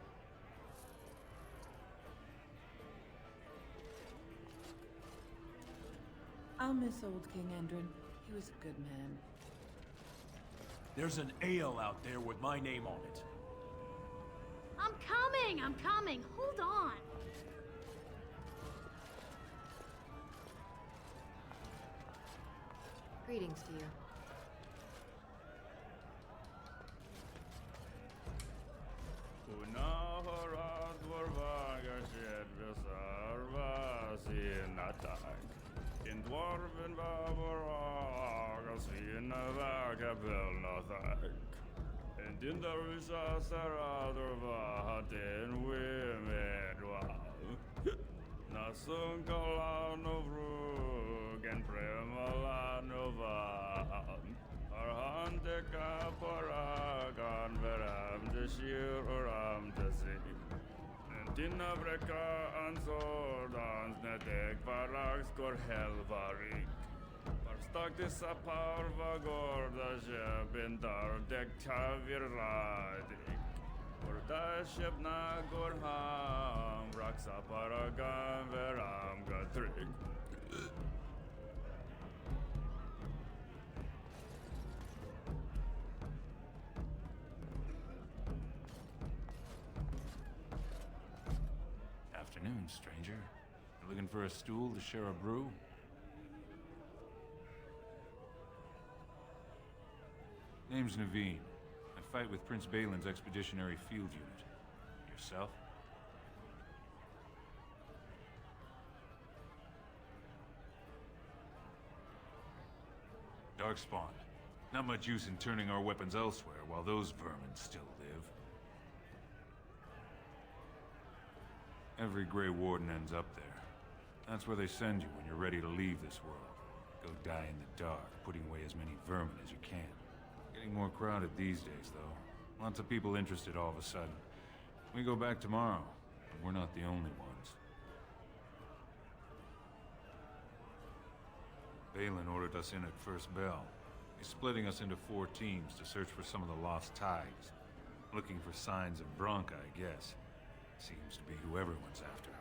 I'll miss old King Endrin. He was a good man. There's an ale out there with my name on it. I'm coming! Hold on! Greetings to you. Dinna breka ansordans netek varag skor helvarik. Parstaktis a parva gorda jebindar dek tavir radik. Gorda shebna gorham raksa paragan veram gatrik. Afternoon, stranger. You looking for a stool to share a brew? Name's Naveen. I fight with Prince Balin's Expeditionary Field Unit. Yourself? Darkspawn. Not much use in turning our weapons elsewhere while those vermin still live. Every Grey Warden ends up there. That's where they send you when you're ready to leave this world. Go die in the dark, putting away as many vermin as you can. Getting more crowded these days, though. Lots of people interested all of a sudden. We go back tomorrow, and we're not the only ones. Balin ordered us in at first bell. He's splitting us into 4 teams to search for some of the lost ties. Looking for signs of Branka, I guess. Seems to be who everyone's after.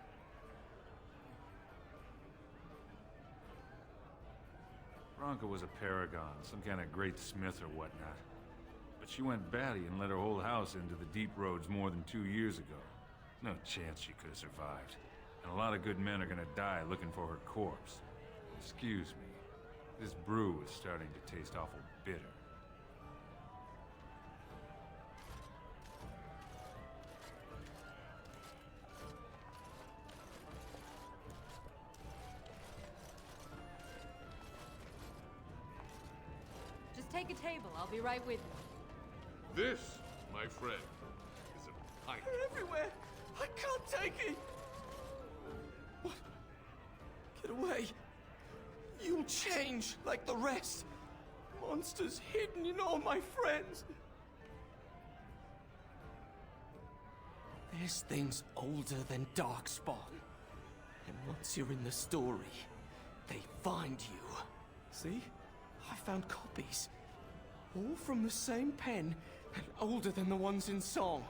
Branka was a paragon, some kind of great smith or whatnot. But she went batty and let her whole house into the deep roads more than 2 years ago. No chance she could have survived. And a lot of good men are gonna die looking for her corpse. Excuse me. This brew is starting to taste awful bitter. Just take a table. I'll be right with you. This, my friend, is a pint. They're everywhere! I can't take it! What? Get away! You'll change like the rest. Monsters hidden in all my friends. There's things older than Darkspawn. And once you're in the story, they find you. See? I found copies. All from the same pen, and older than the ones in song.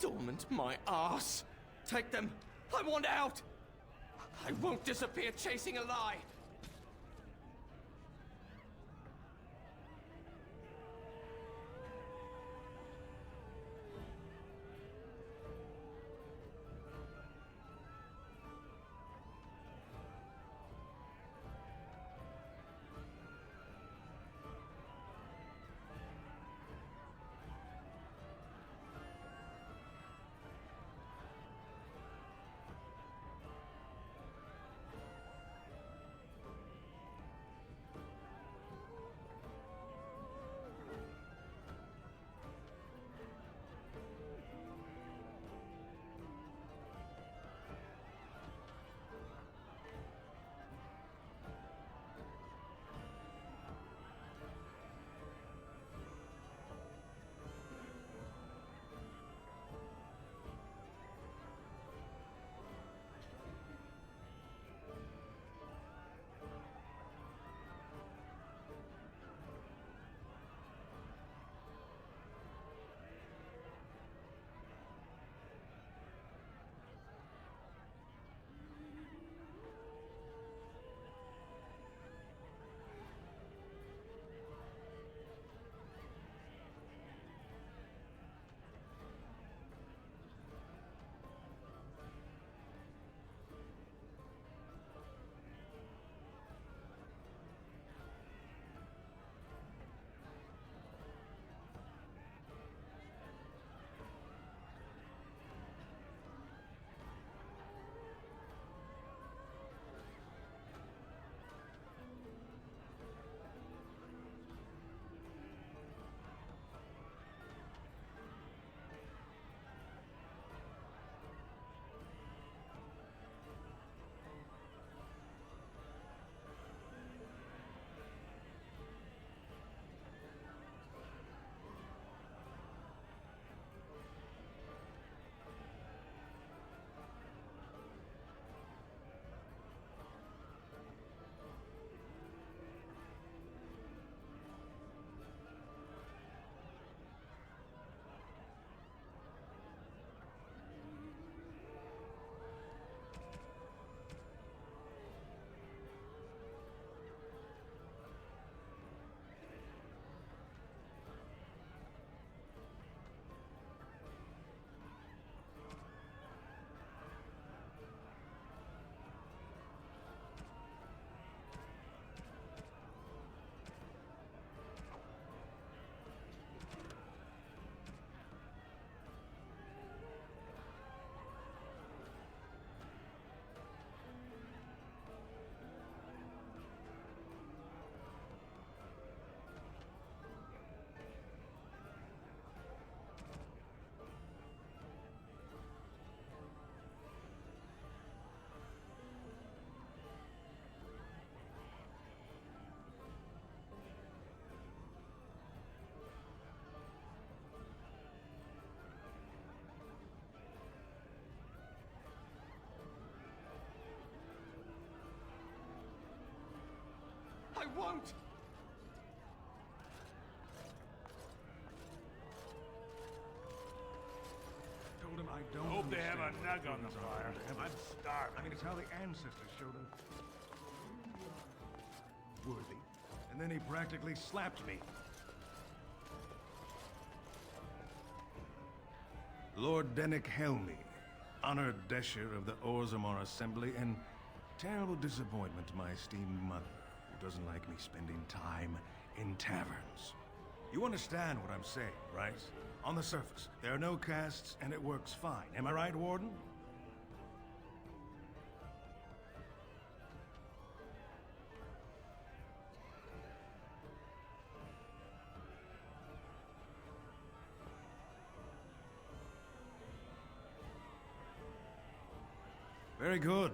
Dormant my ass. Take them. I want out. I won't disappear chasing a lie. won't! Told him I don't Hope they have a understand nug on the fire. I'm starving. I mean, it's how the ancestors showed him worthy. And then he practically slapped me. Lord Dennick Helmy, honored Desher of the Orzammar Assembly, and terrible disappointment to my esteemed mother, who doesn't like me spending time in taverns. You understand what I'm saying, right? On the surface, there are no castes, and it works fine. Am I right, Warden? Very good.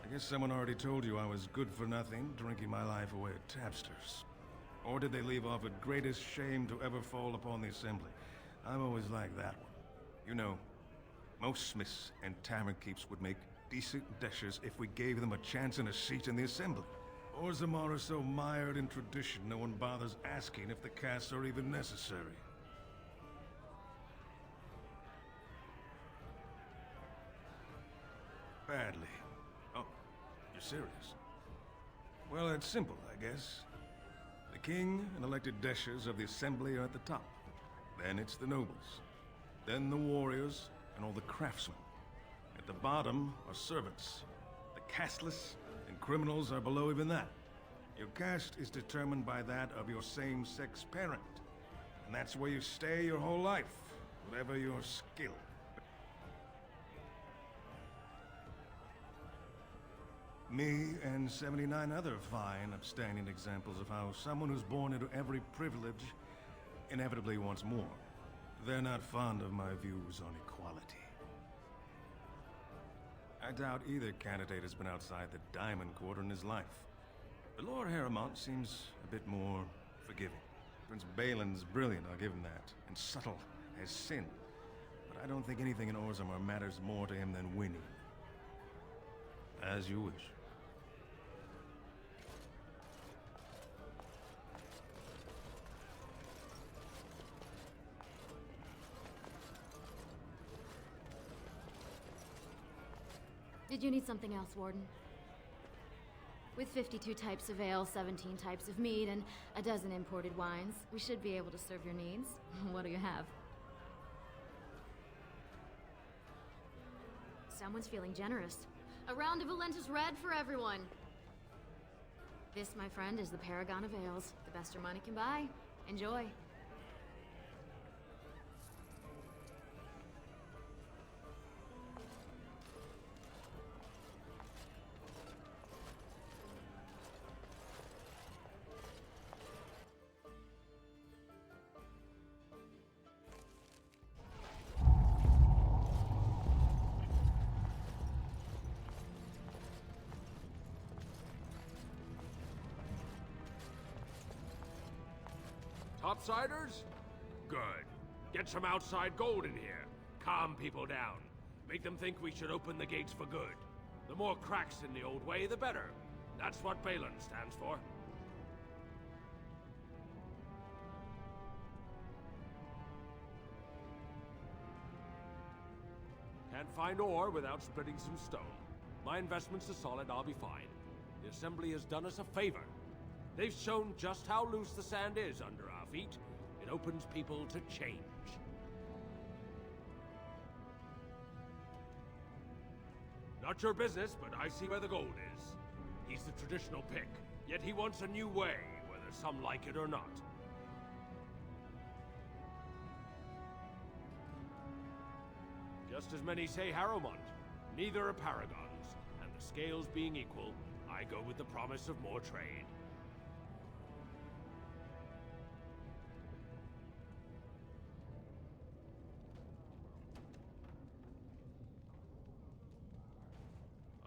I guess someone already told you I was good for nothing, drinking my life away at tapsters. Or did they leave off at greatest shame to ever fall upon the Assembly? I've always liked that one. You know, most smiths and tavern keeps would make decent deshers if we gave them a chance and a seat in the Assembly. Orzammar is so mired in tradition, no one bothers asking if the castes are even necessary. Badly. Oh, you're serious? Well, it's simple, I guess. The king and elected deshers of the Assembly are at the top. Then it's the nobles. Then the warriors and all the craftsmen. At the bottom are servants. The casteless and criminals are below even that. Your caste is determined by that of your same-sex parent. And that's where you stay your whole life, whatever your skill. Me and 79 other fine, upstanding examples of how someone who's born into every privilege inevitably wants more. They're not fond of my views on equality. I doubt either candidate has been outside the Diamond Quarter in his life. But Lord Harrowmont seems a bit more forgiving. Prince Balin's brilliant, I'll give him that, and subtle as sin. But I don't think anything in Orzammar matters more to him than winning. As you wish. Did you need something else, Warden? With 52 types of ale, 17 types of mead, and a dozen imported wines, we should be able to serve your needs. What do you have? Someone's feeling generous. A round of Valentis Red for everyone. This, my friend, is the Paragon of Ales. The best your money can buy. Enjoy. Topsiders? Good. Get some outside gold in here. Calm people down. Make them think we should open the gates for good. The more cracks in the old way, the better. That's what Balin stands for. Can't find ore without splitting some stone. My investments are solid, I'll be fine. The Assembly has done us a favor. They've shown just how loose the sand is under our feet. It opens people to change. Not your business, but I see where the gold is. He's the traditional pick, yet he wants a new way, whether some like it or not. Just as many say Harrowmont. Neither are paragons, and the scales being equal, I go with the promise of more trade.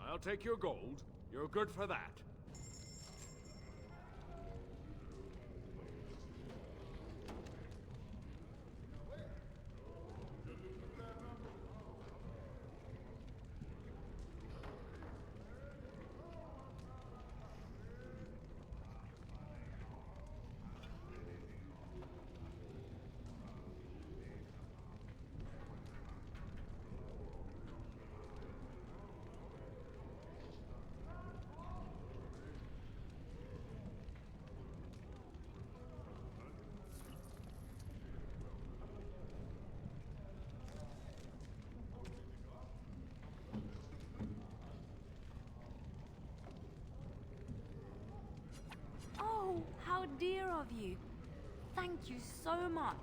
I'll take your gold. You're good for that. How dear of you. Thank you so much.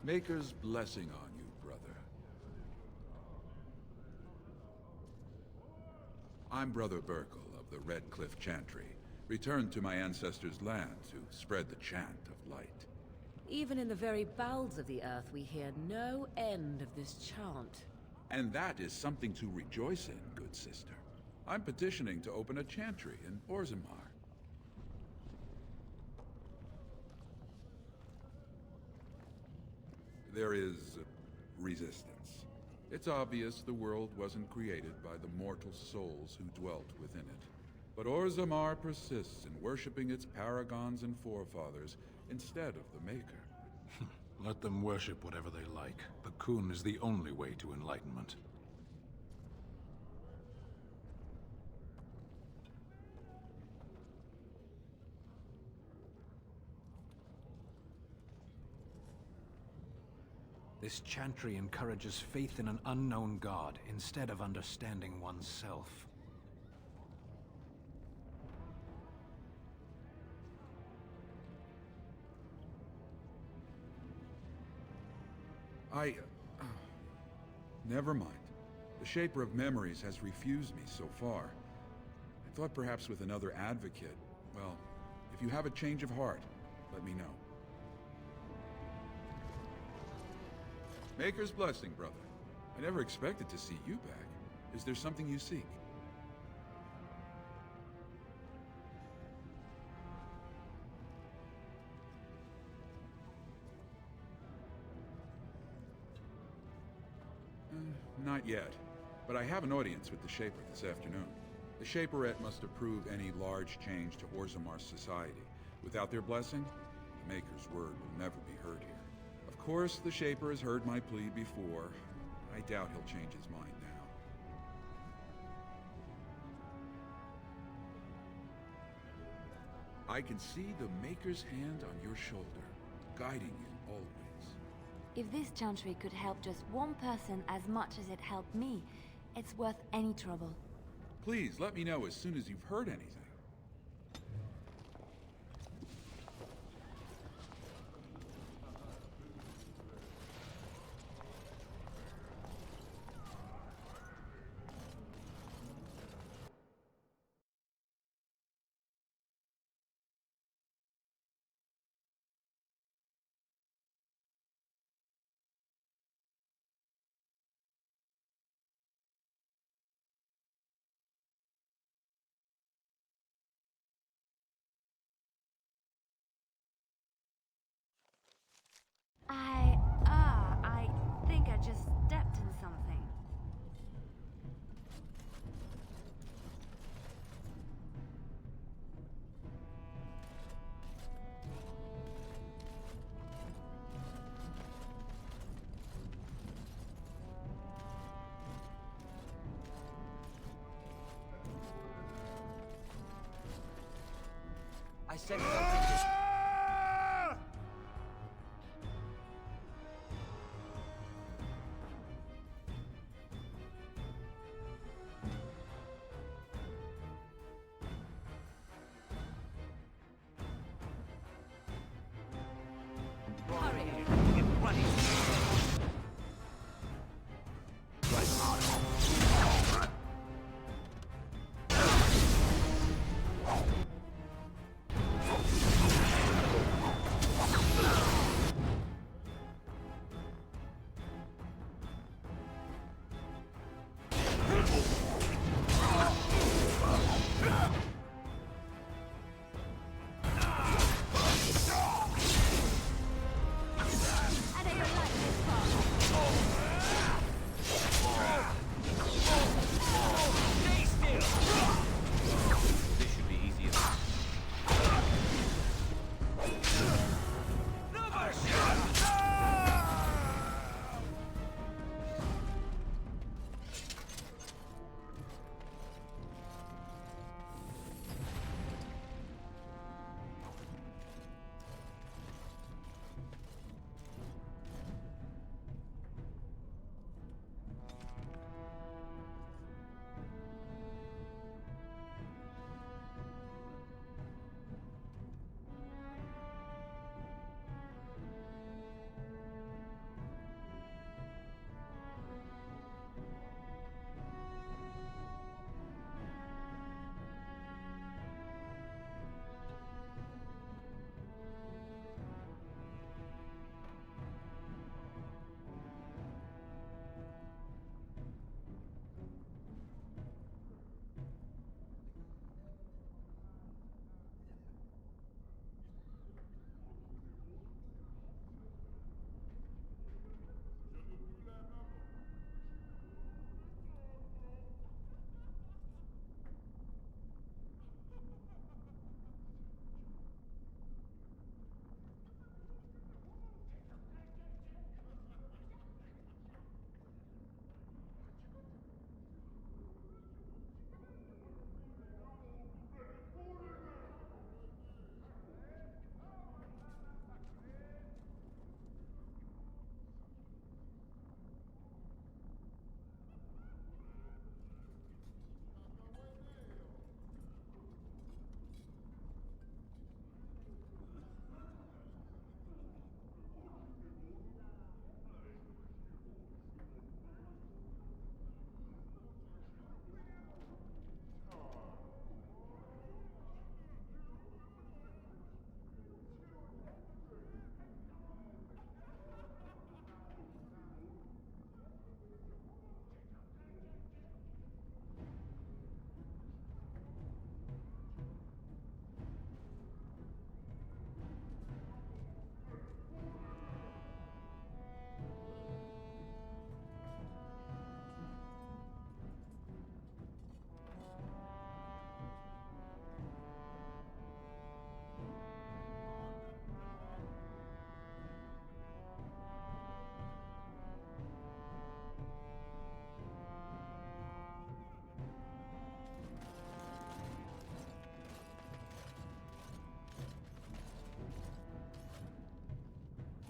Maker's blessing on you, brother. I'm Brother Burkle of the Red Cliff Chantry, returned to my ancestors' land to spread the chant of light. Even in the very bowels of the earth, we hear no end of this chant. And that is something to rejoice in, good sister. I'm petitioning to open a chantry in Orzammar. There is resistance. It's obvious the world wasn't created by the mortal souls who dwelt within it. But Orzammar persists in worshipping its paragons and forefathers instead of the Maker. Let them worship whatever they like. Bakun is the only way to enlightenment. This chantry encourages faith in an unknown god instead of understanding oneself. Never mind. The Shaper of Memories has refused me so far. I thought perhaps with another advocate... Well, if you have a change of heart, let me know. Maker's blessing, brother. I never expected to see you back. Is there something you seek? Not yet, but I have an audience with the Shaper this afternoon. The Shaperette must approve any large change to Orzammar's society. Without their blessing, the Maker's word will never be heard here. Of course, the Shaper has heard my plea before. I doubt he'll change his mind now. I can see the Maker's hand on your shoulder, guiding you always. If this chantry could help just one person as much as it helped me, it's worth any trouble. Please, let me know as soon as you've heard anything. said something to...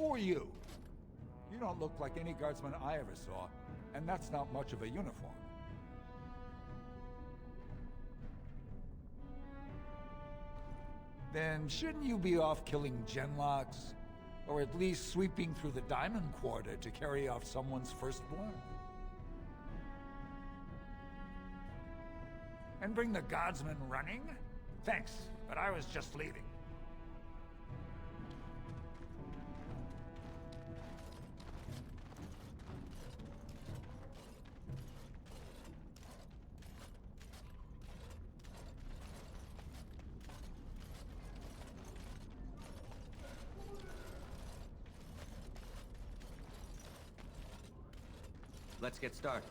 Who are you? You don't look like any guardsman I ever saw, and that's not much of a uniform. Then shouldn't you be off killing genlocks? Or at least sweeping through the Diamond Quarter to carry off someone's firstborn? And bring the guardsmen running? Thanks, but I was just leaving. Let's get started.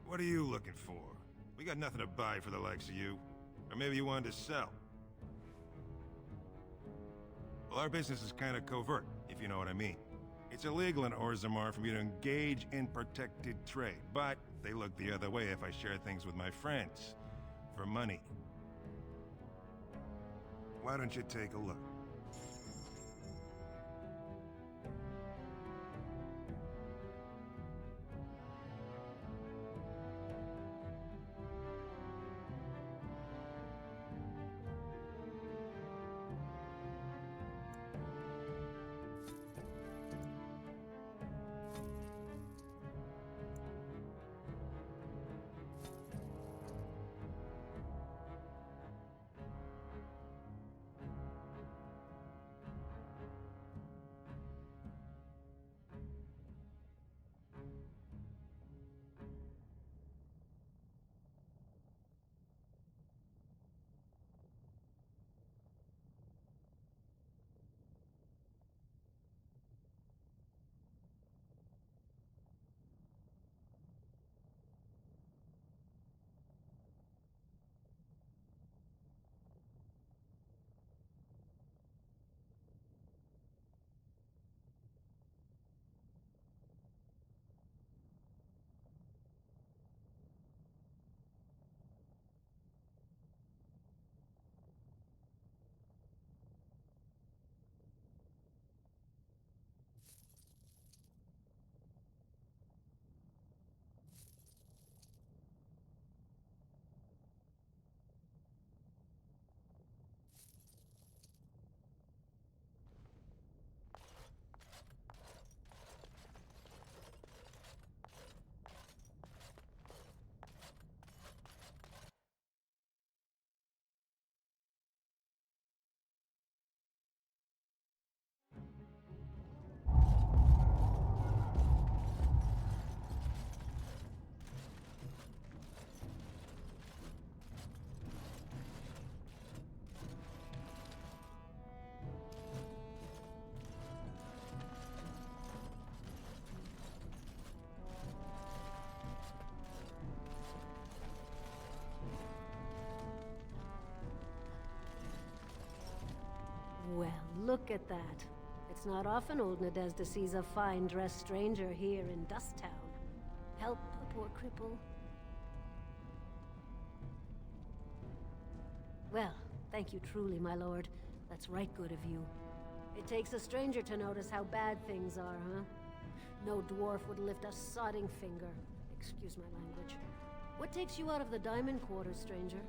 What are you looking for? We got nothing to buy for the likes of you. Or maybe you wanted to sell. Well, our business is kind of covert, if you know what I mean. It's illegal in Orzammar for me to engage in protected trade, but they look the other way if I share things with my friends. For money. Why don't you take a look? Well, look at that. It's not often old Nadezda sees a fine-dressed stranger here in Dust Town. Help a poor cripple. Well, thank you truly, my lord. That's right good of you. It takes a stranger to notice how bad things are, huh? No dwarf would lift a sodding finger. Excuse my language. What takes you out of the Diamond Quarter, stranger?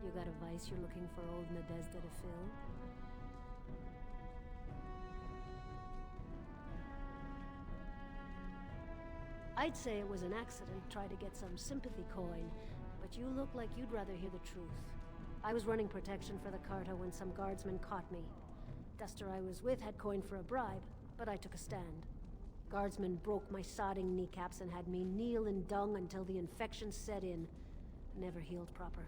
You got a vice you're looking for old Nadezda to fill? I'd say it was an accident, try to get some sympathy coin, but you look like you'd rather hear the truth. I was running protection for the Carta when some guardsmen caught me. Duster I was with had coin for a bribe, but I took a stand. Guardsmen broke my sodding kneecaps and had me kneel in dung until the infection set in. Never healed proper.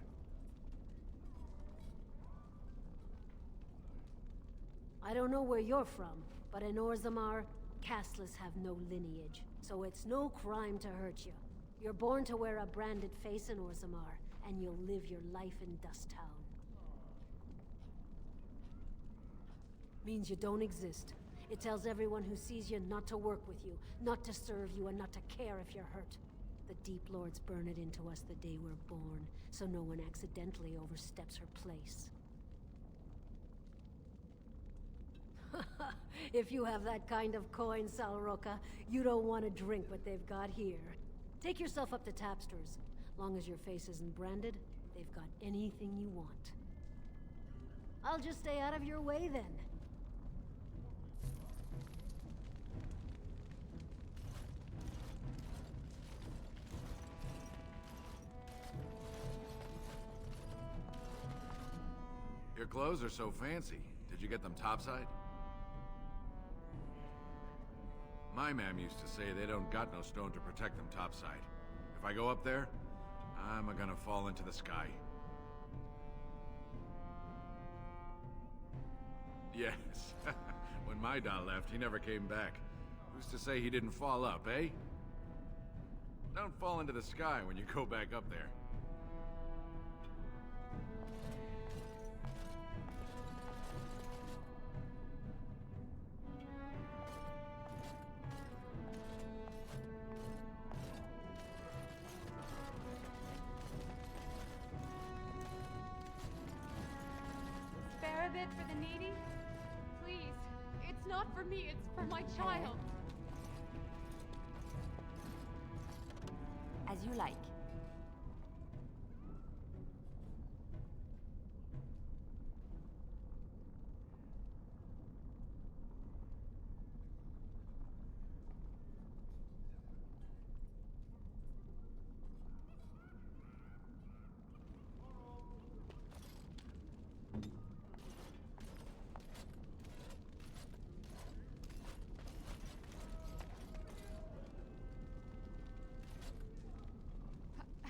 I don't know where you're from, but in Orzammar, casteless have no lineage, so it's no crime to hurt you. You're born to wear a branded face in Orzammar, and you'll live your life in Dust Town. Means you don't exist. It tells everyone who sees you not to work with you, not to serve you, and not to care if you're hurt. The Deep Lords burn it into us the day we're born, so no one accidentally oversteps her place. If you have that kind of coin, Salroka, you don't want to drink what they've got here. Take yourself up to Tapster's. Long as your face isn't branded, they've got anything you want. I'll just stay out of your way then. Your clothes are so fancy. Did you get them topside? My ma'am used to say they don't got no stone to protect them topside. If I go up there, I'm gonna fall into the sky. Yes. When my doll left, he never came back. Who's to say he didn't fall up, eh? Don't fall into the sky when you go back up there. bread for the needy? Please. It's not for me, it's for my child. As you like.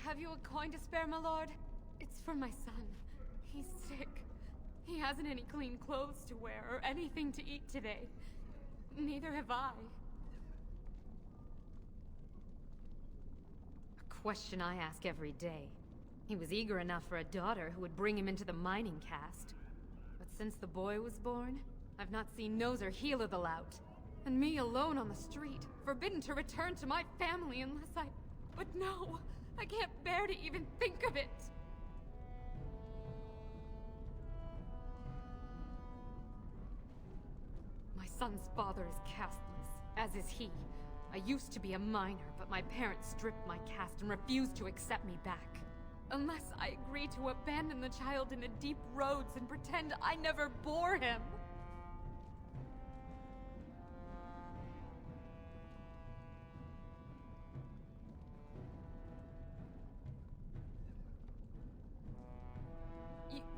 Have you a coin to spare, my lord? It's for my son. He's sick. He hasn't any clean clothes to wear or anything to eat today. Neither have I. A question I ask every day. He was eager enough for a daughter who would bring him into the mining caste. But since the boy was born, I've not seen nose or heel of the lout. And me alone on the street, forbidden to return to my family unless I... But no! I can't bear to even think of it! My son's father is casteless, as is he. I used to be a miner, but my parents stripped my caste and refused to accept me back. Unless I agree to abandon the child in the deep roads and pretend I never bore him.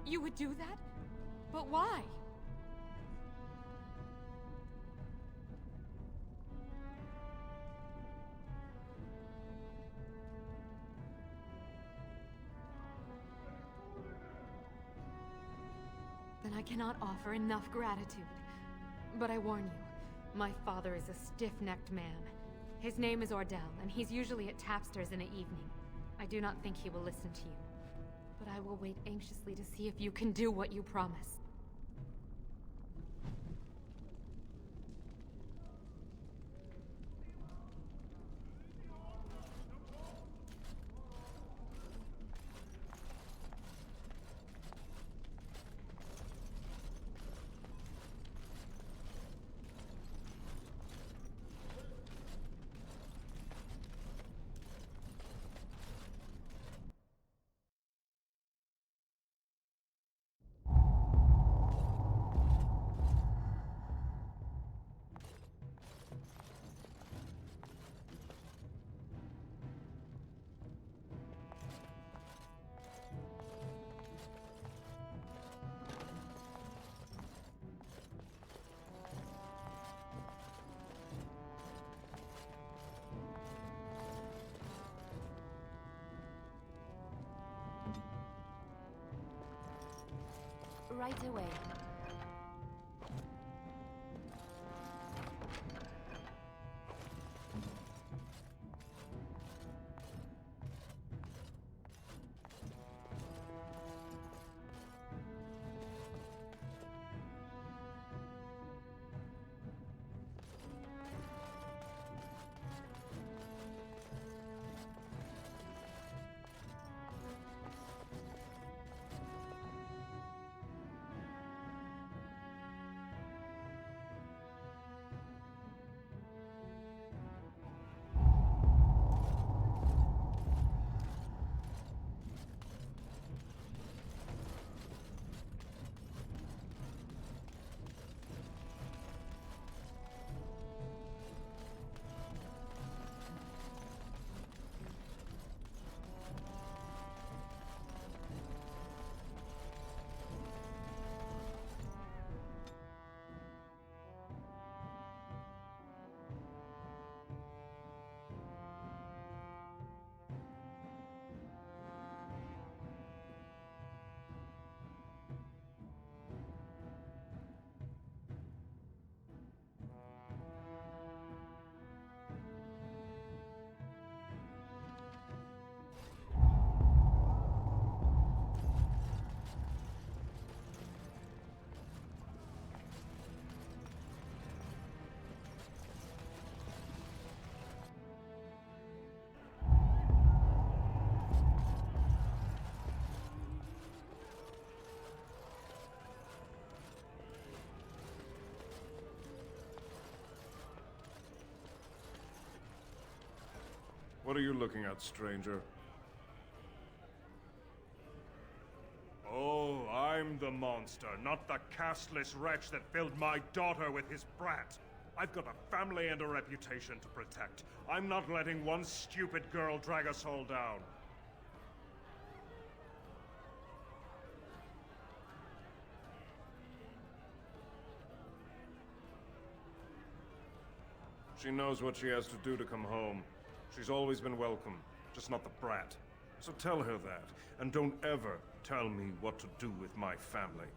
You would do that? But why? Then I cannot offer enough gratitude. But I warn you, my father is a stiff-necked man. His name is Ordell, and he's usually at tapsters in the evening. I do not think he will listen to you. But I will wait anxiously to see if you can do what you promise. Right away. What are you looking at, stranger? Oh, I'm the monster, not the castless wretch that filled my daughter with his brat. I've got a family and a reputation to protect. I'm not letting one stupid girl drag us all down. She knows what she has to do to come home. She's always been welcome, just not the brat. So tell her that, and don't ever tell me what to do with my family.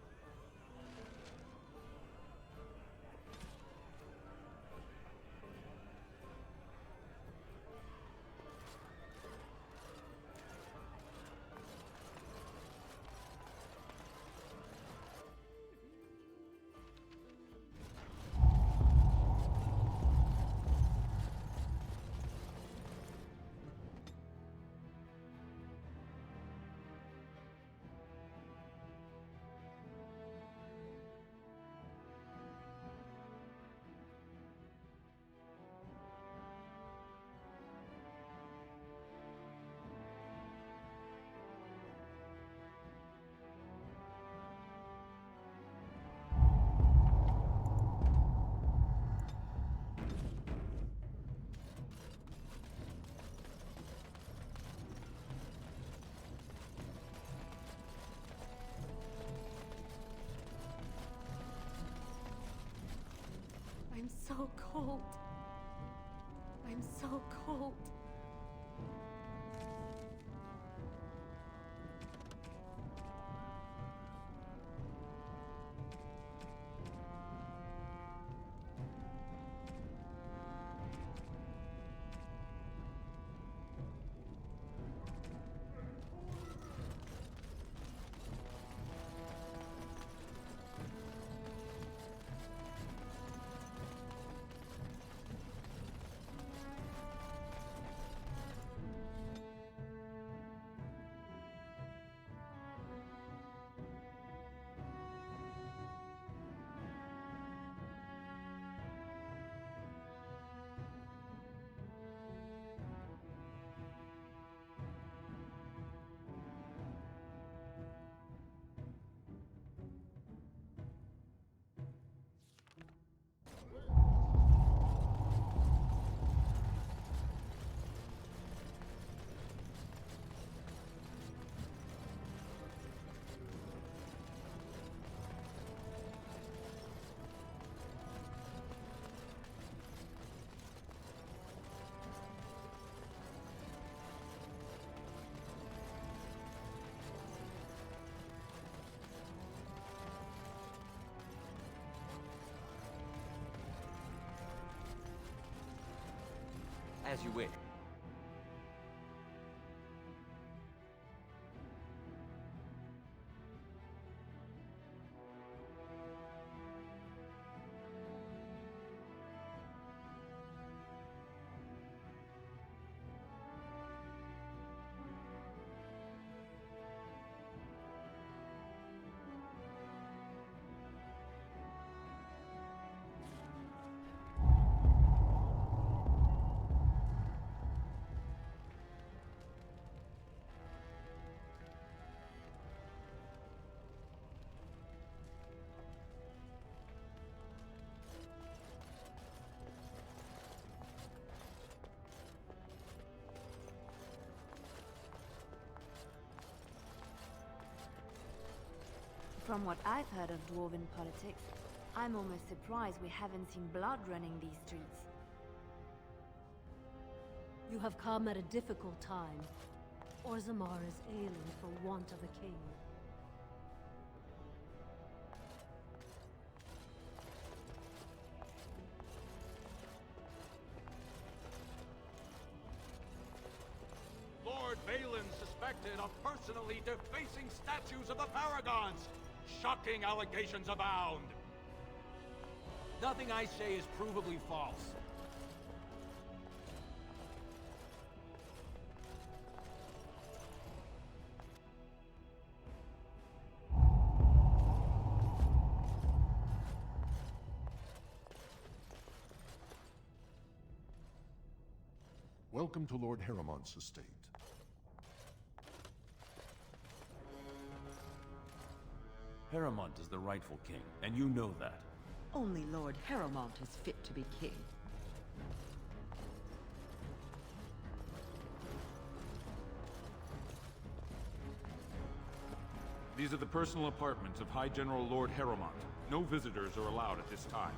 I'm so cold. I'm so cold. As you wish. From what I've heard of dwarven politics, I'm almost surprised we haven't seen blood running these streets. You have come at a difficult time. Orzammar is ailing for want of a king. Lord Balin suspected of personally defacing statues of the Paragons. Shocking allegations abound. Nothing I say is provably false. Welcome to Lord Harrowmont's estate. Harrowmont is the rightful king, and you know that. Only Lord Harrowmont is fit to be king. These are the personal apartments of High General Lord Harrowmont. No visitors are allowed at this time.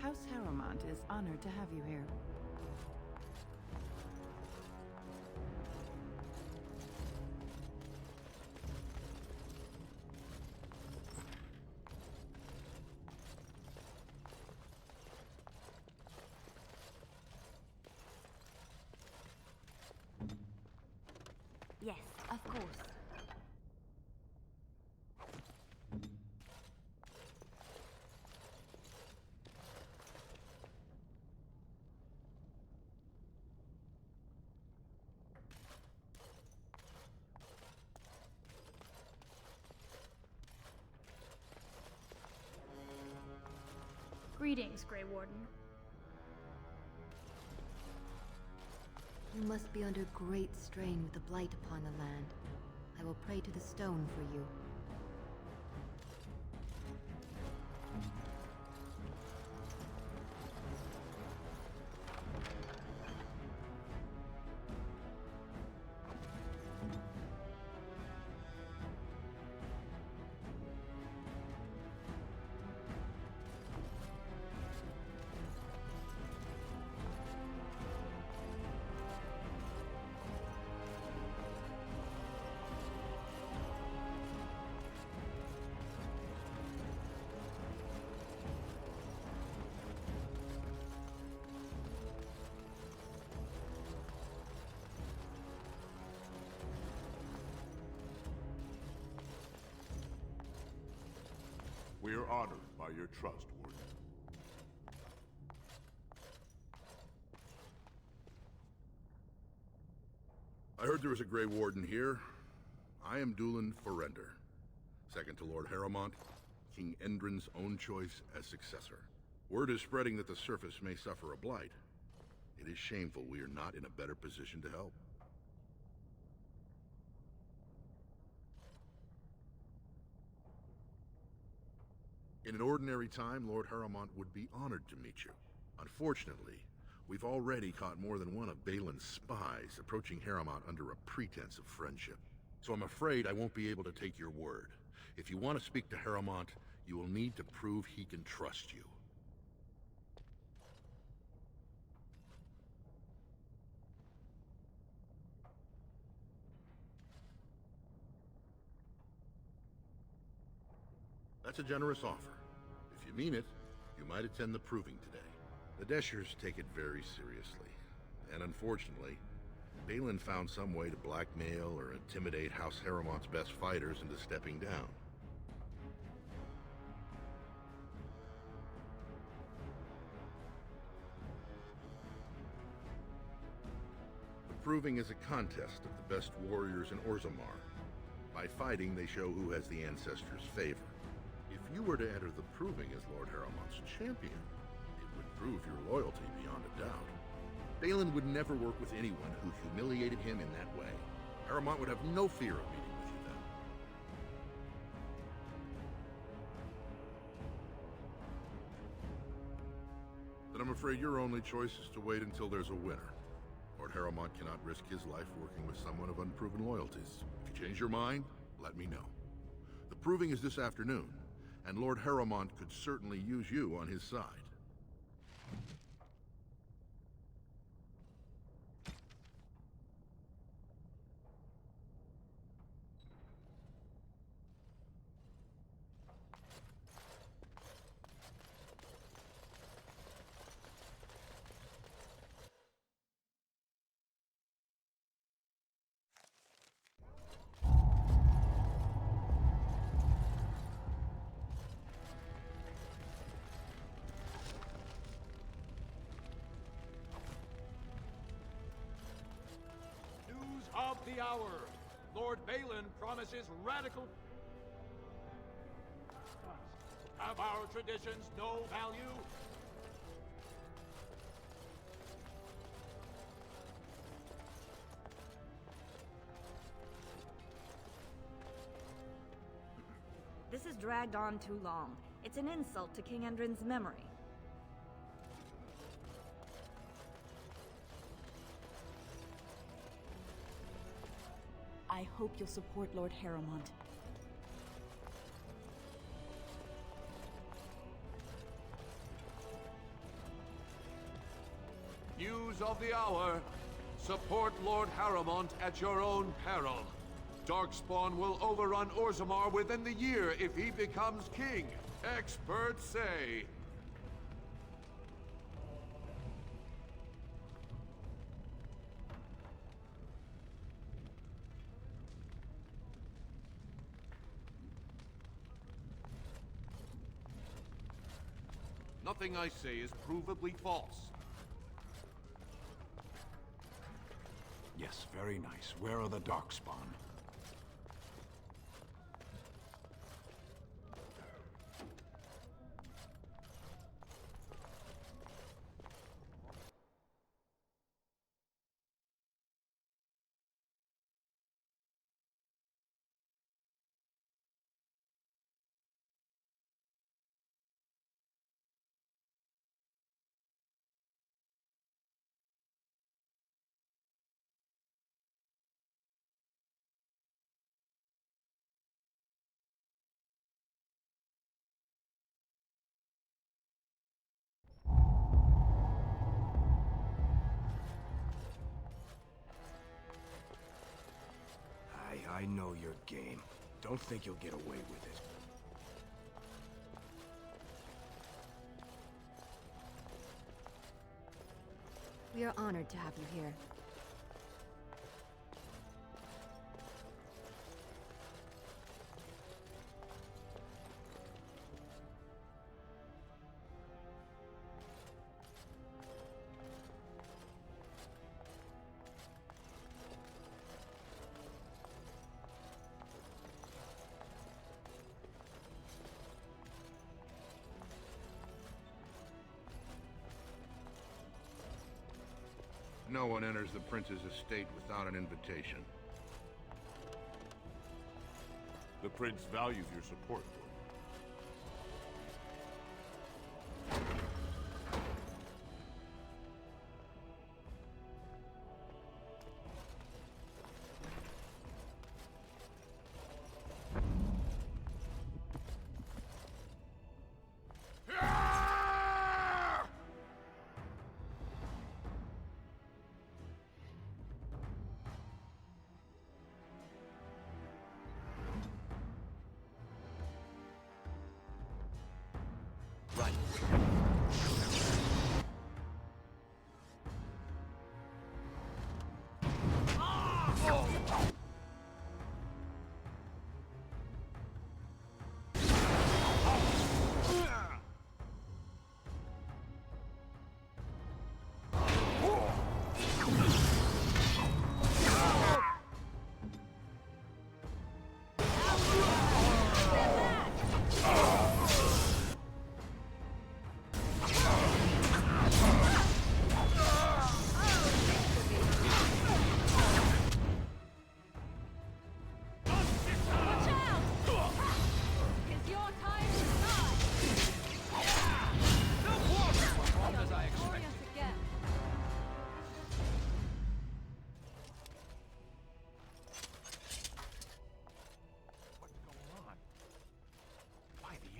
House Harrowmont is honored to have you here. Yes, of course. Greetings, Grey Warden. You must be under great strain with the blight upon the land. I will pray to the stone for you. We are honored by your trust, Warden. I heard there was a Grey Warden here. I am Dulin Forrender, second to Lord Harrowmont, King Endrin's own choice as successor. Word is spreading that the surface may suffer a blight. It is shameful we are not in a better position to help. In an ordinary time, Lord Harrowmont would be honored to meet you. Unfortunately, we've already caught more than one of Balin's spies approaching Harrowmont under a pretense of friendship. So I'm afraid I won't be able to take your word. If you want to speak to Harrowmont, you will need to prove he can trust you. That's a generous offer. If you mean it, you might attend the proving today. The Deschers take it very seriously. And unfortunately, Balin found some way to blackmail or intimidate House Harrowmont's best fighters into stepping down. The proving is a contest of the best warriors in Orzammar. By fighting, they show who has the ancestors' favor. If you were to enter the proving as Lord Harrowmont's champion, it would prove your loyalty beyond a doubt. Balin would never work with anyone who humiliated him in that way. Harrowmont would have no fear of meeting with you then. Then I'm afraid your only choice is to wait until there's a winner. Lord Harrowmont cannot risk his life working with someone of unproven loyalties. If you change your mind, let me know. The proving is this afternoon, and Lord Harrowmont could certainly use you on his side. the hour. Lord Balin promises radical... Have our traditions no value? This has dragged on too long. It's an insult to King Endrin's memory. I hope you'll support Lord Harrowmont. News of the hour. Support Lord Harrowmont at your own peril. Darkspawn will overrun Orzammar within the year if he becomes king. Experts say. Nothing I say is provably false. Yes, very nice. Where are the Darkspawn? I know your game. Don't think you'll get away with it. We are honored to have you here. No one enters the prince's estate without an invitation. The prince values your support, Lord.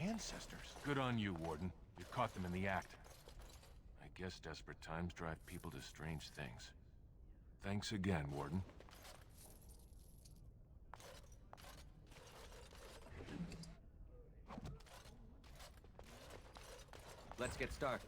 Ancestors. Good on you, Warden. You caught them in the act. I guess desperate times drive people to strange things. Thanks again, Warden. Let's get started.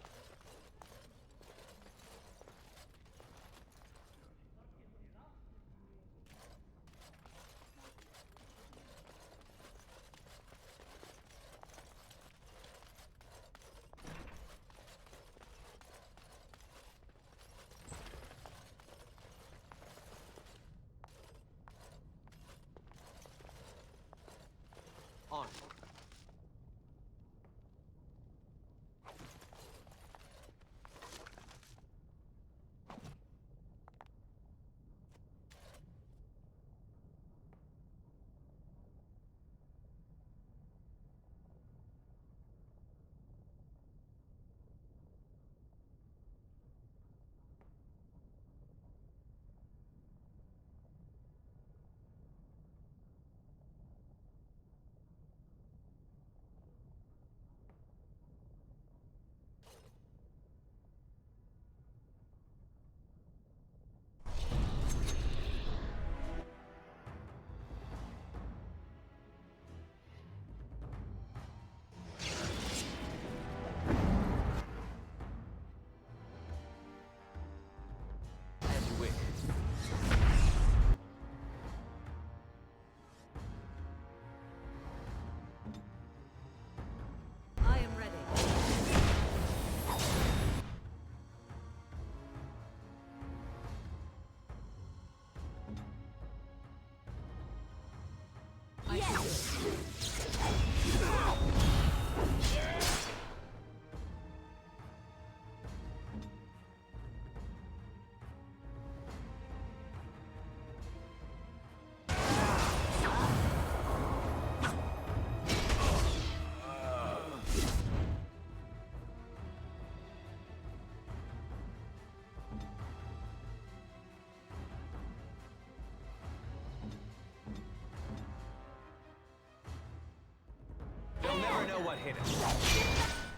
On. I am ready. You'll never know what hit us.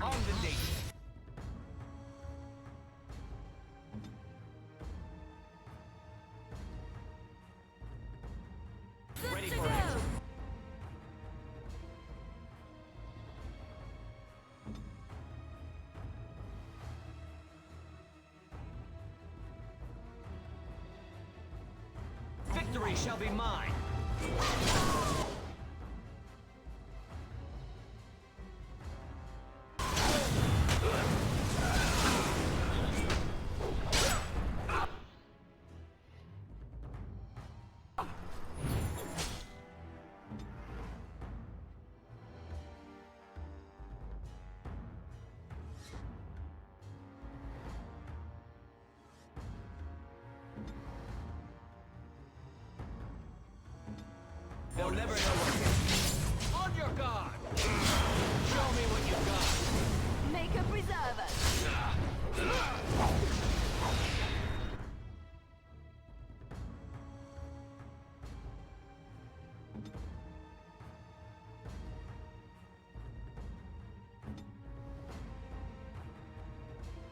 On the date. Ready for action. Victory shall be mine. They'll never know what hit me. On your guard! Show me what you've got. Make a preserver.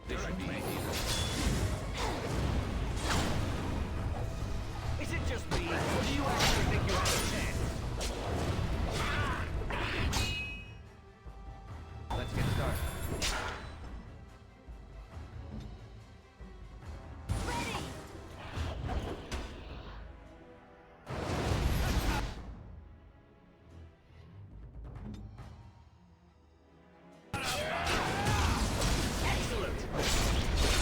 They should be here. Is it just me, or do you actually think you have a chance? Let's get started. Excellent!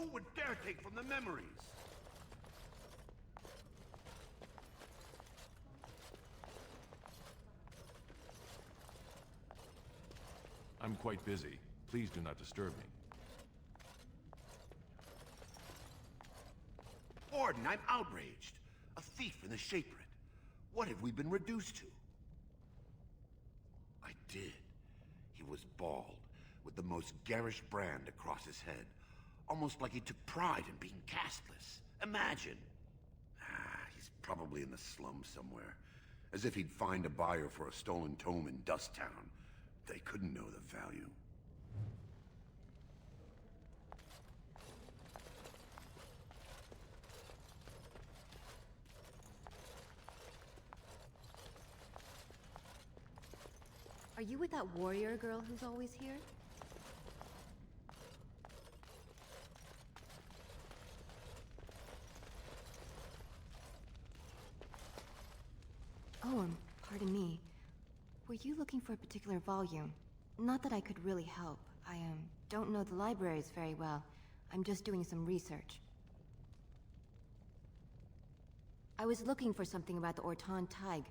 Who would dare take from the memories? I'm quite busy. Please do not disturb me. Warden, I'm outraged. A thief in the Shapered. What have we been reduced to? I did. He was bald, with the most garish brand across his head. Almost like he took pride in being castless. Imagine! He's probably in the slums somewhere. As if he'd find a buyer for a stolen tome in Dust Town. They couldn't know the value. Are you with that warrior girl who's always here? Oh, pardon me. Were you looking for a particular volume? Not that I could really help. I, don't know the libraries very well. I'm just doing some research. I was looking for something about the Orton Tig.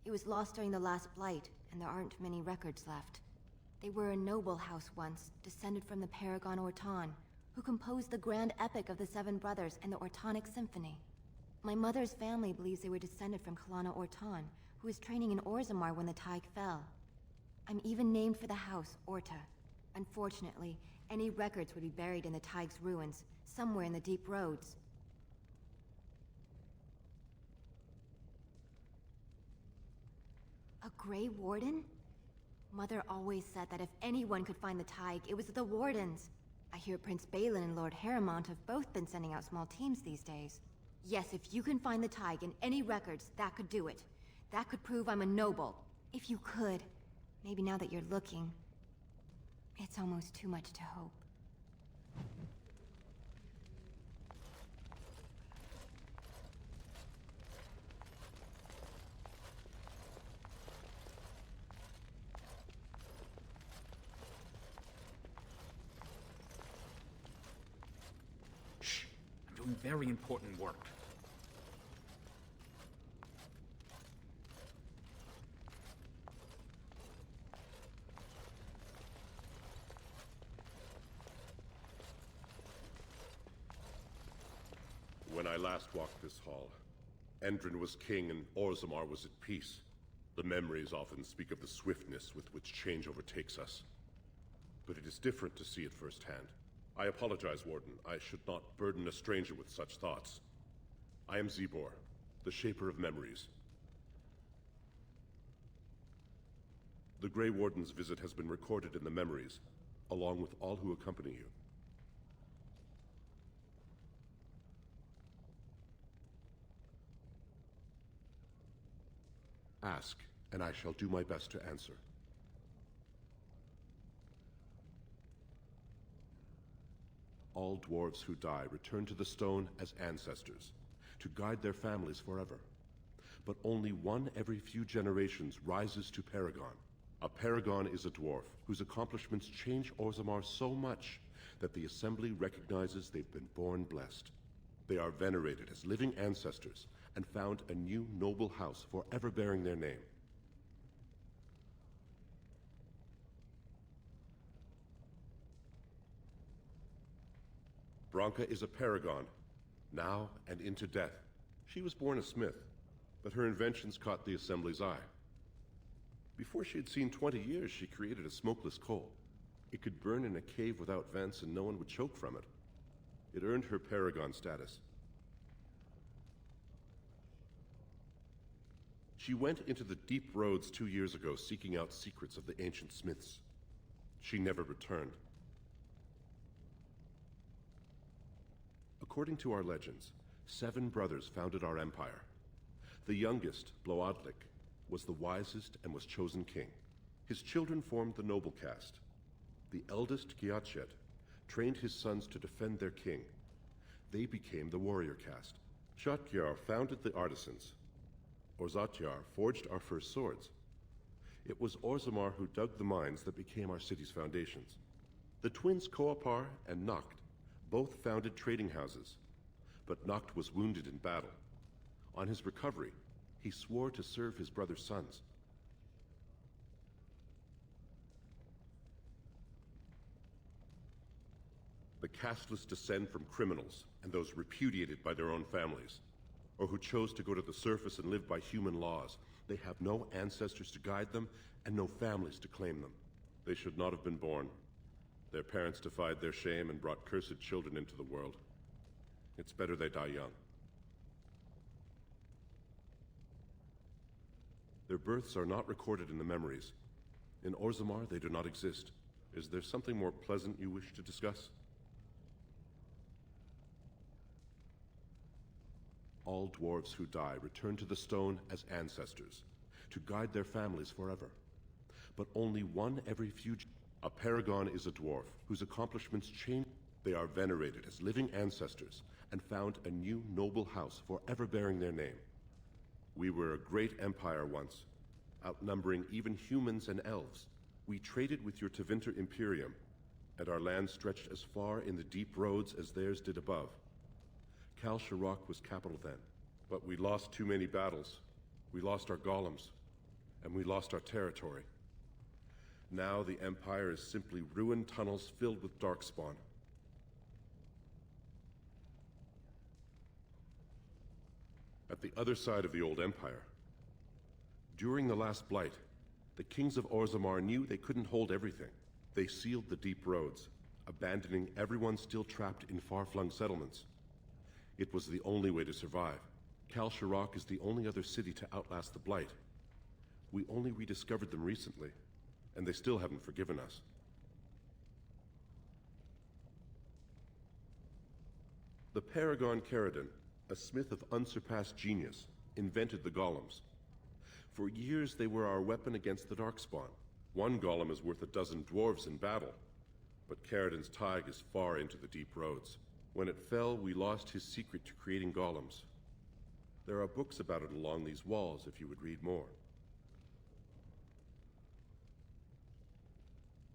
It was lost during the last Blight, and there aren't many records left. They were a noble house once, descended from the Paragon Orton, who composed the grand epic of the Seven Brothers and the Ortonic Symphony. My mother's family believes they were descended from Kalana Orton, who was training in Orzammar when the Tig fell. I'm even named for the house, Orta. Unfortunately, any records would be buried in the Tig's ruins, somewhere in the deep roads. A Grey Warden? Mother always said that if anyone could find the Tig, it was the Wardens. I hear Prince Balin and Lord Harrowmont have both been sending out small teams these days. Yes, if you can find the Tig in any records, that could do it. That could prove I'm a noble. If you could. Maybe now that you're looking, it's almost too much to hope. Shh! I'm doing very important work. When I last walked this hall, Endrin was king and Orzammar was at peace. The memories often speak of the swiftness with which change overtakes us. But it is different to see it firsthand. I apologize, Warden. I should not burden a stranger with such thoughts. I am Zebor, the Shaper of Memories. The Grey Warden's visit has been recorded in the memories, along with all who accompany you. Ask, and I shall do my best to answer. All dwarves who die return to the stone as ancestors, to guide their families forever. But only one every few generations rises to Paragon. A Paragon is a dwarf whose accomplishments change Orzammar so much that the Assembly recognizes they've been born blessed. They are venerated as living ancestors and found a new noble house forever bearing their name. Branka is a paragon, now and into death. She was born a smith, but her inventions caught the Assembly's eye. Before she had seen 20 years, she created a smokeless coal. It could burn in a cave without vents and no one would choke from it. It earned her paragon status. She went into the deep roads 2 years ago seeking out secrets of the ancient smiths. She never returned. According to our legends, 7 brothers founded our empire. The youngest, Bloadlik, was the wisest and was chosen king. His children formed the noble caste. The eldest, Giachet, trained his sons to defend their king. They became the warrior caste. Shotgyar founded the artisans. Orzatyar forged our first swords. It was Orzammar who dug the mines that became our city's foundations. The twins Koapar and Nacht Both founded trading houses, but Noct was wounded in battle. On his recovery, he swore to serve his brother's sons. The casteless descend from criminals and those repudiated by their own families, or who chose to go to the surface and live by human laws. They have no ancestors to guide them and no families to claim them. They should not have been born. Their parents defied their shame and brought cursed children into the world. It's better they die young. Their births are not recorded in the memories. In Orzammar, they do not exist. Is there something more pleasant you wish to discuss? All dwarves who die return to the stone as ancestors, to guide their families forever. But only one every few... A paragon is a dwarf whose accomplishments change. They are venerated as living ancestors and found a new noble house forever bearing their name. We were a great empire once, outnumbering even humans and elves. We traded with your Tevinter Imperium, and our land stretched as far in the deep roads as theirs did above. Kal Sharok was capital then, but we lost too many battles. We lost our golems, and we lost our territory. Now the Empire is simply ruined tunnels filled with darkspawn. At the other side of the old Empire, during the last Blight, the kings of Orzammar knew they couldn't hold everything. They sealed the deep roads, abandoning everyone still trapped in far-flung settlements. It was the only way to survive. Kal Sharok is the only other city to outlast the Blight. We only rediscovered them recently, and they still haven't forgiven us. The Paragon Caridin, a smith of unsurpassed genius, invented the golems. For years they were our weapon against the Darkspawn. One golem is worth a dozen dwarves in battle, but Caridin's Tig is far into the deep roads. When it fell, we lost his secret to creating golems. There are books about it along these walls if you would read more.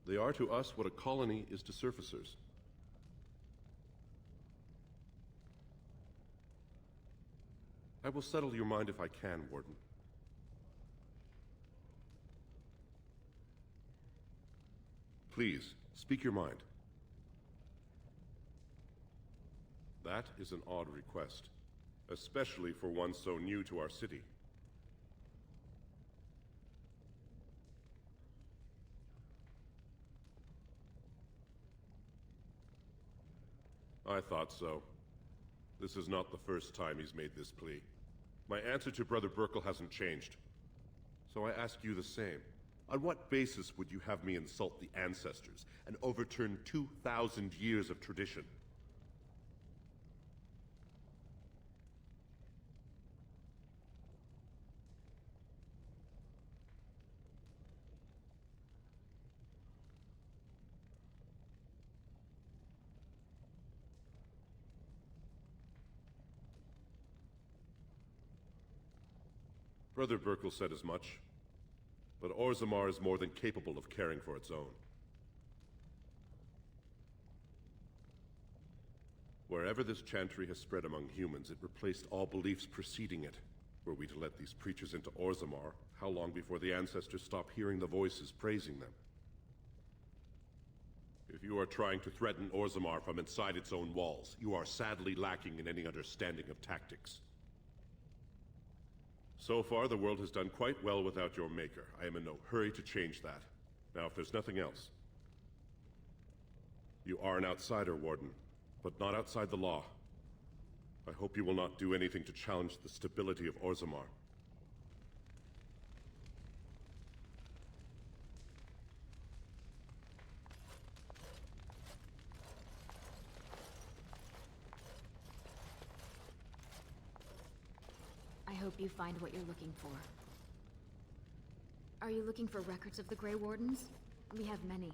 They are to us what a colony is to surfacers. I will settle your mind if I can, Warden. Please, speak your mind. That is an odd request, especially for one so new to our city. I thought so. This is not the first time he's made this plea. My answer to Brother Burkle hasn't changed. So I ask you the same. On what basis would you have me insult the ancestors and overturn 2,000 years of tradition? Brother Burkle said as much, but Orzammar is more than capable of caring for its own. Wherever this chantry has spread among humans, it replaced all beliefs preceding it. Were we to let these preachers into Orzammar, how long before the ancestors stop hearing the voices praising them? If you are trying to threaten Orzammar from inside its own walls, you are sadly lacking in any understanding of tactics. So far, the world has done quite well without your maker. I am in no hurry to change that. Now, if there's nothing else... You are an outsider, Warden, but not outside the law. I hope you will not do anything to challenge the stability of Orzammar. I hope you find what you're looking for. Are you looking for records of the Grey Wardens? We have many.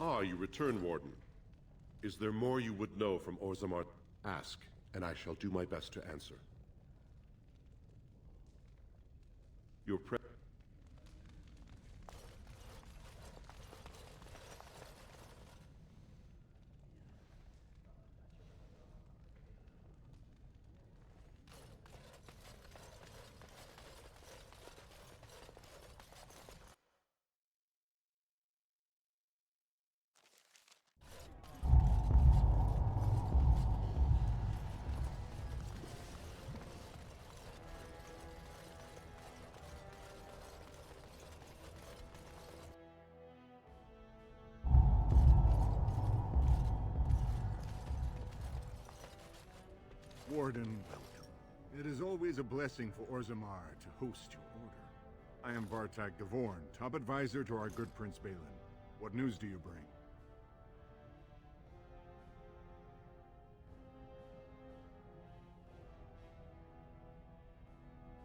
Ah, you return, Warden. Is there more you would know from Orzammar? Ask, and I shall do my best to answer. Your pre- Warden, welcome. It is always a blessing for Orzammar to host your order. I am Vartak Gavorn, top advisor to our good Prince Balin. What news do you bring?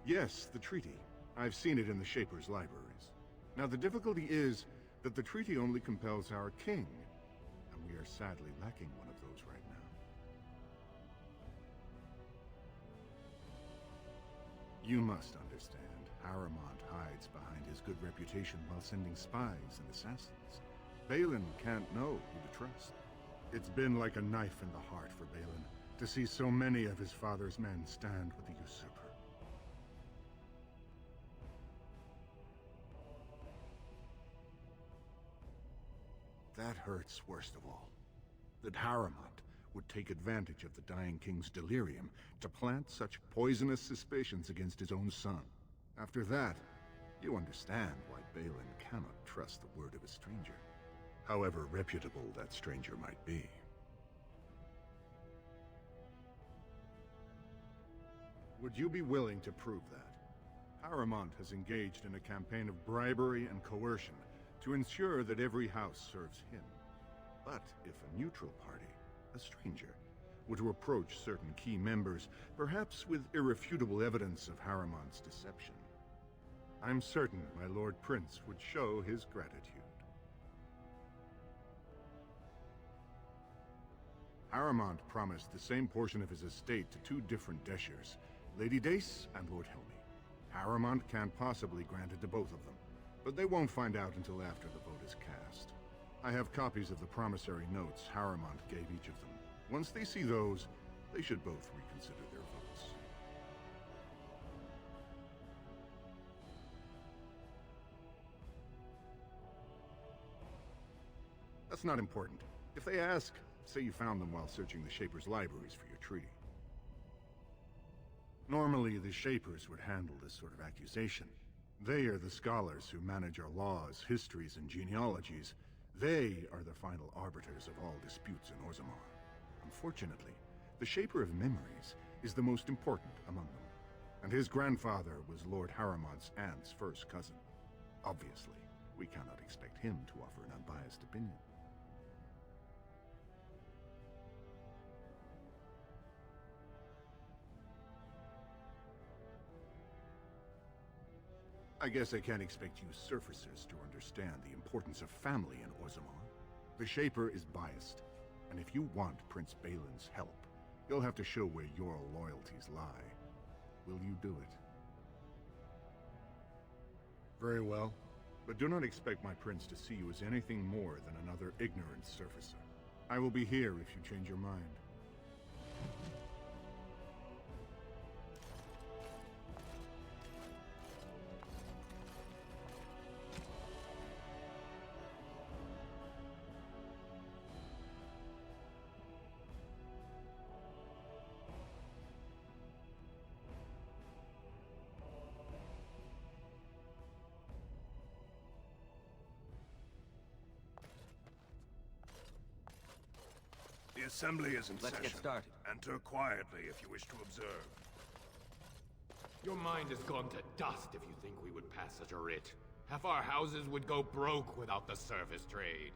Yes, the treaty. I've seen it in the Shaper's libraries. Now the difficulty is that the treaty only compels our king, and we are sadly lacking one of those right now. You must understand, Haramont hides behind his good reputation while sending spies and assassins. Balin can't know who to trust. It's been like a knife in the heart for Balin to see so many of his father's men stand with the usurper. That hurts worst of all. That Haramont would take advantage of the dying king's delirium to plant such poisonous suspicions against his own son. After that, you understand why Balin cannot trust the word of a stranger, however reputable that stranger might be. Would you be willing to prove that? Haramont has engaged in a campaign of bribery and coercion to ensure that every house serves him. But if a neutral party, a stranger, were to approach certain key members, perhaps with irrefutable evidence of Haramont's deception, I'm certain my Lord Prince would show his gratitude. Haramont promised the same portion of his estate to two different Deshers, Lady Dace and Lord Helmy. Haramont can't possibly grant it to both of them, but they won't find out until after the vote is cast. I have copies of the promissory notes Haramont gave each of them. Once they see those, they should both reconsider their votes. That's not important. If they ask, say you found them while searching the Shaper's libraries for your treaty. Normally, the Shapers would handle this sort of accusation. They are the scholars who manage our laws, histories, and genealogies. They are the final arbiters of all disputes in Orzammar. Unfortunately, the Shaper of Memories is the most important among them, and his grandfather was Lord Haramont's aunt's first cousin. Obviously, we cannot expect him to offer an unbiased opinion. I guess I can't expect you surfacers to understand the importance of family in Orzammar. The Shaper is biased, and if you want Prince Balin's help, you'll have to show where your loyalties lie. Will you do it? Very well, but do not expect my prince to see you as anything more than another ignorant surfacer. I will be here if you change your mind. The assembly is in Let's session. get started. Enter quietly if you wish to observe. Your mind has gone to dust if you think we would pass such a writ. Half our houses would go broke without the service trade.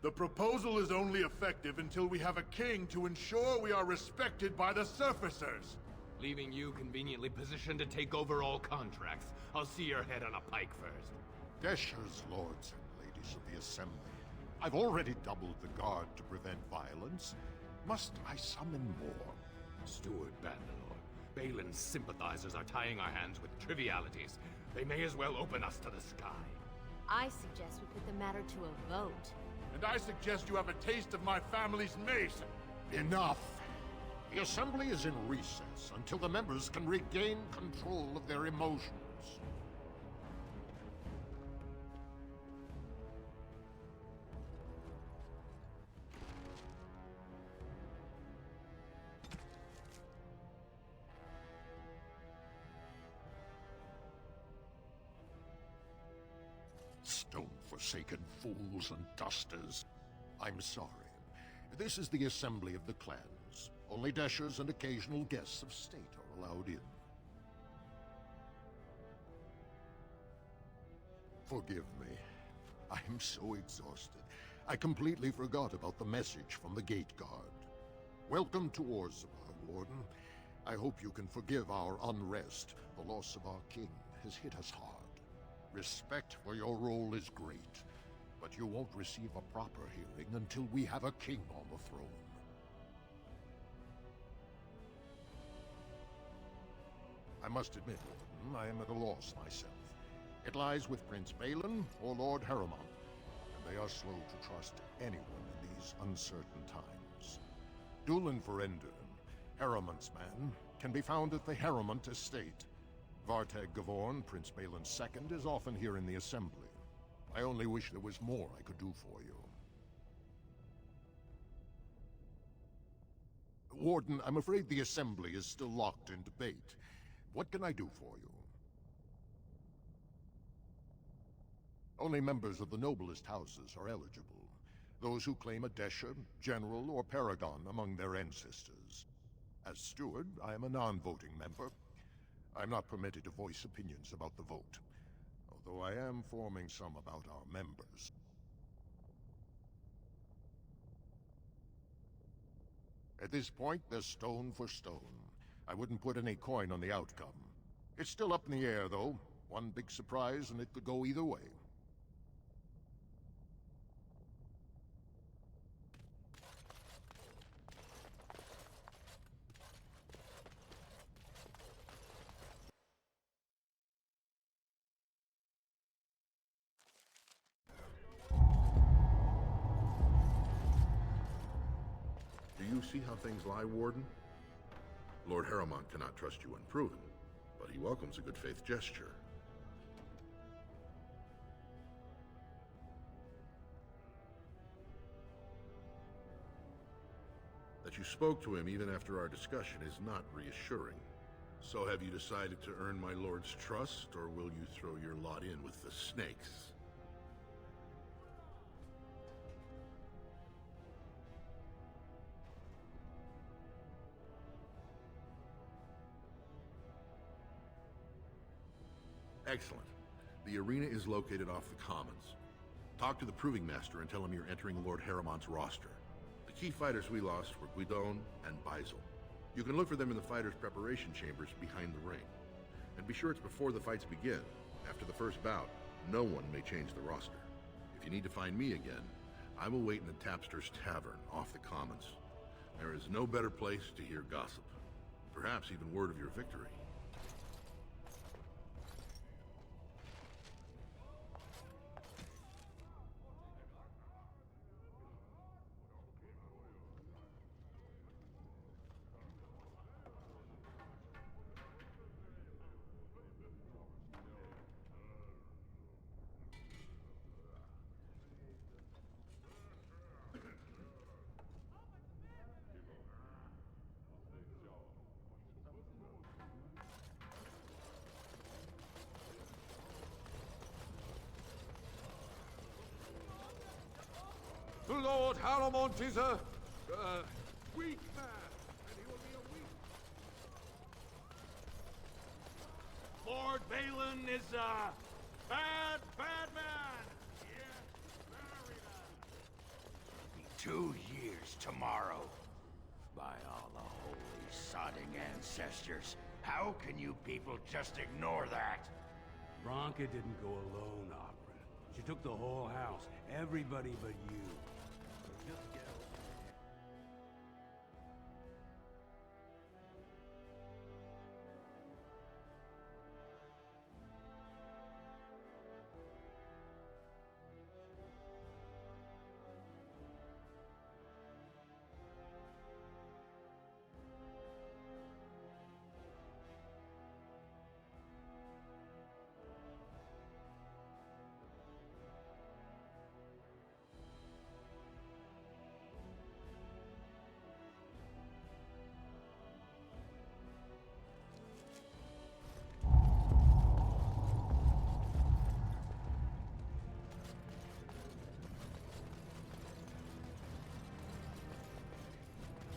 The proposal is only effective until we have a king to ensure we are respected by the surfacers. Leaving you conveniently positioned to take over all contracts. I'll see your head on a pike first. Deshers, lords and ladies of the assembly, I've already doubled the guard to prevent violence. Must I summon more? Steward Bandalore, Balin's sympathizers are tying our hands with trivialities. They may as well open us to the sky. I suggest we put the matter to a vote. And I suggest you have a taste of my family's mace. Enough! The Assembly is in recess until the members can regain control of their emotions. Stone-forsaken fools and dusters. I'm sorry. This is the assembly of the clans. Only Deshers and occasional guests of state are allowed in. Forgive me. I am so exhausted. I completely forgot about the message from the gate guard. Welcome to Orzammar, Warden. I hope you can forgive our unrest. The loss of our king has hit us hard. Respect for your role is great, but you won't receive a proper hearing until we have a king on the throne. I must admit, Warden, I am at a loss myself. It lies with Prince Balin or Lord Harrowmont, and they are slow to trust anyone in these uncertain times. Dulin Ferendun, Harrowmont's man, can be found at the Harrowmont estate. Vartag Gavorn, Prince Balin's second, is often here in the Assembly. I only wish there was more I could do for you. Warden, I'm afraid the Assembly is still locked in debate. What can I do for you? Only members of the noblest houses are eligible. Those who claim a Desher, General, or Paragon among their ancestors. As steward, I am a non-voting member. I'm not permitted to voice opinions about the vote, although I am forming some about our members. At this point, they're stone for stone. I wouldn't put any coin on the outcome. It's still up in the air, though. One big surprise, and it could go either way. Do you see how things lie, Warden? Lord Harrowmont cannot trust you unproven, but he welcomes a good faith gesture. That you spoke to him even after our discussion is not reassuring. So have you decided to earn my lord's trust, or will you throw your lot in with the snakes? Excellent. The arena is located off the Commons. Talk to the Proving Master and tell him you're entering Lord Harrowmont's roster. The key fighters we lost were Guidon and Baisel. You can look for them in the fighters' preparation chambers behind the ring. And be sure it's before the fights begin. After the first bout, no one may change the roster. If you need to find me again, I will wait in the Tapster's Tavern off the Commons. There is no better place to hear gossip. Perhaps even word of your victory. Lord Harrowmont is a weak man, and he will be a weak. Lord Balin is a bad man. Yes, very bad. 2 years tomorrow. By all the holy sodding ancestors, how can you people just ignore that? Bronca didn't go alone, Ogren. She took the whole house. Everybody but you. Just get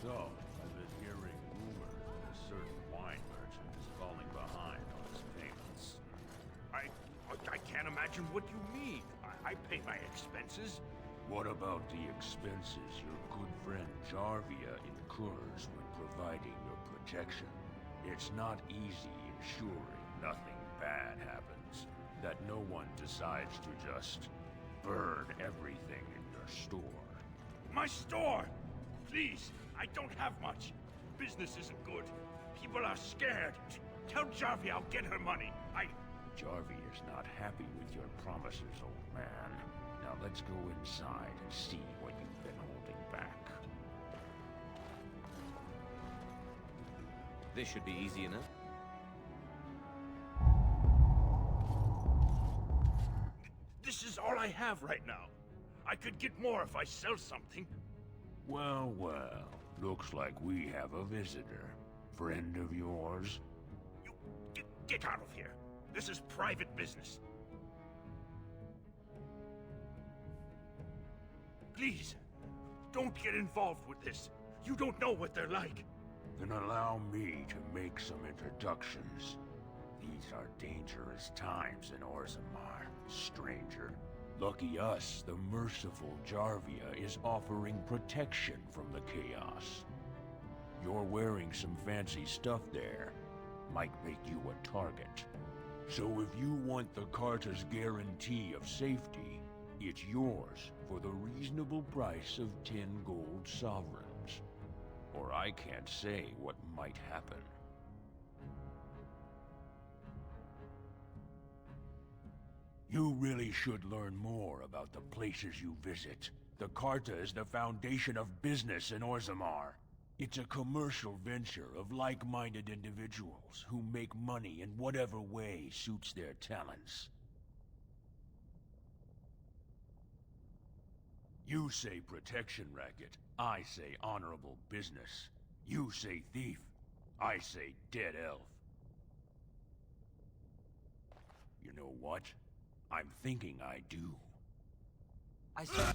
So, I've been hearing rumors that a certain wine merchant is falling behind on his payments. I can't imagine what you mean. I pay my expenses. What about the expenses your good friend Jarvia incurs when providing your protection? It's not easy ensuring nothing bad happens, that no one decides to just burn everything in your store. My store! Please, I don't have much. Business isn't good. People are scared. Tell Jarvia I'll get her money. Jarvia is not happy with your promises, old man. Now let's go inside and see what you've been holding back. This should be easy enough. This is all I have right now. I could get more if I sell something. Well, well. Looks like we have a visitor. Friend of yours? Get out of here. This is private business. Please, don't get involved with this. You don't know what they're like. Then allow me to make some introductions. These are dangerous times in Orzammar, stranger. Lucky us, the merciful Jarvia is offering protection from the chaos. You're wearing some fancy stuff there. Might make you a target. So if you want the Carta's guarantee of safety, it's yours for the reasonable price of 10 gold sovereigns. Or I can't say what might happen. You really should learn more about the places you visit. The Carta is the foundation of business in Orzammar. It's a commercial venture of like-minded individuals who make money in whatever way suits their talents. You say protection racket, I say honorable business. You say thief, I say dead elf. You know what? I'm thinking I do. I said...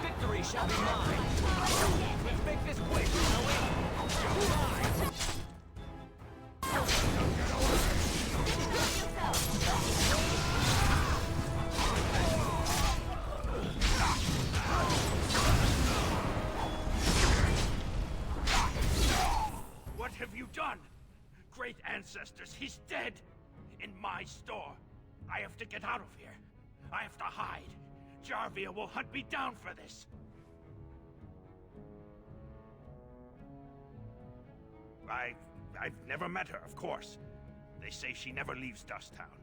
Victory shall be mine! Let's make this quick, shall we? What have you done? Great ancestors, he's dead! In my store. I have to get out of here. I have to hide. Jarvia will hunt me down for this. I've never met her, of course. They say she never leaves Dust Town.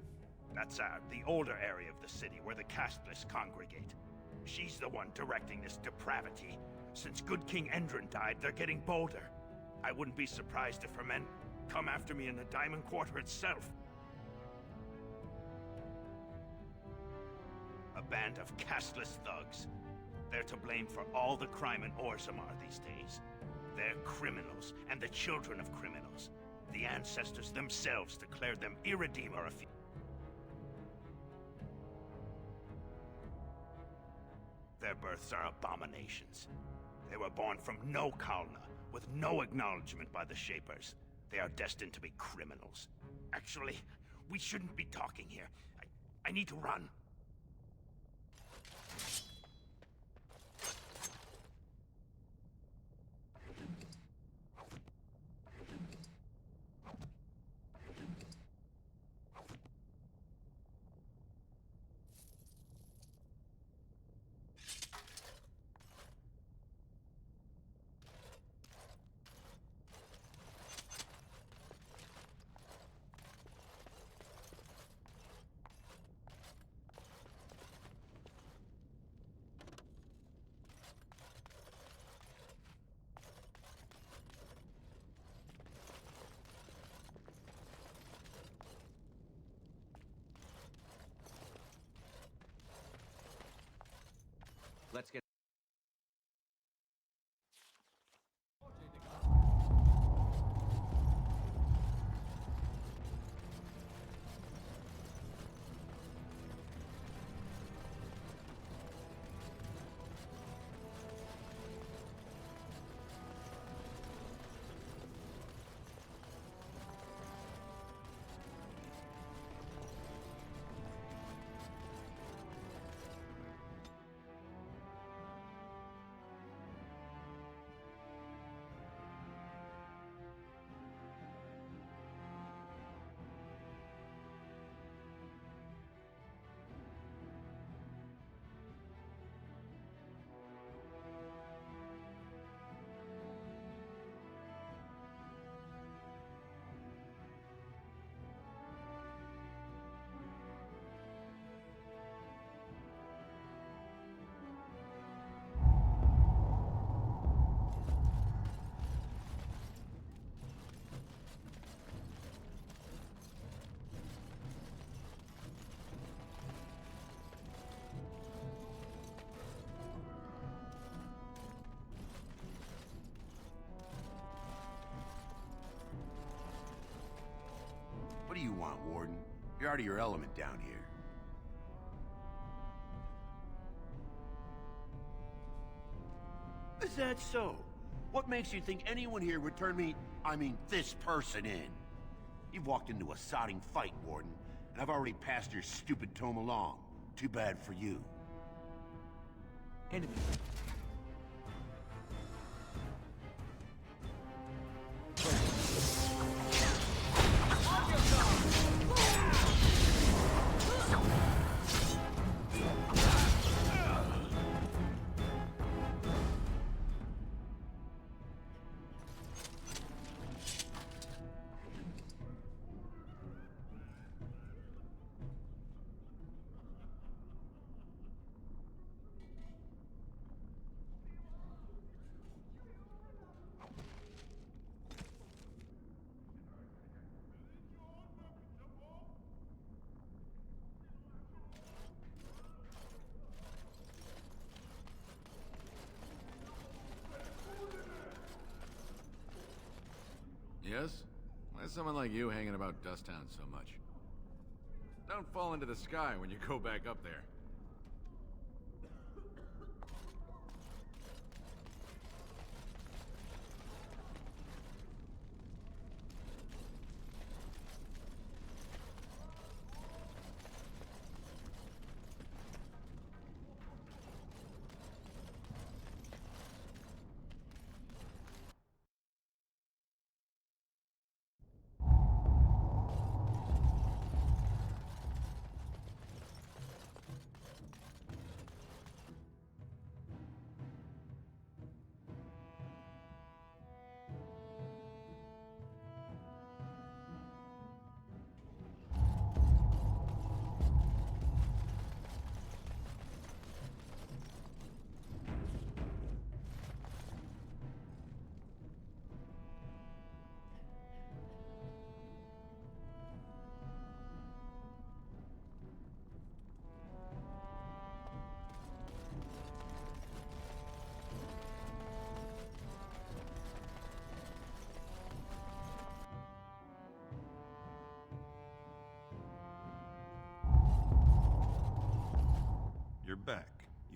That's the older area of the city where the casteless congregate. She's the one directing this depravity. Since good King Endrin died, they're getting bolder. I wouldn't be surprised if her men come after me in the Diamond Quarter itself. A band of casteless thugs. They're to blame for all the crime in Orzammar these days. They're criminals, and the children of criminals. The ancestors themselves declared them irredeemable. Their births are abominations. They were born from no Kalna, with no acknowledgement by the Shapers. They are destined to be criminals. Actually, we shouldn't be talking here. I need to run. Let's get... What do you want, Warden? You're out of your element down here. Is that so? What makes you think anyone here would turn me, this person in? You've walked into a sodding fight, Warden, and I've already passed your stupid tome along. Too bad for you. Enemy. Yes? Why is someone like you hanging about Dusttown so much? Don't fall into the sky when you go back up there.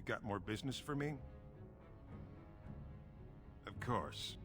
You got more business for me? Of course.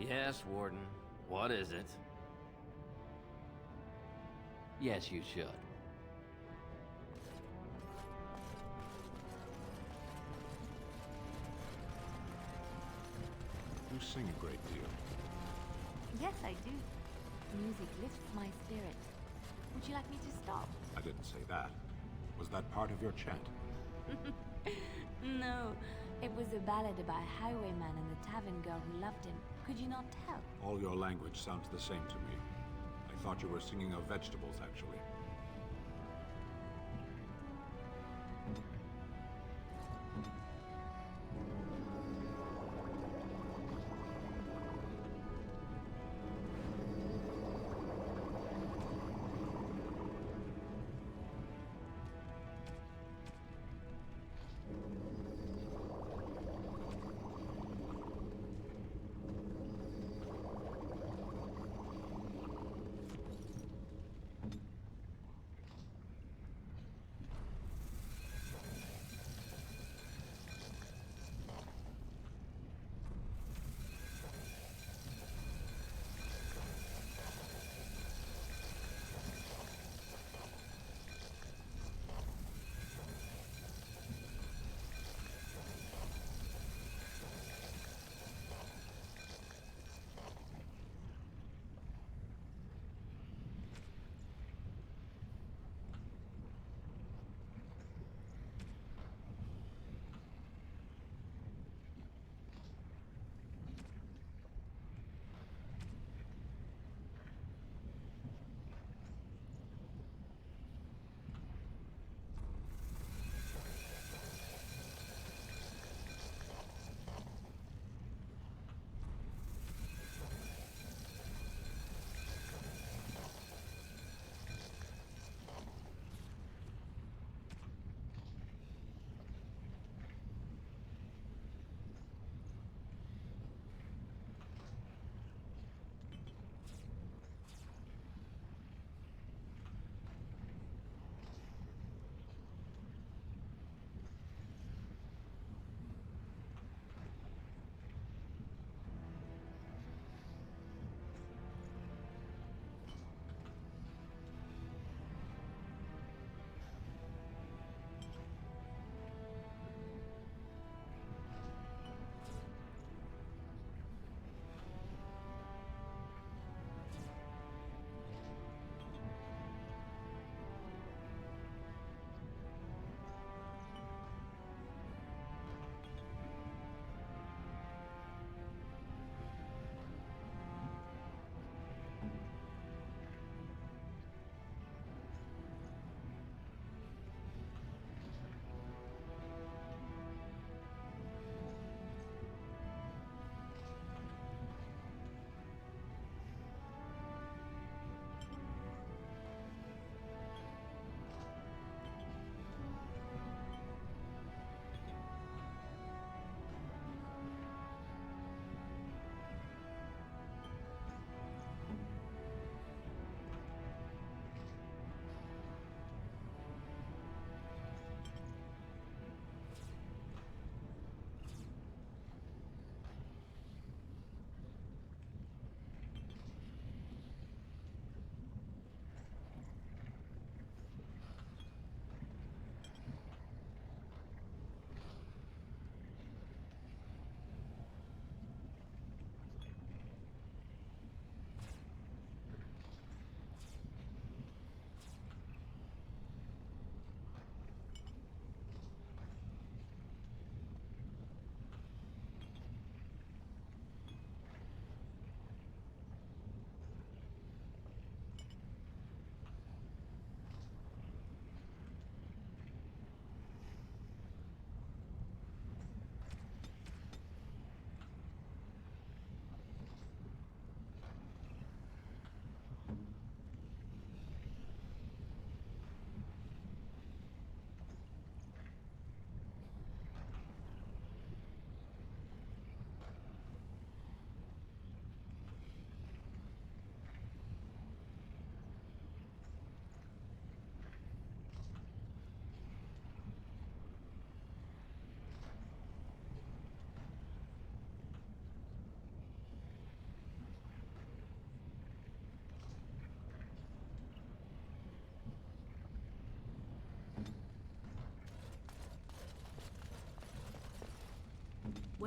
Yes, Warden. What is it? Yes, you should. You sing a great deal. Yes, I do. Music lifts my spirit. Would you like me to stop? I didn't say that. Was that part of your chant? No, it was a ballad about a highwayman and the tavern girl who loved him. Could you not tell? All your language sounds the same to me. I thought you were singing of vegetables, actually.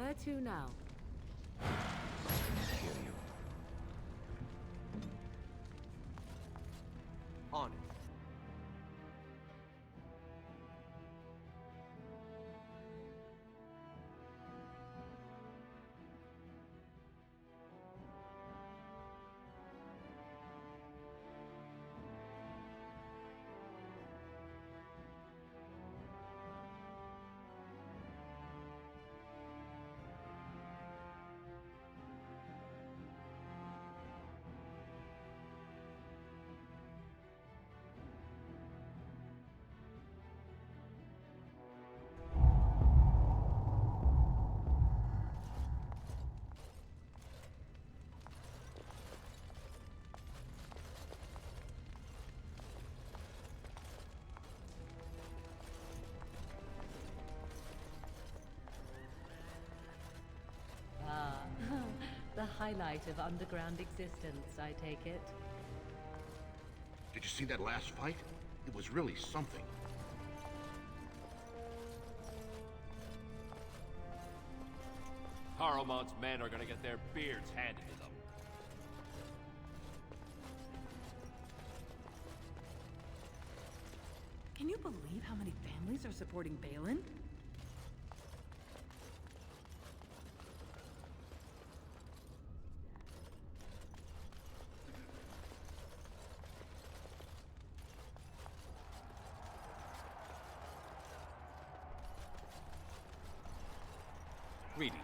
Where to now? Hear you. On it. The highlight of underground existence, I take it. Did you see that last fight? It was really something. Haruman's men are gonna get their beards handed to them. Can you believe how many families are supporting Balin? Greetings.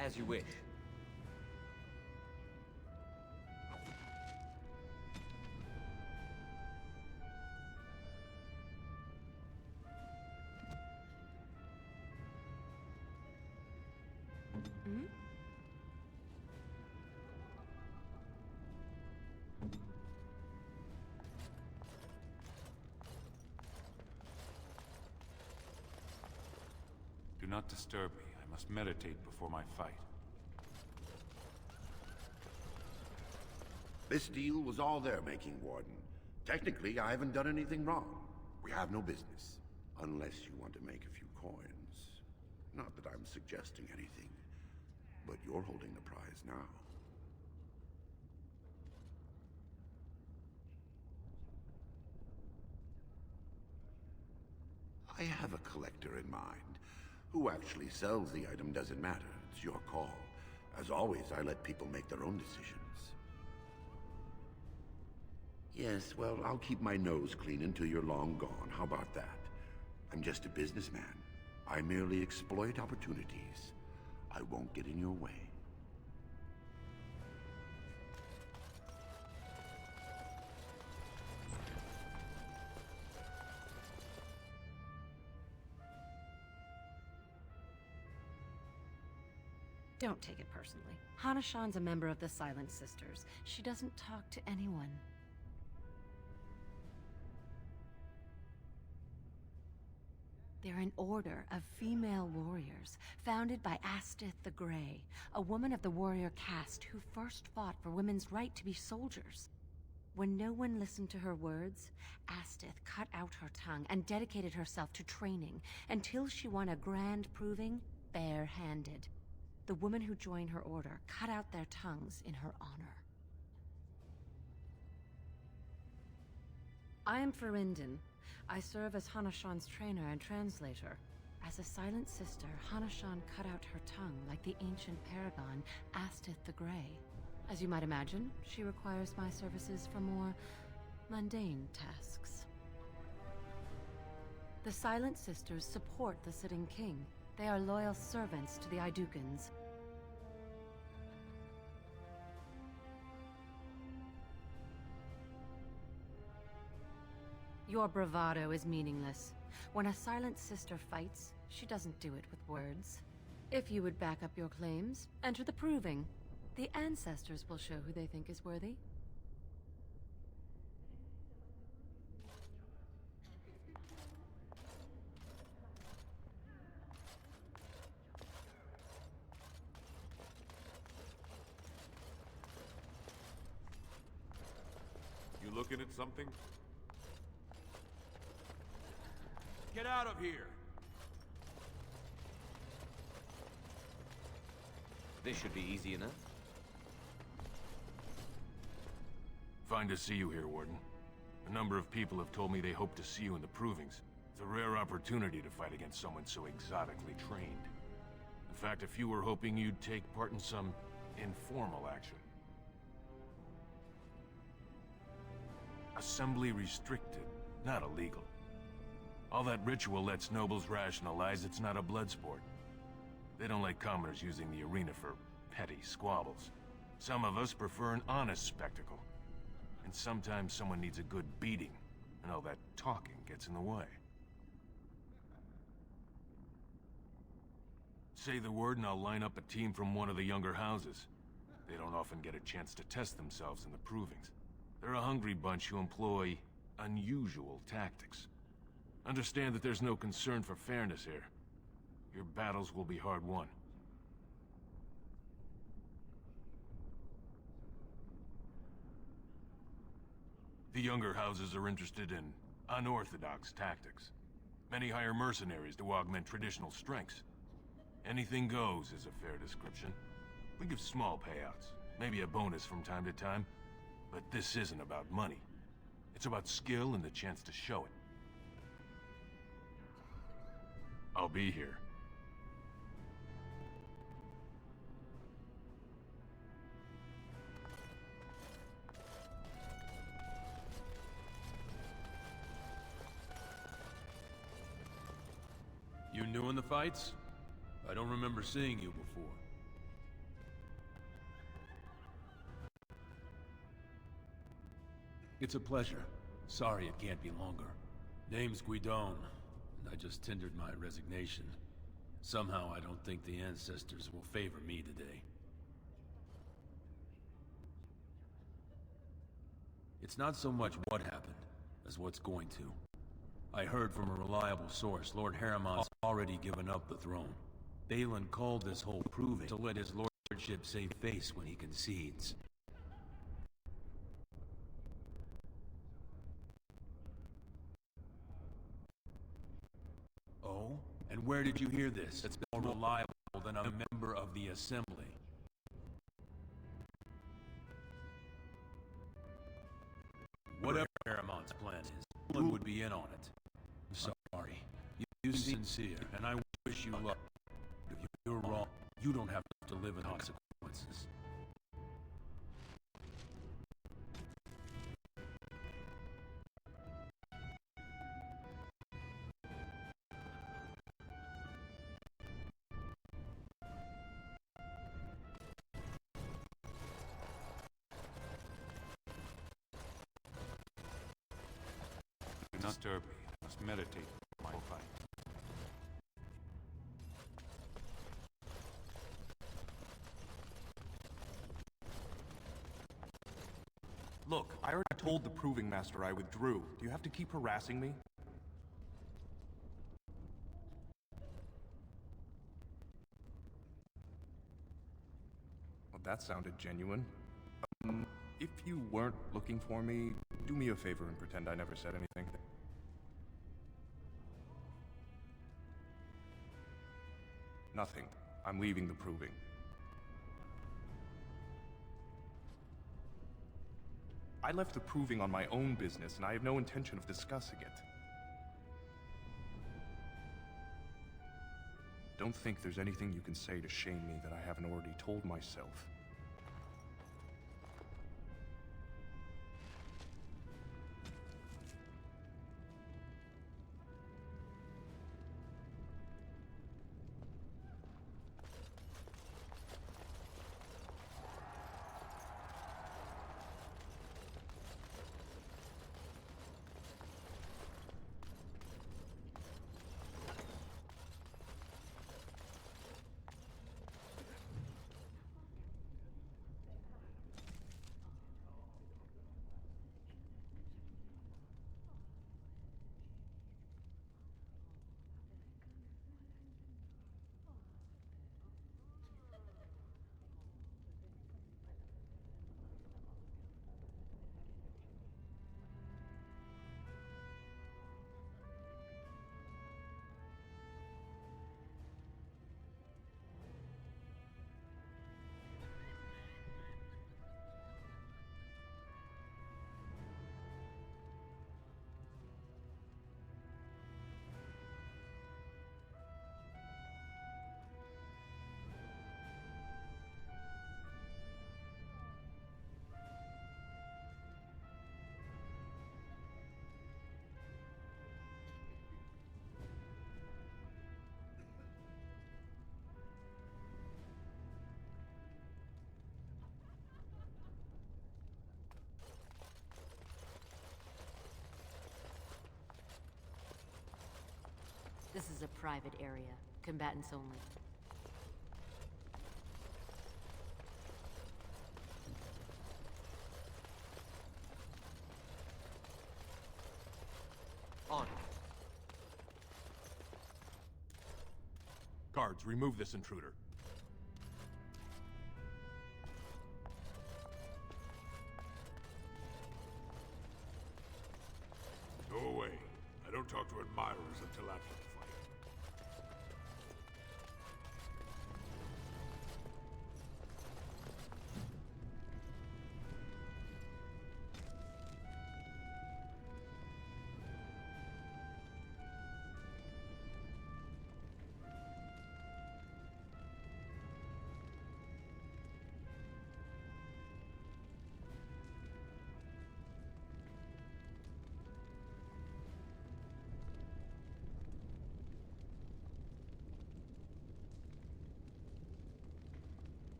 As you wish. Hmm? Do not disturb me. I must meditate before my fight. This deal was all their making, Warden. Technically, I haven't done anything wrong. We have no business. Unless you want to make a few coins. Not that I'm suggesting anything, but you're holding the prize now. I have a collector in mind. Who actually sells the item doesn't matter. It's your call. As always, I let people make their own decisions. Yes, well, I'll keep my nose clean until you're long gone. How about that? I'm just a businessman. I merely exploit opportunities. I won't get in your way. Don't take it personally. Hana-shan's a member of the Silent Sisters. She doesn't talk to anyone. They're an order of female warriors, founded by Astith the Grey, a woman of the warrior caste who first fought for women's right to be soldiers. When no one listened to her words, Astith cut out her tongue and dedicated herself to training until she won a grand proving bare-handed. The women who joined her order cut out their tongues in her honor. I am Ferinden. I serve as Hana-shan's trainer and translator. As a silent sister, Hana-shan cut out her tongue like the ancient paragon Astith the Grey. As you might imagine, she requires my services for more mundane tasks. The Silent Sisters support the sitting king. They are loyal servants to the Idukans. Your bravado is meaningless. When a Silent Sister fights, she doesn't do it with words. If you would back up your claims, enter the proving. The ancestors will show who they think is worthy. You looking at something? Get out of here! This should be easy enough. Fine to see you here, Warden. A number of people have told me they hope to see you in the provings. It's a rare opportunity to fight against someone so exotically trained. In fact, a few were hoping you'd take part in some informal action. Assembly restricted, not illegal. All that ritual lets nobles rationalize it's not a blood sport. They don't like commoners using the arena for petty squabbles. Some of us prefer an honest spectacle. And sometimes someone needs a good beating, and all that talking gets in the way. Say the word and I'll line up a team from one of the younger houses. They don't often get a chance to test themselves in the provings. They're a hungry bunch who employ unusual tactics. Understand that there's no concern for fairness here. Your battles will be hard won. The younger houses are interested in unorthodox tactics. Many hire mercenaries to augment traditional strengths. Anything goes is a fair description. We give small payouts, maybe a bonus from time to time, but this isn't about money. It's about skill and the chance to show it. I'll be here. You new in the fights? I don't remember seeing you before. It's a pleasure. Sorry it can't be longer. Name's Guidon, and I just tendered my resignation. Somehow I don't think the ancestors will favor me today. It's not so much what happened, as what's going to. I heard from a reliable source Lord Harriman's already given up the throne. Balin called this whole proving to let his lordship save face when he concedes. Oh? And where did you hear this? It's more reliable than a member of the Assembly. Whatever Harriman's plan is, Balin would be in on it. I'm sorry. You seem sincere, and I wish you luck. If you're wrong, you don't have to live with consequences. Do not disturb me. I must meditate my fight. Look, I already told the Proving Master I withdrew. Do you have to keep harassing me? Well, that sounded genuine. If you weren't looking for me, do me a favor and pretend I never said anything. Nothing. I'm leaving the Proving. I left the Proving on my own business, and I have no intention of discussing it. Don't think there's anything you can say to shame me that I haven't already told myself. This is a private area. Combatants only. On. Guards, remove this intruder. Go away. I don't talk to admirers until after the fight.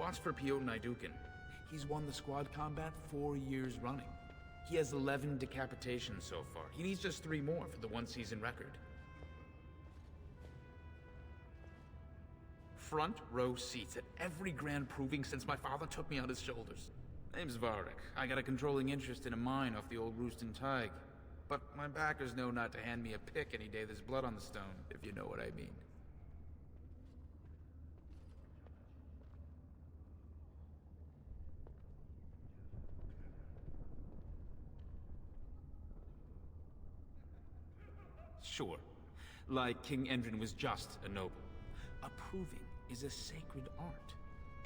Watch for Piotr Naidukin. He's won the squad combat 4 years running. He has 11 decapitations so far. He needs just 3 more for the one-season record. Front row seats at every grand proving since my father took me on his shoulders. Name's Varek. I got a controlling interest in a mine off the old Roostin Tig. But my backers know not to hand me a pick any day there's blood on the stone, if you know what I mean. Sure. Like King Endrin was just a noble. A proving is a sacred art.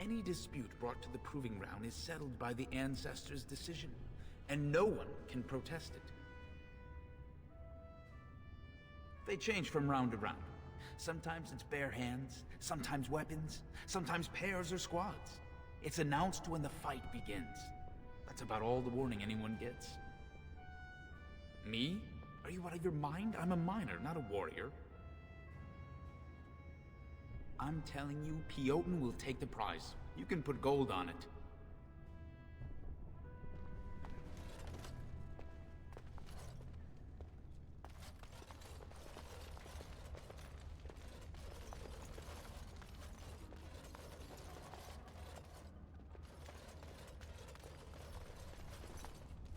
Any dispute brought to the proving ground is settled by the ancestors' decision, and no one can protest it. They change from round to round. Sometimes it's bare hands, sometimes weapons, sometimes pairs or squads. It's announced when the fight begins. That's about all the warning anyone gets. Me? Are you out of your mind? I'm a miner, not a warrior. I'm telling you, Piotr will take the prize. You can put gold on it.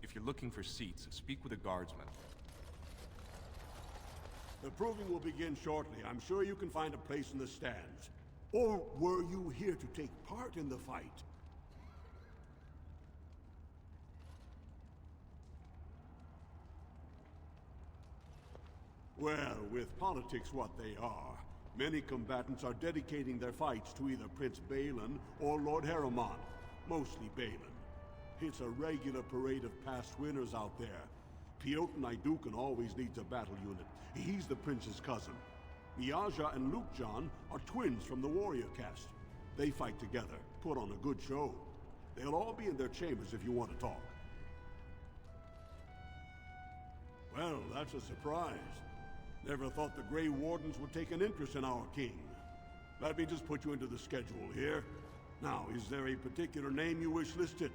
If you're looking for seats, speak with a guardsman. The proving will begin shortly. I'm sure you can find a place in the stands. Or were you here to take part in the fight? Well, with politics what they are, many combatants are dedicating their fights to either Prince Balin or Lord Harriman, mostly Balin. It's a regular parade of past winners out there. Piotr Naidukin always needs a battle unit. He's the prince's cousin. Miaja and Lukejan are twins from the warrior caste. They fight together, put on a good show. They'll all be in their chambers if you want to talk. Well, that's a surprise. Never thought the Grey Wardens would take an interest in our king. Let me just put you into the schedule here. Now, is there a particular name you wish listed?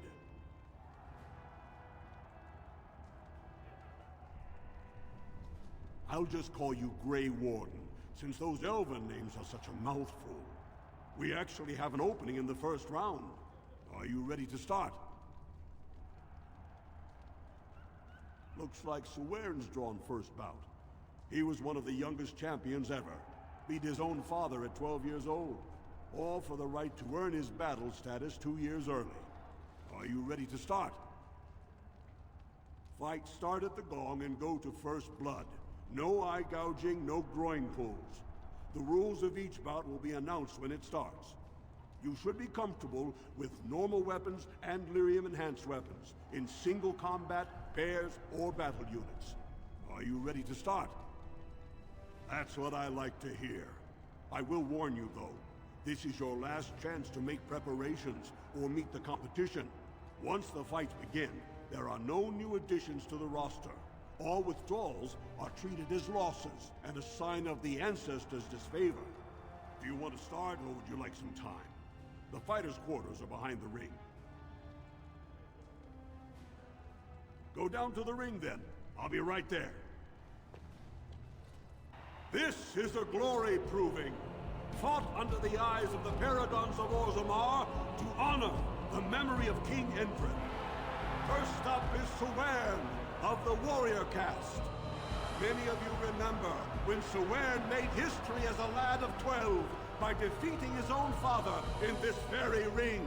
I'll just call you Grey Warden, since those elven names are such a mouthful. We actually have an opening in the first round. Are you ready to start? Looks like Suwern's drawn first bout. He was one of the youngest champions ever. Beat his own father at 12 years old. All for the right to earn his battle status 2 years early. Are you ready to start? Fight start at the gong and go to first blood. No eye gouging, no groin pulls. The rules of each bout will be announced when it starts. You should be comfortable with normal weapons and lyrium enhanced weapons, in single combat, pairs, or battle units. Are you ready to start? That's what I like to hear. I will warn you though, this is your last chance to make preparations or meet the competition. Once the fights begin, there are no new additions to the roster. All withdrawals are treated as losses and a sign of the ancestors' disfavor. Do you want to start, or would you like some time? The fighters' quarters are behind the ring. Go down to the ring then. I'll be right there. This is a glory proving, fought under the eyes of the Paragons of Orzammar to honor the memory of King Endrin. First up is Suwern of the warrior caste. Many of you remember when Suwern made history as a lad of 12 by defeating his own father in this very ring.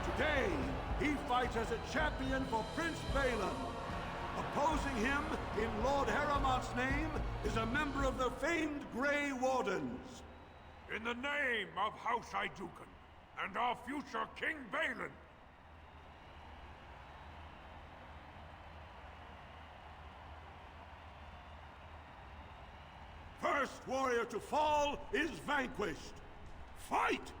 Today, he fights as a champion for Prince Balin. Opposing him, in Lord Harriman's name, is a member of the famed Grey Wardens. In the name of House Idukan and our future King Balin, first warrior to fall is vanquished. Fight!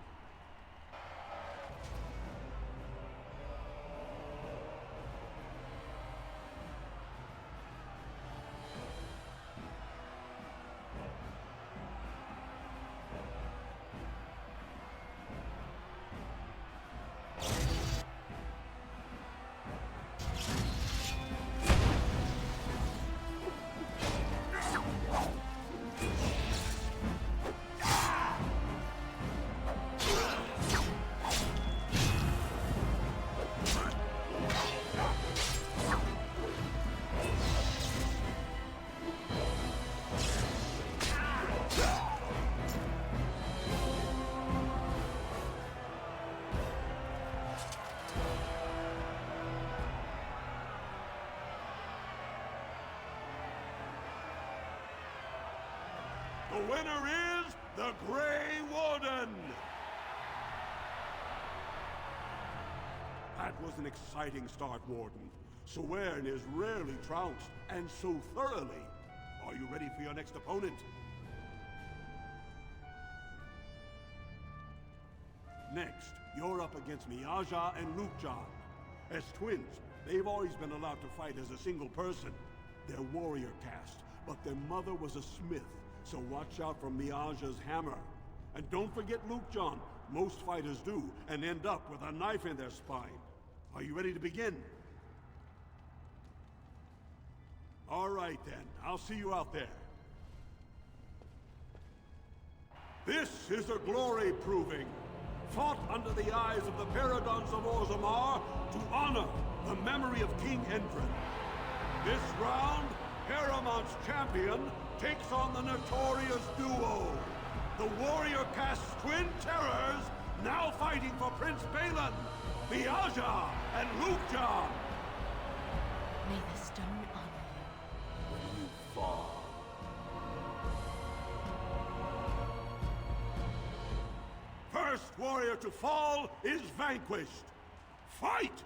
winner is the Grey Warden! That was an exciting start, Warden. Swearn is rarely trounced, and so thoroughly. Are you ready for your next opponent? Next, you're up against Miaja and Lukejan. As twins, they've always been allowed to fight as a single person. They're warrior caste, but their mother was a smith, so watch out for Miaja's hammer. And don't forget Lukejan. Most fighters do, and end up with a knife in their spine. Are you ready to begin? All right then, I'll see you out there. This is a glory proving, fought under the eyes of the Paragons of Orzammar to honor the memory of King Endrin. This round, Haramont's champion takes on the notorious duo, the warrior caste twin terrors, now fighting for Prince Balin, Miaja and Lukejan. May the stone honor you. When you fall. First warrior to fall is vanquished. Fight!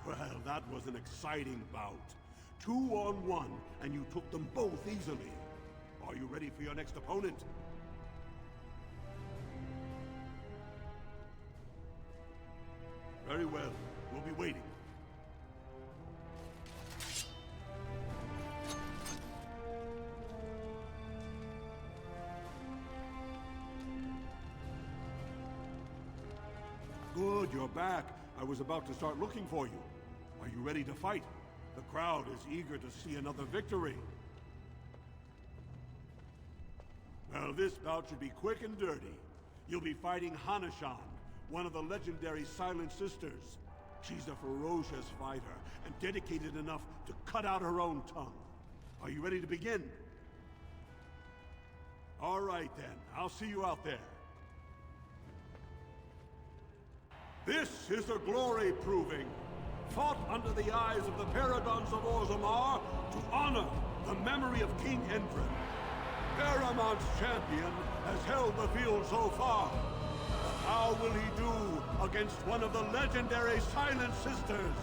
Well, that was an exciting bout. 2-on-1, and you took them both easily. Are you ready for your next opponent? Very well. We'll be waiting. Good, you're back. I was about to start looking for you. Are you ready to fight? The crowd is eager to see another victory. Well, this bout should be quick and dirty. You'll be fighting Hanashan, one of the legendary Silent Sisters. She's a ferocious fighter, and dedicated enough to cut out her own tongue. Are you ready to begin? All right then, I'll see you out there. This is a glory proving, fought under the eyes of the Paragons of Orzammar to honor the memory of King Endrin. Haramont's champion has held the field so far. But how will he do against one of the legendary Silent Sisters?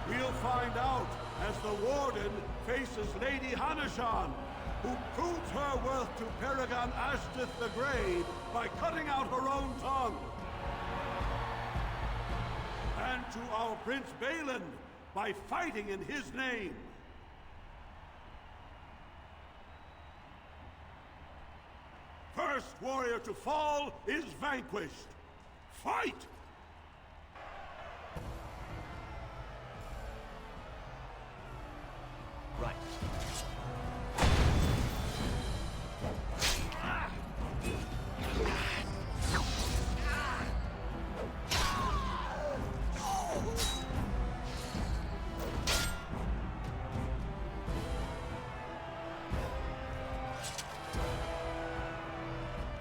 We'll find out as the Warden faces Lady Hanashan, who proves her worth to Paragon Ashtith the Grey by cutting out her own tongue. And to our Prince Balin by fighting in his name. First warrior to fall is vanquished. Fight! Right.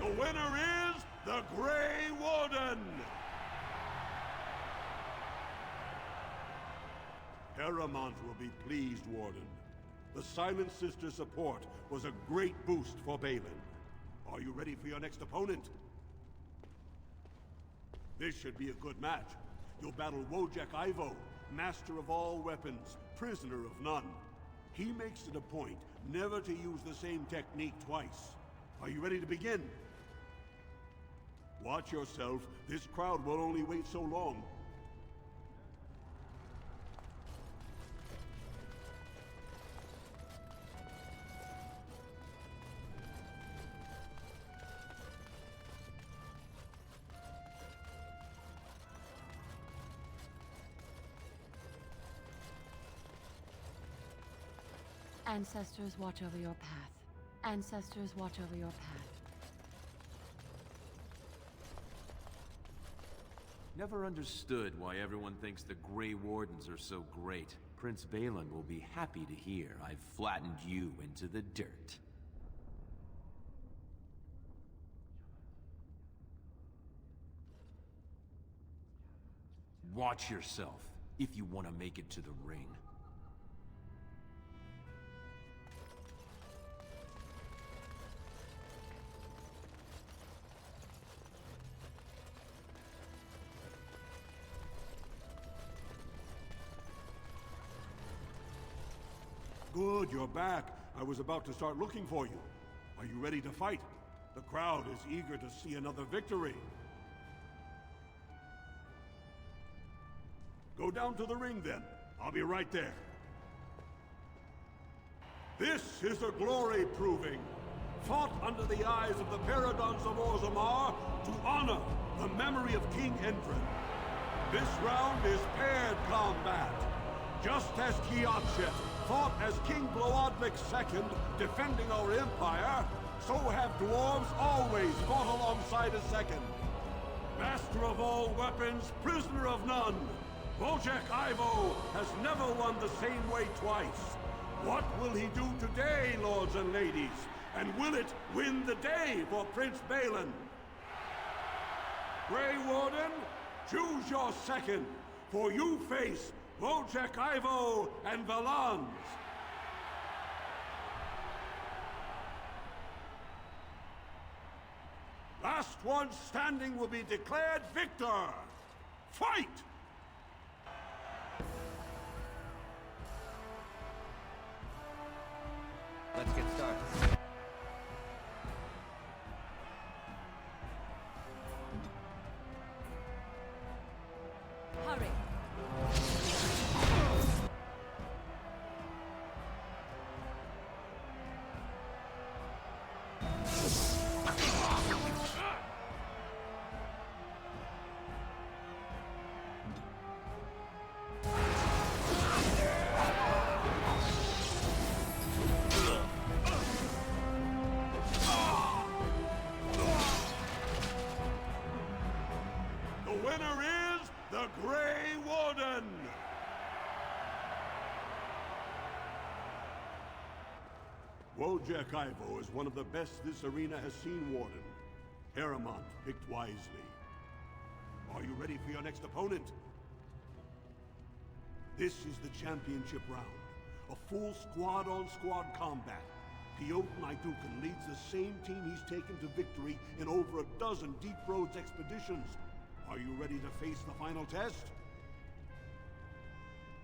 The winner is the Grey Warden! Haramont will be pleased, Warden. The Silent Sister support was a great boost for Balin. Are you ready for your next opponent? This should be a good match. You'll battle Wojek Ivo, master of all weapons, prisoner of none. He makes it a point never to use the same technique twice. Are you ready to begin? Watch yourself. This crowd will only wait so long. Ancestors, watch over your path. Ancestors, watch over your path. Never understood why everyone thinks the Grey Wardens are so great. Prince Balin will be happy to hear I've flattened you into the dirt. Watch yourself, if you want to make it to the ring. Good, you're back. I was about to start looking for you. Are you ready to fight? The crowd is eager to see another victory. Go down to the ring then. I'll be right there. This is a glory proving, fought under the eyes of the Paragons of Orzammar to honor the memory of King Endrin. This round is paired combat. Just as Kiakshet fought as King Bloodlick II, defending our empire, so have dwarves always fought alongside a second. Master of all weapons, prisoner of none, Wojciech Ivo has never won the same way twice. What will he do today, lords and ladies? And will it win the day for Prince Balin? Grey Warden, choose your second, for you face Wojciech Ivo and Valans. Last one standing will be declared victor. Fight! Let's get started. Hurry! The winner is the Grey Warden! Wojciech Ivo is one of the best this arena has seen, Warden. Harrimont picked wisely. Are you ready for your next opponent? This is the championship round. A full squad-on-squad combat. Piotr Naidukan leads the same team he's taken to victory in over a dozen Deep Roads expeditions. Are you ready to face the final test?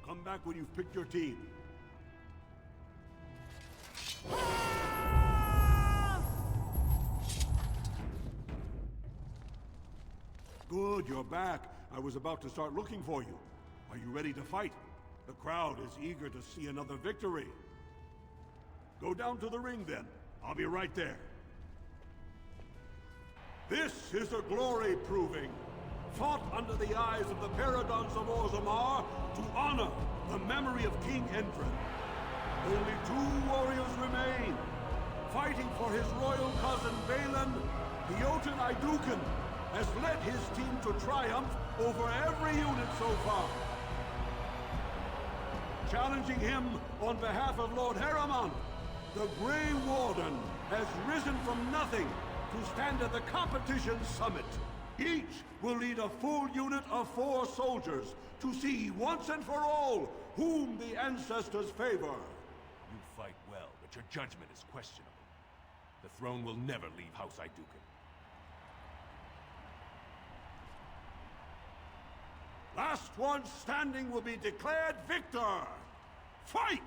Come back when you've picked your team. Good, you're back. I was about to start looking for you. Are you ready to fight? The crowd is eager to see another victory. Go down to the ring then. I'll be right there. This is a glory proving, fought under the eyes of the Paragons of Orzammar to honor the memory of King Endrin. Only 2 warriors remain. Fighting for his royal cousin Balin, Piotr Naidukan has led his team to triumph over every unit so far. Challenging him on behalf of Lord Harrimont, the Grey Warden has risen from nothing to stand at the competition summit. Each will lead a full unit of 4 soldiers to see once and for all whom the ancestors favor. You fight well, but your judgment is questionable. The throne will never leave House Idukan. Last one standing will be declared victor! Fight!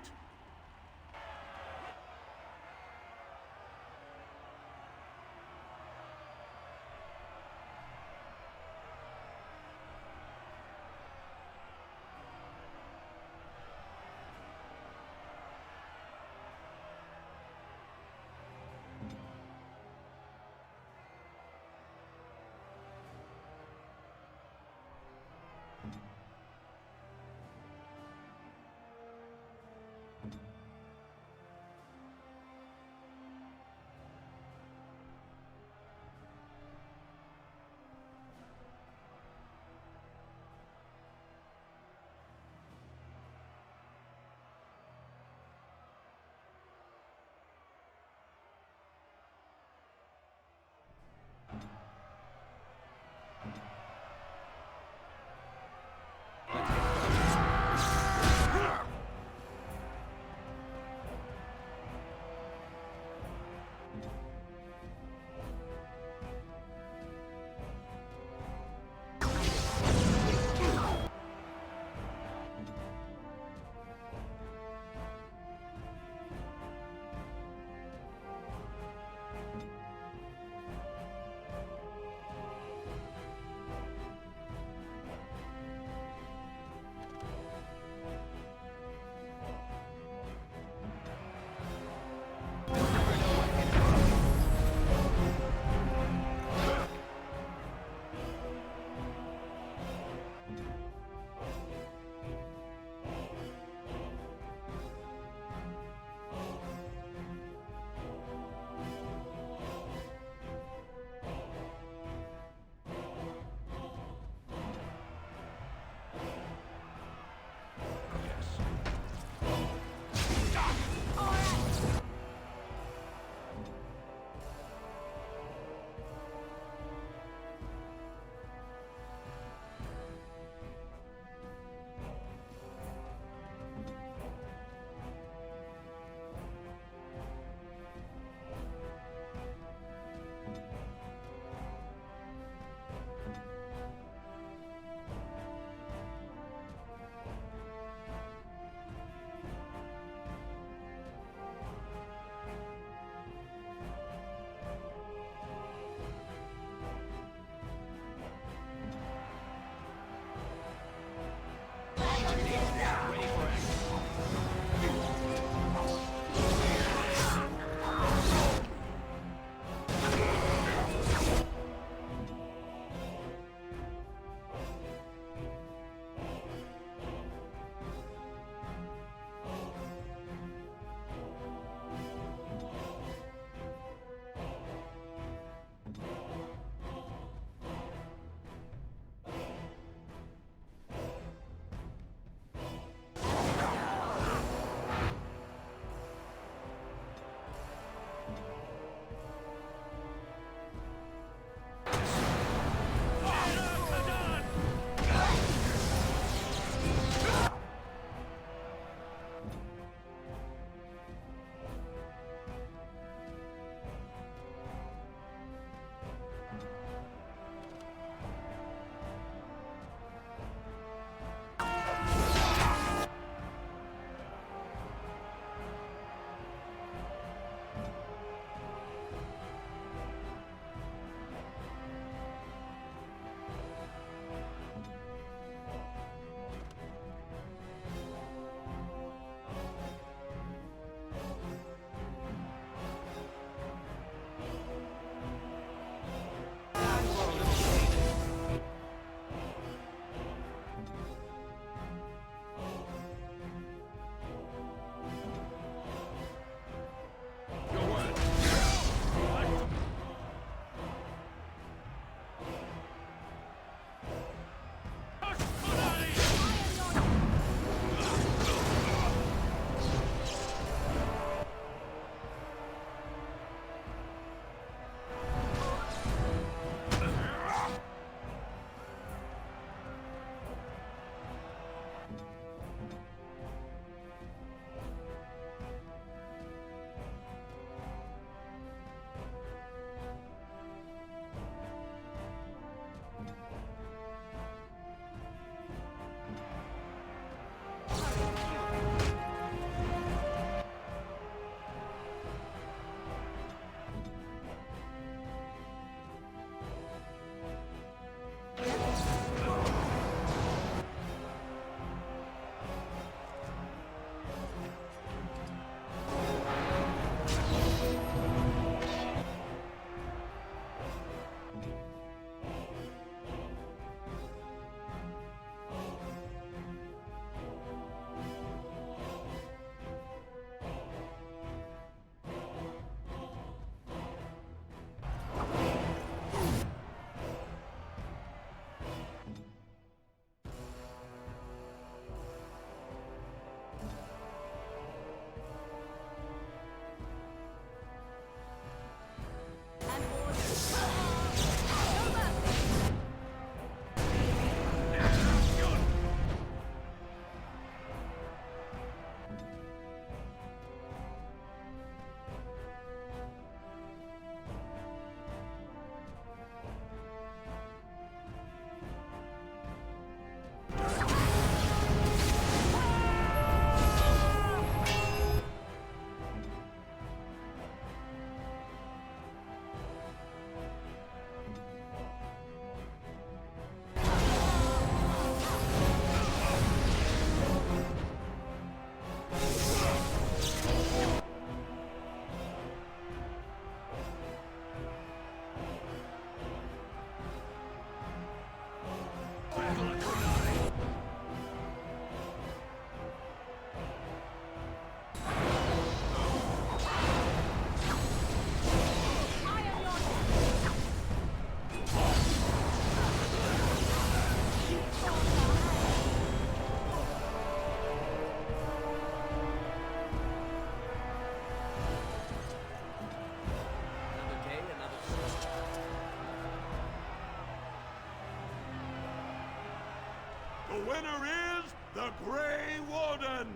Grey Warden!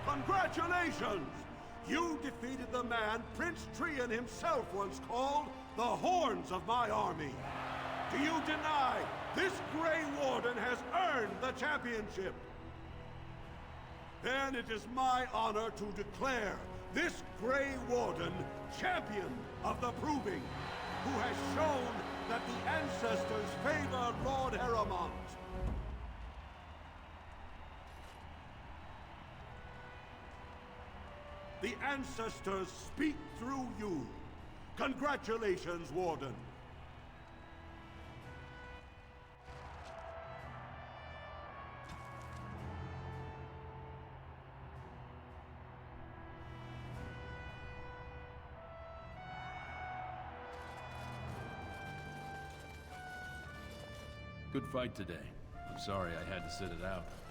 Congratulations! You defeated the man Prince Trian himself once called the Horns of my army. Do you deny this Grey Warden has earned the championship? Then it is my honor to declare this Grey Warden champion of the Proving, who has shown that the ancestors favor Lord Harrowmont. The ancestors speak through you. Congratulations, Warden. Good fight today. I'm sorry I had to sit it out.